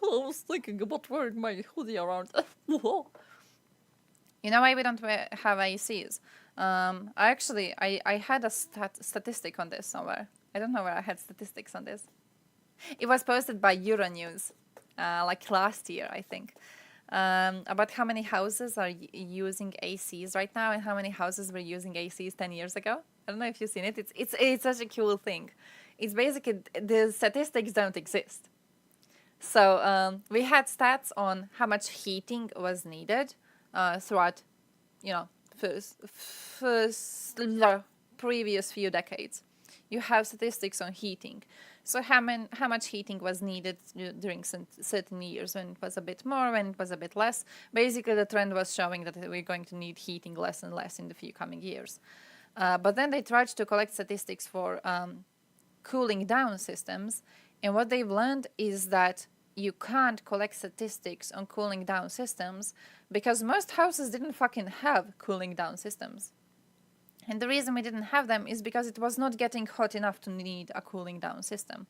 was thinking about wearing my hoodie around. You know why we don't have ACs? I had a statistic on this somewhere. I don't know where I had statistics on this. It was posted by Euronews, like last year, I think. About how many houses are using ACs right now and how many houses were using ACs 10 years ago. I don't know if you've seen it. It's such a cool thing. It's basically, the statistics don't exist. So we had stats on how much heating was needed throughout, previous few decades. You have statistics on heating. So how much heating was needed during certain years, when it was a bit more, when it was a bit less. Basically, the trend was showing that we're going to need heating less and less in the few coming years. But then they tried to collect statistics for cooling down systems. And what they've learned is that you can't collect statistics on cooling down systems because most houses didn't fucking have cooling down systems. And the reason we didn't have them is because it was not getting hot enough to need a cooling down system.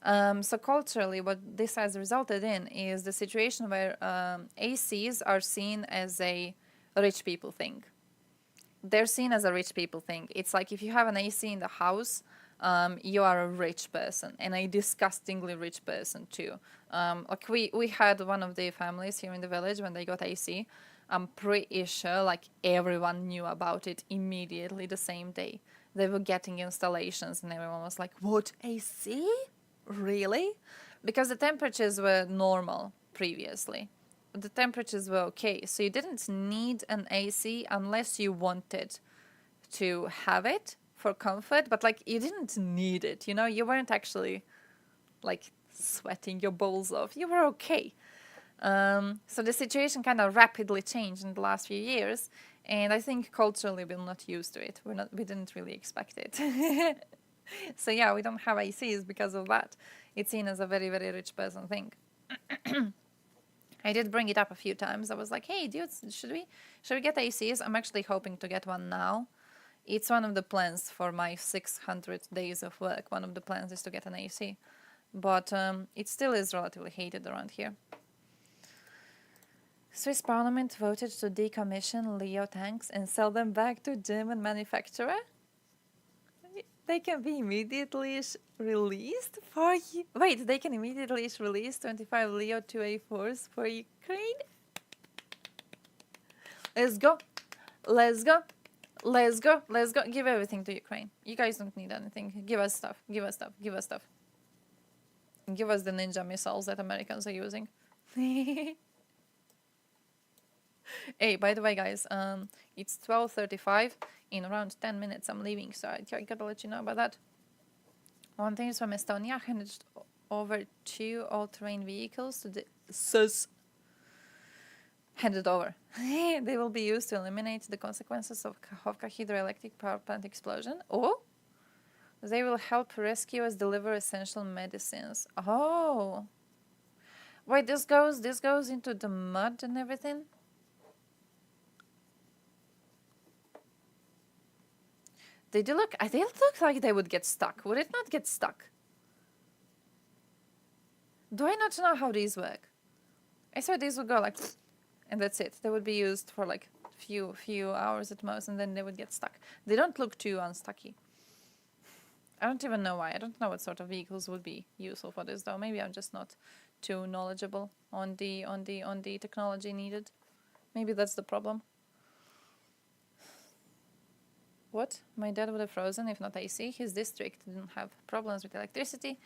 So culturally, what this has resulted in is the situation where ACs are seen as a rich people thing. They're seen as a rich people thing. It's like if you have an AC in the house, you are a rich person, and a disgustingly rich person too. Like we had one of the families here in the village when they got AC. I'm pretty sure like everyone knew about it immediately the same day. They were getting installations and everyone was like, what, AC? Really? Because the temperatures were normal previously. The temperatures were okay. So you didn't need an AC unless you wanted to have it for comfort, but like you didn't need it, you weren't actually like sweating your balls off. You were okay. So the situation kind of rapidly changed in the last few years, and I think culturally we're not used to it. We didn't really expect it. So yeah, we don't have ACs because of that. It's seen as a very, very rich person thing. I did bring it up a few times. I was like, hey, dudes, should we get ACs? I'm actually hoping to get one now. It's one of the plans for my 600 days of work. One of the plans is to get an AC. But it still is relatively hated around here. Swiss parliament voted to decommission Leo tanks and sell them back to German manufacturer. They can be immediately released for... Wait, they can immediately release 25 Leo 2A4s for Ukraine? Let's go. Let's go. Let's go. Let's go. Give everything to Ukraine. You guys don't need anything. Give us stuff. Give us stuff. Give us stuff. Give us the ninja missiles that Americans are using. Hey, by the way, guys, it's 12:35. In around 10 minutes, I'm leaving, so I gotta let you know about that. One thing is from Estonia, handed over 2 all-terrain vehicles to the SUS. Handed over. They will be used to eliminate the consequences of Kakhovka hydroelectric power plant explosion. Oh, they will help rescuers deliver essential medicines. Oh, wait, this goes into the mud and everything. They look like they would get stuck. Would it not get stuck? Do I not know how these work? I swear these would go like, and that's it. They would be used for like few hours at most, and then they would get stuck. They don't look too unstucky. I don't even know why. I don't know what sort of vehicles would be useful for this, though. Maybe I'm just not too knowledgeable on the technology needed. Maybe that's the problem. What? My dad would have frozen if not AC. His district didn't have problems with electricity,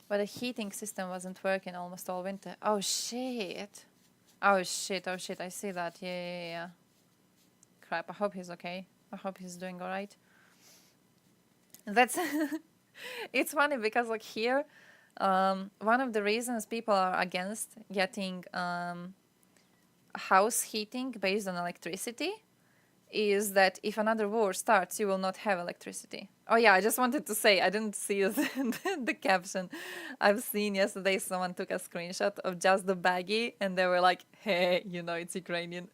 but the heating system wasn't working almost all winter. Oh shit. Oh shit, oh shit, I see that. Yeah. Crap, I hope he's okay. I hope he's doing alright. That's... It's funny because like here, one of the reasons people are against getting house heating based on electricity is that if another war starts, you will not have electricity. Oh yeah, I just wanted to say, I didn't see the caption. I've seen yesterday someone took a screenshot of just the baggie and they were like, hey, you know, it's Ukrainian.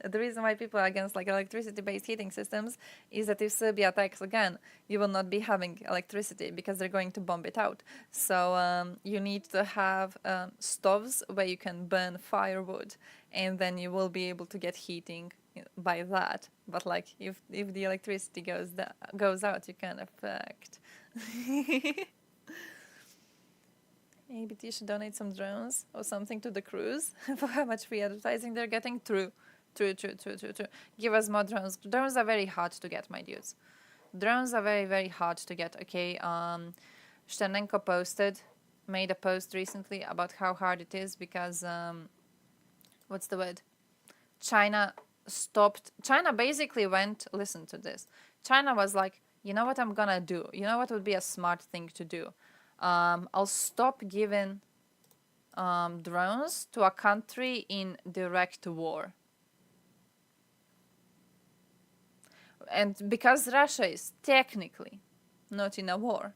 The reason why people are against like electricity-based heating systems is that if Serbia attacks again, you will not be having electricity because they're going to bomb it out. So you need to have stoves where you can burn firewood, and then you will be able to get heating by that. But like if the electricity goes out, you can affect. Maybe you should donate some drones or something to the crews for how much free advertising they're getting. True. Give us more drones. Drones are very hard to get, my dudes. Drones are very, very hard to get, okay? Sternenko made a post recently about how hard it is because, what's the word? China basically went, listen to this. China was like, you know what I'm gonna do? You know what would be a smart thing to do? I'll stop giving drones to a country in direct war. And because Russia is technically not in a war,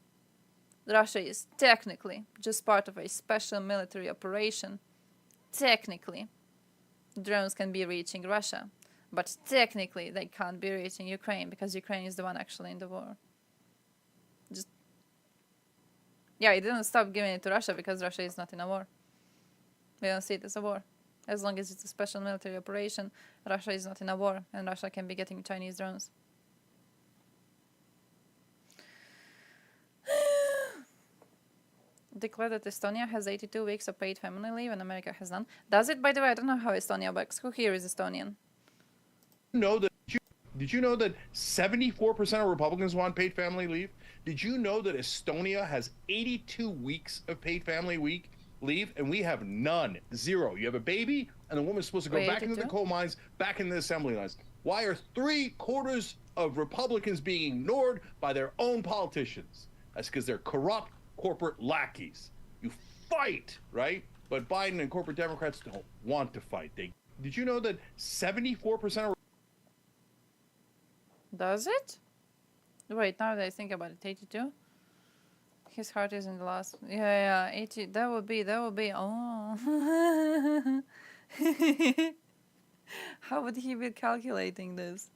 Russia is technically just part of a special military operation, technically drones can be reaching Russia, but technically they can't be reaching Ukraine because Ukraine is the one actually in the war. Yeah, it didn't stop giving it to Russia because Russia is not in a war. We don't see it as a war. As long as it's a special military operation, Russia is not in a war, and Russia can be getting Chinese drones. Declare that Estonia has 82 weeks of paid family leave and America has none. Does it? By the way, I don't know how Estonia works. Who here is Estonian? Did you know that 74% of Republicans want paid family leave? Did you know that Estonia has 82 weeks of paid family leave and we have none? Zero. You have a baby and the woman's supposed to go back into the coal mines, back into the assembly lines. Why are 3/4 of Republicans being ignored by their own politicians? That's because they're corrupt corporate lackeys. You fight, right? But Biden and corporate Democrats don't want to fight. Did you know that 74% of Does it? Wait, now that I think about it, 82? His heart is in the last... Yeah, 80... That would be... Oh. How would he be calculating this?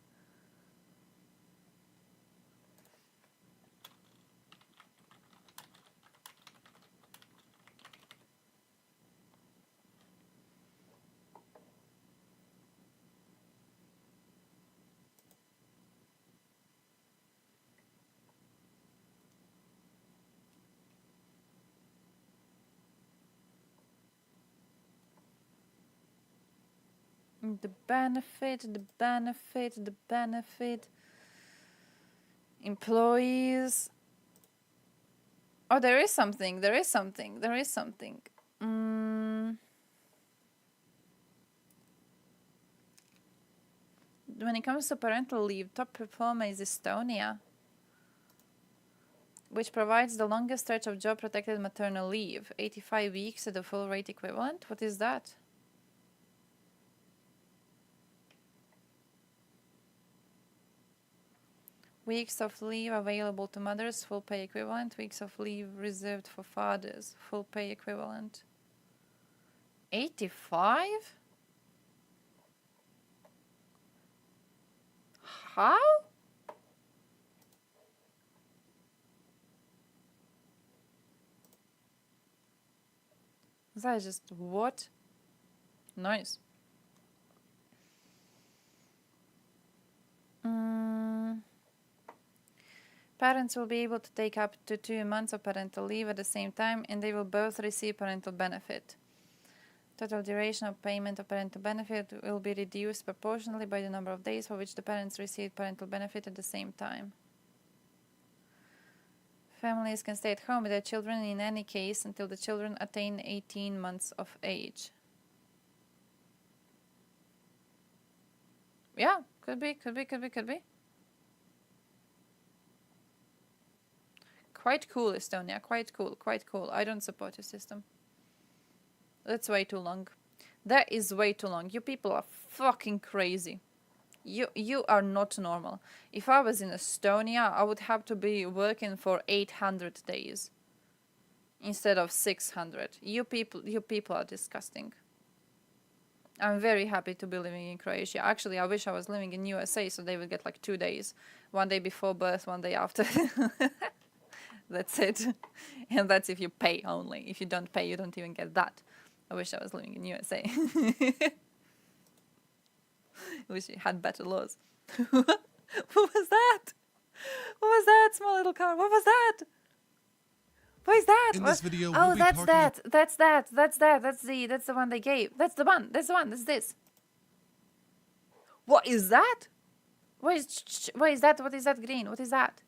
The benefit. Employees. Oh, there is something. When it comes to parental leave, top performer is Estonia, which provides the longest stretch of job-protected maternal leave, 85 weeks at the full rate equivalent. What is that? Weeks of leave available to mothers, full pay equivalent. Weeks of leave reserved for fathers, full pay equivalent. 85? How? That is just what? Nice. Parents will be able to take up to 2 months of parental leave at the same time, and they will both receive parental benefit. Total duration of payment of parental benefit will be reduced proportionally by the number of days for which the parents receive parental benefit at the same time. Families can stay at home with their children in any case until the children attain 18 months of age. Yeah, could be. Quite cool, Estonia. Quite cool. I don't support your system. That's way too long. That is way too long. You people are fucking crazy. You are not normal. If I was in Estonia, I would have to be working for 800 days instead of 600. You people are disgusting. I'm very happy to be living in Croatia. Actually, I wish I was living in USA so they would get like 2 days. 1 day before birth, 1 day after. That's it. And that's if you pay only. If you don't pay, you don't even get that. I wish I was living in USA. I wish we had better laws. What was that? What was that small little car? What was that? What is that? In this video, oh, we'll that's that. That's the one they gave. That's the one. That's this. What is that? What is that? What is that green? What is that?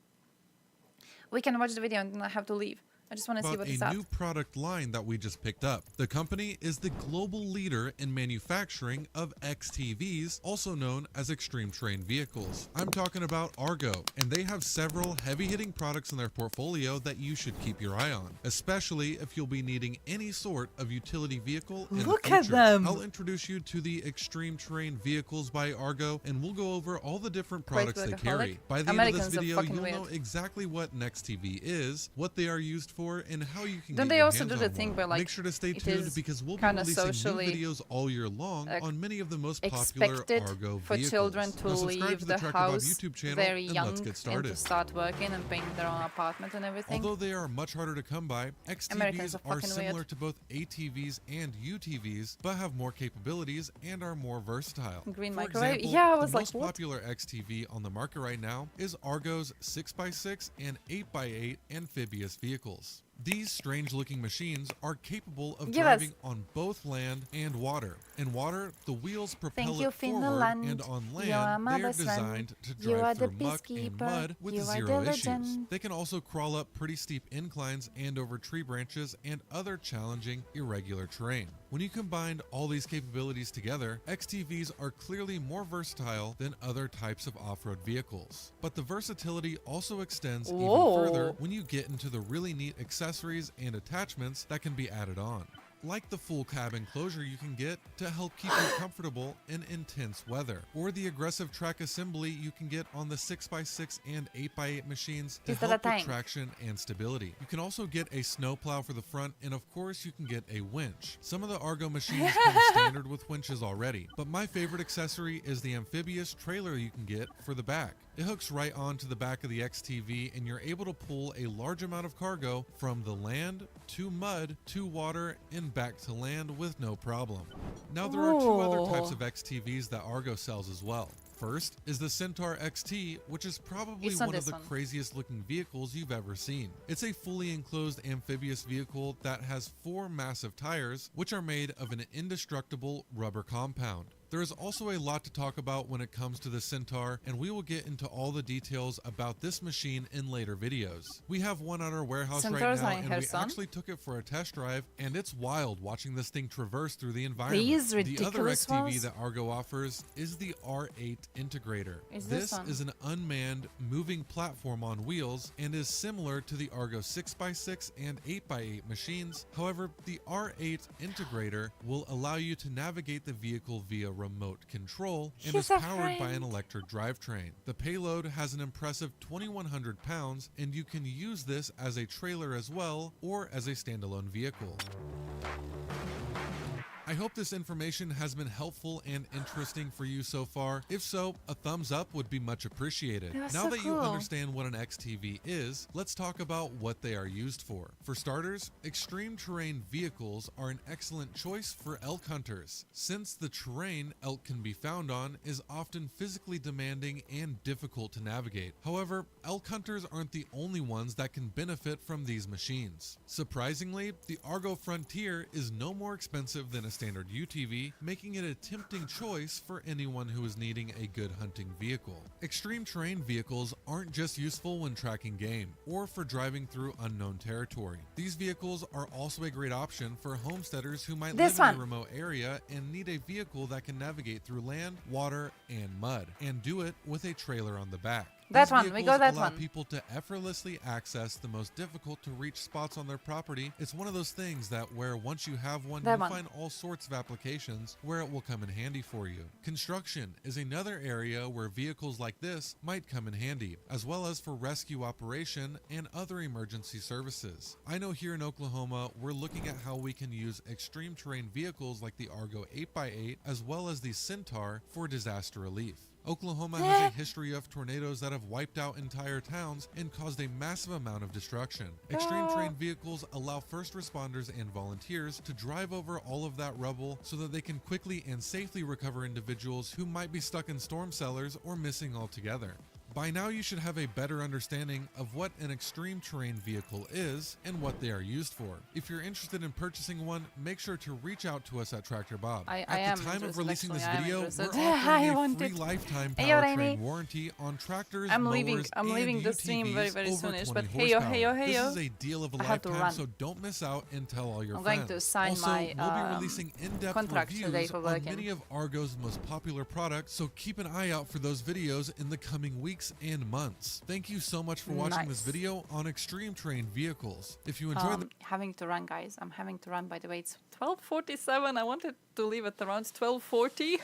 We can watch the video and I have to leave. I just want to see what it's about a new product line that we just picked up. The company is the global leader in manufacturing of XTVs, also known as extreme terrain vehicles. I'm talking about Argo, and they have several heavy-hitting products in their portfolio that you should keep your eye on, especially if you'll be needing any sort of utility vehicle in the future. Look at them! I'll introduce you to the extreme terrain vehicles by Argo, and we'll go over all the different products they carry. By the end of this video, you'll know exactly what an XTV is, what they are used for, and how you can Don't get they your also hands do on the one. thing where like Make sure to stay tuned because we'll be releasing new videos all year long on many of the most popular Argo for vehicles. children to now subscribe leave to the the house YouTube channel very and young let's get started. and to start working and paint their own apartment and everything. Although they are much harder to come by, XTVs are similar weird. to both ATVs and UTVs, but have more capabilities and are more versatile. Green For microwave. example, Yeah, I was the like, most what? popular XTV on the market right now is Argo's 6x6 and 8x8 amphibious vehicles. These strange-looking machines are capable of driving on both land and water. In water, the wheels propel it forward, and on land, they are designed to drive through muck and mud with zero issues. They can also crawl up pretty steep inclines and over tree branches and other challenging, irregular terrain. When you combine all these capabilities together, XTVs are clearly more versatile than other types of off-road vehicles. But the versatility also extends even further when you get into the really neat accessories and attachments that can be added on. like the full cab enclosure you can get to help keep you comfortable in intense weather, or the aggressive track assembly you can get on the 6x6 and 8x8 machines to help with traction and stability. You can also get a snowplow for the front, and of course you can get a winch. Some of the Argo machines come standard with winches already, but my favorite accessory is the amphibious trailer you can get for the back. It hooks right onto the back of the XTV, and you're able to pull a large amount of cargo from the land to mud to water and back to land with no problem. Now there are two other types of XTVs that Argo sells as well. First is the Centaur XT, which is probably one of the craziest looking vehicles you've ever seen. It's a fully enclosed amphibious vehicle that has 4 massive tires, which are made of an indestructible rubber compound. There is also a lot to talk about when it comes to the Centaur, and we will get into all the details about this machine in later videos. We have one at our warehouse right now, and we actually took it for a test drive, and it's wild watching this thing traverse through the environment. The other XTV that Argo offers is the R8 Integrator. This is an unmanned moving platform on wheels and is similar to the Argo 6x6 and 8x8 machines. However, the R8 Integrator will allow you to navigate the vehicle via remote control and is powered by an electric drivetrain. The payload has an impressive 2,100 pounds, and you can use this as a trailer as well, or as a standalone vehicle. I hope this information has been helpful and interesting for you so far. If so, a thumbs up would be much appreciated. Now that you understand what an XTV is, let's talk about what they are used for. For starters, extreme terrain vehicles are an excellent choice for elk hunters, since the terrain elk can be found on is often physically demanding and difficult to navigate. However, elk hunters aren't the only ones that can benefit from these machines. Surprisingly, the Argo Frontier is no more expensive than a standard UTV, making it a tempting choice for anyone who is needing a good hunting vehicle. Extreme terrain vehicles aren't just useful when tracking game or for driving through unknown territory. These vehicles are also a great option for homesteaders who might live in a remote area and need a vehicle that can navigate through land, water, and mud, and do it with a trailer on the back. That one, we go that allow one. people to effortlessly access the most difficult to reach spots on their property. It's one of those things that where once you have one, you'll find all sorts of applications where it will come in handy for you. Construction is another area where vehicles like this might come in handy, as well as for rescue operation and other emergency services. I know here in Oklahoma, we're looking at how we can use extreme terrain vehicles like the Argo 8x8 as well as the Centaur for disaster relief. Oklahoma has a history of tornadoes that have wiped out entire towns and caused a massive amount of destruction. Extreme terrain vehicles allow first responders and volunteers to drive over all of that rubble so that they can quickly and safely recover individuals who might be stuck in storm cellars or missing altogether. By now you should have a better understanding of what an extreme terrain vehicle is and what they are used for. If you're interested in purchasing one, make sure to reach out to us at Tractor Bob. At the time of releasing this video, we're offering a free lifetime powertrain warranty on tractors, mowers, and UTVs very over 20 but horsepower. This is a deal of a lifetime, so don't miss out and tell all your friends. I'm going to sign also, my we'll be releasing in-depth reviews on many of Argo's most popular products, so keep an eye out for those videos in the coming weeks and months. Thank you so much for watching this video on extreme terrain vehicles. If you enjoyed having to run, guys. I'm having to run. By the way, it's 12:47. I wanted to leave at around 12:40.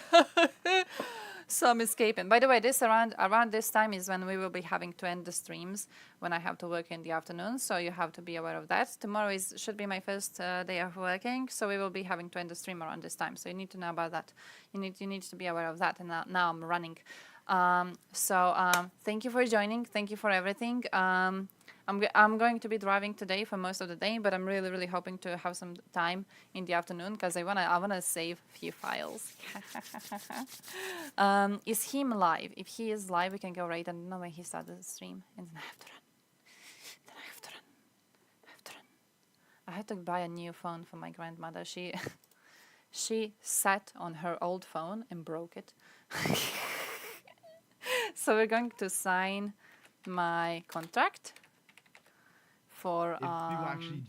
So I'm escaping. By the way, this around this time is when we will be having to end the streams, when I have to work in the afternoon, so you have to be aware of that. Tomorrow should be my first day of working, so we will be having to end the stream around this time, so you need to know about that. You need to be aware of that, and now I'm running. Thank you for joining. Thank you for everything. I'm going to be driving today for most of the day, but I'm really hoping to have some time in the afternoon because I wanna save a few files. Is him live? If he is live, we can go right. I don't know when he started the stream, and then I have to run. I had to buy a new phone for my grandmother. She sat on her old phone and broke it. So we're going to sign my contract for if people actually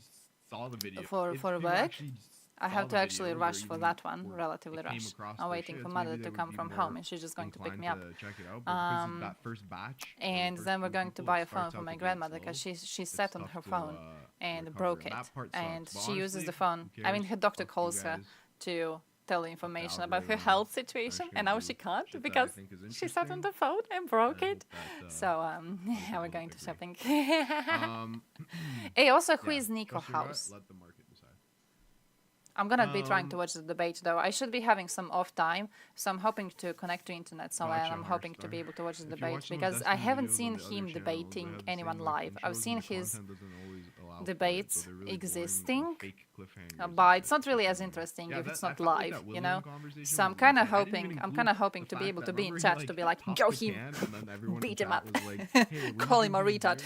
saw the video. For work. I have to actually rush for that one, relatively rush. I'm waiting for mother to come from home, and she's just going to pick me up. And then we're going to buy a phone for my grandmother, because she sat on her phone and broke it. And she uses the phone. I mean, her doctor calls her to tell information about her health situation, and now she can't because she sat on the phone and broke it. So we're going to shopping. Hey, also, who is Nico House? I'm gonna be trying to watch the debate, though. I should be having some off time, so I'm hoping to connect to internet somewhere, and I'm hoping to be able to watch the debate, because I haven't seen him debating anyone live. I've seen his debates existing, but it's not really as interesting if it's not live, you know? So I'm kind of hoping to be able to be in chat, to be like, go him, beat him up, call him a retard.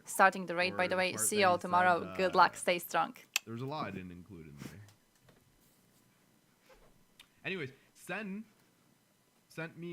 Starting the raid, by the way. See you all tomorrow. Good luck. Stay strong. There's a lot I didn't include in there. Anyways, sent me